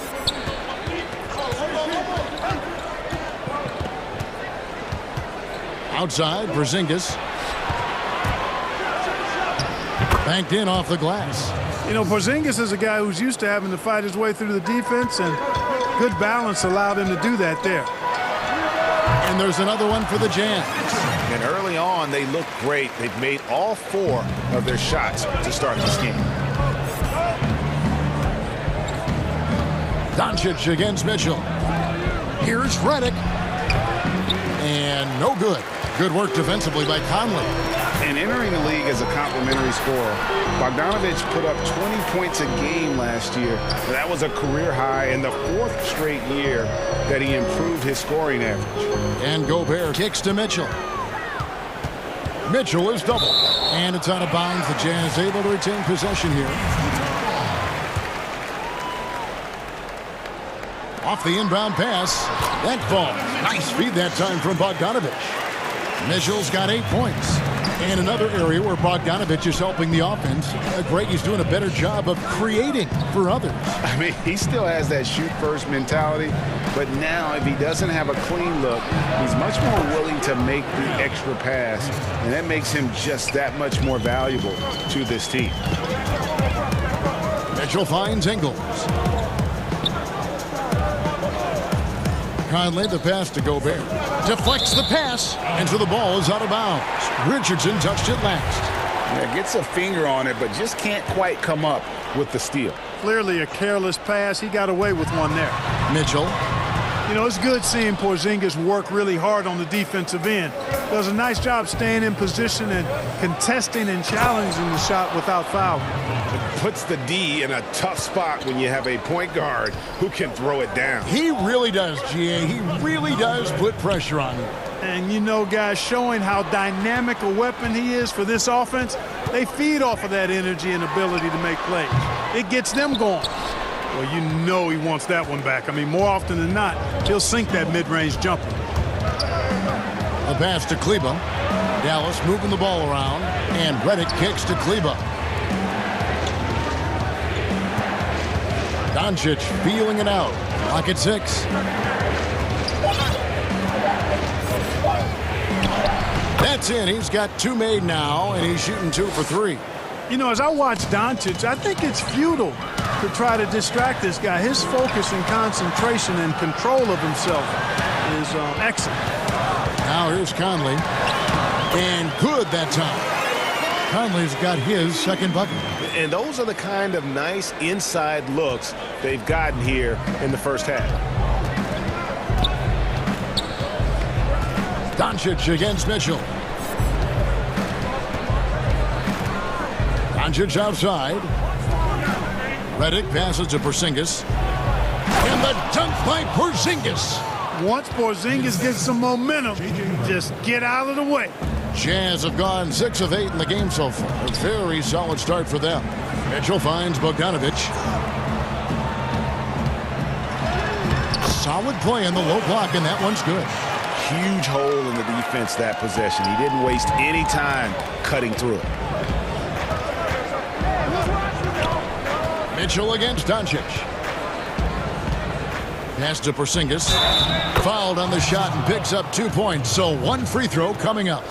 Outside, Porzingis. Banked in off the glass. You know, Porzingis is a guy who's used to having to fight his way through the defense, and good balance allowed him to do that there. And there's another one for the Jazz. And early on, they look great. They've made all 4 of their shots to start this game. Doncic against Mitchell. Here's Redick. And no good. Good work defensively by Conley. And entering the league as a complimentary scorer, Bogdanovic put up 20 points a game last year. That was a career high in the 4th straight year that he improved his scoring average. And Gobert kicks to Mitchell. Mitchell is double. And it's out of bounds. The Jazz able to retain possession here. Off the inbound pass. That ball. Nice feed that time from Bogdanovic. Mitchell's got 8 points. And another area where Bogdanovic is helping the offense. He's doing a better job of creating for others. I mean, he still has that shoot-first mentality, but now if he doesn't have a clean look, he's much more willing to make the extra pass, and that makes him just that much more valuable to this team. Mitchell finds Ingles. Conley, the pass to Gobert. Deflects the pass, and so the ball is out of bounds. Richardson touched it last. Yeah, gets a finger on it, but just can't quite come up with the steal. Clearly a careless pass. He got away with one there. Mitchell. You know, it's good seeing Porzingis work really hard on the defensive end. Does a nice job staying in position and contesting and challenging the shot without fouling. Puts the D in a tough spot when you have a point guard who can throw it down. He really does, GA. He really does put pressure on him. And, you know, guys, showing how dynamic a weapon he is for this offense, they feed off of that energy and ability to make plays. It gets them going. Well, you know he wants that one back. I mean, more often than not, he'll sink that mid-range jumper. A pass to Kleba. Dallas moving the ball around, and Redick kicks to Kleba. Doncic feeling it out. Clock at 6. That's in. He's got 2 made now, and he's shooting 2 for 3. You know, as I watch Doncic, I think it's futile to try to distract this guy. His focus and concentration and control of himself is excellent. Now here's Conley. And good that time. Conley's got his second bucket. And those are the kind of nice inside looks they've gotten here in the first half. Doncic against Mitchell. Doncic outside. Redick passes to Porzingis. And the dunk by Porzingis. Once Porzingis gets some momentum, just get out of the way. Jazz have gone 6 of 8 in the game so far. A very solid start for them. Mitchell finds Bogdanovic. Solid play in the low block, and that one's good. Huge hole in the defense that possession. He didn't waste any time cutting through it. Mitchell against Doncic. Pass to Porzingis. Fouled on the shot and picks up 2 points. So one free throw coming up.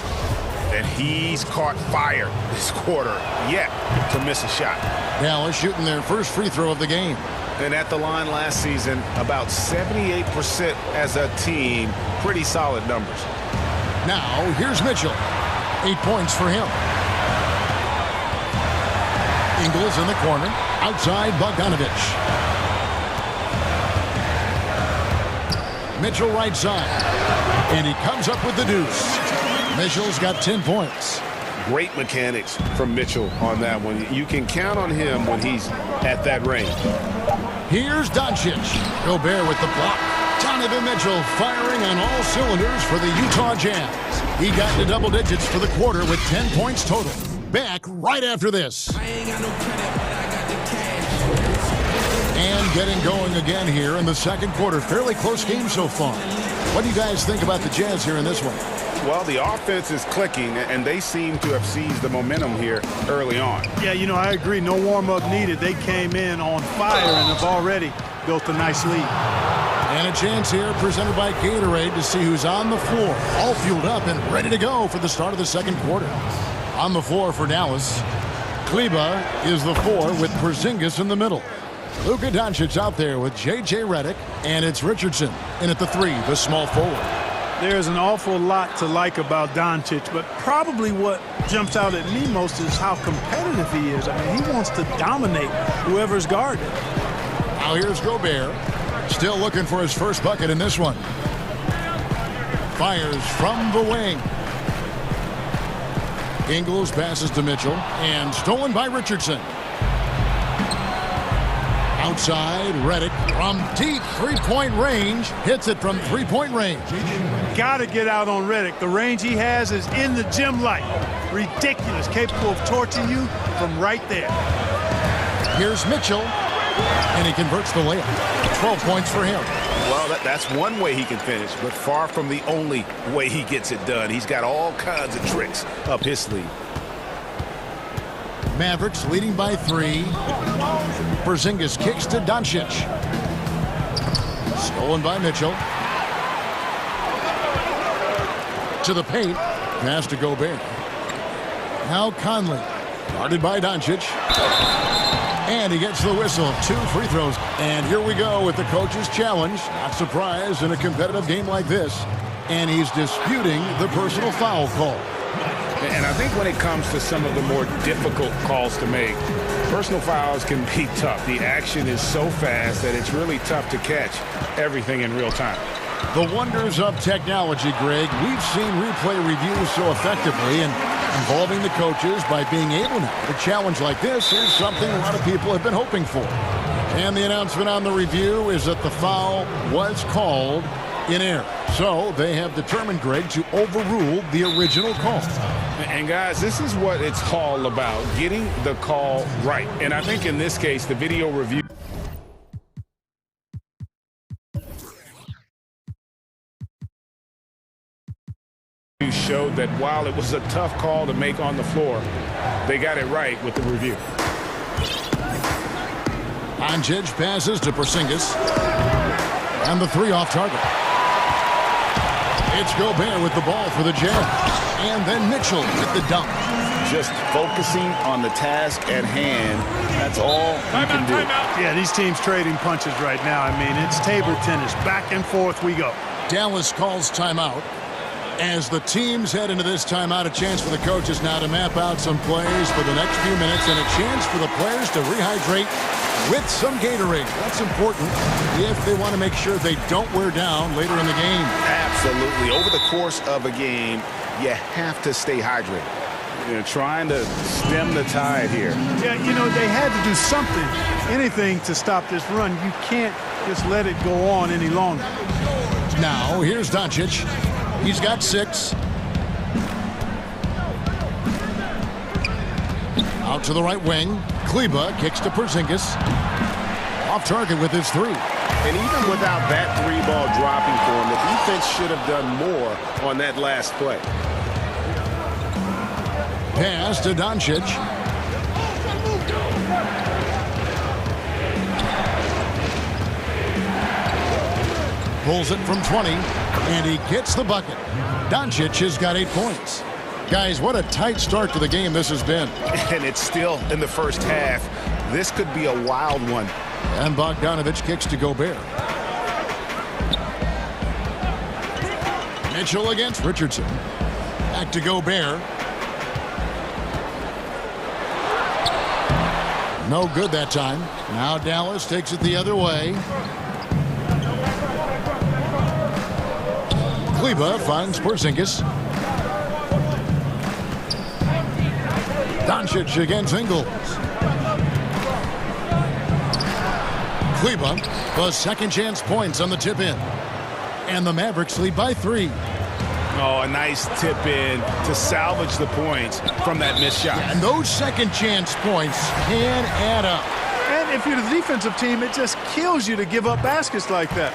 And he's caught fire this quarter yet to miss a shot. Dallas shooting their first free throw of the game. And at the line last season, about 78% as a team. Pretty solid numbers. Now, here's Mitchell. 8 points for him. Ingles in the corner. Outside Bogdanovich. Mitchell right side. And he comes up with the deuce. Mitchell's got 10 points. Great mechanics from Mitchell on that one. You can count on him when he's at that range. Here's Doncic. Gobert with the block. Donovan Mitchell firing on all cylinders for the Utah Jazz. He got to double digits for the quarter with 10 points total. Back right after this. And getting going again here in the second quarter. Fairly close game so far. What do you guys think about the Jazz here in this one? Well, the offense is clicking, and they seem to have seized the momentum here early on. Yeah, you know, I agree. No warm-up needed. They came in on fire and have already built a nice lead. And a chance here presented by Gatorade to see who's on the floor. All fueled up and ready to go for the start of the second quarter. On the floor for Dallas, Kleber is the 4 with Porzingis in the middle. Luka Doncic out there with J.J. Redick, and it's Richardson in at the 3, the small forward. There's an awful lot to like about Doncic, but probably what jumps out at me most is how competitive he is. I mean, he wants to dominate whoever's guarding. Now here's Gobert, still looking for his first bucket in this one. Fires from the wing. Ingles passes to Mitchell, and stolen by Richardson. Outside, Redick from deep three-point range. Hits it from three-point range. Got to get out on Redick. The range he has is in the gym light. Ridiculous. Capable of torching you from right there. Here's Mitchell, and he converts the layup. 12 points for him. Well, that's one way he can finish, but far from the only way he gets it done. He's got all kinds of tricks up his sleeve. Mavericks leading by 3. Porzingis kicks to Doncic. Stolen by Mitchell. To the paint. Pass to Gobert. Now Conley. Guarded by Doncic. And he gets the whistle. 2 free throws. And here we go with the coach's challenge. Not surprised in a competitive game like this. And he's disputing the personal foul call. And I think when it comes to some of the more difficult calls to make, personal fouls can be tough. The action is so fast that it's really tough to catch everything in real time. The wonders of technology, Greg. We've seen replay reviews so effectively, and involving the coaches by being able now to challenge like this is something a lot of people have been hoping for. And the announcement on the review is that the foul was called in error. So they have determined, Greg, to overrule the original call. And guys, this is what it's all about, getting the call right. And I think in this case, the video review showed that while it was a tough call to make on the floor, they got it right with the review. Doncic passes to Porzingis. And the 3 off target. It's Gobert with the ball for the Jazz. And then Mitchell with the dunk. Just focusing on the task at hand. That's all you can do. Yeah, these teams trading punches right now. I mean, it's table tennis. Back and forth we go. Dallas calls timeout. As the teams head into this timeout, a chance for the coaches now to map out some plays for the next few minutes and a chance for the players to rehydrate with some Gatorade. That's important if they want to make sure they don't wear down later in the game. Absolutely. Over the course of a game, you have to stay hydrated. You know, trying to stem the tide here. Yeah, you know, they had to do something, anything to stop this run. You can't just let it go on any longer. Now, here's Doncic. He's got 6. Out to the right wing. Kleber kicks to Porzingis. Off target with his 3. And even without that 3-ball dropping for him, the defense should have done more on that last play. Pass to Doncic. Pulls it from 20, and he gets the bucket. Doncic has got 8 points. Guys, what a tight start to the game this has been. And it's still in the first half. This could be a wild one. And Bogdanovich kicks to Gobert. Mitchell against Richardson. Back to Gobert. No good that time. Now Dallas takes it the other way. Kleber finds Porzingis. Doncic against Ingles. Kleber, the second chance points on the tip in. And the Mavericks lead by 3. Oh, a nice tip in to salvage the points from that missed shot. Yeah, and those second chance points can add up. And if you're the defensive team, it just kills you to give up baskets like that.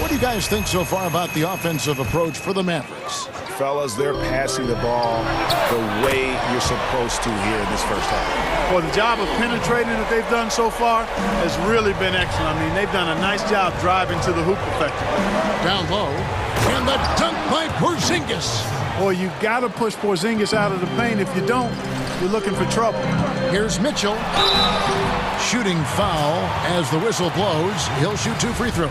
What do you guys think so far about the offensive approach for the Mavericks? Fellas, they're passing the ball the way you're supposed to here in this first half. Well, the job of penetrating that they've done so far has really been excellent. I mean, they've done a nice job driving to the hoop effectively. Down low, and the dunk by Porzingis. Boy, you got to push Porzingis out of the paint. If you don't, you're looking for trouble. Here's Mitchell. Shooting foul as the whistle blows. He'll shoot 2 free throws.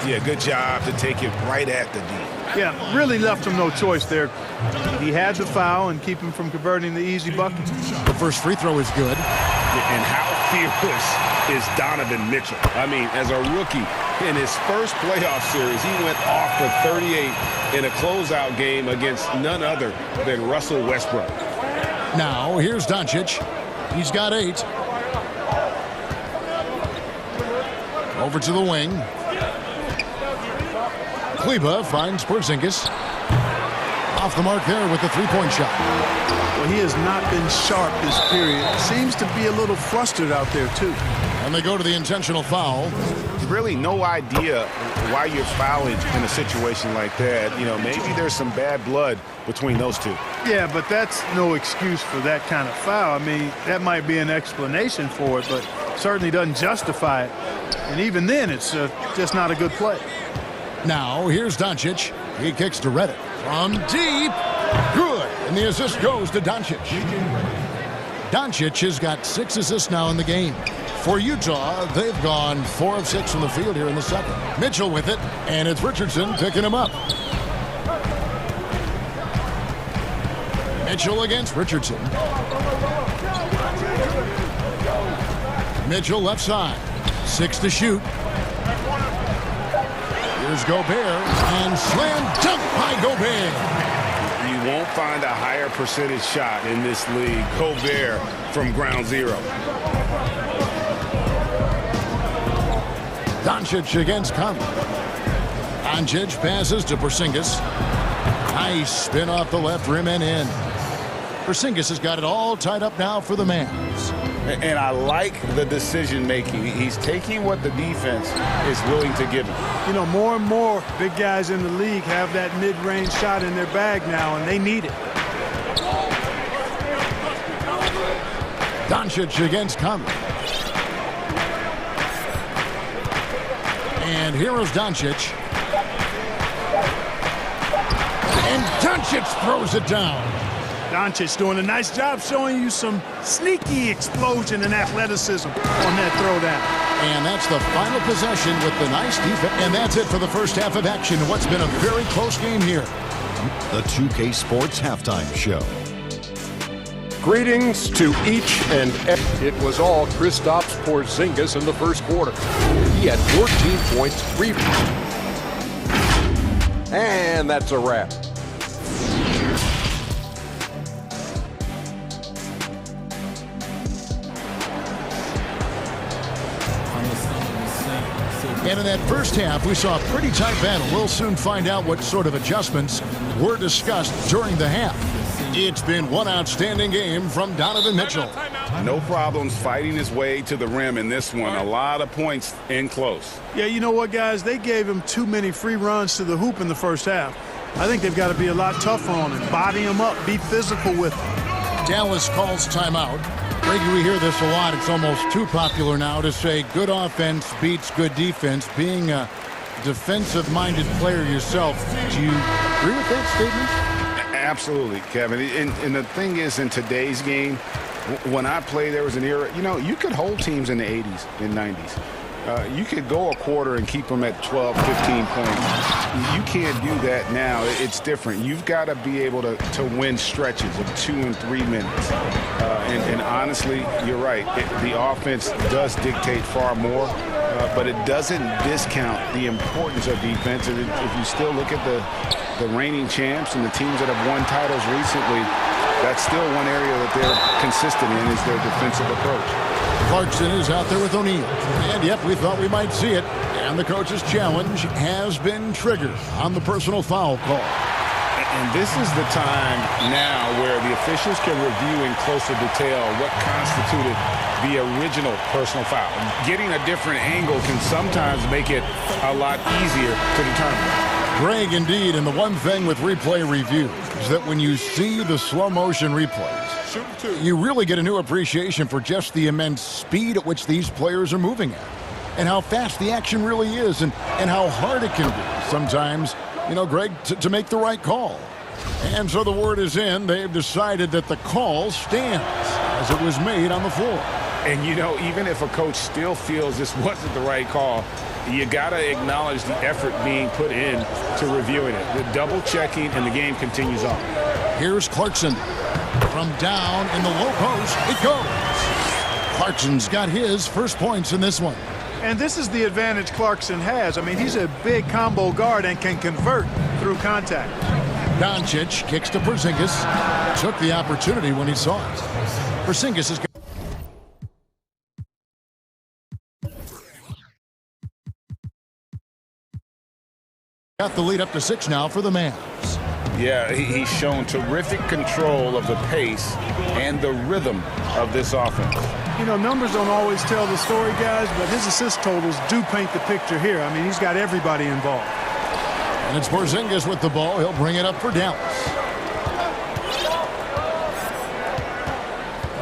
Yeah, good job to take it right at the D. Yeah, really left him no choice there. He had the foul and keep him from converting the easy bucket. The first free throw is good. And how fearless is Donovan Mitchell? I mean, as a rookie, in his first playoff series, he went off for 38 in a closeout game against none other than Russell Westbrook. Now, here's Doncic. He's got 8. Over to the wing. Kleber finds Porzingis. Off the mark there with the 3-point shot. Well, he has not been sharp this period. Seems to be a little flustered out there, too. And they go to the intentional foul. Really no idea why you're fouling in a situation like that. You know, maybe there's some bad blood between those two. Yeah, but that's no excuse for that kind of foul. I mean, that might be an explanation for it, but certainly doesn't justify it. And even then, it's just not a good play. Now, here's Doncic. He kicks to Reddick. From deep. Good. And the assist goes to Doncic. Doncic has got 6 assists now in the game. For Utah, they've gone 4 of 6 from the field here in the second. Mitchell with it, and it's Richardson picking him up. Mitchell against Richardson. Mitchell left side. 6 to shoot. Here's Gobert, and slam dunk by Gobert. You won't find a higher percentage shot in this league. Gobert from ground zero. Doncic against Conley. Doncic passes to Porzingis. Nice spin off the left rim and in. Porzingis has got it all tied up now for the Mavs. And I like the decision-making. He's taking what the defense is willing to give him. You know, more and more big guys in the league have that mid-range shot in their bag now, and they need it. Doncic against Conley. And here is Doncic. And Doncic throws it down. Doncic doing a nice job showing you some sneaky explosion and athleticism on that throwdown. And that's the final possession with the nice defense. And that's it for the first half of action. What's been a very close game here. The 2K Sports Halftime Show. Greetings to each and every. It was all Kristaps Porzingis in the first quarter. He had 14 points, 3. And that's a wrap. And in that first half, we saw a pretty tight battle. We'll soon find out what sort of adjustments were discussed during the half. It's been one outstanding game from Donovan Mitchell. No problems fighting his way to the rim in this one. A lot of points in close. Yeah, you know what, guys? They gave him too many free runs to the hoop in the first half. I think they've got to be a lot tougher on him. Body him up. Be physical with him. Dallas calls timeout. Greg, we hear this a lot. It's almost too popular now to say good offense beats good defense. Being a defensive-minded player yourself, do you agree with that statement? Absolutely, Kevin. And the thing is, in today's game, when I played, there was an era, you know, you could hold teams in the 80s and 90s. You could go a quarter and keep them at 12, 15 points. You can't do that now. It's different. You've got to be able to win stretches of 2 and 3 minutes. And honestly, you're right. The offense does dictate far more, but it doesn't discount the importance of defense. And if you still look at the reigning champs and the teams that have won titles recently, that's still one area that they're consistent in is their defensive approach. Clarkson is out there with O'Neal. And, yep, we thought we might see it. And the coach's challenge has been triggered on the personal foul call. And this is the time now where the officials can review in closer detail what constituted the original personal foul. Getting a different angle can sometimes make it a lot easier to determine. Greg, indeed, and the one thing with replay review is that when you see the slow motion replays, you really get a new appreciation for just the immense speed at which these players are moving at and how fast the action really is and how hard it can be sometimes, you know, Greg, to make the right call. And so the word is in. They've decided that the call stands as it was made on the floor. And, you know, even if a coach still feels this wasn't the right call, you got to acknowledge the effort being put in to reviewing it. The double checking, and the game continues on. Here's Clarkson. From down in the low post, it goes. Clarkson's got his first points in this one. And this is the advantage Clarkson has. I mean, he's a big combo guard and can convert through contact. Doncic kicks to Porzingis. Took the opportunity when he saw it. Porzingis has got the lead up to 6 now for the Mavs. Yeah, he's shown terrific control of the pace and the rhythm of this offense. You know, numbers don't always tell the story, guys, but his assist totals do paint the picture here. I mean, he's got everybody involved. And it's Porzingis with the ball. He'll bring it up for Dallas.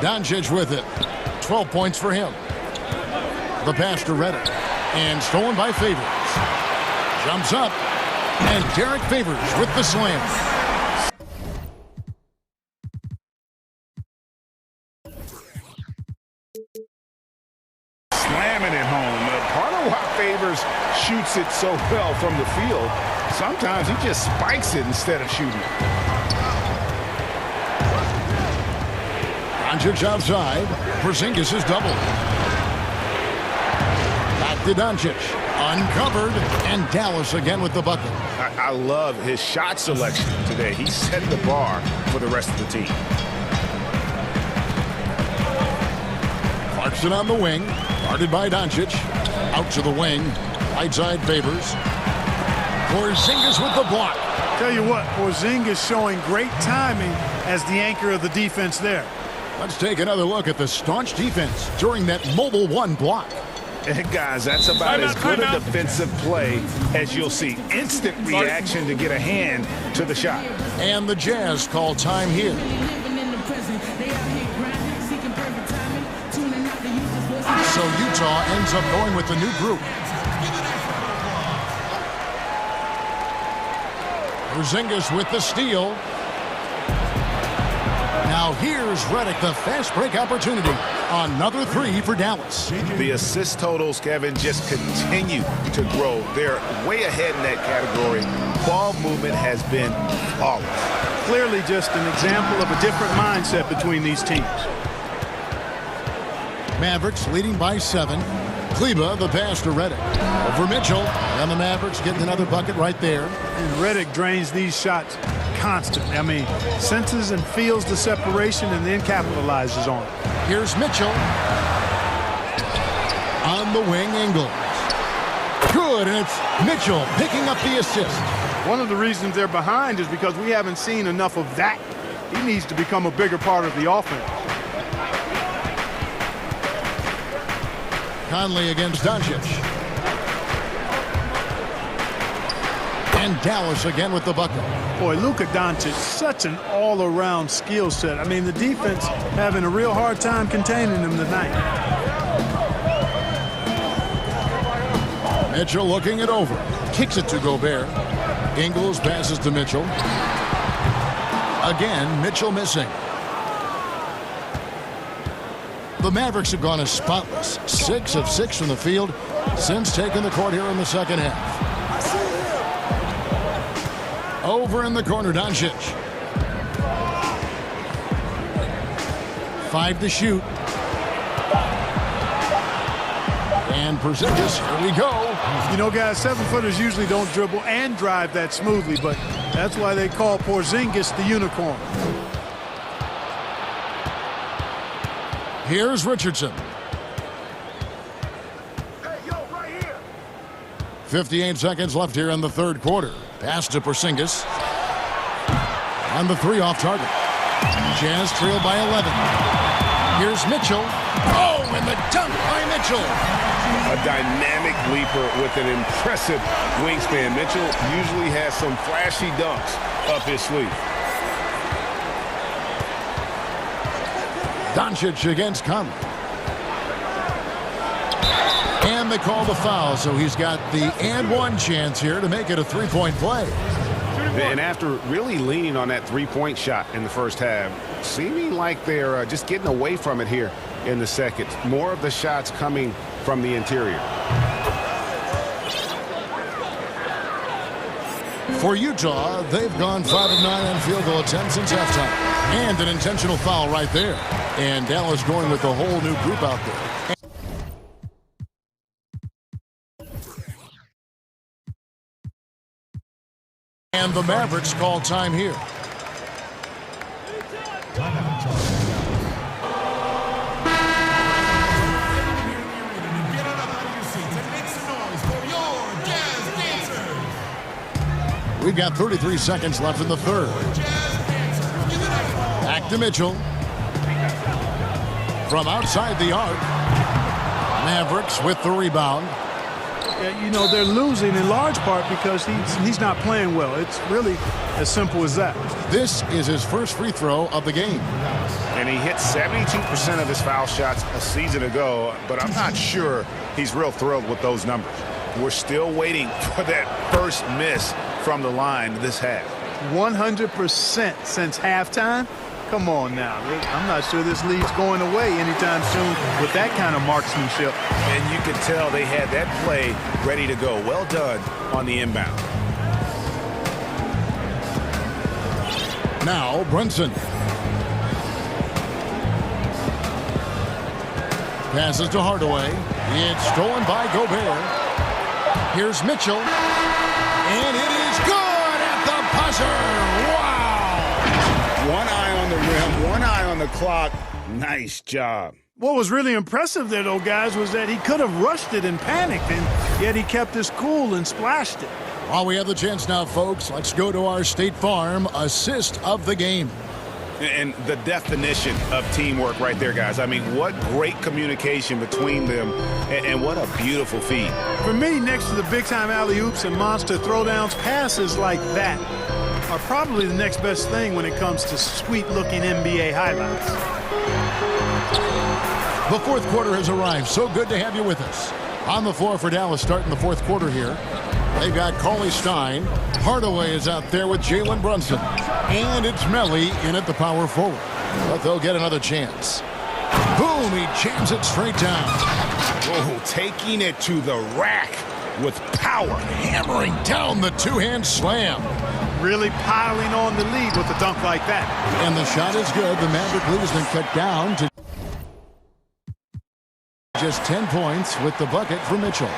Doncic with it. 12 points for him. The pass to Redick. And stolen by Favors. Jumps up. And Derek Favors with the slam. Slamming it home. Part of why Favors shoots it so well from the field, sometimes he just spikes it instead of shooting it. Doncic outside. Porzingis is doubled. Back to Doncic. Uncovered, and Dallas again with the bucket. I love his shot selection today. He set the bar for the rest of the team. Clarkson on the wing, guarded by Doncic. Out to the wing, right side Favors. Porzingis with the block. Tell you what, Porzingis showing great timing as the anchor of the defense there. Let's take another look at the staunch defense during that mobile 1 block. And guys, that's about as good a defensive play as you'll see. Instant reaction to get a hand to the shot. And the Jazz call time here. So Utah ends up going with the new group. Porzingis with the steal. Now here's Redick, the fast break opportunity. Another 3 for Dallas. The assist totals, Kevin, just continue to grow. They're way ahead in that category. Ball movement has been flawless. Clearly just an example of a different mindset between these teams. Mavericks leading by 7. Kleba, the pass to Redick. Over Mitchell. And the Mavericks getting another bucket right there. And Redick drains these shots constantly. I mean, senses and feels the separation and then capitalizes on it. Here's Mitchell. On the wing, Ingles. Good, and it's Mitchell picking up the assist. One of the reasons they're behind is because we haven't seen enough of that he needs to become a bigger part of the offense. Conley against Doncic. And Dallas again with the bucket. Boy, Luka Doncic, such an all-around skill set. I mean, the defense having a real hard time containing him tonight. Mitchell looking it over. Kicks it to Gobert. Ingles passes to Mitchell. Again, Mitchell missing. The Mavericks have gone as spotless. 6 of 6 from the field since taking the court here in the second half. Over in the corner, Doncic. 5 to shoot. And Porzingis, here we go. You know, guys, 7-footers usually don't dribble and drive that smoothly, but that's why they call Porzingis the unicorn. Here's Richardson. 58 seconds left here in the third quarter. Pass to Porzingis. On the 3 off target. Jazz trailed by 11. Here's Mitchell. Oh, and the dunk by Mitchell. A dynamic leaper with an impressive wingspan. Mitchell usually has some flashy dunks up his sleeve. Doncic against Conley. And they call the foul, so he's got the and one chance here to make it a three-point play. And after really leaning on that three-point shot in the first half, seeming like they're just getting away from it here in the second. More of the shots coming from the interior. For Utah, they've gone 5 of 9 on field goal attempts since halftime. And an intentional foul right there. And Dallas going with a whole new group out there. And the Mavericks call time here. We've got 33 seconds left in the third. Back to Mitchell. From outside the arc. Mavericks with the rebound. You know, they're losing in large part because he's not playing well. It's really as simple as that. This is his first free throw of the game. And he hit 72% of his foul shots a season ago, but I'm not sure he's real thrilled with those numbers. We're still waiting for that first miss from the line this half. 100% since halftime? Come on now. I'm not sure this lead's going away anytime soon with that kind of marksmanship. And you could tell they had that play ready to go. Well done on the inbound. Now Brunson. Passes to Hardaway. It's stolen by Gobert. Here's Mitchell. And it is good at the buzzer. Wow! One eye on the rim, one eye on the clock. Nice job. What was really impressive there, though, guys, was that he could have rushed it and panicked, and yet he kept his cool and splashed it. While we have the chance now, folks, let's go to our State Farm assist of the game. And the definition of teamwork right there, guys. I mean, what great communication between them, and what a beautiful feed. For me, next to the big-time alley-oops and monster throwdowns, passes like that are probably the next best thing when it comes to sweet-looking NBA highlights. The fourth quarter has arrived. So good to have you with us. On the floor for Dallas starting the fourth quarter here. They've got Cauley Stein. Hardaway is out there with Jalen Brunson. And it's Melly in at the power forward. But they'll get another chance. Boom, he jams it straight down. Whoa, taking it to the rack with power. Hammering down the two-hand slam. Really piling on the lead with a dunk like that. And the shot is good. The Maverick lead has been cut down to just 10 points with the bucket for Mitchell.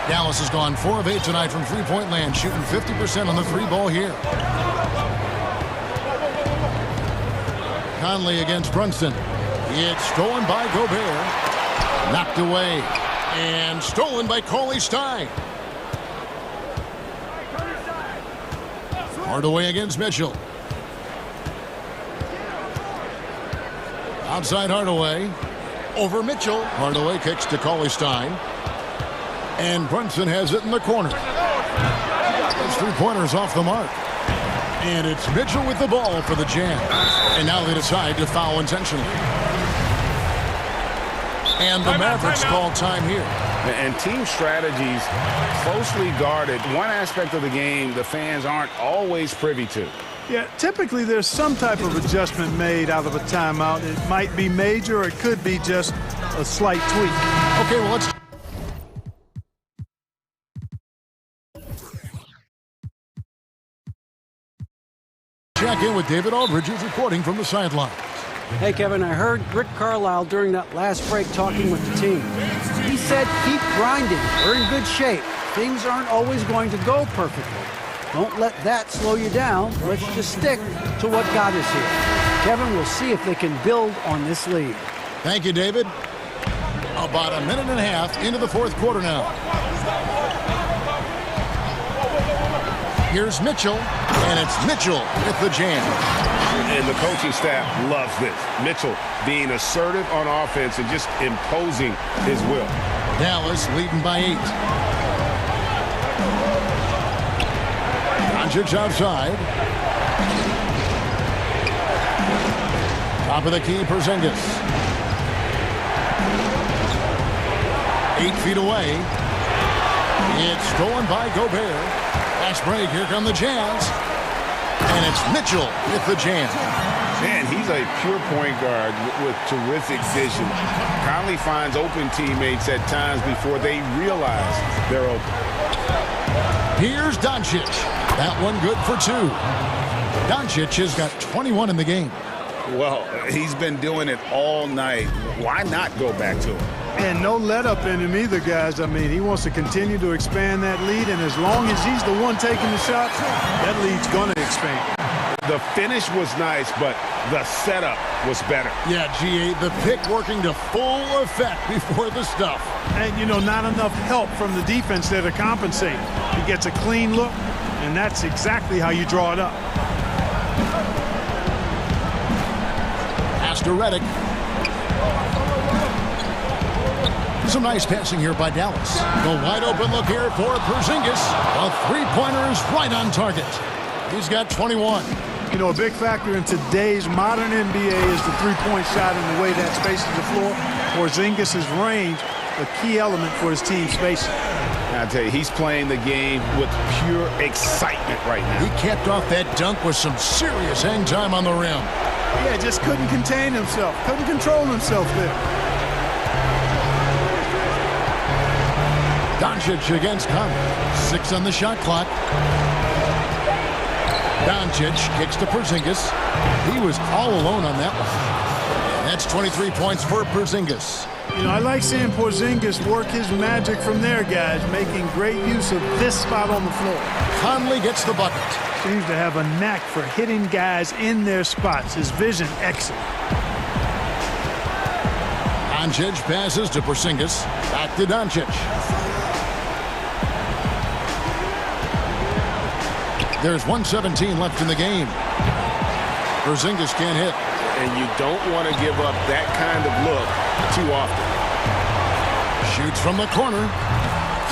Dallas has gone 4 of 8 tonight from three-point land, shooting 50% on the three ball here. Conley against Brunson. It's stolen by Gobert. Knocked away. And stolen by Cauley Stein. Hardaway against Mitchell. Outside Hardaway. Over Mitchell. Hardaway kicks to Cauley-Stein. And Brunson has it in the corner. His three-pointers off the mark. And it's Mitchell with the ball for the Jazz. And now they decide to foul intentionally. And the Mavericks call time here. And team strategies closely guarded. One aspect of the game the fans aren't always privy to. Yeah, typically there's some type of adjustment made out of a timeout. It might be major or it could be just a slight tweak. Okay, well, let's... check in with David Aldridge, who's reporting from the sideline. Hey, Kevin, I heard Rick Carlisle during that last break talking with the team. He said, keep grinding. We're in good shape. Things aren't always going to go perfectly. Don't let that slow you down. Let's just stick to what got us here. Kevin, we'll see if they can build on this lead. Thank you, David. About a minute and a half into the fourth quarter now. Here's Mitchell, and it's Mitchell with the jam. And the coaching staff loves this. Mitchell being assertive on offense and just imposing his will. Dallas leading by 8. Doncic outside. Top of the key, Porzingis. 8 feet away. It's stolen by Gobert. Fast break, here come the Jazz. And it's Mitchell with the jam. Man, he's a pure point guard with terrific vision. Conley finds open teammates at times before they realize they're open. Here's Doncic. That one good for 2. Doncic has got 21 in the game. Well, he's been doing it all night. Why not go back to him? And no let up in him either, guys. I mean, he wants to continue to expand that lead, and as long as he's the one taking the shots, that lead's going to expand. The finish was nice, but the setup was better. Yeah, GA, the pick working to full effect before the stuff. And, you know, not enough help from the defense there to compensate. He gets a clean look, and that's exactly how you draw it up. Pass to Redick. Some nice passing here by Dallas. The wide open look here for Porzingis. A three-pointer is right on target. He's got 21. You know, a big factor in today's modern NBA is the three-point shot and the way that spaces the floor. Porzingis' range, a key element for his team spacing. I tell you, he's playing the game with pure excitement right now. He capped off that dunk with some serious hang time on the rim. Yeah, just couldn't contain himself. Couldn't control himself there. Doncic against Conley. 6 on the shot clock. Doncic kicks to Porzingis. He was all alone on that one. That's 23 points for Porzingis. You know, I like seeing Porzingis work his magic from there, guys, making great use of this spot on the floor. Conley gets the bucket. Seems to have a knack for hitting guys in their spots. His vision, excellent. Doncic passes to Porzingis. Back to Doncic. There's 1:17 left in the game. Porzingis can't hit. And you don't want to give up that kind of look too often. Shoots from the corner.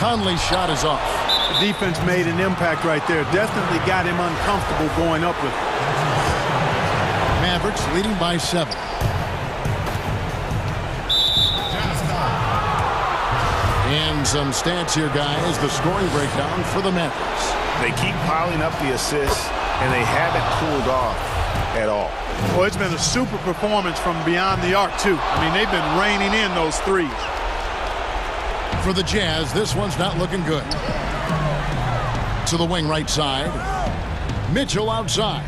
Conley's shot is off. The defense made an impact right there. Definitely got him uncomfortable going up with it. Mavericks leading by 7. And some stats here, guys. The scoring breakdown for the Mavericks. They keep piling up the assists, and they haven't cooled off at all. Well, it's been a super performance from beyond the arc, too. I mean, they've been raining in those threes. For the Jazz, this one's not looking good. To the wing right side. Mitchell outside.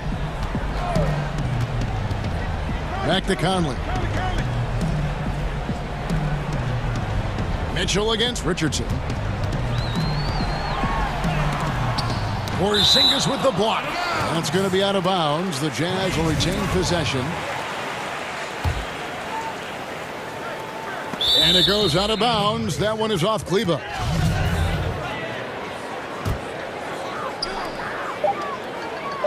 Back to Conley. Mitchell against Richardson. Porzingis with the block. That's going to be out of bounds. The Jazz will retain possession. And it goes out of bounds. That one is off Kleber.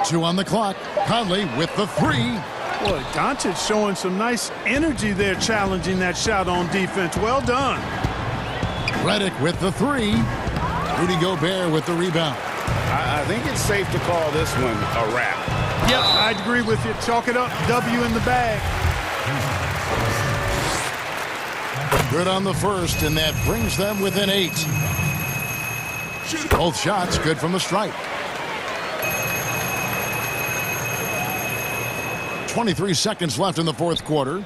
Two on the clock. Conley with the 3. Boy, Doncic showing some nice energy there, challenging that shot on defense. Well done. Redick with the three. Rudy Gobert with the rebound. I think it's safe to call this one a wrap. Yep, I agree with you. Chalk it up. W in the bag. Good on the first, and that brings them within 8. Both shots good from the stripe. 23 seconds left in the fourth quarter.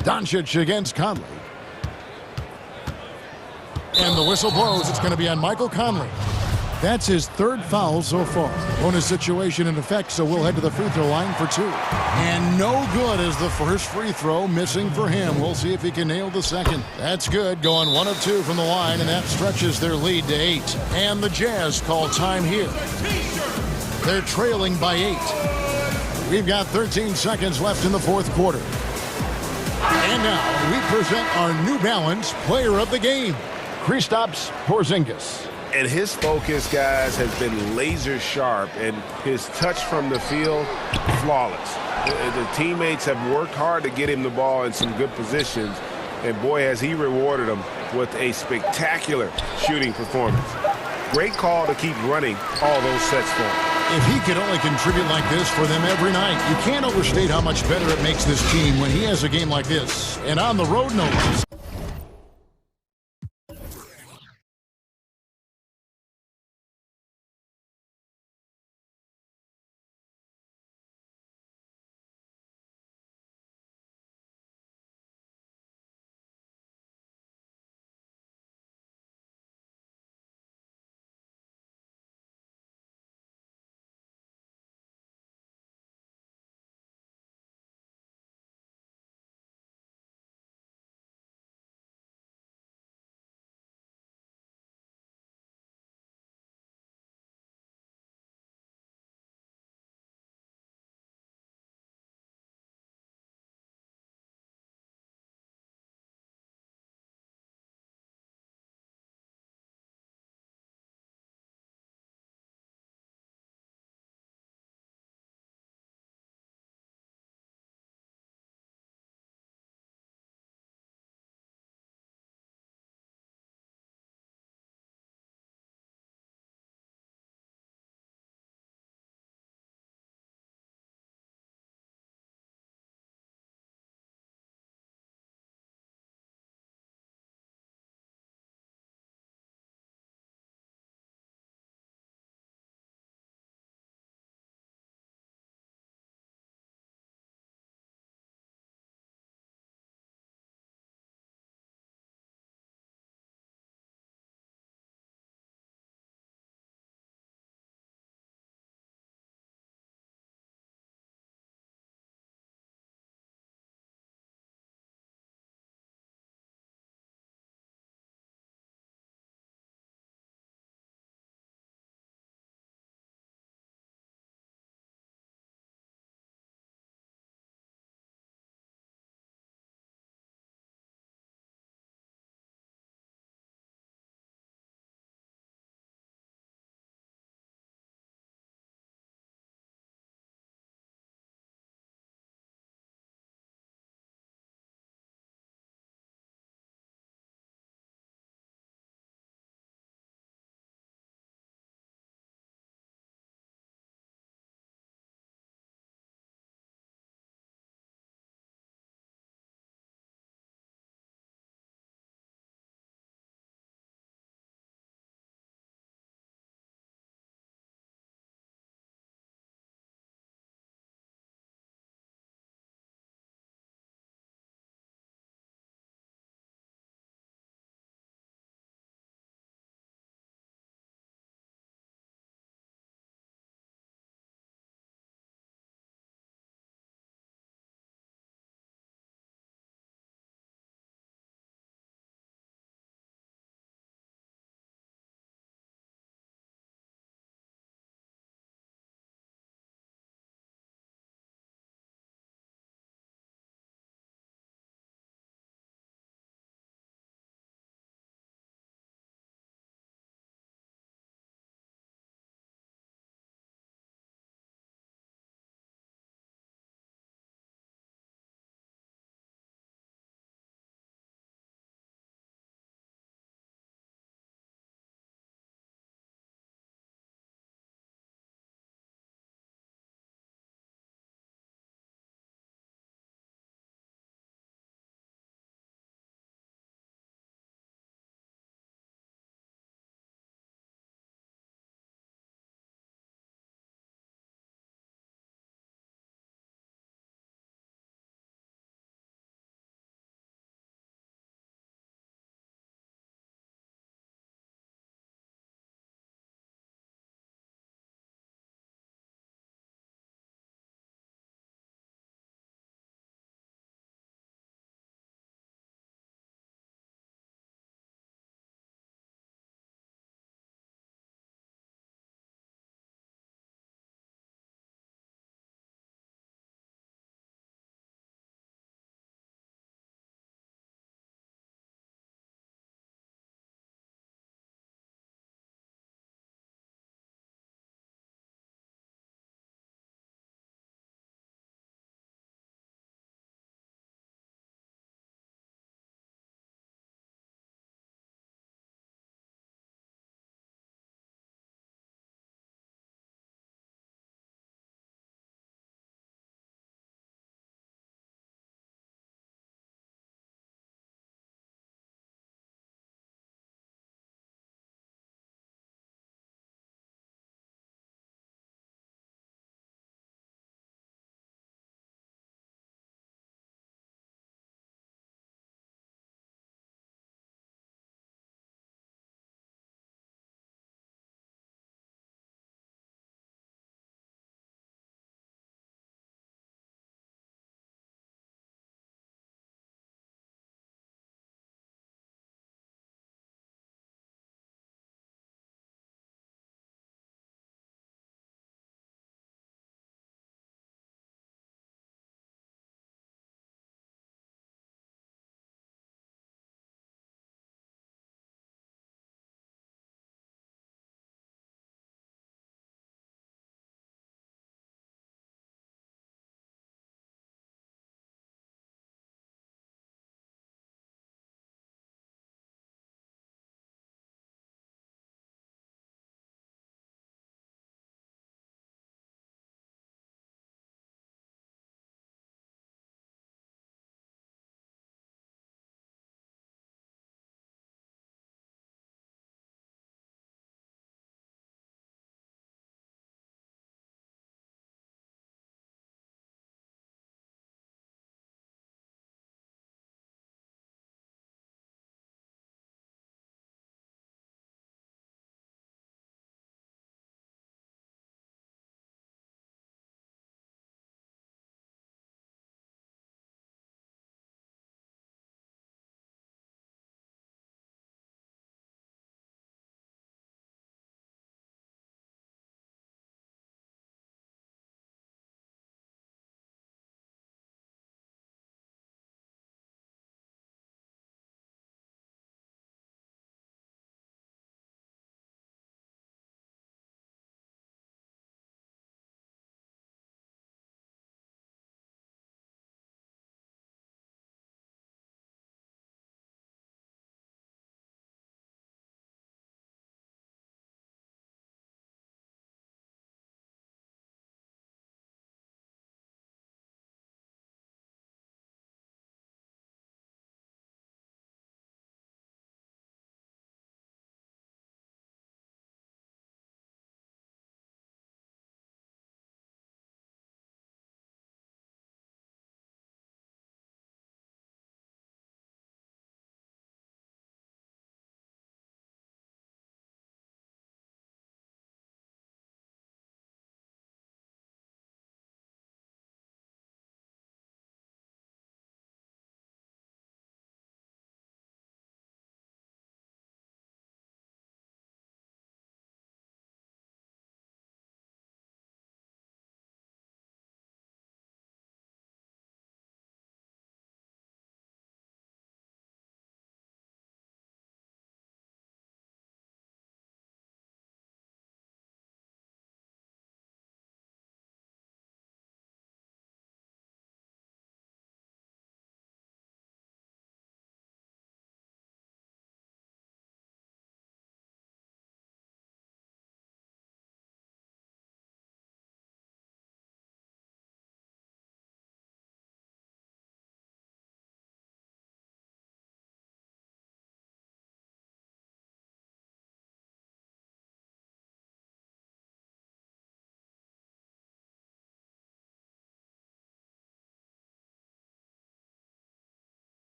Doncic against Conley. And the whistle blows. It's going to be on Michael Conley. That's his third foul so far. Bonus situation in effect, so we'll head to the free throw line for 2. And no good as the first free throw, missing for him. We'll see if he can nail the second. That's good, going 1 of 2 from the line, and that stretches their lead to 8. And the Jazz call time here. They're trailing by 8. We've got 13 seconds left in the fourth quarter. And now we present our New Balance Player of the Game, Kristaps Porzingis. And his focus, guys, has been laser sharp, and his touch from the field, flawless. The teammates have worked hard to get him the ball in some good positions, and boy, has he rewarded them with a spectacular shooting performance. Great call to keep running all those sets for him. If he could only contribute like this for them every night, you can't overstate how much better it makes this team when he has a game like this. And on the road note.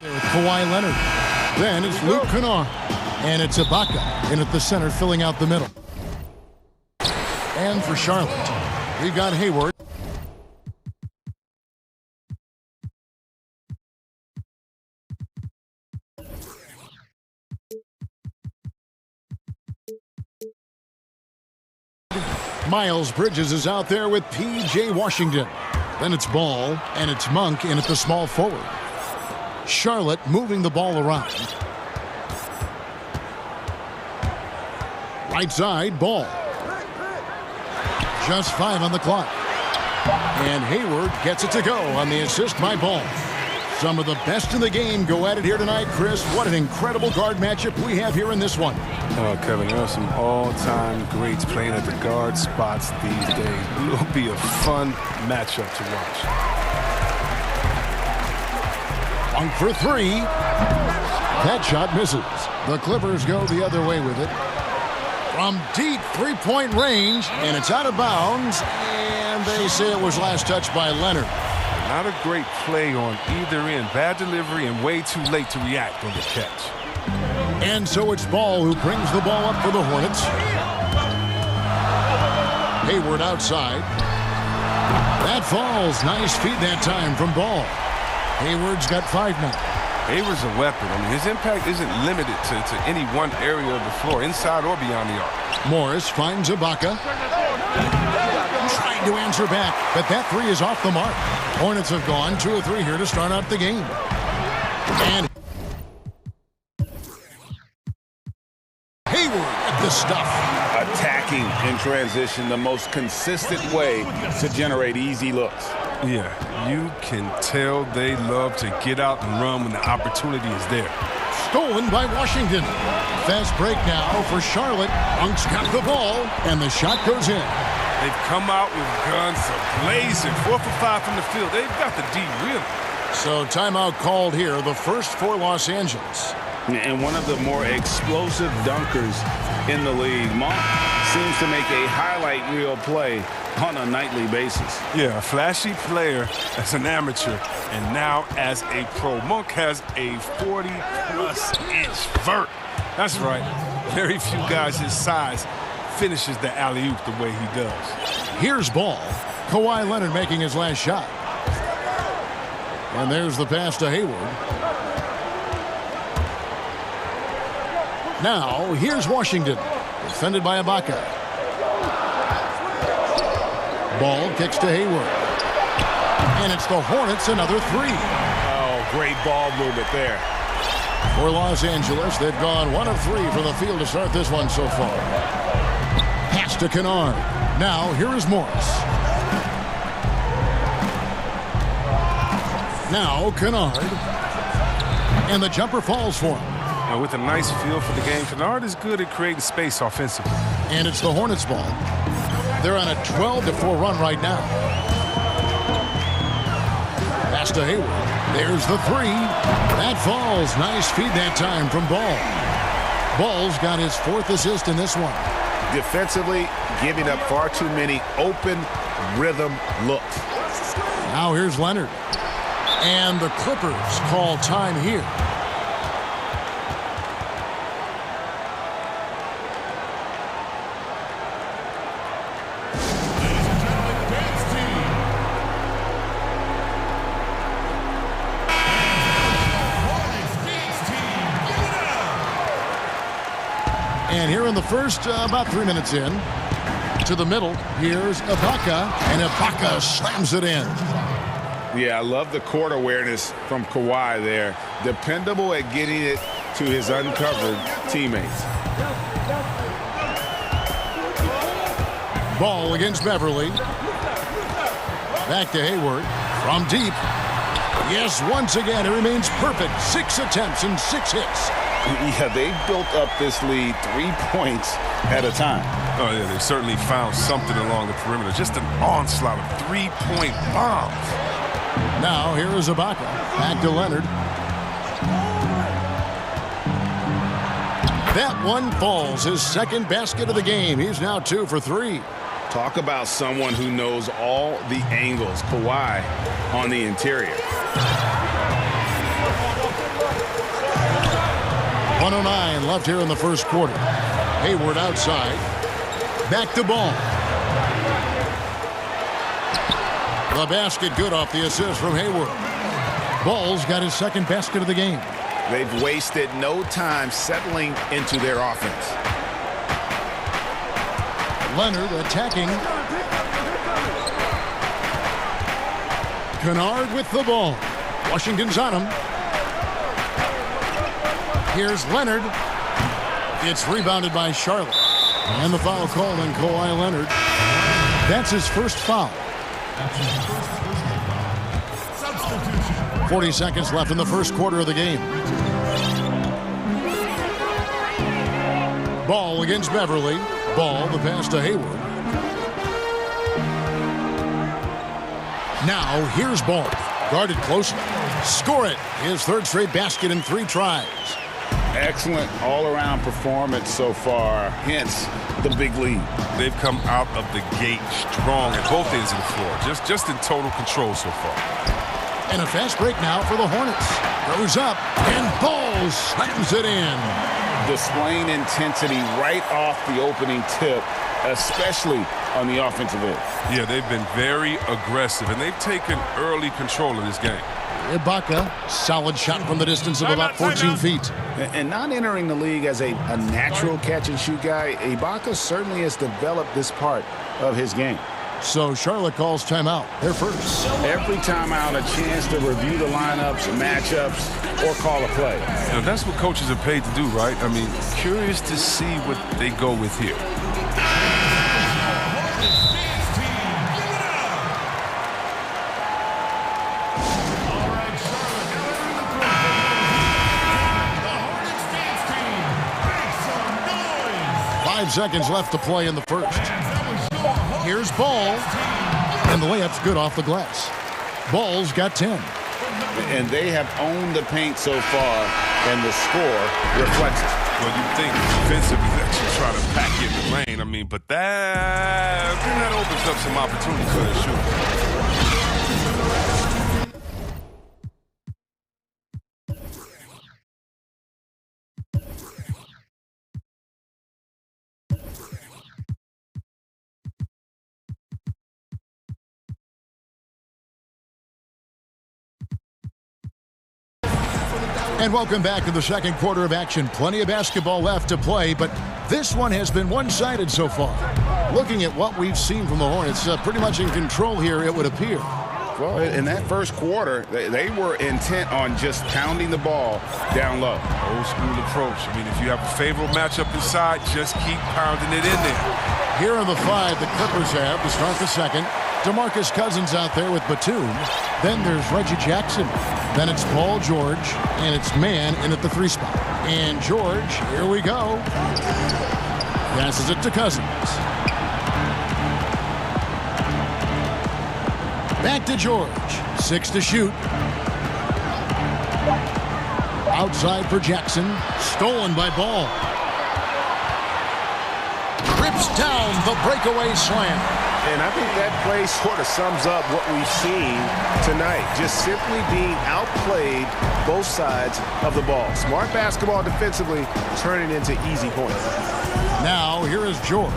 Kawhi Leonard. Then it's Luke Kennard. And it's Ibaka in at the center, filling out the middle. And for Charlotte, we've got Hayward. Miles Bridges is out there with P.J. Washington. Then it's Ball, and it's Monk in at the small forward. Charlotte moving the ball around. Right side, Ball. Just 5 on the clock. And Hayward gets it to go on the assist by Ball. Some of the best in the game go at it here tonight, Chris. What an incredible guard matchup we have here in this one. Oh, Kevin, there are some all-time greats playing at the guard spots these days. It will be a fun matchup to watch. Monk for 3. That shot misses. The Clippers go the other way with it. From deep three-point range, and it's out of bounds, and they say it was last touched by Leonard. Not a great play on either end. Bad delivery and way too late to react on the catch. And so it's Ball who brings the ball up for the Hornets. Hayward outside. That falls. Nice feed that time from Ball. Hayward's got 5 now. Hayward's a weapon. I mean, his impact isn't limited to any one area of the floor, inside or beyond the arc. Morris finds Ibaka. Trying to answer back, but that 3 is off the mark. Hornets have gone 2 of 3 here to start out the game. And Hayward at the stuff. Attacking in transition, the most consistent way to generate easy looks. Yeah, you can tell they love to get out and run when the opportunity is there. Stolen by Washington. Fast break now for Charlotte. Monk's got the ball, and the shot goes in. They've come out with guns blazing. 4 for 5 from the field. They've got the D really. So timeout called here, the first for Los Angeles. And one of the more explosive dunkers in the league. Monk seems to make a highlight reel play on a nightly basis. Yeah, a flashy player as an amateur, and now as a pro. Monk has a 40-plus inch vert. That's right. Very few guys his size finishes the alley-oop the way he does. Here's Ball. Kawhi Leonard making his last shot. And there's the pass to Hayward. Now, here's Washington. Defended by Ibaka. Ball kicks to Hayward. And it's the Hornets, another 3. Oh, great ball movement there. For Los Angeles, they've gone 1 of 3 from the field to start this one so far. Pass to Kennard. Now, here is Morris. Now, Kennard. And the jumper falls for him. Now, with a nice feel for the game, Kennard is good at creating space offensively. And it's the Hornets' ball. They're on a 12-4 run right now. Pass to Hayward. There's the 3. That falls. Nice feed that time from Ball. Ball's got his 4th assist in this one. Defensively, giving up far too many open rhythm looks. Now here's Leonard. And the Clippers call time here. And here in the first, about 3 minutes in, to the middle, here's Ibaka, and Ibaka slams it in. Yeah, I love the court awareness from Kawhi there. Dependable at getting it to his uncovered teammates. Ball against Beverly. Back to Hayward from deep. Yes, once again, it remains perfect. 6 attempts and 6 hits. Yeah, they built up this lead 3 points at a time. Oh, yeah, they certainly found something along the perimeter. Just an onslaught of 3-point bombs. Now, here is Ibaka. Back to Leonard. That one falls. His 2nd basket of the game. He's now 2 for 3. Talk about someone who knows all the angles. Kawhi on the interior. .109 left here in the first quarter. Hayward outside. Back to Ball. The basket good off the assist from Hayward. Ball's got his second basket of the game. They've wasted no time settling into their offense. Leonard attacking. Kennard with the ball. Washington's on him. Here's Leonard. It's rebounded by Charlotte. And the foul called on Kawhi Leonard. That's his first foul. 40 seconds left in the first quarter of the game. Ball against Beverly. Ball, the pass to Hayward. Now, here's Ball. Guarded closely. Score it. His third straight basket in 3 tries. Excellent all-around performance so far, hence the big lead. They've come out of the gate strong at both ends of the floor. Just in total control so far. And a fast break now for the Hornets. Goes up, and Ball slams it in. Displaying intensity right off the opening tip, especially on the offensive end. Yeah, they've been very aggressive, and they've taken early control of this game. Ibaka, solid shot from the distance of about 14 feet. And not entering the league as a natural catch-and-shoot guy, Ibaka certainly has developed this part of his game. So Charlotte calls timeout. They're first. Every timeout, a chance to review the lineups, matchups, or call a play. You know, that's what coaches are paid to do, right? I mean, curious to see what they go with here. Seconds left to play in the first. Here's Ball, and the layup's good off the glass. Ball's got 10. And they have owned the paint so far, and the score reflects it. Well, you think defensively that you try to pack in the lane, I mean, but that opens up some opportunity for the shooter. And welcome back to the second quarter of action. Plenty of basketball left to play, but this one has been one-sided so far. Looking at what we've seen from the Hornets, pretty much in control here, it would appear. Well, in that first quarter, they were intent on just pounding the ball down low. Old school approach. I mean, if you have a favorable matchup inside, just keep pounding it in there. Here are the 5 the Clippers have to start the second. DeMarcus Cousins out there with Batum. Then there's Reggie Jackson. Then it's Paul George, and it's Mann in at the 3 spot. And George, here we go. Passes it to Cousins. Back to George. 6 to shoot. Outside for Jackson. Stolen by Ball. Rips down the breakaway slam. And I think that play sort of sums up what we've seen tonight. Just simply being outplayed both sides of the ball. Smart basketball defensively, turning into easy points. Now, here is George.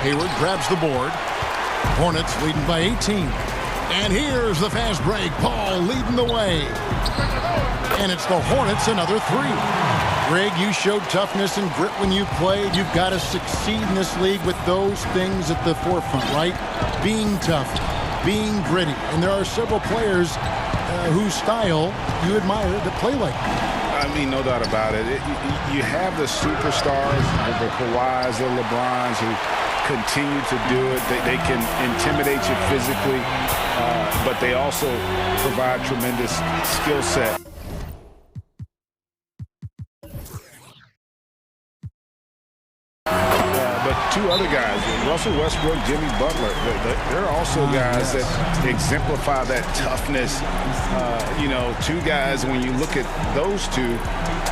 Hayward grabs the board. Hornets leading by 18. And here's the fast break. Paul leading the way. And it's the Hornets, another 3. Greg, you showed toughness and grit when you played. You've got to succeed in this league with those things at the forefront, right? Being tough, being gritty. And there are several players whose style you admire that play like that. I mean, no doubt about it. You have the superstars, the Kawhis, the LeBrons, who continue to do it. They can intimidate you physically, but they also provide tremendous skill set. But 2 other guys, Russell Westbrook, Jimmy Butler, they're also guys that exemplify that toughness. Two guys, when you look at those two,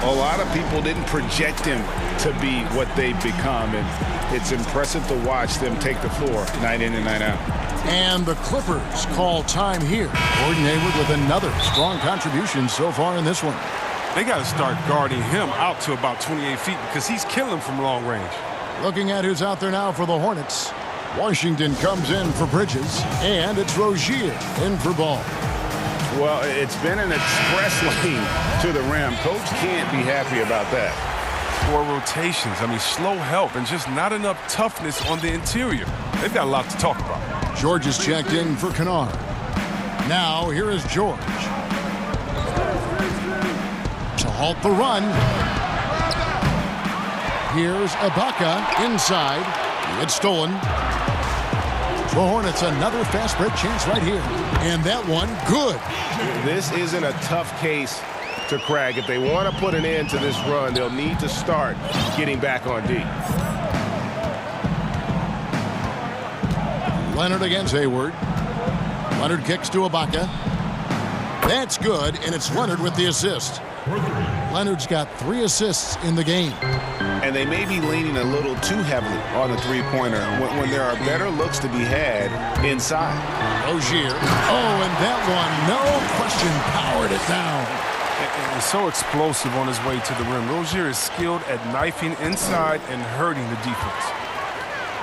a lot of people didn't project them to be what they've become, and it's impressive to watch them take the floor night in and night out. And the Clippers call time here. Gordon Hayward with another strong contribution so far in this one. They got to start guarding him out to about 28 feet because he's killing from long range. Looking at who's out there now for the Hornets. Washington comes in for Bridges, and it's Rozier in for Ball. Well, it's been an express lane to the rim. Coach can't be happy about that. 4 rotations. I mean, slow help and just not enough toughness on the interior. They've got a lot to talk about. George is checked in for Kennard. Now, here is George. To halt the run. Here's Ibaka inside. It's stolen. The Hornets another fast break chance right here. And that one, good. This isn't a tough case to crack. If they want to put an end to this run, they'll need to start getting back on D. Leonard against Hayward. Leonard kicks to Ibaka. That's good, and it's Leonard with the assist. Leonard's got 3 assists in the game. And they may be leaning a little too heavily on the three-pointer when there are better looks to be had inside. Rozier. Oh, and that one, no question, powered it down. And so explosive on his way to the rim. Rozier is skilled at knifing inside and hurting the defense.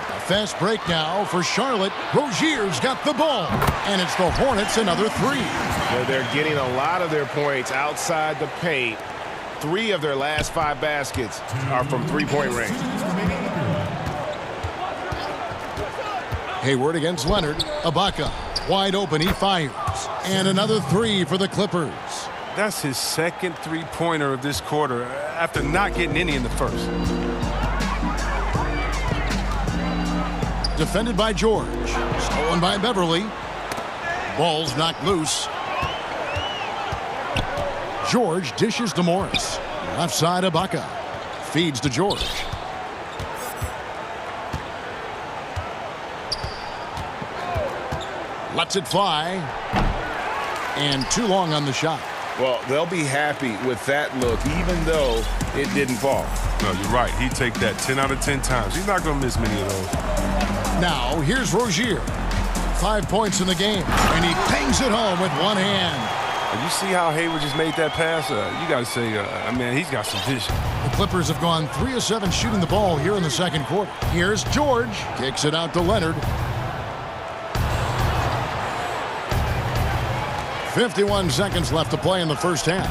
A fast break now for Charlotte. Rozier's got the ball, and it's the Hornets another 3. They're getting a lot of their points outside the paint. 3 of their last 5 baskets are from three-point range. Hayward against Leonard. Ibaka wide open. He fires. And another 3 for the Clippers. That's his second three-pointer of this quarter after not getting any in the first. Defended by George. Stolen by Beverly. Ball's knocked loose. George dishes to Morris. Left side, Ibaka. Feeds to George. Lets it fly. And too long on the shot. Well, they'll be happy with that look, even though it didn't fall. No, you're right. He'd take that 10 out of 10 times. He's not going to miss many of those. Now, here's Rozier. 5 points in the game. And he bangs it home with one hand. You see how Hayward just made that pass? You got to say, man, he's got some vision. The Clippers have gone 3 of 7 shooting the ball here in the second quarter. Here's George. Kicks it out to Leonard. 51 seconds left to play in the first half.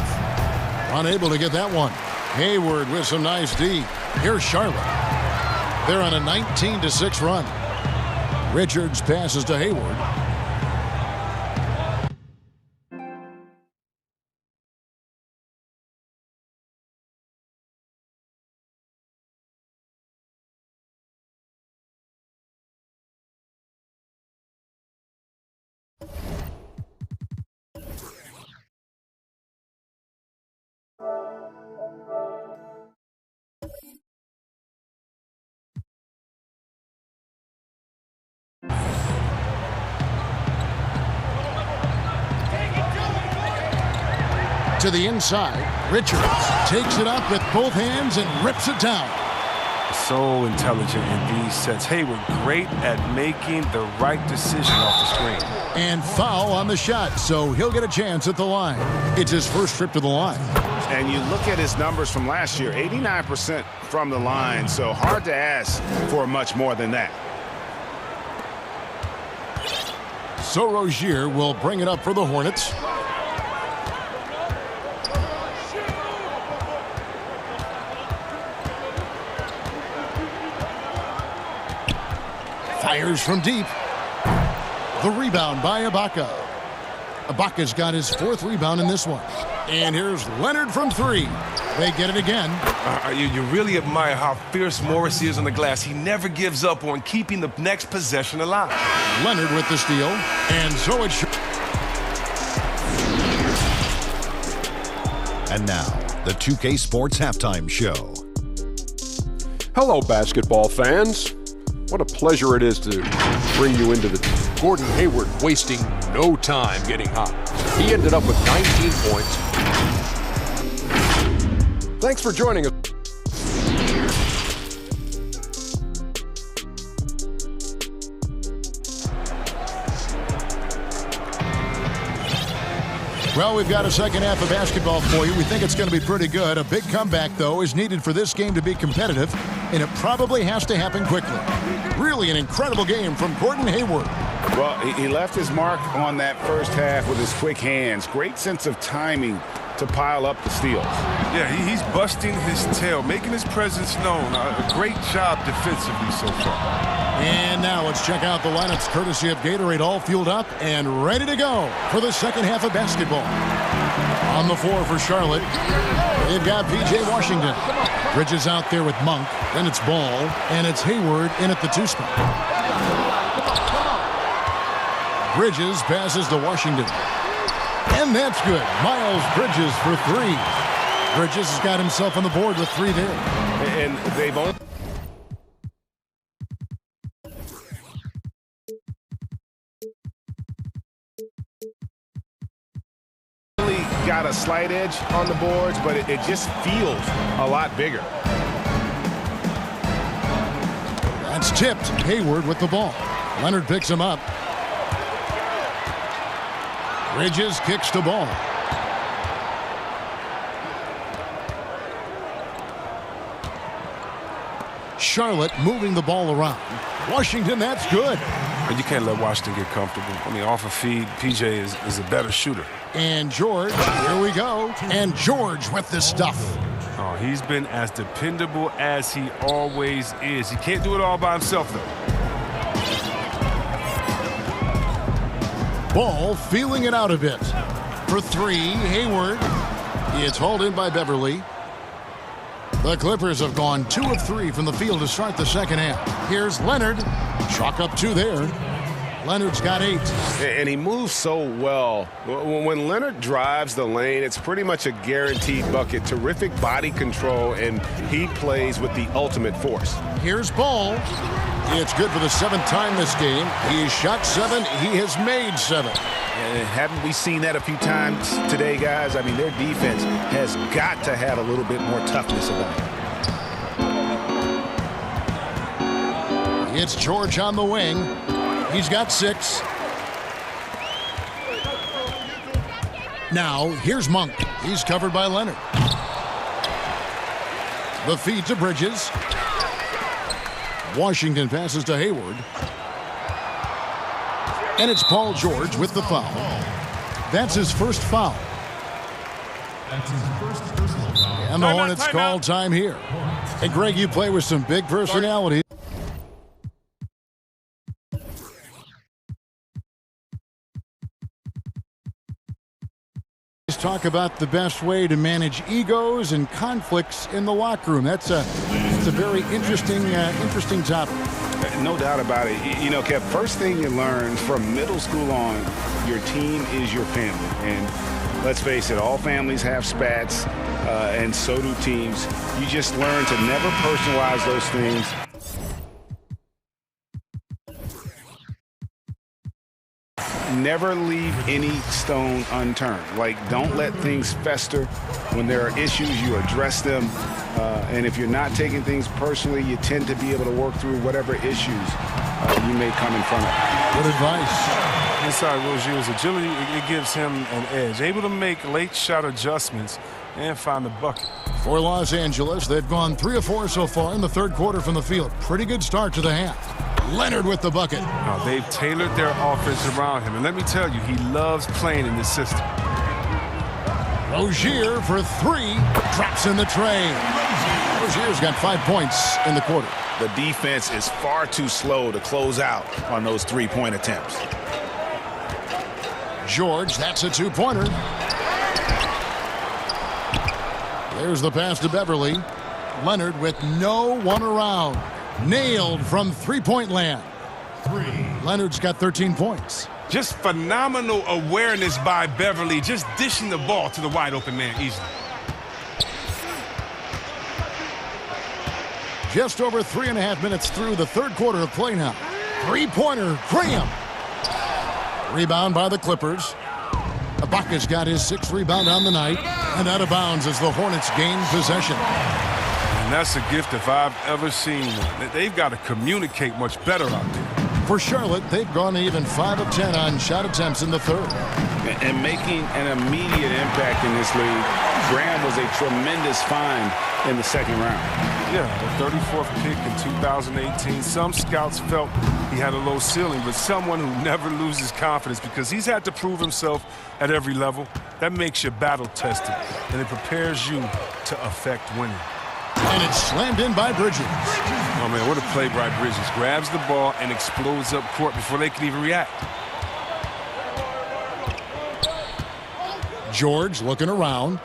Unable to get that one. Hayward with some nice D. Here's Charlotte. They're on a 19-6 run. Richards passes to Hayward. To the inside, Richards takes it up with both hands and rips it down. So intelligent in these sets. Hayward great at making the right decision off the screen. And foul on the shot, so he'll get a chance at the line. It's his first trip to the line. And you look at his numbers from last year, 89% from the line, so hard to ask for much more than that. So Rozier will bring it up for the Hornets. Fires from deep. The rebound by Ibaka. Ibaka's got his 4th rebound in this one. And here's Leonard from 3. They get it again. You really admire how fierce Morris is on the glass. He never gives up on keeping the next possession alive. Leonard with the steal. And so it's... And now, the 2K Sports Halftime Show. Hello, basketball fans. What a pleasure it is to bring you into the... Gordon Hayward wasting no time getting hot. He ended up with 19 points. Thanks for joining us. Well, we've got a second half of basketball for you. We think it's going to be pretty good. A big comeback, though, is needed for this game to be competitive, and it probably has to happen quickly. Really an incredible game from Gordon Hayward. Well, he left his mark on that first half with his quick hands. Great sense of timing to pile up the steals. Yeah, he's busting his tail, making his presence known. A great job defensively so far. And now let's check out the lineups courtesy of Gatorade, all fueled up and ready to go for the second half of basketball. On the floor for Charlotte, they've got P.J. Washington. Bridges out there with Monk. Then it's Ball, and it's Hayward in at the 2 spot. Bridges passes to Washington. And that's good. Miles Bridges for 3. Bridges has got himself on the board with 3 there. And they've only... got a slight edge on the boards, but it just feels a lot bigger. That's tipped. Hayward with the ball. Leonard picks him up. Bridges kicks the ball. Charlotte moving the ball around. Washington, that's good. And you can't let Washington get comfortable. I mean, off a feed, PJ is a better shooter. And George, here we go. And George with the stuff. Oh, he's been as dependable as he always is. He can't do it all by himself, though. Ball feeling it out a bit. For 3, Hayward. It's hauled in by Beverly. The Clippers have gone 2 of 3 from the field to start the second half. Here's Leonard. Chalk up 2 there. Leonard's got 8. And he moves so well. When Leonard drives the lane, it's pretty much a guaranteed bucket. Terrific body control, and he plays with the ultimate force. Here's Ball. It's good for the 7th time this game. He shot 7. He has made 7. And haven't we seen that a few times today, guys? I mean, their defense has got to have a little bit more toughness about it. It's George on the wing. He's got 6. Now, here's Monk. He's covered by Leonard. The feed to Bridges. Washington passes to Hayward. And it's Paul George with the foul. That's his first foul. That's his first personal foul. And the Hornets call time here. Hey, Greg, you play with some big personalities. Talk about the best way to manage egos and conflicts in the locker room. It's a very interesting topic. No doubt about it. You know, Kev, first thing you learn from middle school on, your team is your family. And let's face it, all families have spats, and so do teams. You just learn to never personalize those things. Never leave any stone unturned. Like, don't let things fester. When there are issues, you address them. And if you're not taking things personally, you tend to be able to work through whatever issues you may come in front of. Good advice. Inside Rozier's agility, it gives him an edge. Able to make late shot adjustments and find the bucket. For Los Angeles, they've gone 3 of 4 so far in the third quarter from the field. Pretty good start to the half. Leonard with the bucket. Now, they've tailored their offense around him. And let me tell you, he loves playing in this system. Rozier for 3. Drops in the tray. Rozier's got 5 points in the quarter. The defense is far too slow to close out on those 3-point attempts. George, that's a 2-pointer. There's the pass to Beverly. Leonard with no one around. Nailed from 3-point land. 3. Leonard's got 13 points. Just phenomenal awareness by Beverly, just dishing the ball to the wide open man easily. Just over 3.5 minutes through the third quarter of play now. Three-pointer, Graham. Rebound by the Clippers. Ibaka's got his 6th rebound on the night, and out of bounds as the Hornets gain possession. And that's a gift if I've ever seen one. They've got to communicate much better out there. For Charlotte, they've gone even 5 of 10 on shot attempts in the third. And making an immediate impact in this league, Graham was a tremendous find in the second round. Yeah, the 34th pick in 2018. Some scouts felt he had a low ceiling, but someone who never loses confidence because he's had to prove himself at every level. That makes you battle-tested, and it prepares you to affect winning. And it's slammed in by Bridges. Oh, man, what a play by Bridges. Grabs the ball and explodes up court before they can even react. George looking around.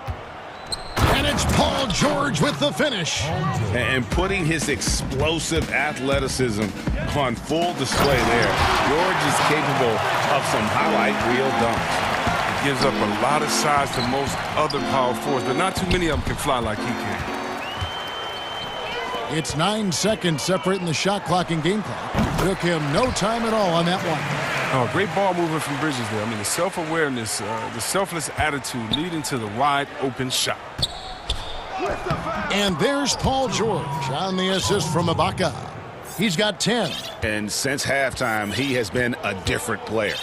And it's Paul George with the finish. And putting his explosive athleticism on full display there. George is capable of some highlight reel dunks. He gives up a lot of size to most other power forwards, but not too many of them can fly like he can. It's 9 seconds separating the shot clock and game clock. Took him no time at all on that one. Oh, great ball movement from Bridges there. I mean, the self-awareness, the selfless attitude leading to the wide-open shot. And there's Paul George on the assist from Ibaka. He's got 10. And since halftime, he has been a different player.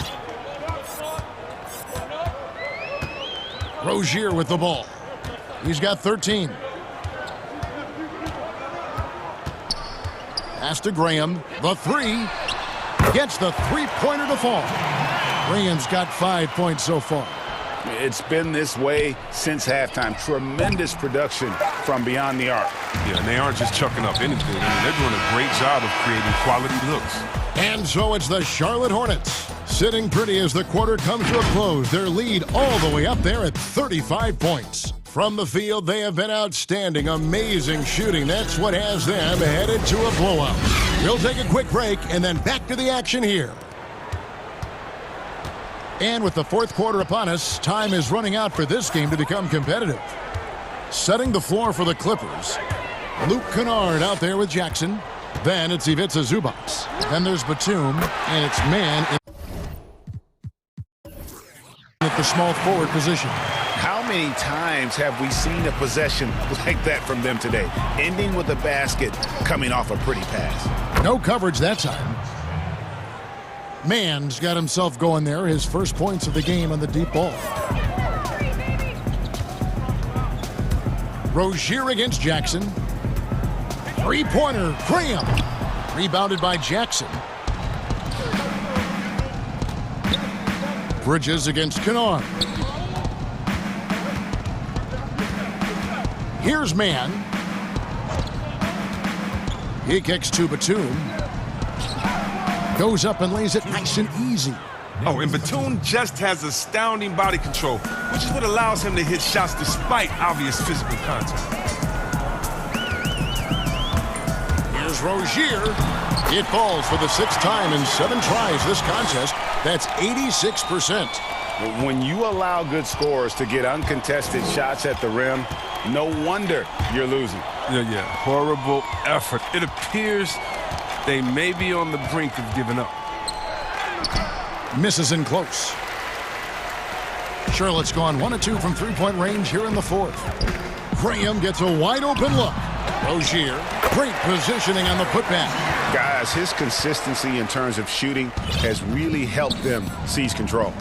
Rozier with the ball. He's got 13. Pass to Graham. The three. Gets the three-pointer to fall. Graham's got 5 points so far. It's been this way since halftime. Tremendous production from beyond the arc. Yeah, and they aren't just chucking up anything. I mean, they're doing a great job of creating quality looks. And so it's the Charlotte Hornets sitting pretty as the quarter comes to a close. Their lead all the way up there at 35 points. From the field, they have been outstanding. Amazing shooting. That's what has them headed to a blowout. We'll take a quick break and then back to the action here. And with the fourth quarter upon us, time is running out for this game to become competitive. Setting the floor for the Clippers, Luke Kennard out there with Jackson. Then it's Ivica Zubac. Then there's Batum, and it's man at the small forward position. How many times have we seen a possession like that from them today, ending with a basket coming off a pretty pass? No coverage that time. Mann's got himself going there, his first points of the game on the deep ball. Rozier against Jackson. Three-pointer, Graham. Rebounded by Jackson. Bridges against Kennard. Here's Mann. He kicks to Batum. Goes up and lays it nice and easy. Oh, and Batum just has astounding body control, which is what allows him to hit shots despite obvious physical contact. Here's Rozier. It falls for the 6th time in 7 tries this contest. That's 86%. When you allow good scorers to get uncontested shots at the rim, no wonder you're losing. Yeah, horrible effort. It appears they may be on the brink of giving up. Misses in close. Charlotte's gone 1 of 2 from three-point range here in the fourth. Graham gets a wide-open look. Rozier, great positioning on the putback. Guys, his consistency in terms of shooting has really helped them seize control.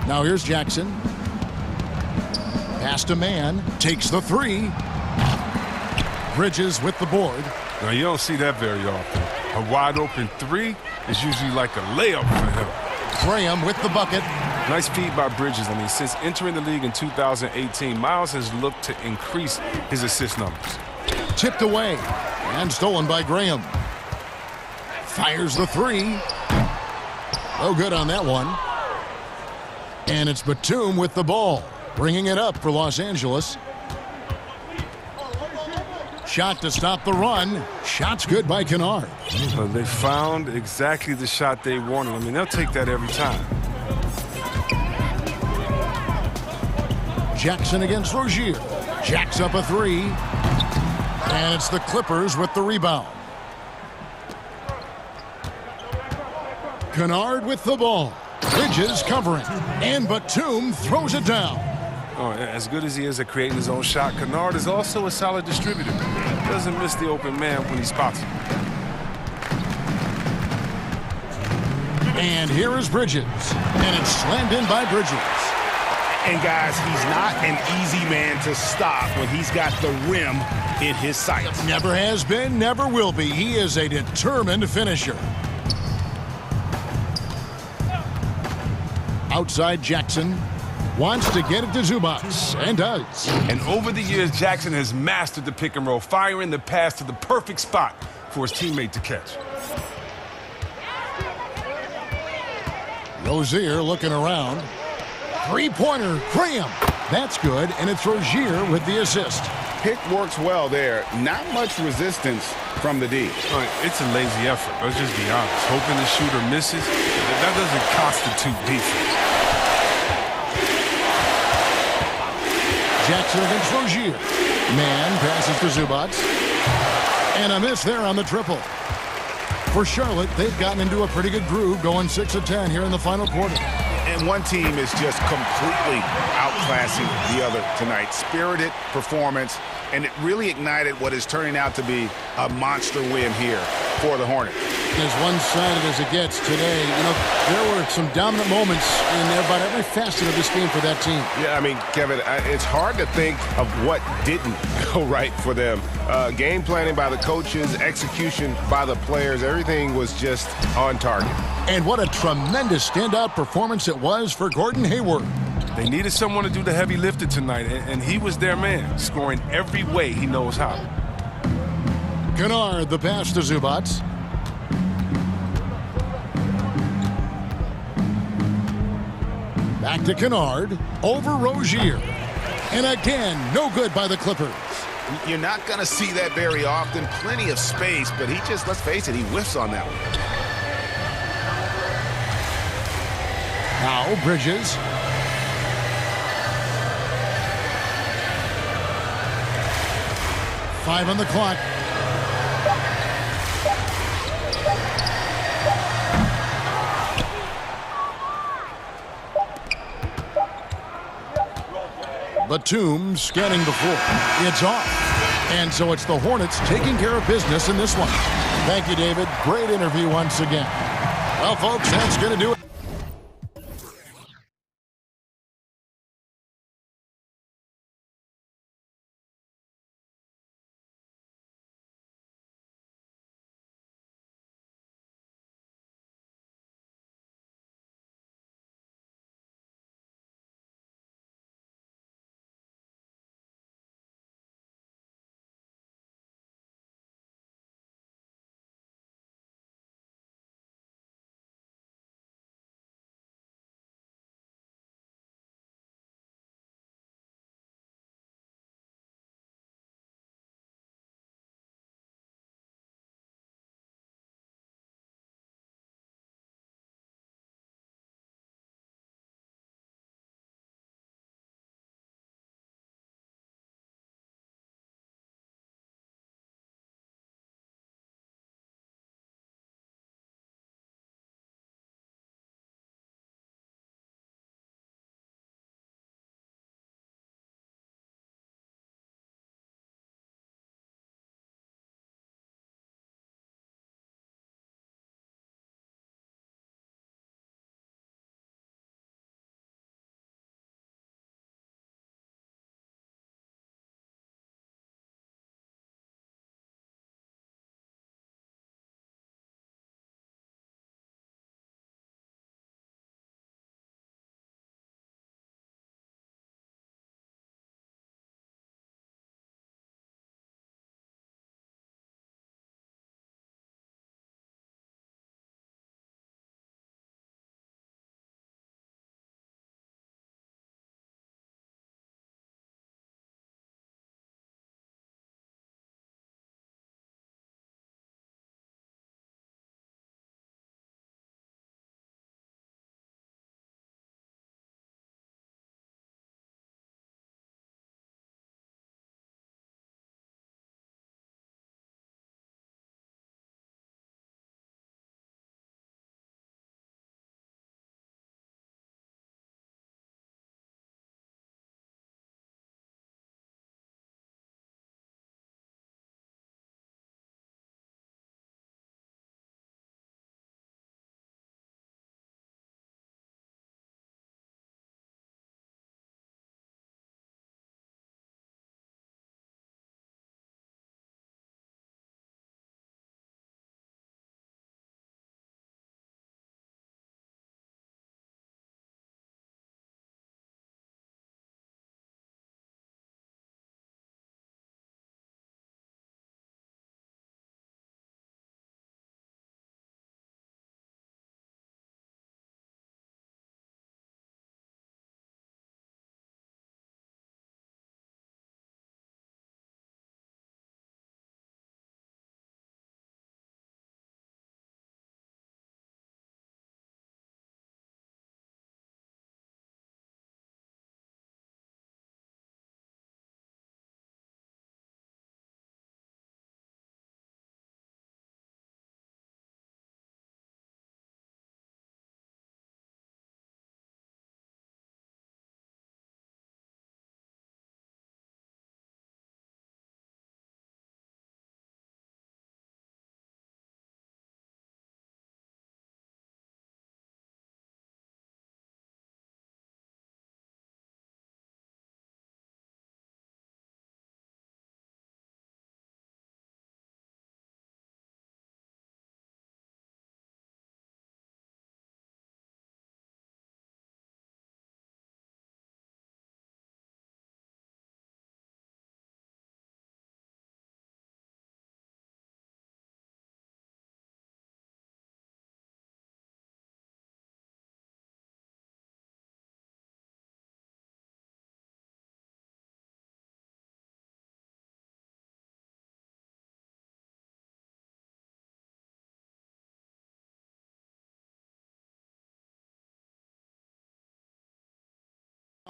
Now here's Jackson. Pass to Mann. Takes the three. Bridges with the board. Now, you don't see that very often. A wide-open three is usually like a layup for him. Graham with the bucket. Nice feed by Bridges. I mean, since entering the league in 2018, Miles has looked to increase his assist numbers. Tipped away and stolen by Graham. Fires the three. No good on that one. And it's Batum with the ball, bringing it up for Los Angeles. Shot to stop the run. Shot's good by Kennard. Well, they found exactly the shot they wanted. I mean, they'll take that every time. Jackson against Rozier. Jacks up a three. And it's the Clippers with the rebound. Kennard with the ball. Bridges covering. And Batum throws it down. Oh, as good as he is at creating his own shot, Kennard is also a solid distributor. Doesn't miss the open man when he spots him. And here is Bridges. And it's slammed in by Bridges. And guys, he's not an easy man to stop when he's got the rim in his sights. Never has been, never will be. He is a determined finisher. Outside Jackson. Wants to get it to Zubac, and does. And over the years, Jackson has mastered the pick and roll, firing the pass to the perfect spot for his teammate to catch. Rozier looking around. Three-pointer, Graham. That's good, and it's Rozier with the assist. Pick works well there. Not much resistance from the D. It's a lazy effort. Let's just be honest. Hoping the shooter misses, that doesn't constitute defense. Jackson against Rozier. Man passes to Zubac. And a miss there on the triple. For Charlotte, they've gotten into a pretty good groove, going 6 of 10 here in the final quarter. And one team is just completely outclassing the other tonight. Spirited performance, and it really ignited what is turning out to be a monster win here for the Hornets. As one-sided as it gets today, you know, there were some dominant moments in about every facet of this game for that team. Yeah, I mean, Kevin, it's hard to think of what didn't go right for them. Game planning by the coaches, execution by the players, everything was just on target. And what a tremendous standout performance it was for Gordon Hayward. They needed someone to do the heavy lifting tonight, and he was their man, scoring every way he knows how. Kennard, the pass to Zubac. Back to Kennard, over Rozier. And again, no good by the Clippers. You're not going to see that very often. Plenty of space, but he just, let's face it, he whiffs on that one. Now Bridges. Five on the clock. Batum scanning the floor. It's off. And so it's the Hornets taking care of business in this one. Thank you, David. Great interview once again. Well, folks, that's going to do it.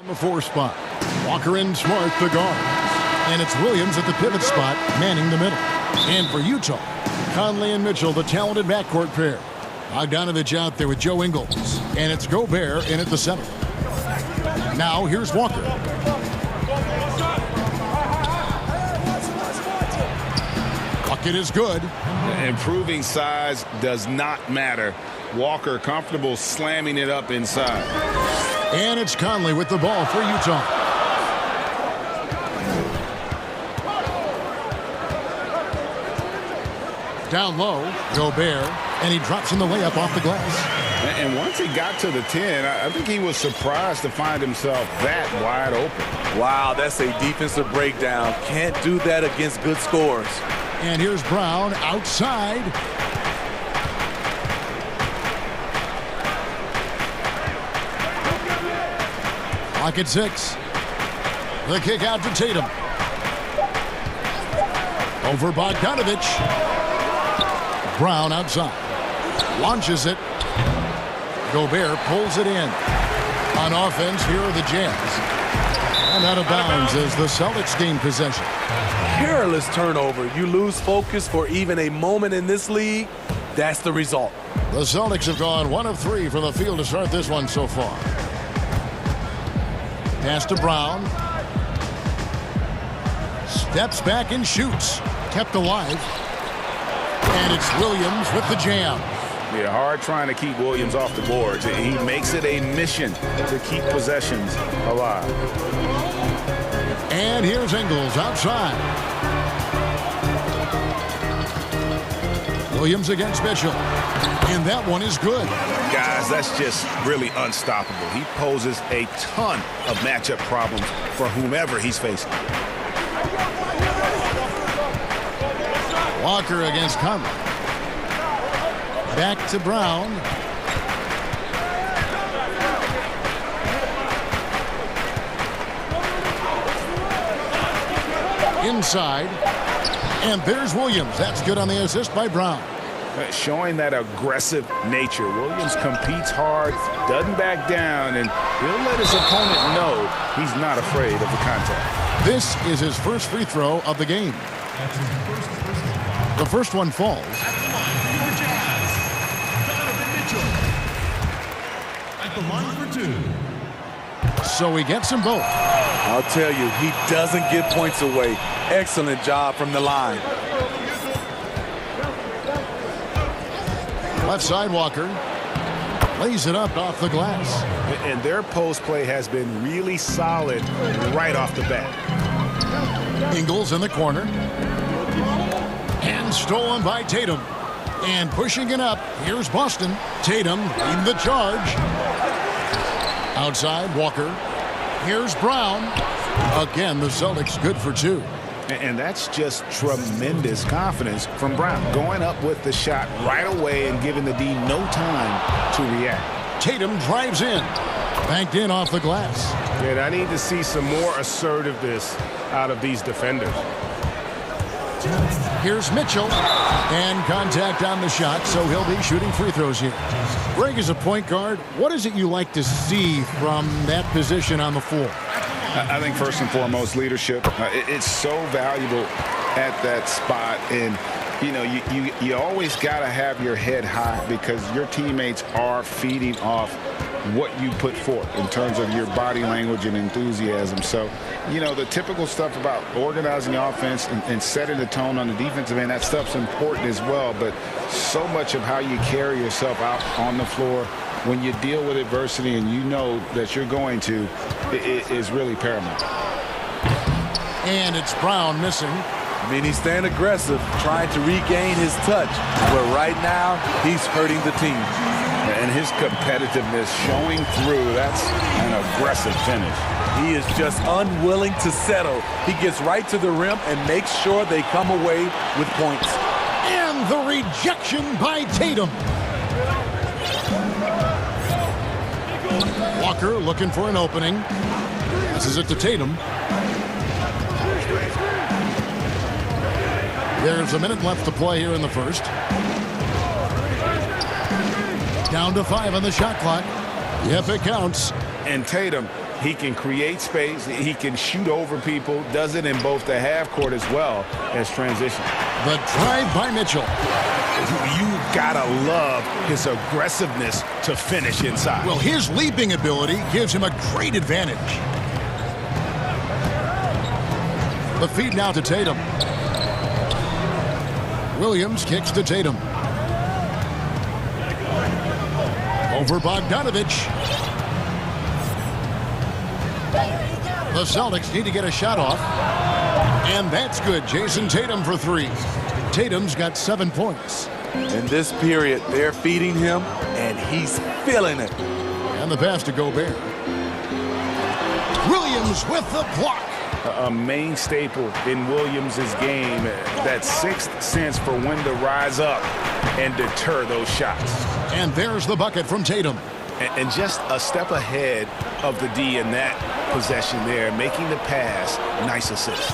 The 4 spot. Walker in Smart, the guard. And it's Williams at the pivot spot, manning the middle. And for Utah, Conley and Mitchell, the talented backcourt pair. Bogdanovich out there with Joe Ingles. And it's Gobert in at the center. Now here's Walker. Bucket is good. Improving size does not matter. Walker comfortable slamming it up inside. And it's Conley with the ball for Utah. Down low, Gobert, and he drops in the layup off the glass. And once he got to the 10, I think he was surprised to find himself that wide open. Wow, that's a defensive breakdown. Can't do that against good scores. And here's Brown outside. Clock at 6. The kick out to Tatum. Over Bogdanovich. Brown outside. Launches it. Gobert pulls it in. On offense, here are the Jazz. And out of bounds as the Celtics gain possession. Careless turnover. You lose focus for even a moment in this league. That's the result. The Celtics have gone 1 of 3 from the field to start this one so far. Pass to Brown. Steps back and shoots. Kept alive. And it's Williams with the jam. Yeah, hard trying to keep Williams off the boards. He makes it a mission to keep possessions alive. And here's Ingles outside. Williams against Mitchell. And that one is good. Guys, that's just really unstoppable. He poses a ton of matchup problems for whomever he's facing. Walker against Conley. Back to Brown. Inside. And there's Williams. That's good on the assist by Brown. Showing that aggressive nature. Williams competes hard, doesn't back down, and he'll let his opponent know he's not afraid of the contact. This is his first free throw of the game. The first one falls. At the line for 2. So he gets them both. I'll tell you, he doesn't give points away. Excellent job from the line. Left side, Walker. Lays it up off the glass. And their post play has been really solid right off the bat. Ingles in the corner. And stolen by Tatum. And pushing it up, here's Boston. Tatum leading the charge. Outside, Walker. Here's Brown. Again, the Celtics good for 2. And that's just tremendous confidence from Brown. Going up with the shot right away and giving the D no time to react. Tatum drives in. Banked in off the glass. And I need to see some more assertiveness out of these defenders. Here's Mitchell. And contact on the shot, so he'll be shooting free throws here. Greg, is a point guard, what is it you like to see from that position on the floor? I think first and foremost, leadership. It's so valuable at that spot. And, you know, you always got to have your head high because your teammates are feeding off what you put forth in terms of your body language and enthusiasm. So, you know, the typical stuff about organizing the offense and setting the tone on the defensive end, that stuff's important as well. But so much of how you carry yourself out on the floor when you deal with adversity and you know that you're going to, it is really paramount. And it's Brown missing. I mean, he's staying aggressive, trying to regain his touch. But right now, he's hurting the team. And his competitiveness showing through. That's an aggressive finish. He is just unwilling to settle. He gets right to the rim and makes sure they come away with points. And the rejection by Tatum. Walker looking for an opening. Passes it to Tatum. There's a minute left to play here in the first. Down to 5 on the shot clock. Yep, it counts. And Tatum, He can create space. He can shoot over people. Does it in both the half court as well as transition. The drive by Mitchell. You gotta love his aggressiveness to finish inside. Well, his leaping ability gives him a great advantage. The feed now to Tatum. Williams kicks to Tatum. Over Bogdanovich. The Celtics need to get a shot off. And that's good. Jason Tatum for three. Tatum's got 7 points. In this period, they're feeding him, and he's feeling it. And the pass to Gobert. Williams with the block. A main staple in Williams' game, that sixth sense for when to rise up and deter those shots. And there's the bucket from Tatum. And just a step ahead of the D in that possession there, making the pass. Nice assist.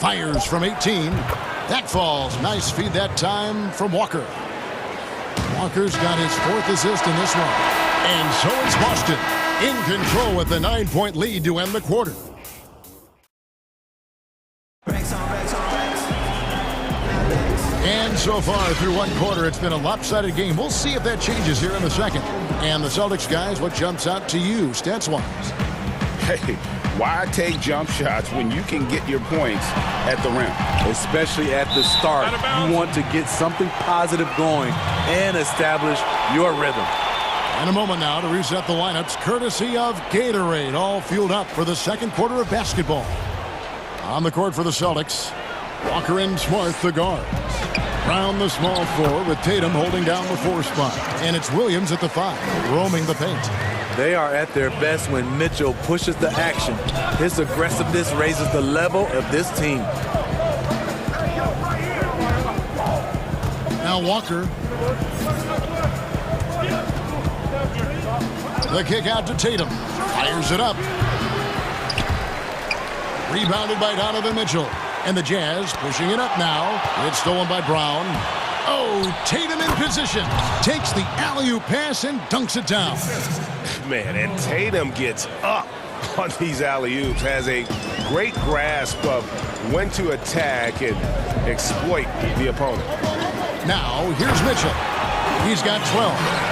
Fires from 18. That falls. Nice feed that time from Walker. Walker's got his 4th assist in this one. And so it's Boston in control with a 9-point lead to end the quarter. And so far through one quarter, it's been a lopsided game. We'll see if that changes here in the second. And the Celtics guys, what jumps out to you stats-wise? Hey, why take jump shots when you can get your points at the rim? Especially at the start. You want to get something positive going and establish your rhythm. And a moment now to reset the lineups, courtesy of Gatorade, all fueled up for the second quarter of basketball. On the court for the Celtics, Walker and Smart, the guards. Brown, the small 4, with Tatum holding down the 4 spot. And it's Williams at the 5, roaming the paint. They are at their best when Mitchell pushes the action. His aggressiveness raises the level of this team. Now Walker. The kick out to Tatum. Fires it up. Rebounded by Donovan Mitchell. And the Jazz pushing it up now. It's stolen by Brown. Oh, Tatum in position. Takes the alley-oop pass and dunks it down. Man, and Tatum gets up on these alley-oops. Has a great grasp of when to attack and exploit the opponent. Now, here's Mitchell. He's got 12.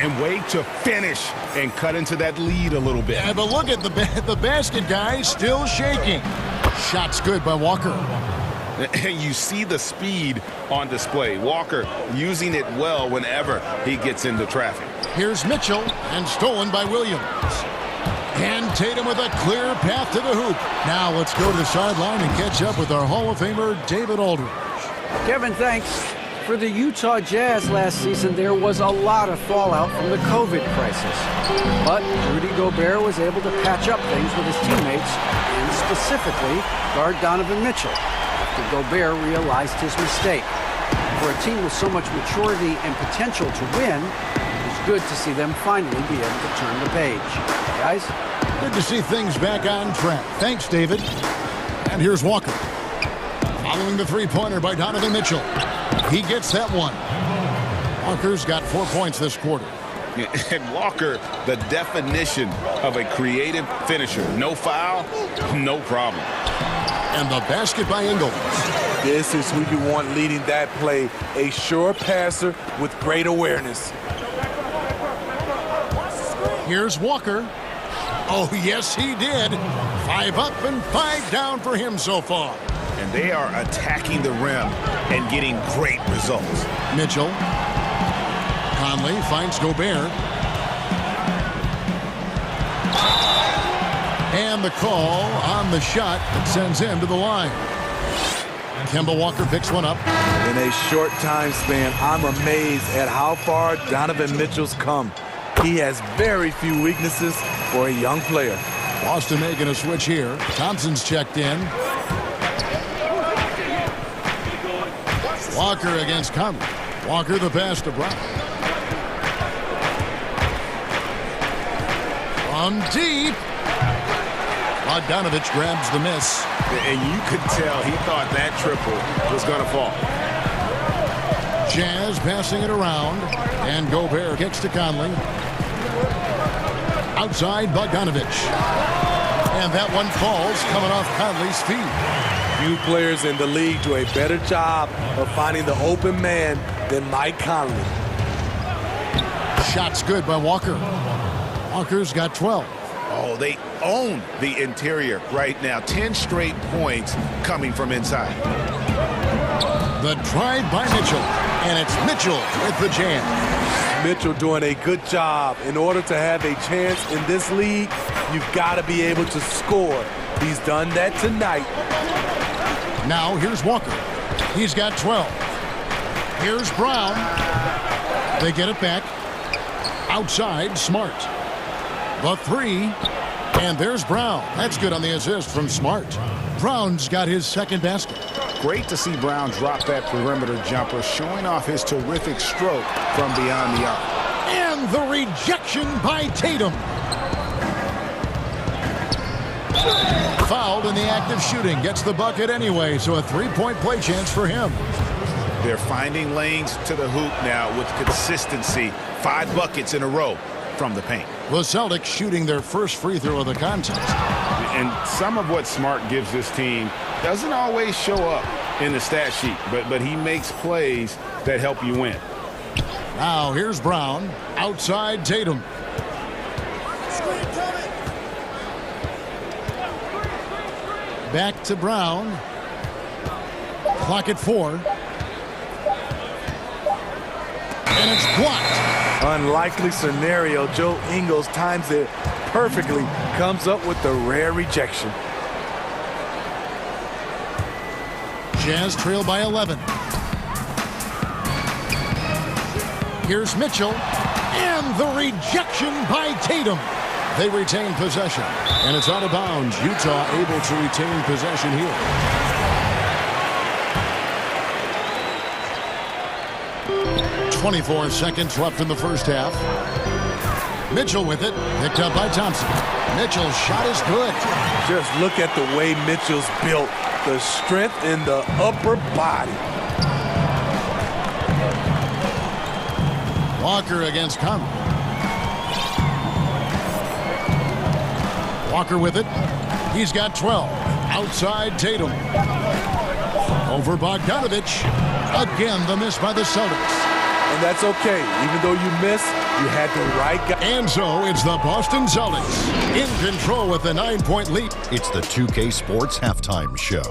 And wait to finish and cut into that lead a little bit. Yeah, but look at the basket guy still shaking. Shot's good by Walker. And you see the speed on display. Walker using it well whenever he gets into traffic. Here's Mitchell, and stolen by Williams. And Tatum with a clear path to the hoop. Now let's go to the sideline and catch up with our Hall of Famer, David Aldridge. Kevin, thanks. For the Utah Jazz last season, there was a lot of fallout from the COVID crisis. But Rudy Gobert was able to patch up things with his teammates and specifically guard Donovan Mitchell after Gobert realized his mistake. For a team with so much maturity and potential to win, it's good to see them finally be able to turn the page. Guys? Good to see things back on track. Thanks, David. And here's Walker. Following the three-pointer by Donovan Mitchell. He gets that one. Walker's got 4 points this quarter. And Walker, the definition of a creative finisher. No foul, no problem. And the basket by Ingles. This is who you want leading that play. A sure passer with great awareness. Here's Walker. Oh, yes, he did. 5 up and 5 down for him so far. And they are attacking the rim and getting great results. Mitchell. Conley finds Gobert. And the call on the shot that sends him to the line. Kemba Walker picks one up. In a short time span, I'm amazed at how far Donovan Mitchell's come. He has very few weaknesses for a young player. Boston making a switch here. Thompson's checked in. Walker against Conley. Walker the pass to Brown. From deep. Bogdanovich grabs the miss. And you could tell he thought that triple was going to fall. Jazz passing it around. And Gobert kicks to Conley. outside Bogdanovich. And that one falls coming off Conley's feet. Few players in the league do a better job of finding the open man than Mike Conley. Shot's good by Walker. Walker's got 12. Oh, they own the interior right now. 10 straight points coming from inside. The drive by Mitchell, and it's Mitchell with the jam. Mitchell doing a good job. In order to have a chance in this league, you've got to be able to score. He's done that tonight. Now here's Walker. He's got 12. Here's Brown. They get it back. Outside, Smart. The three, and there's Brown. That's good on the assist from Smart. Brown's got his second basket. Great to see Brown drop that perimeter jumper, showing off his terrific stroke from beyond the arc. And the rejection by Tatum. Fouled in the act of shooting. Gets the bucket anyway, so a three-point play chance for him. They're finding lanes to the hoop now with consistency. 5 buckets in a row from the paint. The Celtics shooting their first free throw of the contest. And some of what Smart gives this team doesn't always show up in the stat sheet, but he makes plays that help you win. Now here's Brown. Outside Tatum. Back to Brown. Clock at 4. And it's blocked. Unlikely scenario. Joe Ingles times it perfectly. Comes up with the rare rejection. Jazz trail by 11. Here's Mitchell. And the rejection by Tatum. They retain possession. And it's out of bounds. Utah able to retain possession here. .24 seconds left in the first half. Mitchell with it. Picked up by Thompson. Mitchell's shot is good. Just look at the way Mitchell's built. The strength in the upper body. Walker against Conley. Walker with it. He's got 12. Outside Tatum. Over Bogdanovich. Again, the miss by the Celtics. And that's okay. Even though you missed, you had the right guy. And so it's the Boston Celtics in control with the 9-point lead. It's the 2K Sports Halftime Show.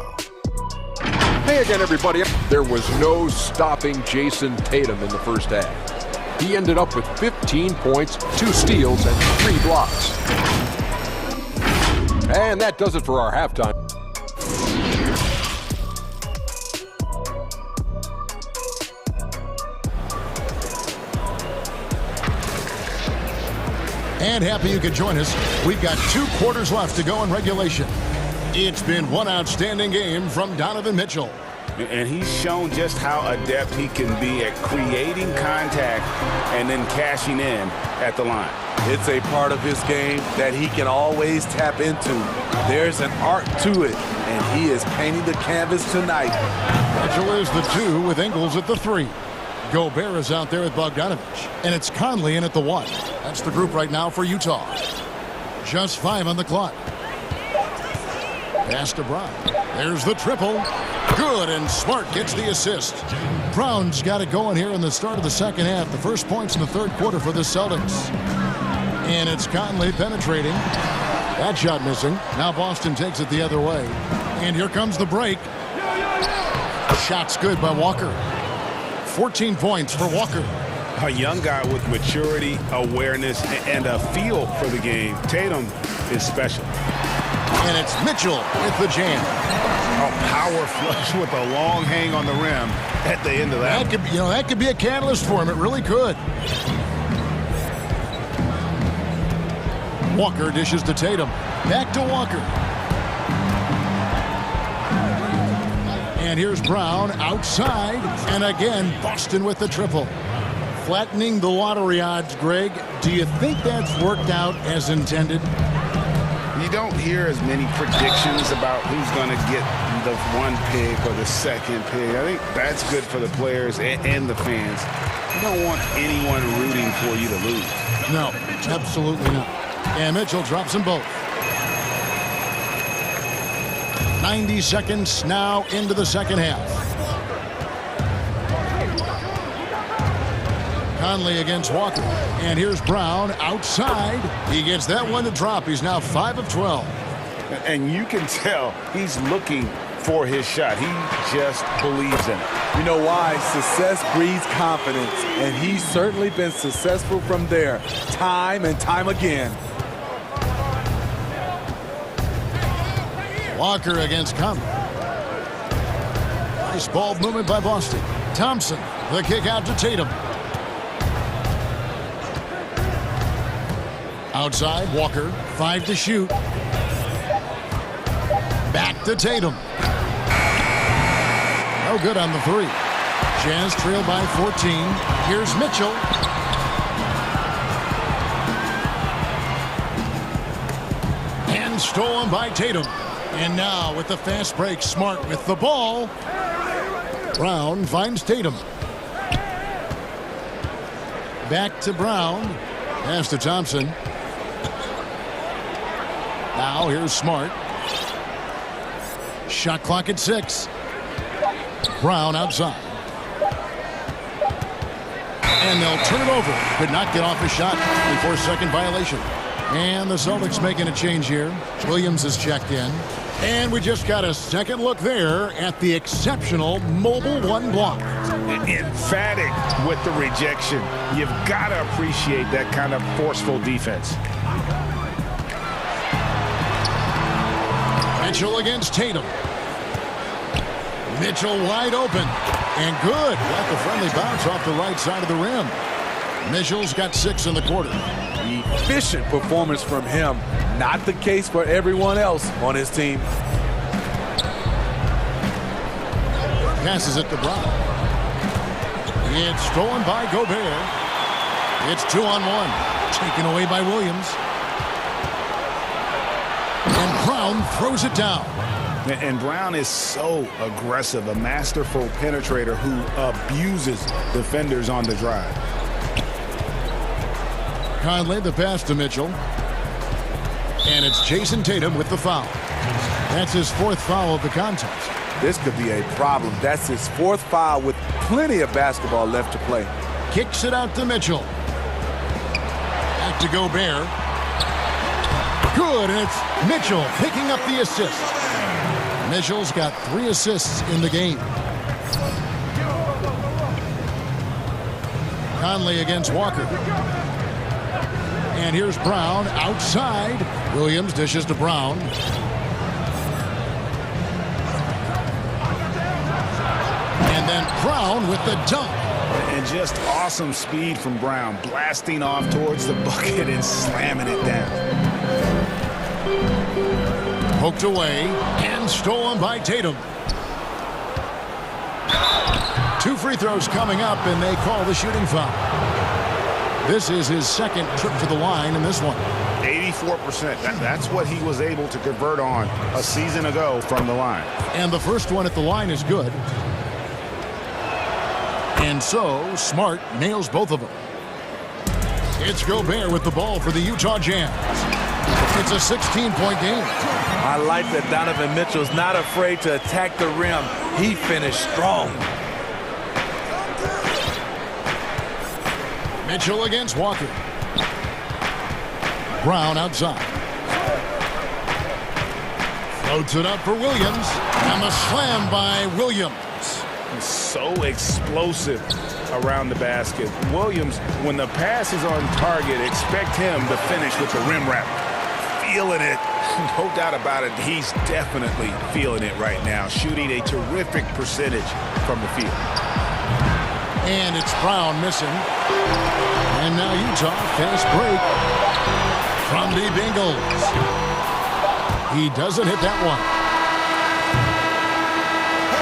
Hey again, everybody. There was no stopping Jason Tatum in the first half. He ended up with 15 points, 2 steals, and 3 blocks. And that does it for our halftime. And happy you could join us. We've got 2 quarters left to go in regulation. It's been one outstanding game from Donovan Mitchell. And he's shown just how adept he can be at creating contact and then cashing in at the line. It's a part of his game that he can always tap into. There's an art to it, and he is painting the canvas tonight. Mitchell is the 2 with Ingles at the 3. Gobert is out there with Bogdanovich. And it's Conley in at the 1. That's the group right now for Utah. Just 5 on the clock. Pass to Brown. There's the triple. Good, and Smart gets the assist. Brown's got it going here in the start of the second half. The first points in the third quarter for the Celtics. And it's Conley penetrating. That shot missing. Now Boston takes it the other way. And here comes the break. Shot's good by Walker. 14 points for Walker. A young guy with maturity, awareness, and a feel for the game. Tatum is special. And it's Mitchell with the jam. A power flush with a long hang on the rim at the end of that. That could be a catalyst for him. It really could. Walker dishes to Tatum. Back to Walker. And here's Brown outside. And again, Boston with the triple. Flattening the lottery odds, Greg. Do you think that's worked out as intended? You don't hear as many predictions about who's going to get the 1 pick or the 2nd pick. I think that's good for the players and the fans. You don't want anyone rooting for you to lose. No, absolutely not. And Mitchell drops them both. 90 seconds now into the second half. Conley against Walker. And here's Brown outside. He gets that one to drop. He's now 5 of 12. And you can tell he's looking for his shot. He just believes in it. You know why? Success breeds confidence, and he's certainly been successful from there time and time again. Walker against Conley. Nice ball movement by Boston. Thompson, the kick out to Tatum. Outside, Walker, 5 to shoot. Back to Tatum. No good on the 3. Jazz trail by 14. Here's Mitchell. And stolen by Tatum. And now with the fast break, Smart with the ball. Brown finds Tatum. Back to Brown. Pass to Thompson. Now here's Smart. Shot clock at 6. Brown outside. And they'll turn it over. Could not get off a shot before second violation. And the Celtics making a change here. Williams is checked in. And we just got a second look there at the exceptional mobile 1 block. Emphatic with the rejection. You've got to appreciate that kind of forceful defense. Mitchell against Tatum. Mitchell wide open. And good. Got the friendly bounce off the right side of the rim. Mitchell's got 6 in the quarter. Efficient performance from him. Not the case for everyone else on his team. Passes it to Brown. It's stolen by Gobert. It's 2-on-1. Taken away by Williams. And Brown throws it down. And Brown is so aggressive, a masterful penetrator who abuses defenders on the drive. Conley, the pass to Mitchell. And it's Jason Tatum with the foul. That's his 4th foul of the contest. This could be a problem. That's his 4th foul with plenty of basketball left to play. Kicks it out to Mitchell. Back to Gobert. Good, and it's Mitchell picking up the assist. Mitchell's got 3 assists in the game. Conley against Walker. And here's Brown outside. Williams dishes to Brown. And then Brown with the dunk. And just awesome speed from Brown, blasting off towards the bucket and slamming it down. Poked away and stolen by Tatum. 2 free throws coming up, and they call the shooting foul. This is his 2nd trip to the line in this one. 84%. That's what he was able to convert on a season ago from the line. And the first one at the line is good. And so, Smart nails both of them. It's Gobert with the ball for the Utah Jazz. It's a 16-point game. I like that Donovan Mitchell's not afraid to attack the rim. He finished strong. Mitchell against Walker. Brown outside. Floats it up for Williams. And the slam by Williams. So explosive around the basket. Williams, when the pass is on target, expect him to finish with the rim wrap. Feeling it. No doubt about it. He's definitely feeling it right now. Shooting a terrific percentage from the field. And it's Brown missing. And now Utah, fast break from the Bengals. He doesn't hit that one.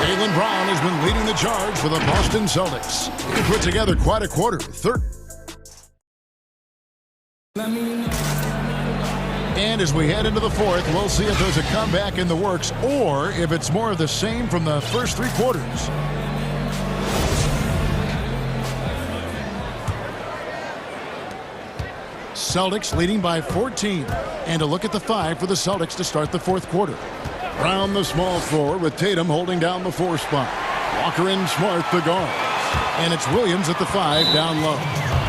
Jaylen Brown has been leading the charge for the Boston Celtics. He put together quite a quarter. And as we head into the 4th, we'll see if there's a comeback in the works or if it's more of the same from the first 3 quarters. Celtics leading by 14. And a look at the 5 for the Celtics to start the fourth quarter. Brown the small forward with Tatum holding down the 4 spot. Walker and Smart the guard. And it's Williams at the 5 down low.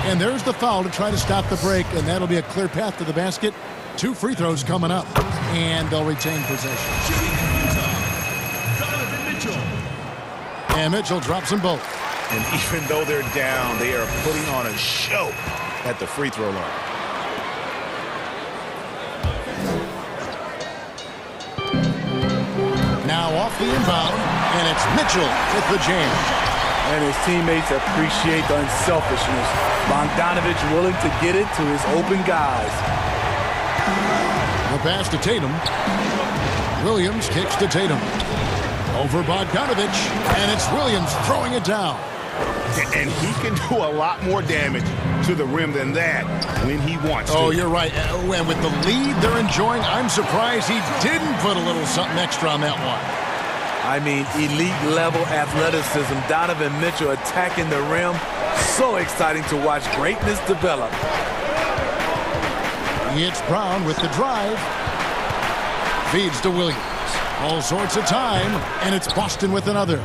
And there's the foul to try to stop the break, and that'll be a clear path to the basket. 2 free throws coming up, and they'll retain possession. And Mitchell drops them both. And even though they're down, they are putting on a show at the free throw line. Now off the inbound, and it's Mitchell with the jam. And his teammates appreciate the unselfishness. Bogdanovich willing to get it to his open guys. The pass to Tatum. Williams kicks to Tatum. Over Bogdanovich, and it's Williams throwing it down. And he can do a lot more damage to the rim than that when he wants to. Oh, you're right. And with the lead they're enjoying, I'm surprised he didn't put a little something extra on that one. I mean, elite-level athleticism. Donovan Mitchell attacking the rim. So exciting to watch greatness develop. It's Brown with the drive. Feeds to Williams. All sorts of time, and it's Boston with another.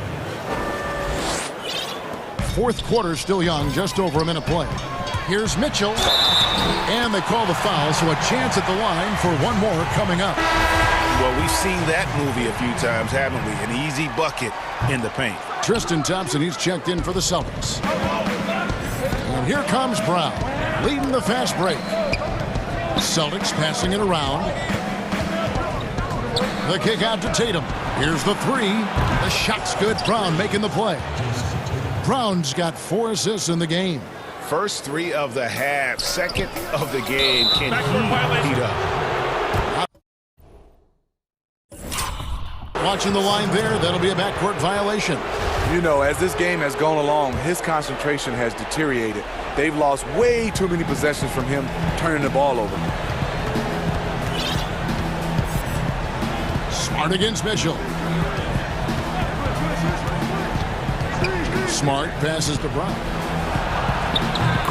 Fourth quarter still young, just over a minute play. Here's Mitchell, and they call the foul, so a chance at the line for one more coming up. Well, we've seen that movie a few times, haven't we? An easy bucket in the paint. Tristan Thompson, he's checked in for the Celtics. And here comes Brown, leading the fast break. Celtics passing it around. The kick out to Tatum. Here's the 3. The shot's good. Brown making the play. Brown's got 4 assists in the game. First 3 of the half, second of the game. Can he heat up? Watching the line there, that'll be a backcourt violation. You know, as this game has gone along, his concentration has deteriorated. They've lost way too many possessions from him turning the ball over. Smart against Mitchell. Smart passes to Brown.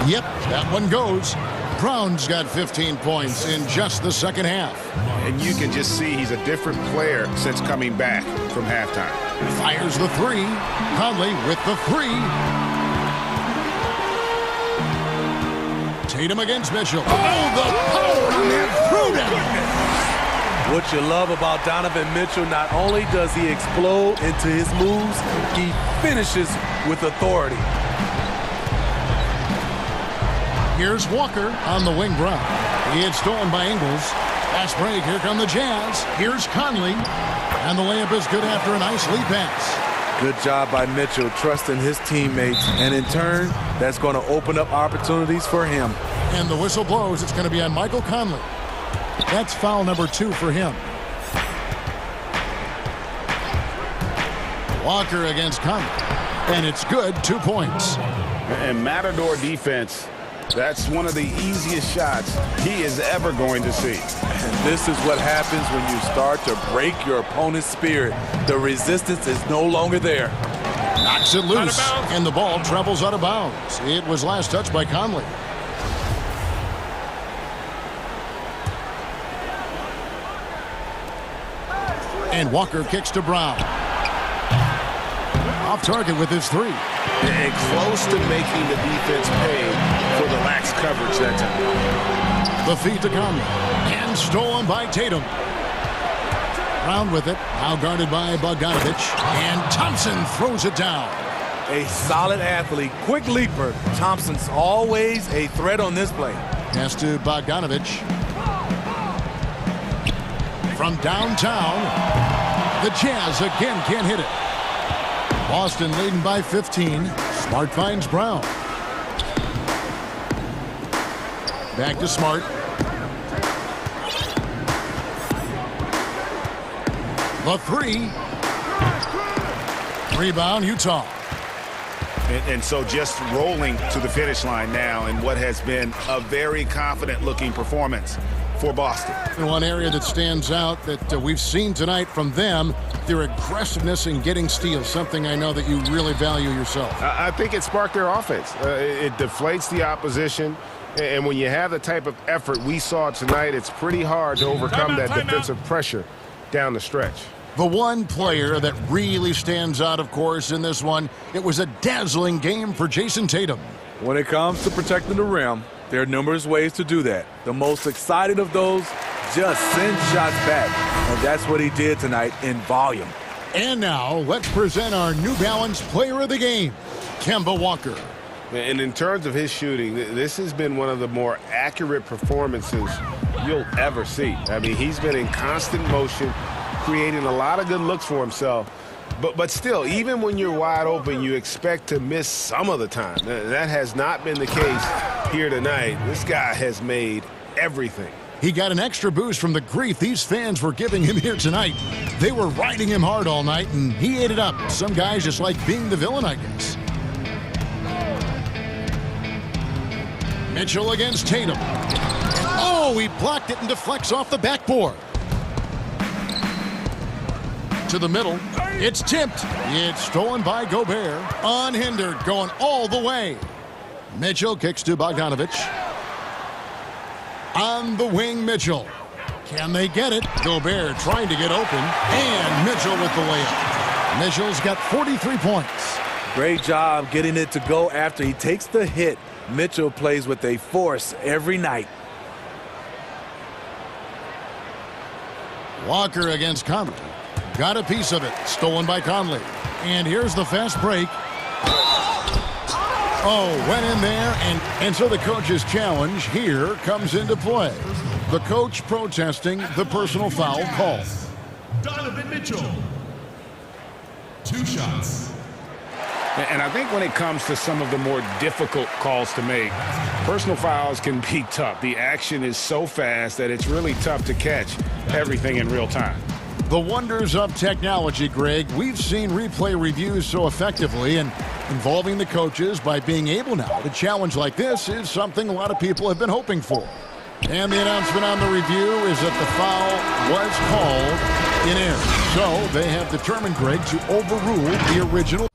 Yep, that one goes. Brown's got 15 points in just the second half. And you can just see he's a different player since coming back from halftime. Fires the 3. Conley with the 3. Tatum against Mitchell. Oh, the power on that throwdown. What you love about Donovan Mitchell, not only does he explode into his moves, he finishes with authority. Here's Walker on the wing. Brown. He had stolen by Ingles. Fast break. Here come the Jazz. Here's Conley. And the layup is good after a nice lead pass. Good job by Mitchell, trusting his teammates. And in turn, that's going to open up opportunities for him. And the whistle blows. It's going to be on Michael Conley. That's foul number 2 for him. Walker against Conley. And it's good. 2 points. And Matador defense, that's one of the easiest shots he is ever going to see. And this is what happens when you start to break your opponent's spirit. The resistance is no longer there. Knocks it loose, and the ball travels out of bounds. It was last touched by Conley. And Walker kicks to Brown. Off target with his 3. And close to making the defense pay for the lax coverage that time. The feed to Conley. And stolen by Tatum. Brown with it. Now guarded by Bogdanovich. And Thompson throws it down. A solid athlete. Quick leaper. Thompson's always a threat on this play. Pass to Bogdanovich. From downtown, the Jazz again can't hit it. Boston leading by 15. Smart finds Brown. Back to Smart. The 3. Rebound, Utah. And so just rolling to the finish line now in what has been a very confident-looking performance for Boston. One area that stands out that we've seen tonight from them, their aggressiveness in getting steals, something I know that you really value yourself. I think it sparked their offense. It deflates the opposition. And when you have the type of effort we saw tonight, it's pretty hard to overcome that defensive pressure down the stretch. The one player that really stands out, of course, in this one, it was a dazzling game for Jason Tatum. When it comes to protecting the rim, there are numerous ways to do that. The most excited of those, just send shots back. And that's what he did tonight in volume. And now, let's present our New Balance Player of the Game, Kemba Walker. And in terms of his shooting, this has been one of the more accurate performances you'll ever see. I mean, he's been in constant motion, creating a lot of good looks for himself. But still, even when you're wide open, you expect to miss some of the time. That has not been the case here tonight. This guy has made everything. He got an extra boost from the grief these fans were giving him here tonight. They were riding him hard all night, and he ate it up. Some guys just like being the villain, I guess. Mitchell against Tatum. Oh, he blocked it and deflects off the backboard. To the middle. It's tipped. It's stolen by Gobert. Unhindered, going all the way. Mitchell kicks to Bogdanovich. On the wing, Mitchell. Can they get it? Gobert trying to get open. And Mitchell with the layup. Mitchell's got 43 points. Great job getting it to go after he takes the hit. Mitchell plays with a force every night. Walker against Conley. Got a piece of it. Stolen by Conley. And here's the fast break. Oh, went in there, and so the coach's challenge here comes into play. The coach protesting the personal foul call. Donovan Mitchell. 2 shots. And I think when it comes to some of the more difficult calls to make, personal fouls can be tough. The action is so fast that it's really tough to catch everything in real time. The wonders of technology, Greg. We've seen replay reviews so effectively, and involving the coaches by being able now to challenge like this is something a lot of people have been hoping for. And the announcement on the review is that the foul was called in error. So they have determined, Greg, to overrule the original.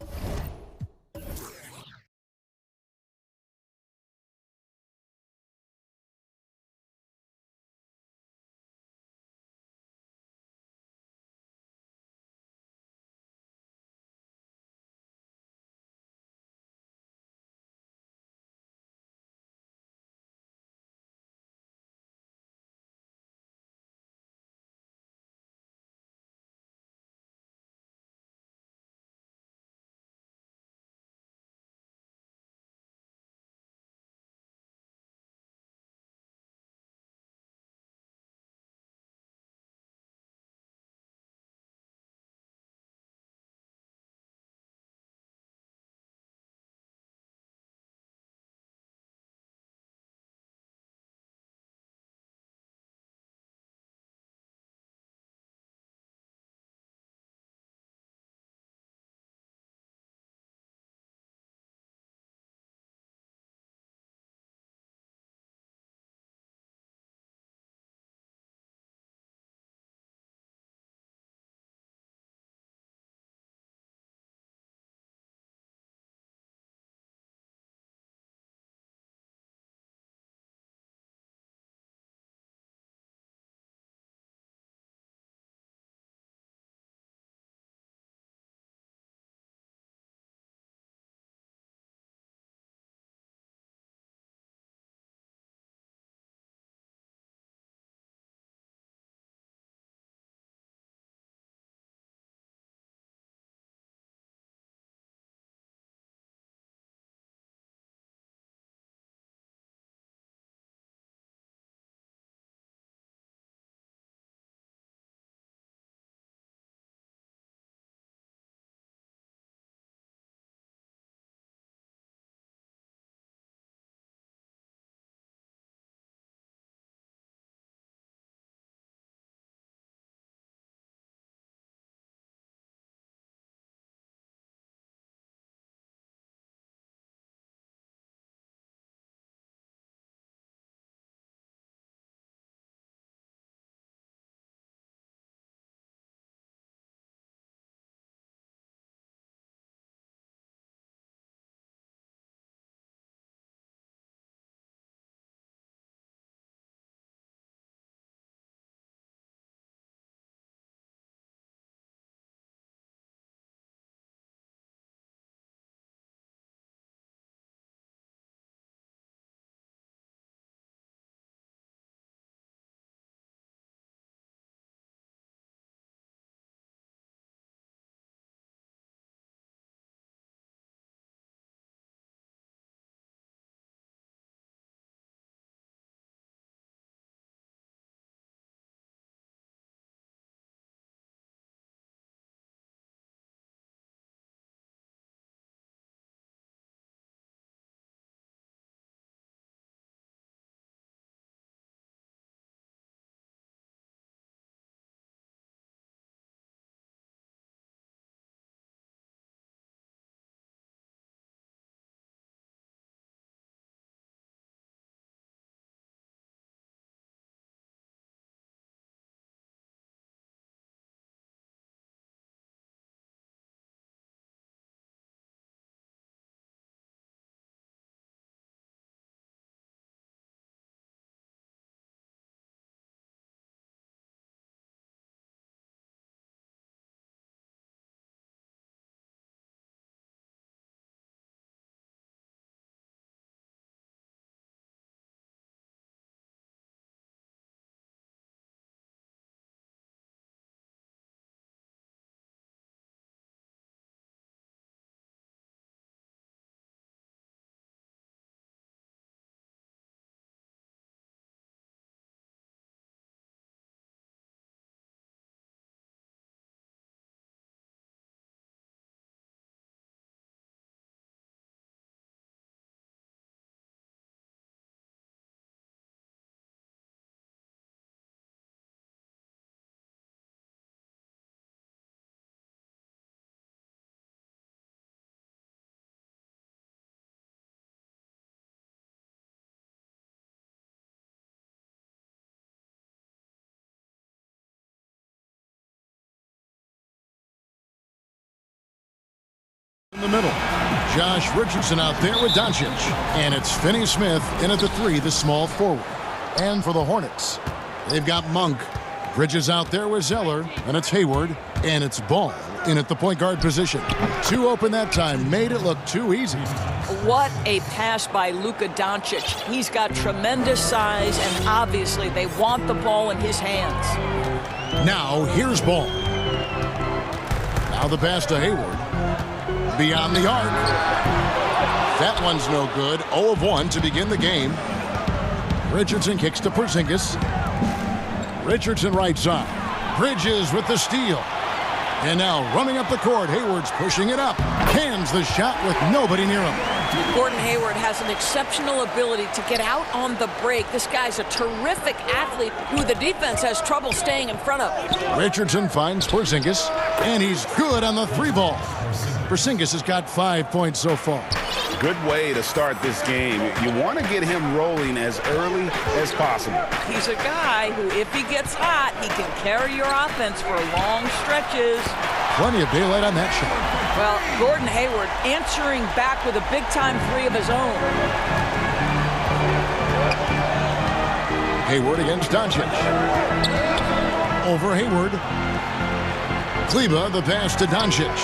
in the middle. Josh Richardson out there with Doncic. And it's Finney Smith in at the 3, the small forward. And for the Hornets, they've got Monk. Bridges out there with Zeller. And it's Hayward. And it's Ball in at the point guard position. 2 open that time. Made it look too easy. What a pass by Luka Doncic. He's got tremendous size, and obviously they want the ball in his hands. Now, here's Ball. Now the pass to Hayward. Beyond the arc. That one's no good. 0 of 1 to begin the game. Richardson kicks to Porzingis. Richardson right side. Bridges with the steal. And now running up the court, Hayward's pushing it up. Cans the shot with nobody near him. Gordon Hayward has an exceptional ability to get out on the break. This guy's a terrific athlete who the defense has trouble staying in front of. Richardson finds Porzingis, and he's good on the 3 ball. Porzingis has got 5 points so far. Good way to start this game. You want to get him rolling as early as possible. He's a guy who, if he gets hot, he can carry your offense for long stretches. Plenty of daylight on that shot. Well, Gordon Hayward answering back with a big-time 3 of his own. Hayward against Doncic. Over Hayward. Kleba, the pass to Doncic.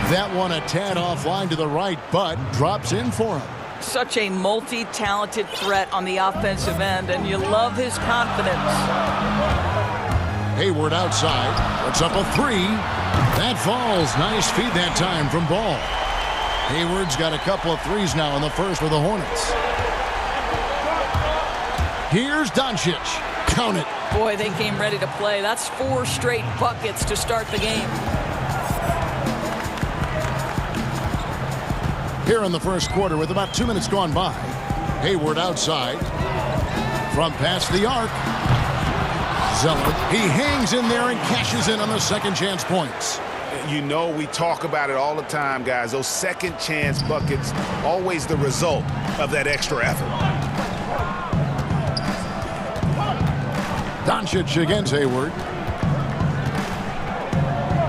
That one a tad offline to the right, but drops in for him. Such a multi-talented threat on the offensive end, and you love his confidence. Hayward outside. Puts up a 3. That falls. Nice feed that time from Ball. Hayward's got a couple of 3s now in the first for the Hornets. Here's Doncic. Count it. Boy, they came ready to play. That's 4 straight buckets to start the game. Here in the first quarter with about 2 minutes gone by. Hayward outside. From past the arc. Zeller. He hangs in there and cashes in on the second chance points. You know, we talk about it all the time, guys. Those second chance buckets, always the result of that extra effort. Doncic against Hayward.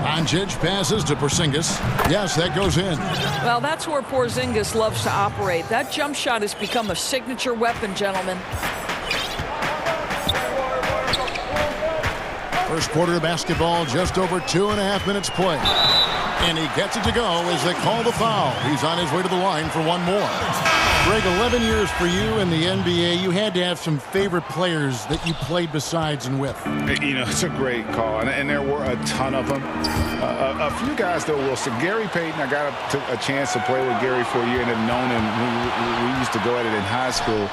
Doncic passes to Porzingis. Yes, that goes in. Well, that's where Porzingis loves to operate. That jump shot has become a signature weapon, gentlemen. First quarter of basketball, just over 2.5 minutes play. And he gets it to go as they call the foul. He's on his way to the line for one more. Greg, 11 years for you in the NBA. You had to have some favorite players that you played besides and with. You know, it's a great call, and there were a ton of them. A few guys, though, Wilson. Gary Payton, I got a chance to play with Gary for a year and have known him. We used to go at it in high school,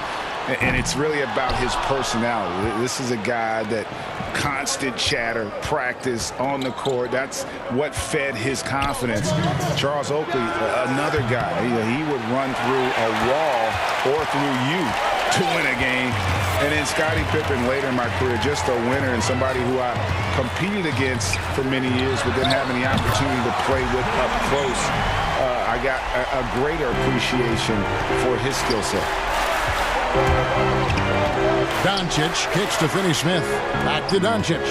and it's really about his personality. This is a guy that constant chatter, practice on the court. That's what fed his confidence. Charles Oakley, another guy, he would run through a wall or through you to win a game. And then Scottie Pippen later in my career, just a winner and somebody who I competed against for many years, but then having the opportunity to play with up close, I got a greater appreciation for his skill set. Doncic kicks to Finney Smith. Back to Doncic.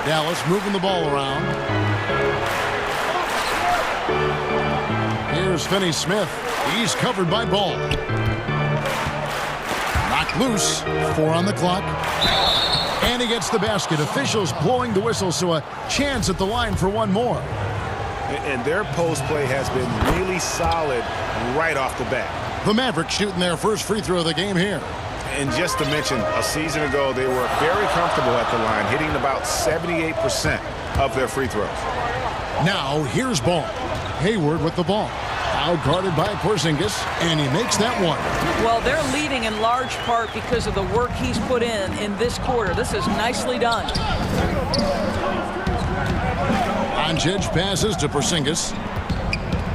Dallas moving the ball around. Here's Finney Smith. He's covered by Ball. Knocked loose. 4 on the clock. And he gets the basket. Officials blowing the whistle, so a chance at the line for one more. And their post play has been really solid right off the bat. The Mavericks shooting their first free throw of the game here. And just to mention, a season ago, they were very comfortable at the line, hitting about 78% of their free throws. Now, here's Ball. Hayward with the ball. Out guarded by Porzingis, and he makes that one. Well, they're leading in large part because of the work he's put in this quarter. This is nicely done. Doncic passes to Porzingis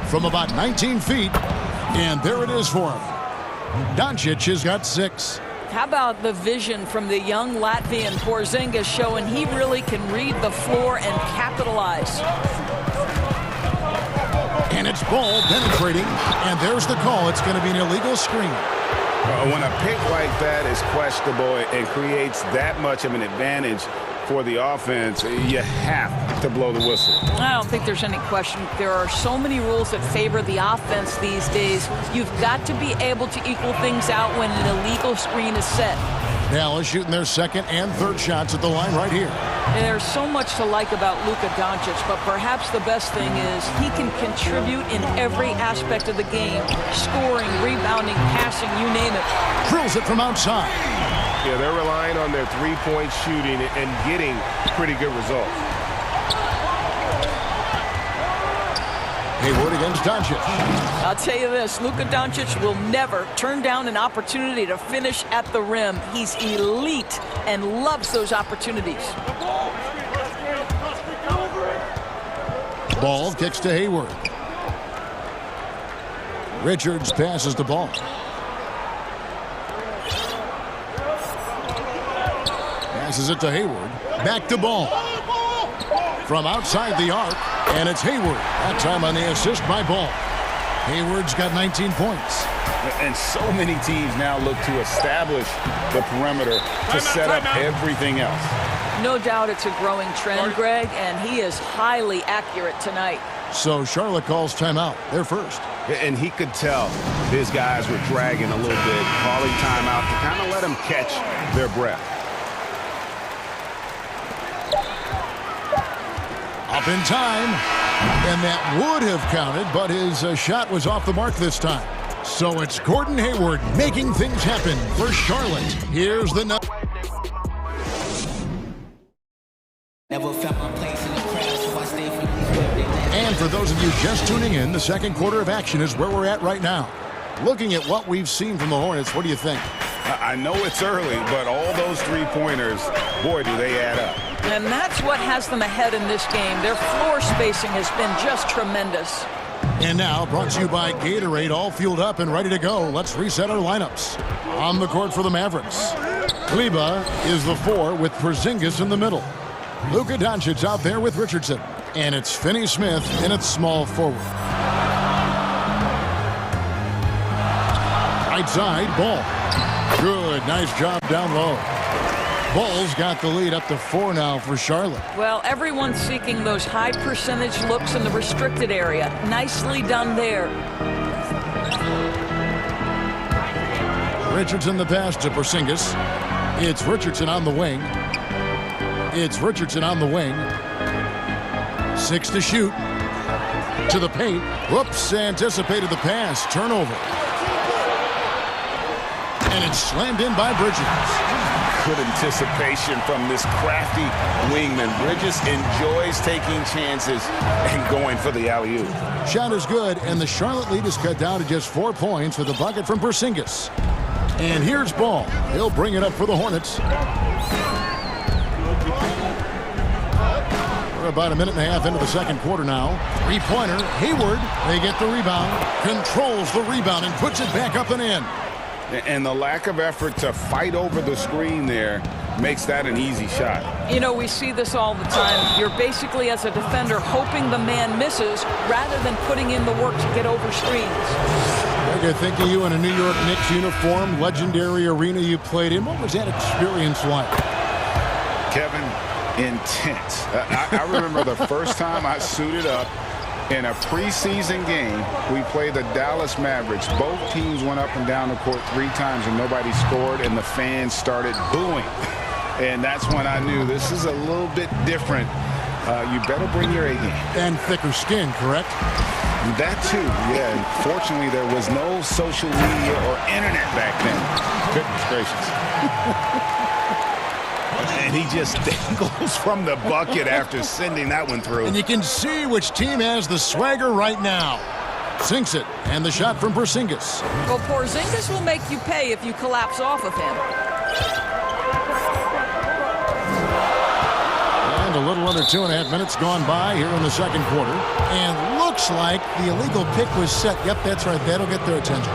from about 19 feet, and there it is for him. Doncic has got 6. How about the vision from the young Latvian Porzingis showing he really can read the floor and capitalize. And it's Ball penetrating, and there's the call. It's going to be an illegal screen. When a pick like that is questionable, it creates that much of an advantage for the offense, you have to blow the whistle. I don't think there's any question. There are so many rules that favor the offense these days. You've got to be able to equal things out when an illegal screen is set. Dallas shooting their second and third shots at the line right here. And there's so much to like about Luka Doncic, but perhaps the best thing is he can contribute in every aspect of the game. Scoring, rebounding, passing, you name it. Drills it from outside. Yeah, they're relying on their three-point shooting and getting pretty good results. Hayward against Doncic. I'll tell you this, Luka Doncic will never turn down an opportunity to finish at the rim. He's elite and loves those opportunities. Ball kicks to Hayward. Richards passes the ball. Passes it to Hayward. Back to Ball. From outside the arc, and it's Hayward. That time on the assist by Ball. Hayward's got 19 points. And so many teams now look to establish the perimeter to set up everything else. No doubt it's a growing trend, Greg, and he is highly accurate tonight. So Charlotte calls timeout. They're first. And he could tell his guys were dragging a little bit, calling timeout to kind of let them catch their breath. Up in time, and that would have counted, but his shot was off the mark this time. So it's Gordon Hayward making things happen for Charlotte. Here's the number. And for those of you just tuning in, the second quarter of action is where we're at right now. Looking at what we've seen from the Hornets, what do you think? I know it's early, but all those three-pointers, boy, do they add up. And that's what has them ahead in this game. Their floor spacing has been just tremendous. And now, brought to you by Gatorade, all fueled up and ready to go. Let's reset our lineups. On the court for the Mavericks, Kleber is the 4 with Porzingis in the middle. Luka Doncic out there with Richardson. And it's Finney-Smith in its small forward. Right side, Ball. Good, nice job down low. Ball's got the lead up to 4 now for Charlotte. Well, everyone's seeking those high percentage looks in the restricted area. Nicely done there. Richardson the pass to Porzingis. It's Richardson on the wing. It's Richardson on the wing. 6 to shoot. To the paint. Whoops, anticipated the pass. Turnover. And it's slammed in by Bridges. Good anticipation from this crafty wingman. Bridges enjoys taking chances and going for the alley-oop. Shot is good, and the Charlotte lead is cut down to just 4 points with a bucket from Porzingis. And here's Ball. He'll bring it up for the Hornets. We're about a minute and a half into the second quarter now. Three-pointer, Hayward. They get the rebound, controls the rebound, and puts it back up and in. And the lack of effort to fight over the screen there makes that an easy shot. You know, we see this all the time. You're basically, as a defender, hoping the man misses rather than putting in the work to get over screens. I think of you in a New York Knicks uniform, legendary arena you played in. What was that experience like? Kevin, intense. I remember the first time I suited up in a preseason game. We played the Dallas Mavericks. Both teams went up and down the court 3 times and nobody scored, and the fans started booing. And that's when I knew this is a little bit different. You better bring your A game. And thicker skin, correct? That too, yeah. And fortunately, there was no social media or internet back then. Goodness gracious. And he just dangles from the bucket after sending that one through. And you can see which team has the swagger right now. Sinks it, and the shot from Porzingis. Well, Porzingis will make you pay if you collapse off of him. And a little under 2.5 minutes gone by here in the second quarter. And looks like the illegal pick was set. Yep, that's right. That'll get their attention.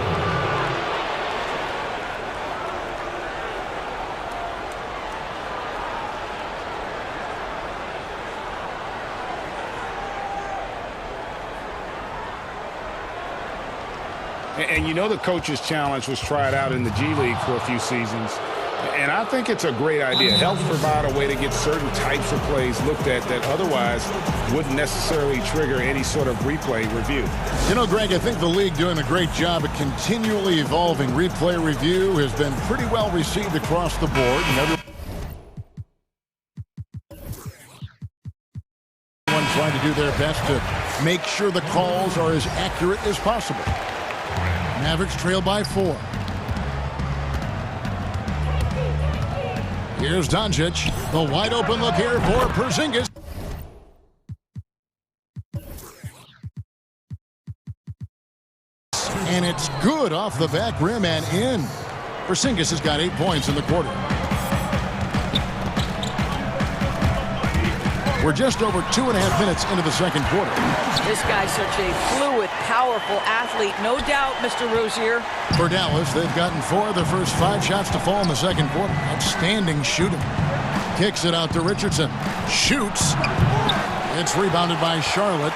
And you know the coach's challenge was tried out in the G League for a few seasons. And I think it's a great idea. It helps provide a way to get certain types of plays looked at that otherwise wouldn't necessarily trigger any sort of replay review. You know, Greg, I think the league doing a great job at continually evolving. Replay review has been pretty well received across the board. And everyone trying to do their best to make sure the calls are as accurate as possible. Mavericks trail by 4. Here's Doncic. The wide open look here for Porzingis. And it's good off the back rim and in. Porzingis has got 8 points in the quarter. We're just over 2.5 minutes into the second quarter. This guy's such a fluid, powerful athlete. No doubt, Mr. Rozier. For Dallas, they've gotten 4 of their first 5 shots to fall in the second quarter. Outstanding shooting. Kicks it out to Richardson. Shoots. It's rebounded by Charlotte.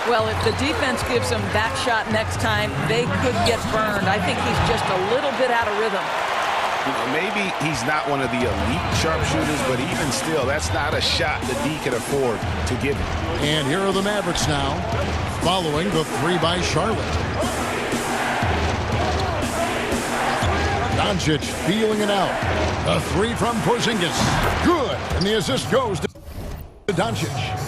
Well, if the defense gives him that shot next time, they could get burned. I think he's just a little bit out of rhythm. You know, maybe he's not one of the elite sharpshooters, but even still, that's not a shot the D can afford to give him. And here are the Mavericks now, following the 3 by Charlotte. Doncic feeling it out. The 3 from Porzingis. Good. And the assist goes to Doncic.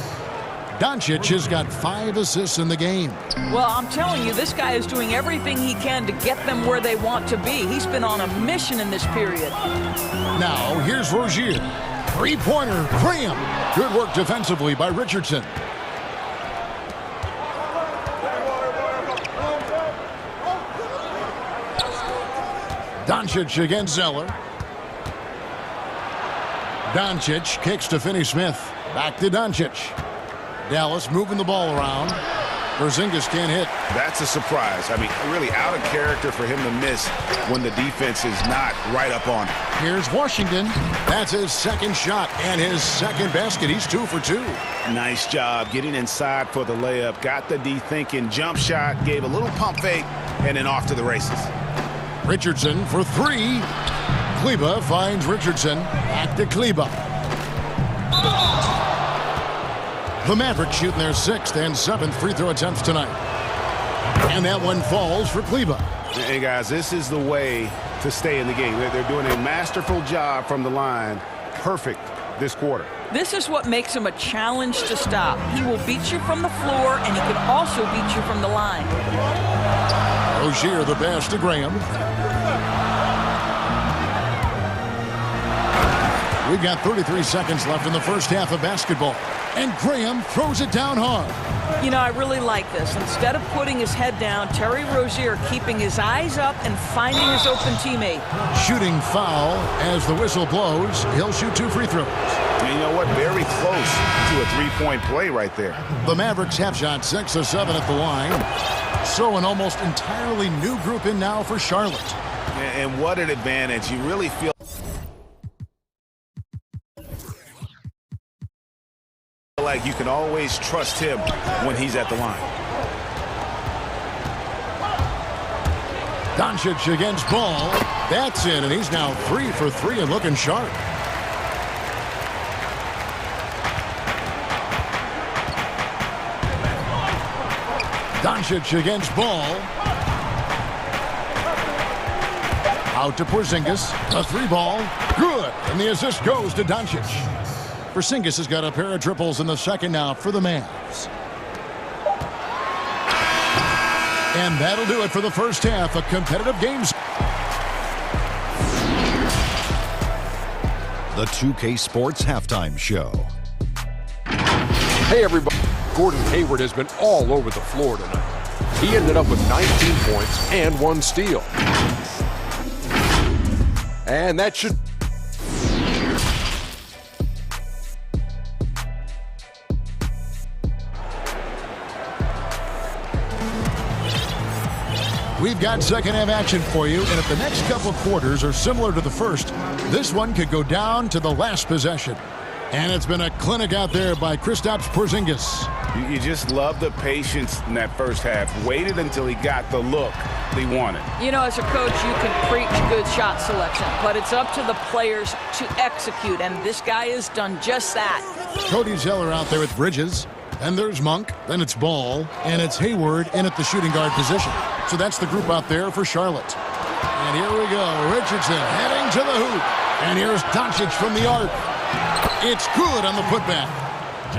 Doncic has got 5 assists in the game. Well, I'm telling you, this guy is doing everything he can to get them where they want to be. He's been on a mission in this period. Now, here's Rozier. 3-pointer, Graham. Good work defensively by Richardson. Doncic against Zeller. Doncic kicks to Finney-Smith. Back to Doncic. Dallas moving the ball around. Porzingis can't hit. That's a surprise. I mean, really out of character for him to miss when the defense is not right up on him. Here's Washington. That's his second shot and his second basket. He's 2 for 2. Nice job getting inside for the layup. Got the D thinking. Jump shot. Gave a little pump fake. And then off to the races. Richardson for 3. Kleber finds Richardson. Back to Kleber. The Mavericks shooting their 6th and 7th free throw attempts tonight. And that one falls for Kleber. Hey, guys, this is the way to stay in the game. They're doing a masterful job from the line. Perfect this quarter. This is what makes him a challenge to stop. He will beat you from the floor, and he can also beat you from the line. Rozier the pass to Graham. We've got 33 seconds left in the first half of basketball. And Graham throws it down hard. You know, I really like this. Instead of putting his head down, Terry Rozier keeping his eyes up and finding his open teammate. Shooting foul as the whistle blows. He'll shoot 2 free throws. And you know what? Very close to a 3-point play right there. The Mavericks have shot 6 of 7 at the line. So an almost entirely new group in now for Charlotte. And what an advantage. You really feel like you can always trust him when he's at the line. Doncic against Ball. That's in, and he's now 3 for 3 and looking sharp. Doncic against Ball. Out to Porzingis. A 3 ball. Good. And the assist goes to Doncic. Porzingis has got a pair of triples in the second now for the Mavs. And that'll do it for the first half of competitive games. The 2K Sports Halftime Show. Hey, everybody. Gordon Hayward has been all over the floor tonight. He ended up with 19 points and 1 steal. And that should... We've got second half action for you, and if the next couple quarters are similar to the first, this one could go down to the last possession. And it's been a clinic out there by Kristaps Porzingis. You just love the patience in that first half. Waited until he got the look he wanted. You know, as a coach, you can preach good shot selection, but it's up to the players to execute, and this guy has done just that. Cody Zeller out there with Bridges. Then there's Monk. Then it's Ball. And it's Hayward in at the shooting guard position. So that's the group out there for Charlotte. And here we go. Richardson heading to the hoop. And here's Doncic from the arc. It's good on the putback.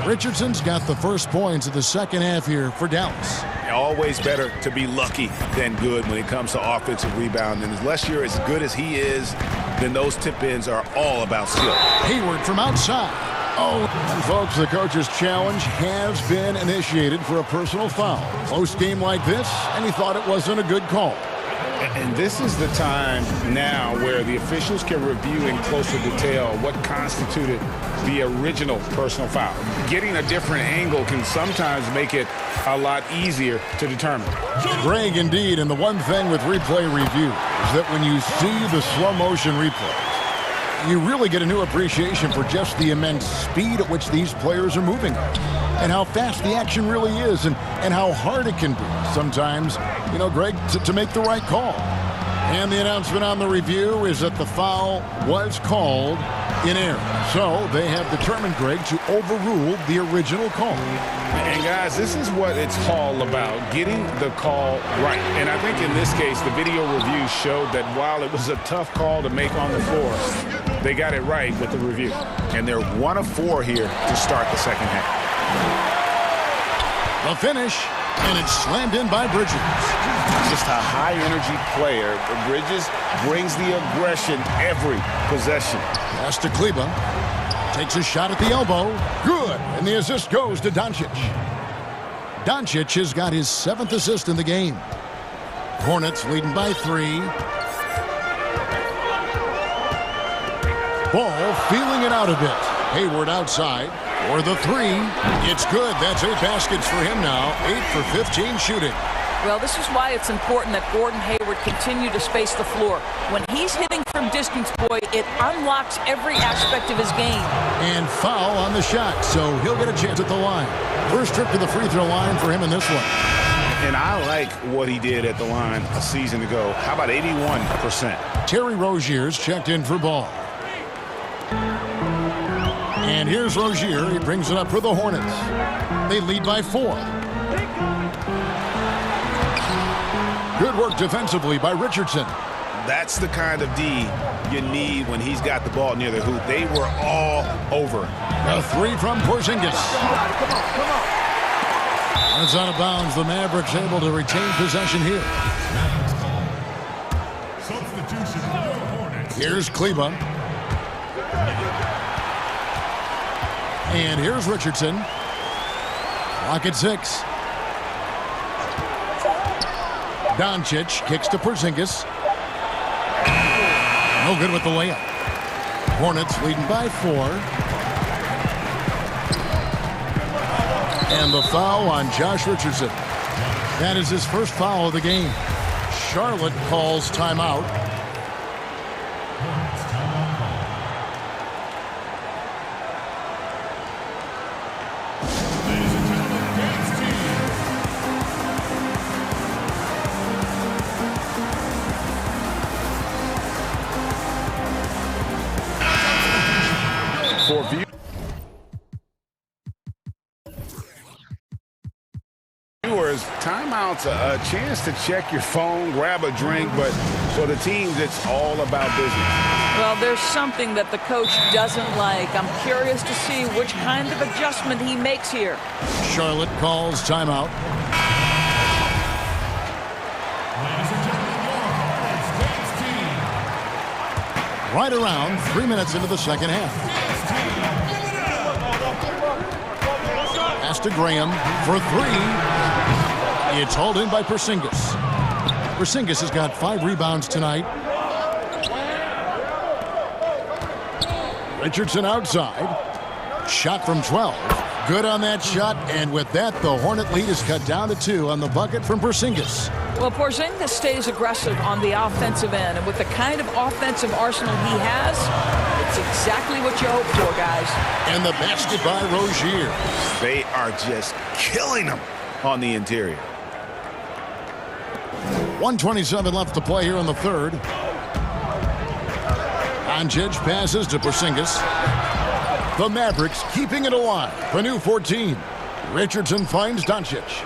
Richardson's got the first points of the second half here for Dallas. Always better to be lucky than good when it comes to offensive rebound. And unless you're as good as he is, then those tip-ins are all about skill. Hayward from outside. Oh, and folks, the coach's challenge has been initiated for a personal foul. Close game like this, and he thought it wasn't a good call. And this is the time now where the officials can review in closer detail what constituted the original personal foul. Getting a different angle can sometimes make it a lot easier to determine. Greg, indeed, and the one thing with replay review is that when you see the slow motion replay, you really get a new appreciation for just the immense speed at which these players are moving and how fast the action really is and how hard it can be sometimes, you know, Greg, to make the right call. And the announcement on the review is that the foul was called in error. So they have determined, Greg, to overrule the original call. And guys, this is what it's all about, getting the call right. And I think in this case, the video review showed that while it was a tough call to make on the floor, they got it right with the review. And they're 1 of 4 here to start the second half. The finish, and it's slammed in by Bridges. Just a high-energy player. Bridges brings the aggression every possession. Pass to Kleba. Takes a shot at the elbow. Good. And the assist goes to Doncic. Doncic has got his 7th assist in the game. Hornets leading by 3. Ball feeling it out a bit. Hayward outside for the 3. It's good. That's 8 baskets for him now. 8 for 15 shooting. Well, this is why it's important that Gordon Hayward continue to space the floor. When he's hitting from distance, boy, it unlocks every aspect of his game. And foul on the shot, so he'll get a chance at the line. First trip to the free throw line for him in this one. And I like what he did at the line a season ago. How about 81%? Terry Rozier's checked in for Ball. And here's Rozier. He brings it up for the Hornets. They lead by 4. Good work defensively by Richardson. That's the kind of D you need when he's got the ball near the hoop. They were all over. A 3 from Porzingis. It's out of bounds. The Mavericks able to retain possession here. Here's Kleba. And here's Richardson. Clock at 6. Doncic kicks to Porzingis. No good with the layup. Hornets leading by 4. And the foul on Josh Richardson. That is his first foul of the game. Charlotte calls timeout. For viewers, timeout's a chance to check your phone, grab a drink, but for the teams, it's all about business. Well, there's something that the coach doesn't like. I'm curious to see which kind of adjustment he makes here. Charlotte calls timeout. Right around 3 minutes into the second half. Pass to Graham for 3. It's hauled in by Porzingis. Porzingis has got 5 rebounds tonight. Richardson outside. Shot from 12. Good on that shot, and with that, the Hornet lead is cut down to 2 on the bucket from Porzingis. Well, Porzingis stays aggressive on the offensive end, and with the kind of offensive arsenal he has, That's exactly what you hope for, guys. And the basket by Rozier. They are just killing them on the interior. 1:27 left to play here in the third. Doncic passes to Porzingis. The Mavericks keeping it alive. Panu 14. Richardson finds Doncic.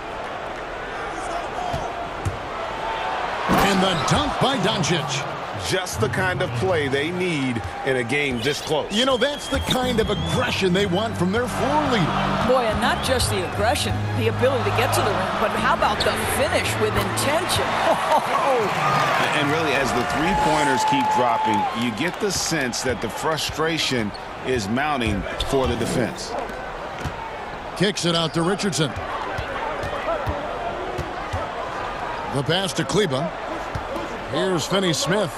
And the dunk by Doncic. Just the kind of play they need in a game this close. You know, that's the kind of aggression they want from their floor leader. Boy, and not just the aggression, the ability to get to the rim, but how about the finish with intention? And really, as the three-pointers keep dropping, you get the sense that the frustration is mounting for the defense. Kicks it out to Richardson. The pass to Kleba. Here's Finney-Smith.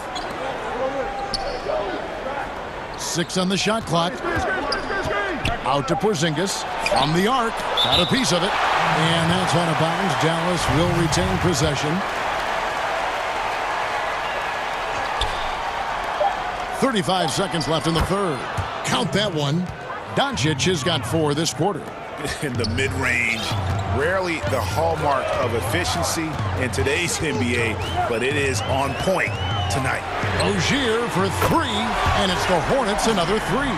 6 on the shot clock. Out to Porzingis. On the arc. Got a piece of it. And that's out of bounds. Dallas will retain possession. 35 seconds left in the third. Count that one. Doncic has got 4 this quarter. In the mid-range, rarely the hallmark of efficiency in today's NBA, but it is on point tonight. Rozier for 3, and it's the Hornets another 3.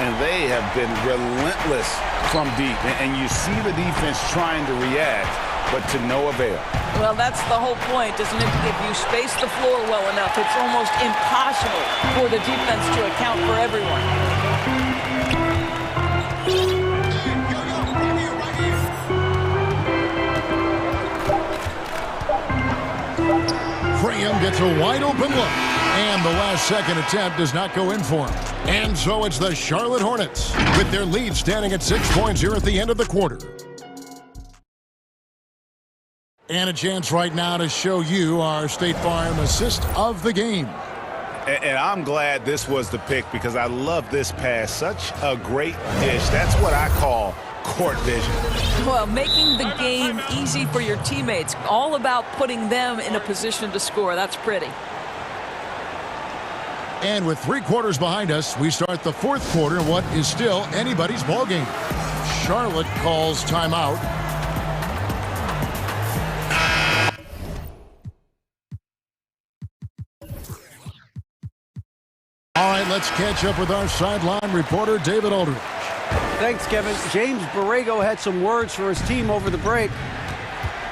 And they have been relentless from deep, and you see the defense trying to react, but to no avail. Well, that's the whole point, isn't it? If you space the floor well enough, it's almost impossible for the defense to account for everyone. Graham gets a wide-open look, and the last-second attempt does not go in for him. And so it's the Charlotte Hornets, with their lead standing at 6 points here at the end of the quarter. And a chance right now to show you our State Farm assist of the game. And I'm glad this was the pick because I love this pass. Such a great dish. That's what I call court vision. Well, making the game easy for your teammates. All about putting them in a position to score. That's pretty. And with 3 quarters behind us, we start the fourth quarter in what is still anybody's ball game. Charlotte calls timeout. All right, let's catch up with our sideline reporter, David Aldridge. Thanks, Kevin. James Borrego had some words for his team over the break.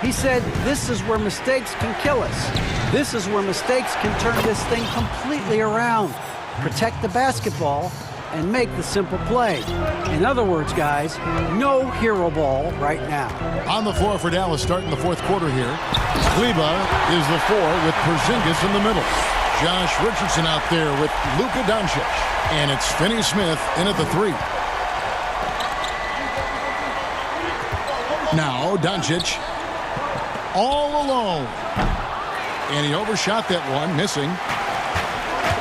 He said, this is where mistakes can kill us. This is where mistakes can turn this thing completely around. Protect the basketball and make the simple play. In other words, guys, no hero ball right now. On the floor for Dallas starting the fourth quarter here. Kleba is the 4 with Porzingis in the middle. Josh Richardson out there with Luka Doncic. And it's Finney-Smith in at the 3. Now Doncic all alone. And he overshot that one, missing.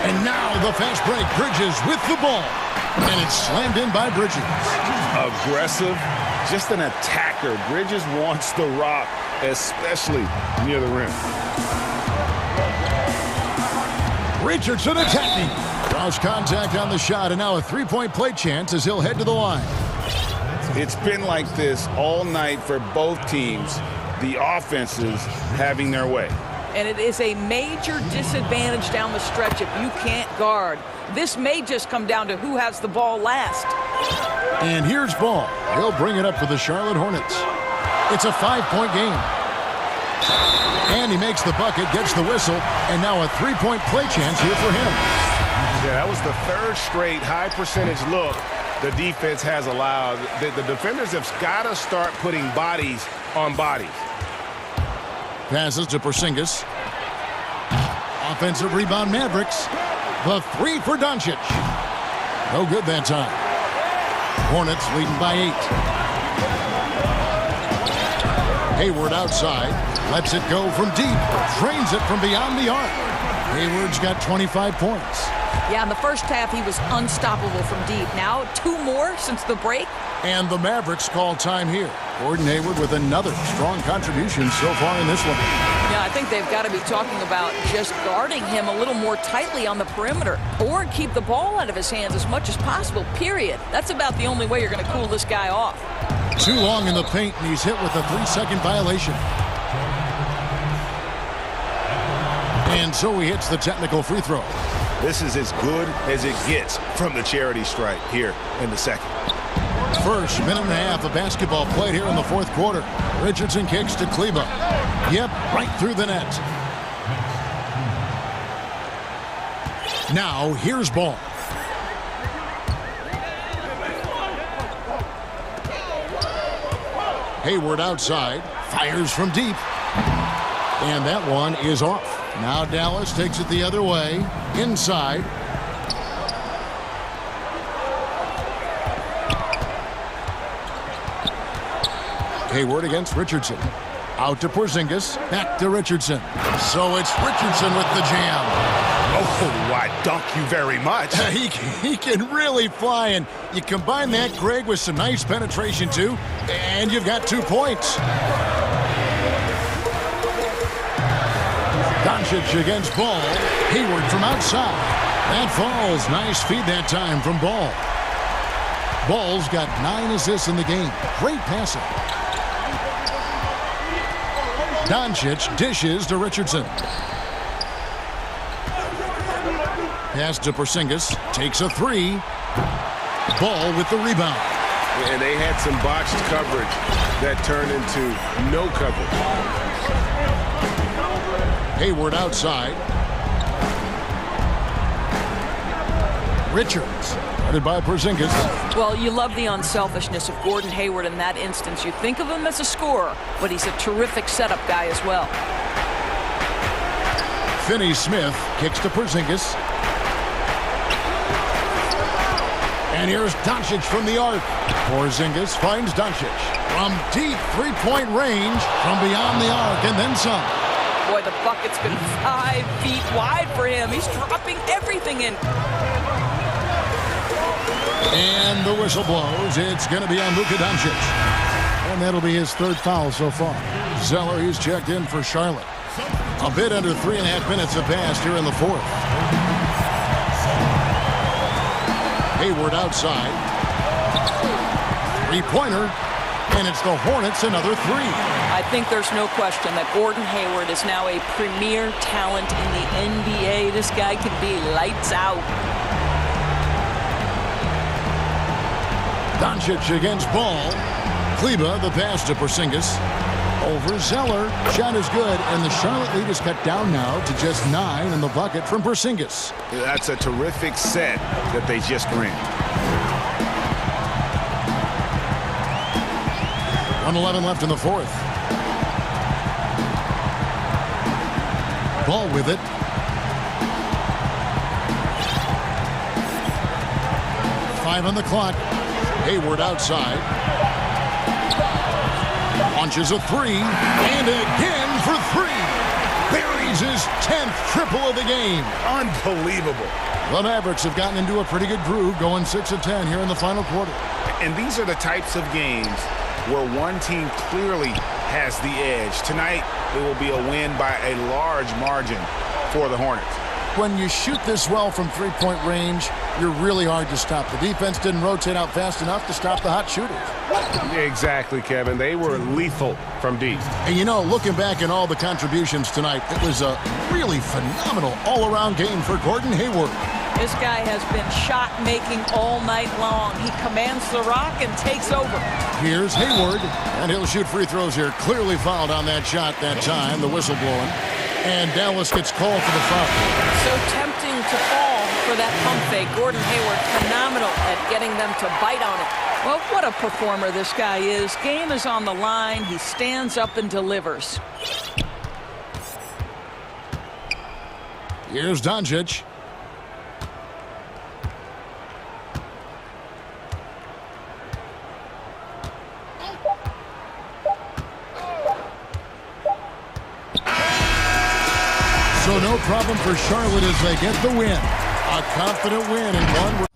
And now the fast break. Bridges with the ball. And it's slammed in by Bridges. Aggressive, just an attacker. Bridges wants the rock, especially near the rim. Richardson attacking. Cross contact on the shot, and now a 3-point play chance as he'll head to the line. It's been like this all night for both teams. The offenses having their way. And it is a major disadvantage down the stretch if you can't guard. This may just come down to who has the ball last. And here's Ball. He'll bring it up for the Charlotte Hornets. It's a 5-point game. And he makes the bucket, gets the whistle, and now a 3-point play chance here for him. Yeah, that was the 3rd straight high-percentage look the defense has allowed. The defenders have got to start putting bodies on bodies. Passes to Porzingis. Offensive rebound Mavericks. The 3 for Doncic. No good that time. Hornets leading by 8. Hayward outside. Lets it go from deep. Drains it from beyond the arc. Hayward's got 25 points. Yeah, in the first half, he was unstoppable from deep. Now, 2 more since the break. And the Mavericks call time here. Gordon Hayward with another strong contribution so far in this one. Yeah, I think they've got to be talking about just guarding him a little more tightly on the perimeter or keep the ball out of his hands as much as possible, period. That's about the only way you're going to cool this guy off. Too long in the paint, and he's hit with a 3-second violation. And so he hits the technical free throw. This is as good as it gets from the charity stripe here in the second. First minute and a half of basketball played here in the fourth quarter. Richardson kicks to Kleba. Yep, right through the net. Now, here's Ball. Hayward outside, fires from deep. And that one is off. Now Dallas takes it the other way, inside. Hayward against Richardson. Out to Porzingis, back to Richardson. So it's Richardson with the jam. Oh, I dunk you very much. He can really fly, and you combine that, Greg, with some nice penetration, too, and you've got 2 points. Doncic against Ball. Hayward from outside. That falls. Nice feed that time from Ball. Ball's got 9 assists in the game. Great passing. Doncic dishes to Richardson. Pass to Porzingis. Takes a 3. Ball with the rebound. And they had some botched coverage that turned into no coverage. Hayward outside. Richards, guarded by Porzingis. Well, you love the unselfishness of Gordon Hayward in that instance. You think of him as a scorer, but he's a terrific setup guy as well. Finney-Smith kicks to Porzingis. And here's Doncic from the arc. Porzingis finds Doncic from deep three-point range, from beyond the arc, and then some. Boy, the bucket's been 5 feet wide for him. He's dropping everything in. And the whistle blows. It's going to be on Luka Doncic. And that'll be his 3rd foul so far. Zeller, he's checked in for Charlotte. A bit under 3.5 minutes have passed here in the 4th. Hayward outside. 3-pointer. And it's the Hornets, another 3. I think there's no question that Gordon Hayward is now a premier talent in the NBA. This guy can be lights out. Doncic against Ball. Kleba, the pass to Porzingis. Over Zeller. Shot is good, and the Charlotte lead is cut down now to just 9 in the bucket from Porzingis. That's a terrific set that they just ran. 1:11 left in the 4th. Ball with it. Five on the clock. Hayward outside. Launches a 3. And again for 3. Buries his 10th triple of the game. Unbelievable. The Mavericks have gotten into a pretty good groove, going 6 of 10 here in the final quarter. And these are the types of games where one team clearly has the edge. Tonight, it will be a win by a large margin for the Hornets. When you shoot this well from three-point range, you're really hard to stop. The defense didn't rotate out fast enough to stop the hot shooters. Exactly, Kevin. They were lethal from deep. And you know, looking back at all the contributions tonight, it was a really phenomenal all-around game for Gordon Hayward. This guy has been shot-making all night long. He commands the rock and takes over. Here's Hayward, and he'll shoot free throws here. Clearly fouled on that shot that time, the whistle blowing. And Dallas gets called for the foul. So tempting to fall for that pump fake. Gordon Hayward, phenomenal at getting them to bite on it. Well, what a performer this guy is. Game is on the line. He stands up and delivers. Here's Doncic. So no problem for Charlotte as they get the win. A confident win and one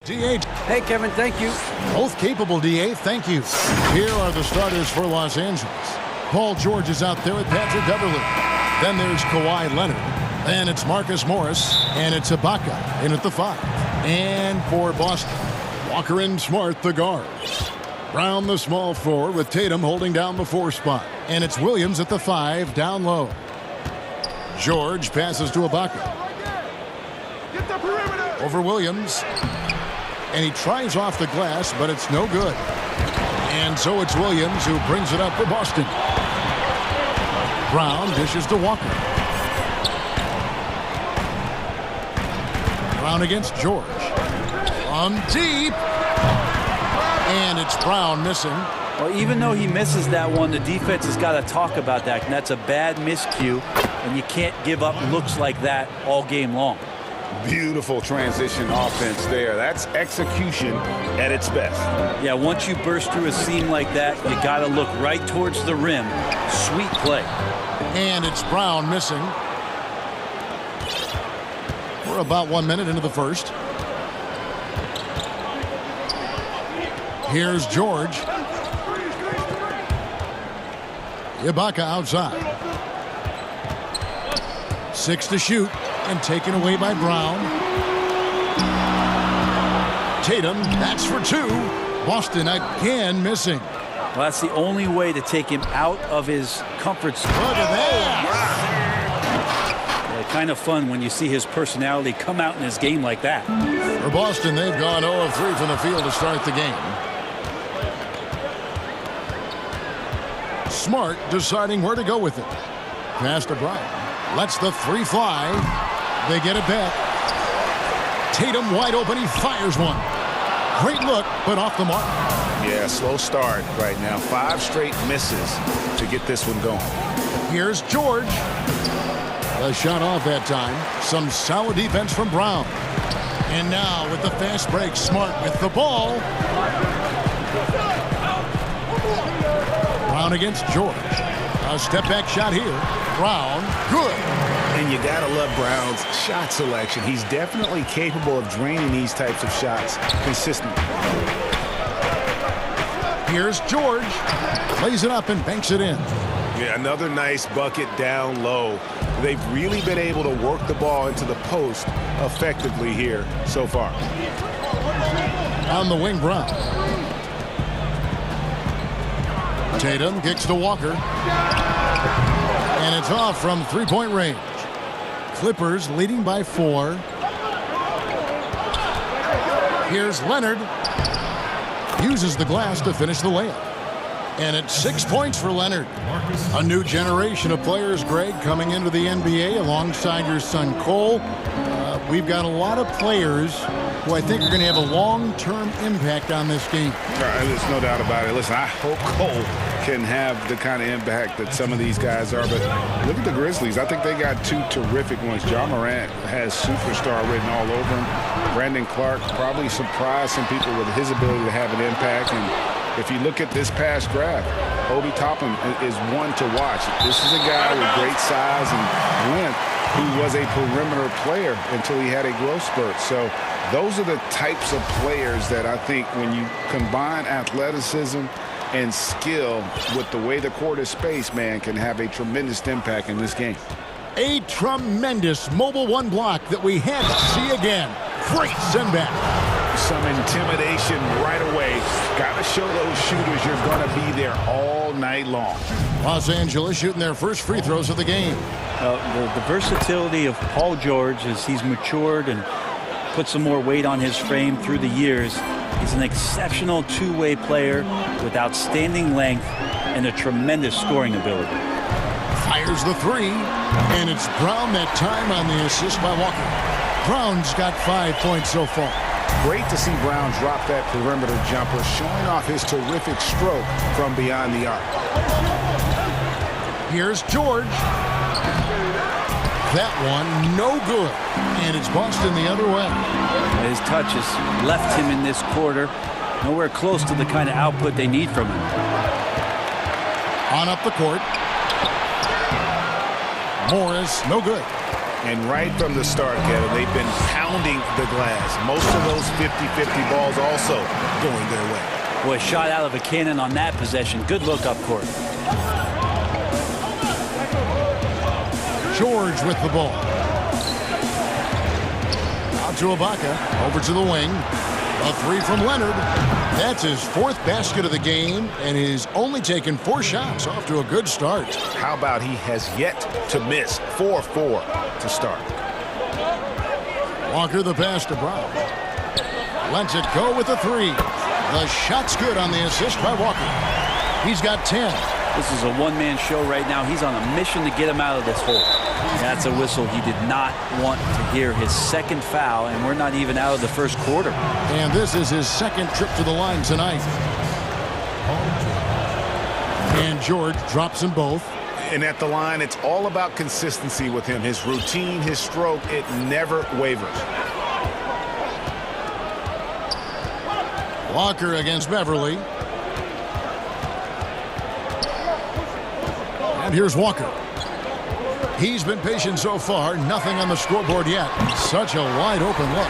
DA. Hey, Kevin, thank you. Both capable, DA. Thank you. Here are the starters for Los Angeles. Paul George is out there with Patrick Beverly. Then there's Kawhi Leonard. Then it's Marcus Morris. And it's Ibaka in at the 5. And for Boston, Walker and Smart, the guards. Brown, the small forward, with Tatum holding down the 4 spot. And it's Williams at the 5, down low. George passes to Ibaka. Over Williams. And he tries off the glass, but it's no good. And so it's Williams who brings it up for Boston. Brown dishes to Walker. Brown against George. On deep. And it's Brown missing. Well, even though he misses that one, the defense has got to talk about that. And that's a bad miscue, and you can't give up looks like that all game long. Beautiful transition offense there. That's execution at its best. Yeah, once you burst through a seam like that, you got to look right towards the rim. Sweet play. And it's Brown missing. We're about 1 minute into the first. Here's George. Ibaka outside. 6 to shoot. And taken away by Brown. Tatum, that's for 2. Boston again missing. Well, that's the only way to take him out of his comfort zone. Look at that. Yeah, kind of fun when you see his personality come out in his game like that. For Boston, they've gone 0 of 3 from the field to start the game. Smart deciding where to go with it. Pass to Brown. Lets the 3 fly. They get it back. Tatum wide open. He fires one. Great look, but off the mark. Yeah, slow start right now. 5 straight misses to get this one going. Here's George. A shot off that time. Some solid defense from Brown. And now with the fast break, Smart with the ball. Brown against George. A step back shot here. Brown, good. And you gotta love Brown's shot selection. He's definitely capable of draining these types of shots consistently. Here's George. Plays it up and banks it in. Yeah, another nice bucket down low. They've really been able to work the ball into the post effectively here so far. On the wing, Brown. Tatum kicks to Walker. And it's off from 3-point range. Clippers leading by 4. Here's Leonard. Uses the glass to finish the layup. And it's 6 points for Leonard. A new generation of players, Greg, coming into the NBA alongside your son Cole. We've got a lot of players who I think are going to have a long-term impact on this game. There's no doubt about it. Listen, I hope Cole can have the kind of impact that some of these guys are. But look at the Grizzlies. I think they got 2 terrific ones. Ja Morant has superstar written all over him. Brandon Clark probably surprised some people with his ability to have an impact. And if you look at this past draft, Obi Toppin is one to watch. This is a guy with great size and length who was a perimeter player until he had a growth spurt. So those are the types of players that I think when you combine athleticism and skill with the way the court is spaced, man, can have a tremendous impact in this game. A tremendous mobile 1 block that we had to see again. Great send back. Some intimidation right away. Got to show those shooters you're going to be there all night long. Los Angeles shooting their first free throws of the game. The versatility of Paul George as he's matured and put some more weight on his frame through the years. He's an exceptional 2-way player with outstanding length and a tremendous scoring ability. Fires the 3, and it's Brown that time on the assist by Walker. Brown's got 5 points so far. Great to see Brown drop that perimeter jumper, showing off his terrific stroke from beyond the arc. Here's George. That one, no good. And it's Boston the other way. His touch has left him in this quarter. Nowhere close to the kind of output they need from him. On up the court. Morris, no good. And right from the start, Kevin, they've been pounding the glass. Most of those 50-50 balls also going their way. Boy, shot out of a cannon on that possession. Good look up court. George with the ball. Out to Ibaka. Over to the wing. A three from Leonard. That's his 4th basket of the game, and he's only taken 4 shots. Off to a good start. How about he has yet to miss 4-4 to start. Walker the pass to Brown. Lets it go with a 3. The shot's good on the assist by Walker. He's got 10. This is a one-man show right now. He's on a mission to get him out of this hole. That's a whistle he did not want to hear. His 2nd foul, and we're not even out of the 1st quarter. And this is his 2nd trip to the line tonight. And George drops them both. And at the line, it's all about consistency with him. His routine, his stroke, it never wavers. Walker against Beverly. And here's Walker. He's been patient so far. Nothing on the scoreboard yet. Such a wide open look.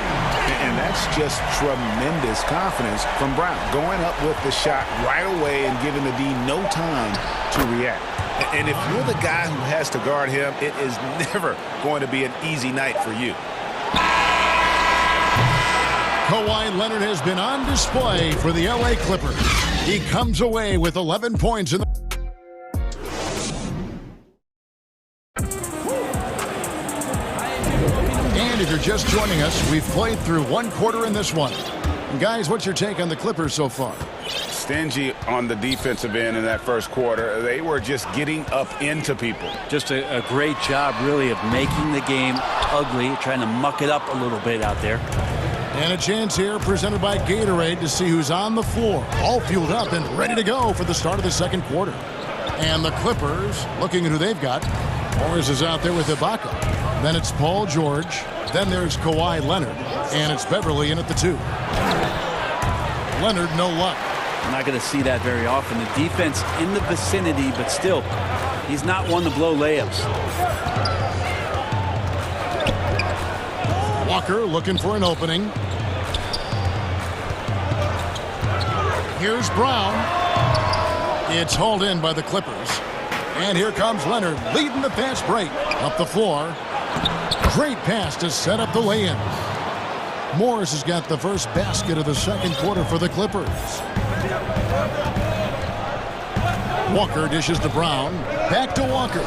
And that's just tremendous confidence from Brown. Going up with the shot right away and giving the D no time to react. And if you're the guy who has to guard him, it is never going to be an easy night for you. Kawhi Leonard has been on display for the LA Clippers. He comes away with 11 points in the And if you're just joining us, we've played through 1 quarter in this one. And guys, what's your take on the Clippers so far? Stingy on the defensive end in that 1st quarter. They were just getting up into people. Just a great job, really, of making the game ugly, trying to muck it up a little bit out there. And a chance here presented by Gatorade to see who's on the floor. All fueled up and ready to go for the start of the 2nd quarter. And the Clippers, looking at who they've got. Morris is out there with Ibaka. Then it's Paul George. Then there's Kawhi Leonard. And it's Beverly in at the 2. Leonard, no luck. I'm not going to see that very often. The defense in the vicinity, but still, he's not one to blow layups. Walker looking for an opening. Here's Brown. It's hauled in by the Clippers. And here comes Leonard leading the fast break. Up the floor. Great pass to set up the lay-in. Morris has got the first basket of the 2nd quarter for the Clippers. Walker dishes to Brown. Back to Walker.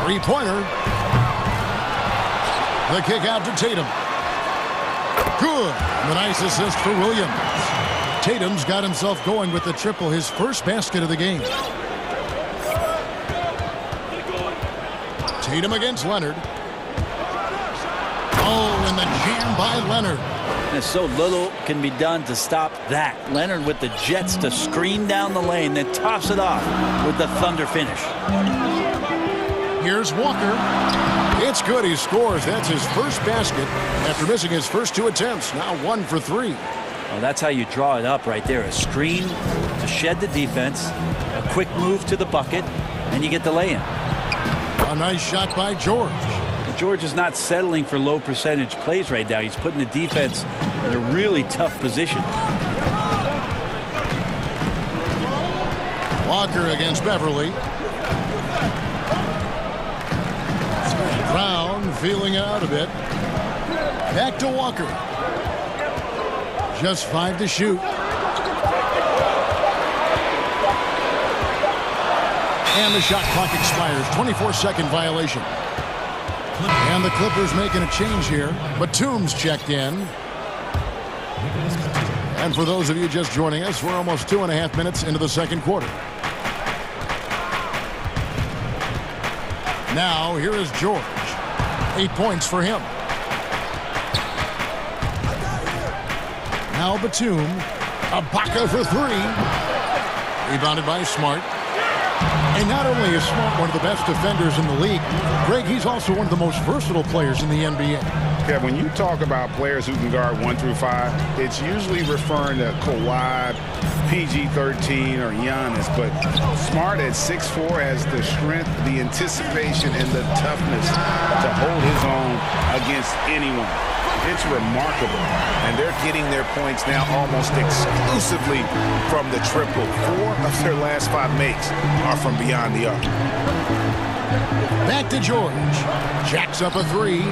3-pointer. The kick out to Tatum. Good. The nice assist for Williams. Tatum's got himself going with the triple, his 1st basket of the game. Tatum against Leonard. Oh, and the jam by Leonard. And so little can be done to stop that. Leonard with the jets to screen down the lane, then tops it off with the thunder finish. Here's Walker. It's good. He scores. That's his 1st basket after missing his first 2 attempts. Now 1 for 3. Well, that's how you draw it up right there. A screen to shed the defense, a quick move to the bucket, and you get the lay-in. A nice shot by George. George is not settling for low percentage plays right now. He's putting the defense in a really tough position. Walker against Beverly. Brown feeling out a bit. Back to Walker. Just 5 to shoot. And the shot clock expires. 24-second violation. And the Clippers making a change here. Batum's checked in. And for those of you just joining us, we're almost 2.5 minutes into the 2nd quarter. Now, here is George. 8 points for him. Now Batum. Ibaka for 3. Rebounded by Smart. And not only is Smart one of the best defenders in the league, Greg, he's also one of the most versatile players in the NBA. Yeah, when you talk about players who can guard 1 through 5, it's usually referring to Kawhi, PG-13, or Giannis. But Smart at 6'4" has the strength, the anticipation, and the toughness to hold his own against anyone. It's remarkable. And they're getting their points now almost exclusively from the triple. 4 of their last 5 makes are from beyond the arc. Back to George. Jacks up a 3.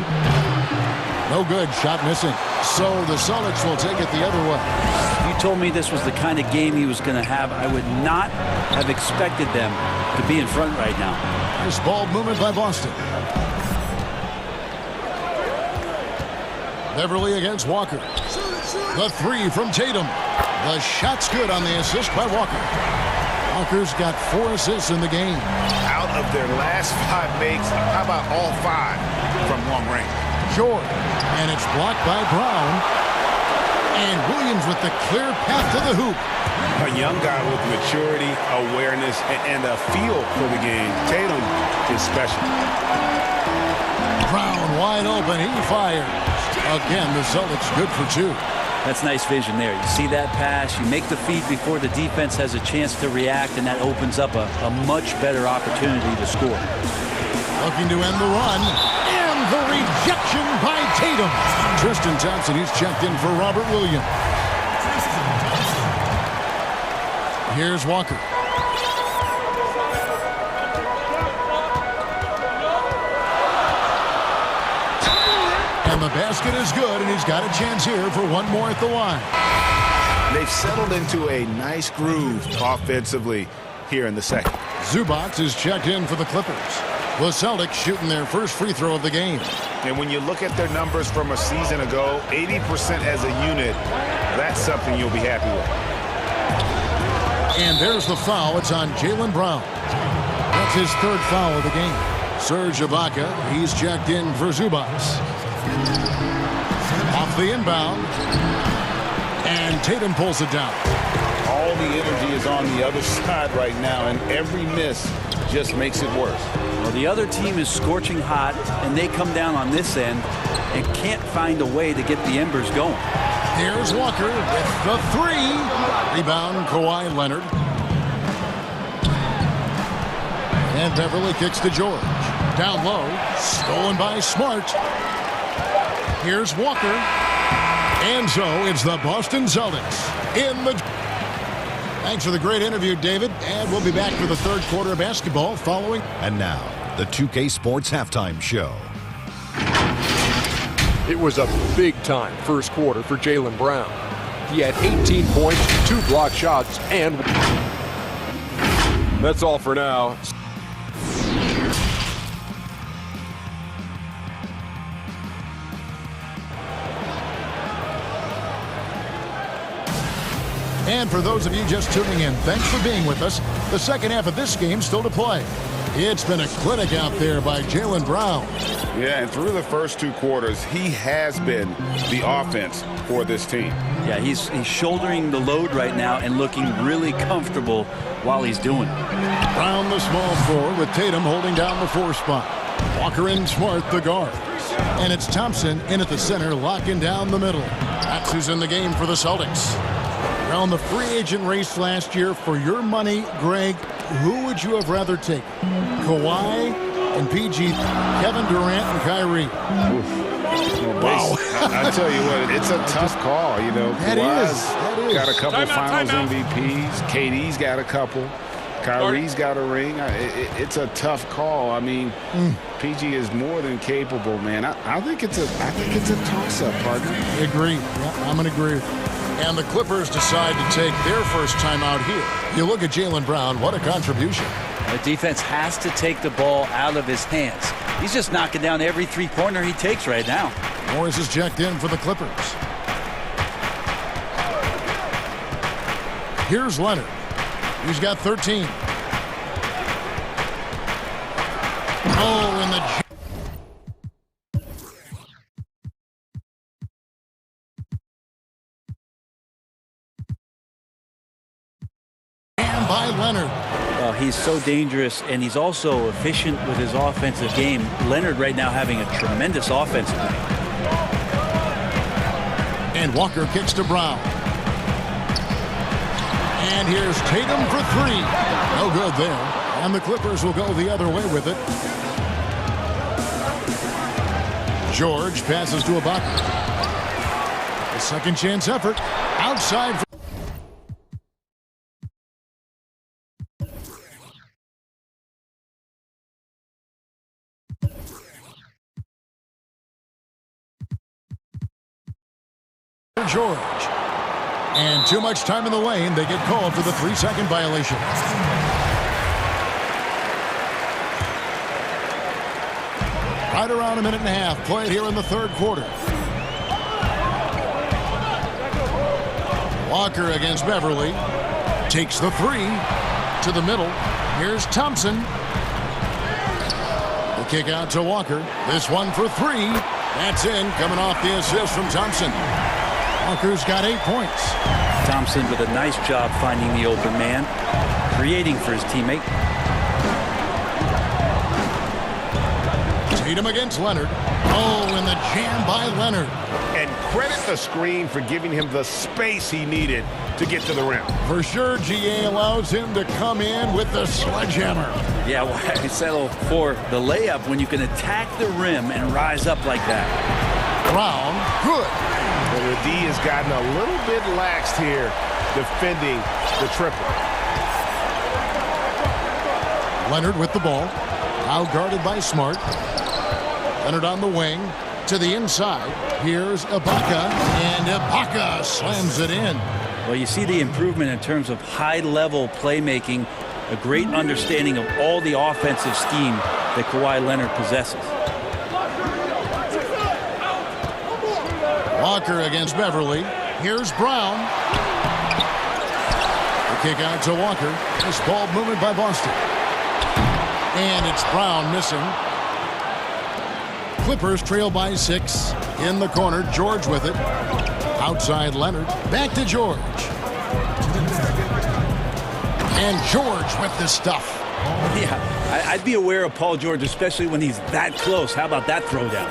No good. Shot missing. So the Celtics will take it the other way. If you told me this was the kind of game he was going to have, I would not have expected them to be in front right now. Nice ball movement by Boston. Beverly against Walker. The 3 from Tatum. The shot's good on the assist by Walker. Walker's got 4 assists in the game. Out of their last 5 makes, how about all 5 from long range? Jordan, and it's blocked by Brown. And Williams with the clear path to the hoop. A young guy with maturity, awareness, and a feel for the game. Tatum is special. Brown wide open. He fires. Again, the Celtics good for 2. That's nice vision there. You see that pass, you make the feed before the defense has a chance to react, and that opens up a much better opportunity to score. Looking to end the run. And the rejection by Tatum. Tristan Thompson, he's checked in for Robert Williams. Here's Walker. And the basket is good, and he's got a chance here for 1 more at the line. They've settled into a nice groove offensively here in the second. Zubac is checked in for the Clippers. The Celtics shooting their first free throw of the game. And when you look at their numbers from a season ago, 80% as a unit, that's something you'll be happy with. And there's the foul. It's on Jaylen Brown. That's his 3rd foul of the game. Serge Ibaka, he's checked in for Zubac. Off the inbound. And Tatum pulls it down. All the energy is on the other side right now, and every miss just makes it worse. Well, the other team is scorching hot, and they come down on this end and can't find a way to get the embers going. Here's Walker with the 3. Rebound, Kawhi Leonard. And Beverly kicks to George. Down low, stolen by Smart. Here's Walker. And so it's the Boston Celtics in the... Thanks for the great interview, David. And we'll be back for the 3rd quarter of basketball following. And now, the 2K Sports Halftime Show. It was a big-time first quarter for Jaylen Brown. He had 18 points, 2 block shots, and... That's all for now. And for those of you just tuning in, thanks for being with us. The second half of this game still to play. It's been a clinic out there by Jaylen Brown. Yeah, and through the first 2 quarters, he has been the offense for this team. Yeah, he's shouldering the load right now and looking really comfortable while he's doing it. Brown the small forward with Tatum holding down the 4 spot. Walker and Smart the guards. And it's Thompson in at the center, locking down the middle. That's who's in the game for the Celtics. On the free agent race last year, for your money, Greg, who would you have rather taken? Kawhi and PG, Kevin Durant and Kyrie. Wow. I tell you what, it's a tough call, you know. That is. Got a couple finals MVPs. KD's got a couple. Kyrie's got a ring. It's a tough call. I mean, PG is more than capable, man. I think it's a toss-up, partner. I agree. Yeah, I'm going to agree with you. And the Clippers decide to take their first time out here. You look at Jaylen Brown, what a contribution. The defense has to take the ball out of his hands. He's just knocking down every 3-pointer he takes right now. Morris is checked in for the Clippers. Here's Leonard. He's got 13. Oh, and the... by Leonard. He's so dangerous, and he's also efficient with his offensive game. Leonard right now having a tremendous offensive night. And Walker kicks to Brown. And here's Tatum for three. No good there. And the Clippers will go the other way with it. George passes to Ibaka. A second chance effort. Outside. George. And too much time in the lane. They get called for the 3-second violation. Right around a minute and a half played here in the third quarter. Walker against Beverly. Takes the three to the middle. Here's Thompson. The kick out to Walker. This one for three. That's in. Coming off the assist from Thompson. Walker's got 8 points. Thompson with a nice job finding the open man, creating for his teammate. Tatum against Leonard. Oh, and the jam by Leonard. And credit the screen for giving him the space he needed to get to the rim. For sure, GA allows him to come in with the sledgehammer. Yeah, why settle for the layup when you can attack the rim and rise up like that? Brown, good. Well, the D has gotten a little bit laxed here defending the triple. Leonard with the ball. Out guarded by Smart. Leonard on the wing. To the inside. Here's Ibaka. And Ibaka slams it in. Well, you see the improvement in terms of high-level playmaking. A great understanding of all the offensive scheme that Kawhi Leonard possesses. Walker against Beverly. Here's Brown. The kick out to Walker. This ball movement by Boston. And it's Brown missing. Clippers trail by 6. In the corner, George with it. Outside Leonard. Back to George. And George with the stuff. Yeah, I'd be aware of Paul George, especially when he's that close. How about that throwdown?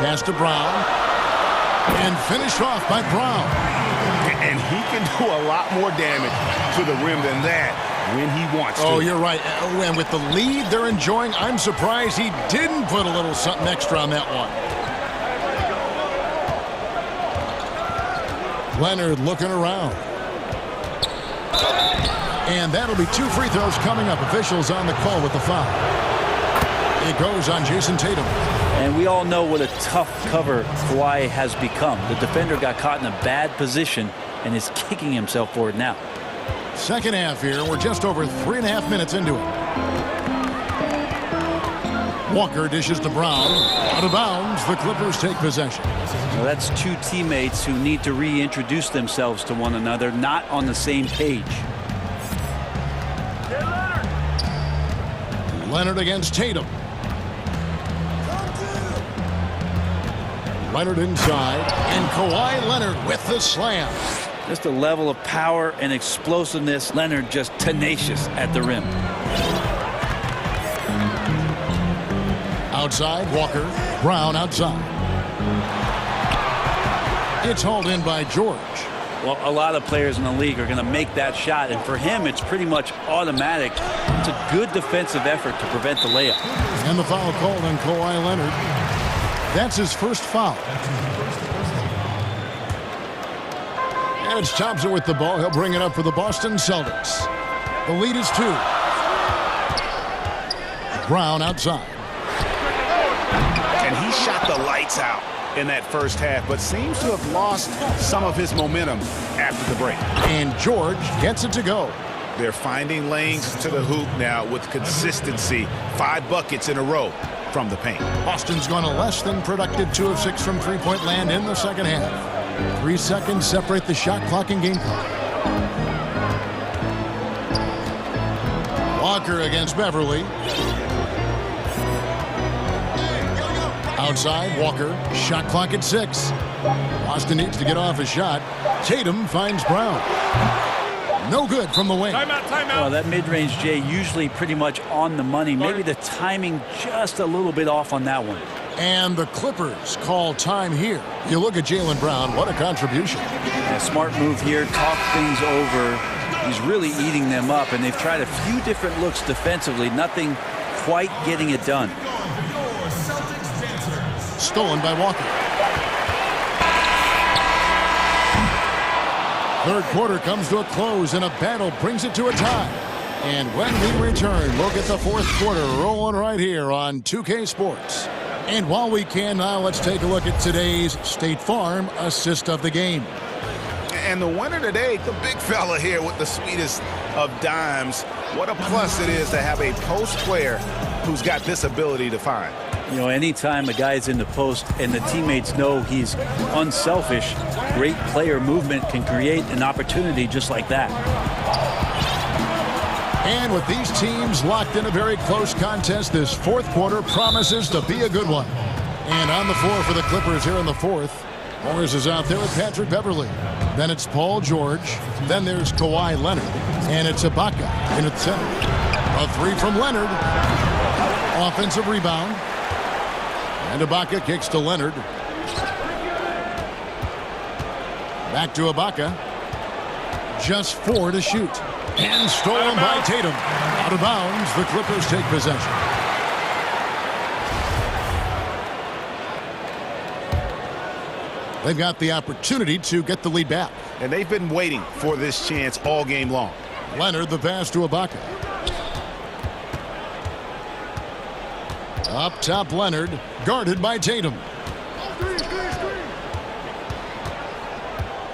Pass to Brown. And finished off by Brown. And he can do a lot more damage to the rim than that when he wants to. Oh, you're right. And with the lead they're enjoying, I'm surprised he didn't put a little something extra on that one. Leonard looking around. And that'll be 2 free throws coming up. Officials on the call with the foul. It goes on Jason Tatum. And we all know what a tough cover Kawhi has become. The defender got caught in a bad position and is kicking himself for it now. Second half here. We're just over 3.5 minutes into it. Walker dishes to Brown. Out of bounds. The Clippers take possession. Well, that's two teammates who need to reintroduce themselves to one another, not on the same page. Leonard against Tatum. Leonard inside, and Kawhi Leonard with the slam. Just a level of power and explosiveness. Leonard just tenacious at the rim. Outside, Walker. Brown outside. It's hauled in by George. Well, a lot of players in the league are going to make that shot, and for him, it's pretty much automatic. It's a good defensive effort to prevent the layup. And the foul called on Kawhi Leonard. That's his first foul. And it's Thompson with the ball. He'll bring it up for the Boston Celtics. The lead is 2. Brown outside. And he shot the lights out in that first half, but seems to have lost some of his momentum after the break. And George gets it to go. They're finding lanes to the hoop now with consistency. 5 buckets in a row from the paint. Boston's gone a less than productive 2 of 6 from three-point land in the second half. 3 seconds separate the shot clock and game clock. Walker against Beverly. Outside, Walker. Shot clock at 6. Boston needs to get off a shot. Tatum finds Brown. No good from the wing. Timeout. Well, that mid-range, Jay, usually pretty much on the money. Maybe the timing just a little bit off on that one. And the Clippers call time here. You look at Jaylen Brown, what a contribution. A smart move here, talk things over. He's really eating them up, and they've tried a few different looks defensively. Nothing quite getting it done. Stolen by Walker. Third quarter comes to a close, and a battle brings it to a tie. And when we return, look at the fourth quarter rolling right here on 2K Sports. And while we can now, let's take a look at today's State Farm assist of the game. And the winner today, the big fella here with the sweetest of dimes. What a plus it is to have a post player who's got this ability to find. You know, anytime a guy's in the post and the teammates know he's unselfish, great player movement can create an opportunity just like that. And with these teams locked in a very close contest, this fourth quarter promises to be a good one. And on the floor for the Clippers here in the fourth, Morris is out there with Patrick Beverly. Then it's Paul George. Then there's Kawhi Leonard. And it's Ibaka in its center. A three from Leonard. Offensive rebound. And Ibaka kicks to Leonard. Back to Ibaka. Just 4 to shoot. And stolen by Tatum. Out of bounds, the Clippers take possession. They've got the opportunity to get the lead back. And they've been waiting for this chance all game long. Leonard, the pass to Ibaka. Up top, Leonard, guarded by Tatum.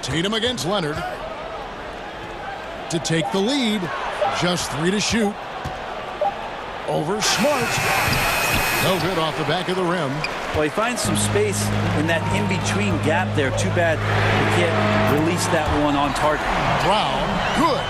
Tatum against Leonard. To take the lead. Just 3 to shoot. Over Smart. No good off the back of the rim. Well, he finds some space in that in-between gap there. Too bad he can't release that one on target. Brown, good.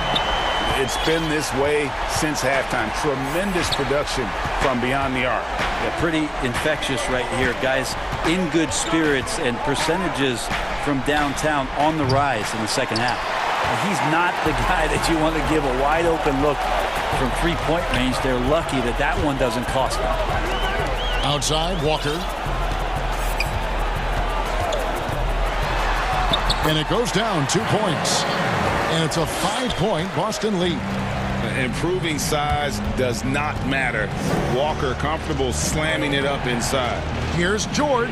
It's been this way since halftime. Tremendous production from beyond the arc. Yeah, pretty infectious right here. Guys in good spirits and percentages from downtown on the rise in the second half. He's not the guy that you want to give a wide open look from three-point range. They're lucky that that one doesn't cost them. Outside, Walker. And it goes down 2 points. And it's a 5-point Boston lead. Improving size does not matter. Walker comfortable slamming it up inside. Here's George.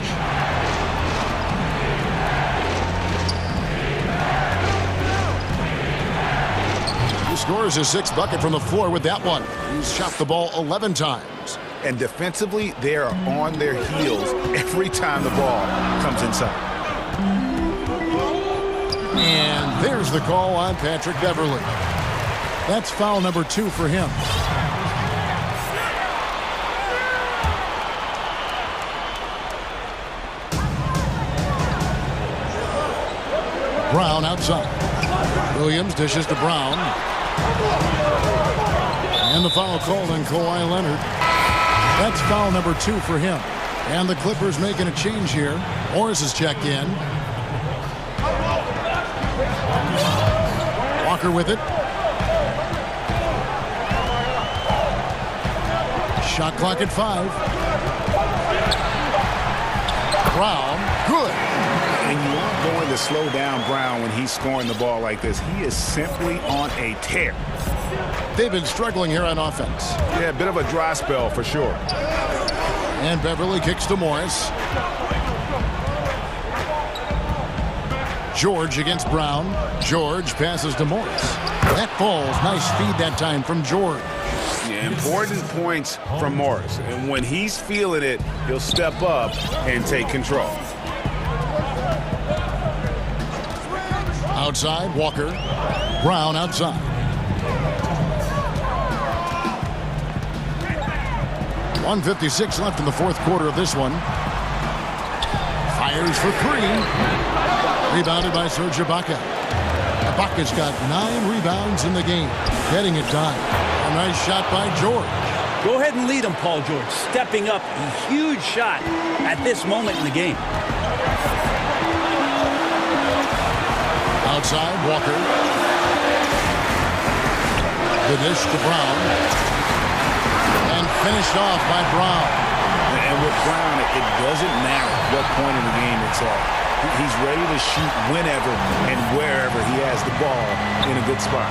He scores his 6th bucket from the floor with that one. He's shot the ball 11 times. And defensively, they are on their heels every time the ball comes inside. And there's the call on Patrick Beverly. That's foul number 2 for him. Brown outside. Williams dishes to Brown. And the foul called on Kawhi Leonard. That's foul number 2 for him. And the Clippers making a change here. Morris has checked in. Walker with it. Shot clock at 5. Brown, good. And you aren't going to slow down Brown when he's scoring the ball like this. He is simply on a tear. They've been struggling here on offense. Yeah, a bit of a dry spell for sure. And Beverly kicks to Morris. George against Brown. George passes to Morris. That falls. Nice feed that time from George. Yeah, important points from Morris. And when he's feeling it, he'll step up and take control. Outside, Walker. Brown outside. 1:56 left in the fourth quarter of this one. Fires for 3. Rebounded by Serge Ibaka. Ibaka's got 9 rebounds in the game. Getting it done. A nice shot by George. Go ahead and lead him, Paul George. Stepping up. A huge shot at this moment in the game. Outside, Walker. The dish to Brown. And finished off by Brown. And with Brown, it doesn't matter what point in the game it's at. He's ready to shoot whenever and wherever he has the ball in a good spot.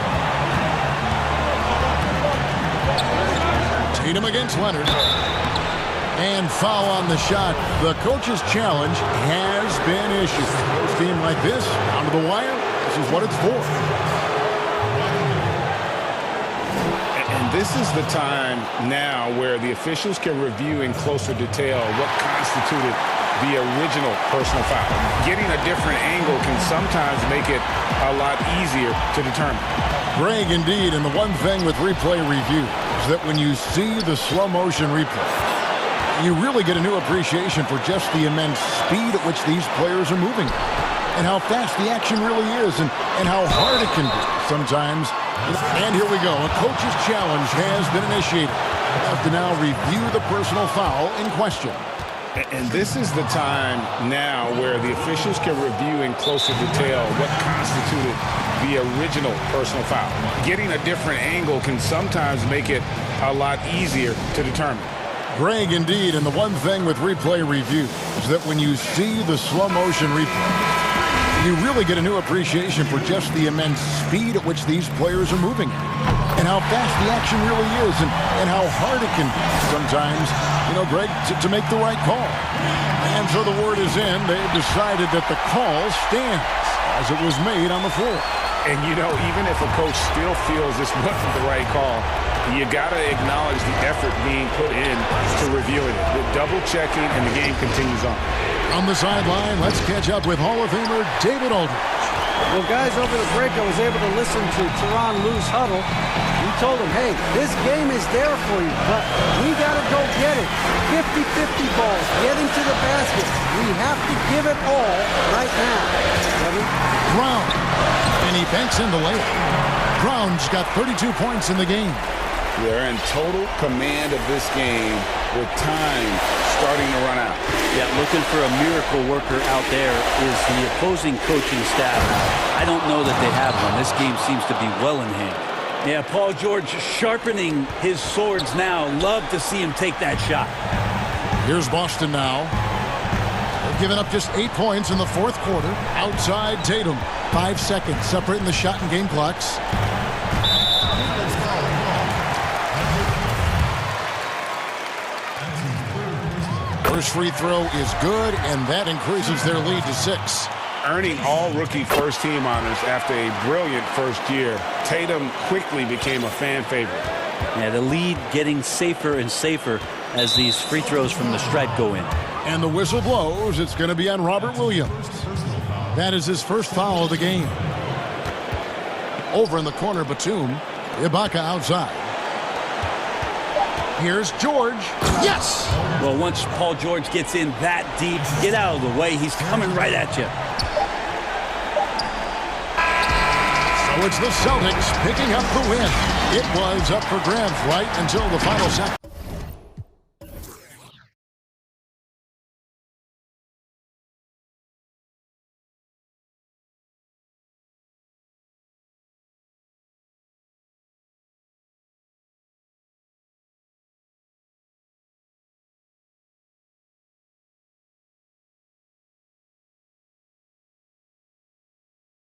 Tatum against Leonard. And foul on the shot. The coach's challenge has been issued. A team like this, down to the wire, this is what it's for. And this is the time now where the officials can review in closer detail what constituted the original personal foul. Getting a different angle can sometimes make it a lot easier to determine. Greg, indeed, and the one thing with replay review is that when you see the slow motion replay, you really get a new appreciation for just the immense speed at which these players are moving and how fast the action really is and how hard it can be sometimes. And here we go. A coach's challenge has been initiated. We have to now review the personal foul in question. And this is the time now where the officials can review in closer detail what constituted the original personal foul. Getting a different angle can sometimes make it a lot easier to determine. Greg, indeed, and the one thing with replay review is that when you see the slow motion replay, you really get a new appreciation for just the immense speed at which these players are moving and how fast the action really is and how hard it can be sometimes, Greg, to make the right call. And so the word is in. They've decided that the call stands as it was made on the floor. And, even if a coach still feels this wasn't the right call, you got to acknowledge the effort being put in to reviewing it. The double-checking, and the game continues on. On the sideline, let's catch up with Hall of Famer David Aldridge. Well, guys, over the break, I was able to listen to Teron Lue's huddle. He told him, hey, this game is there for you, but we got to go get it. 50-50 balls, get into the basket. We have to give it all right now. Brown, and he banks in the layup. Brown's got 32 points in the game. They're in total command of this game with time starting to run out. Yeah, looking for a miracle worker out there is the opposing coaching staff. I don't know that they have one. This game seems to be well in hand. Yeah, Paul George sharpening his swords now. Love to see him take that shot. Here's Boston now. They've given up just 8 points in the fourth quarter. Outside Tatum. 5 seconds separating the shot and game clocks. First free throw is good, and that increases their lead to 6. Earning all rookie first team honors after a brilliant first year, Tatum quickly became a fan favorite. Yeah, the lead getting safer and safer as these free throws from the stripe go in. And the whistle blows. It's going to be on Robert Williams. That is his first foul of the game. Over in the corner, Batum. Ibaka outside. Here's George. Yes! Well, once Paul George gets in that deep, get out of the way. He's coming right at you. So it's the Celtics picking up the win. It was up for grabs right until the final second.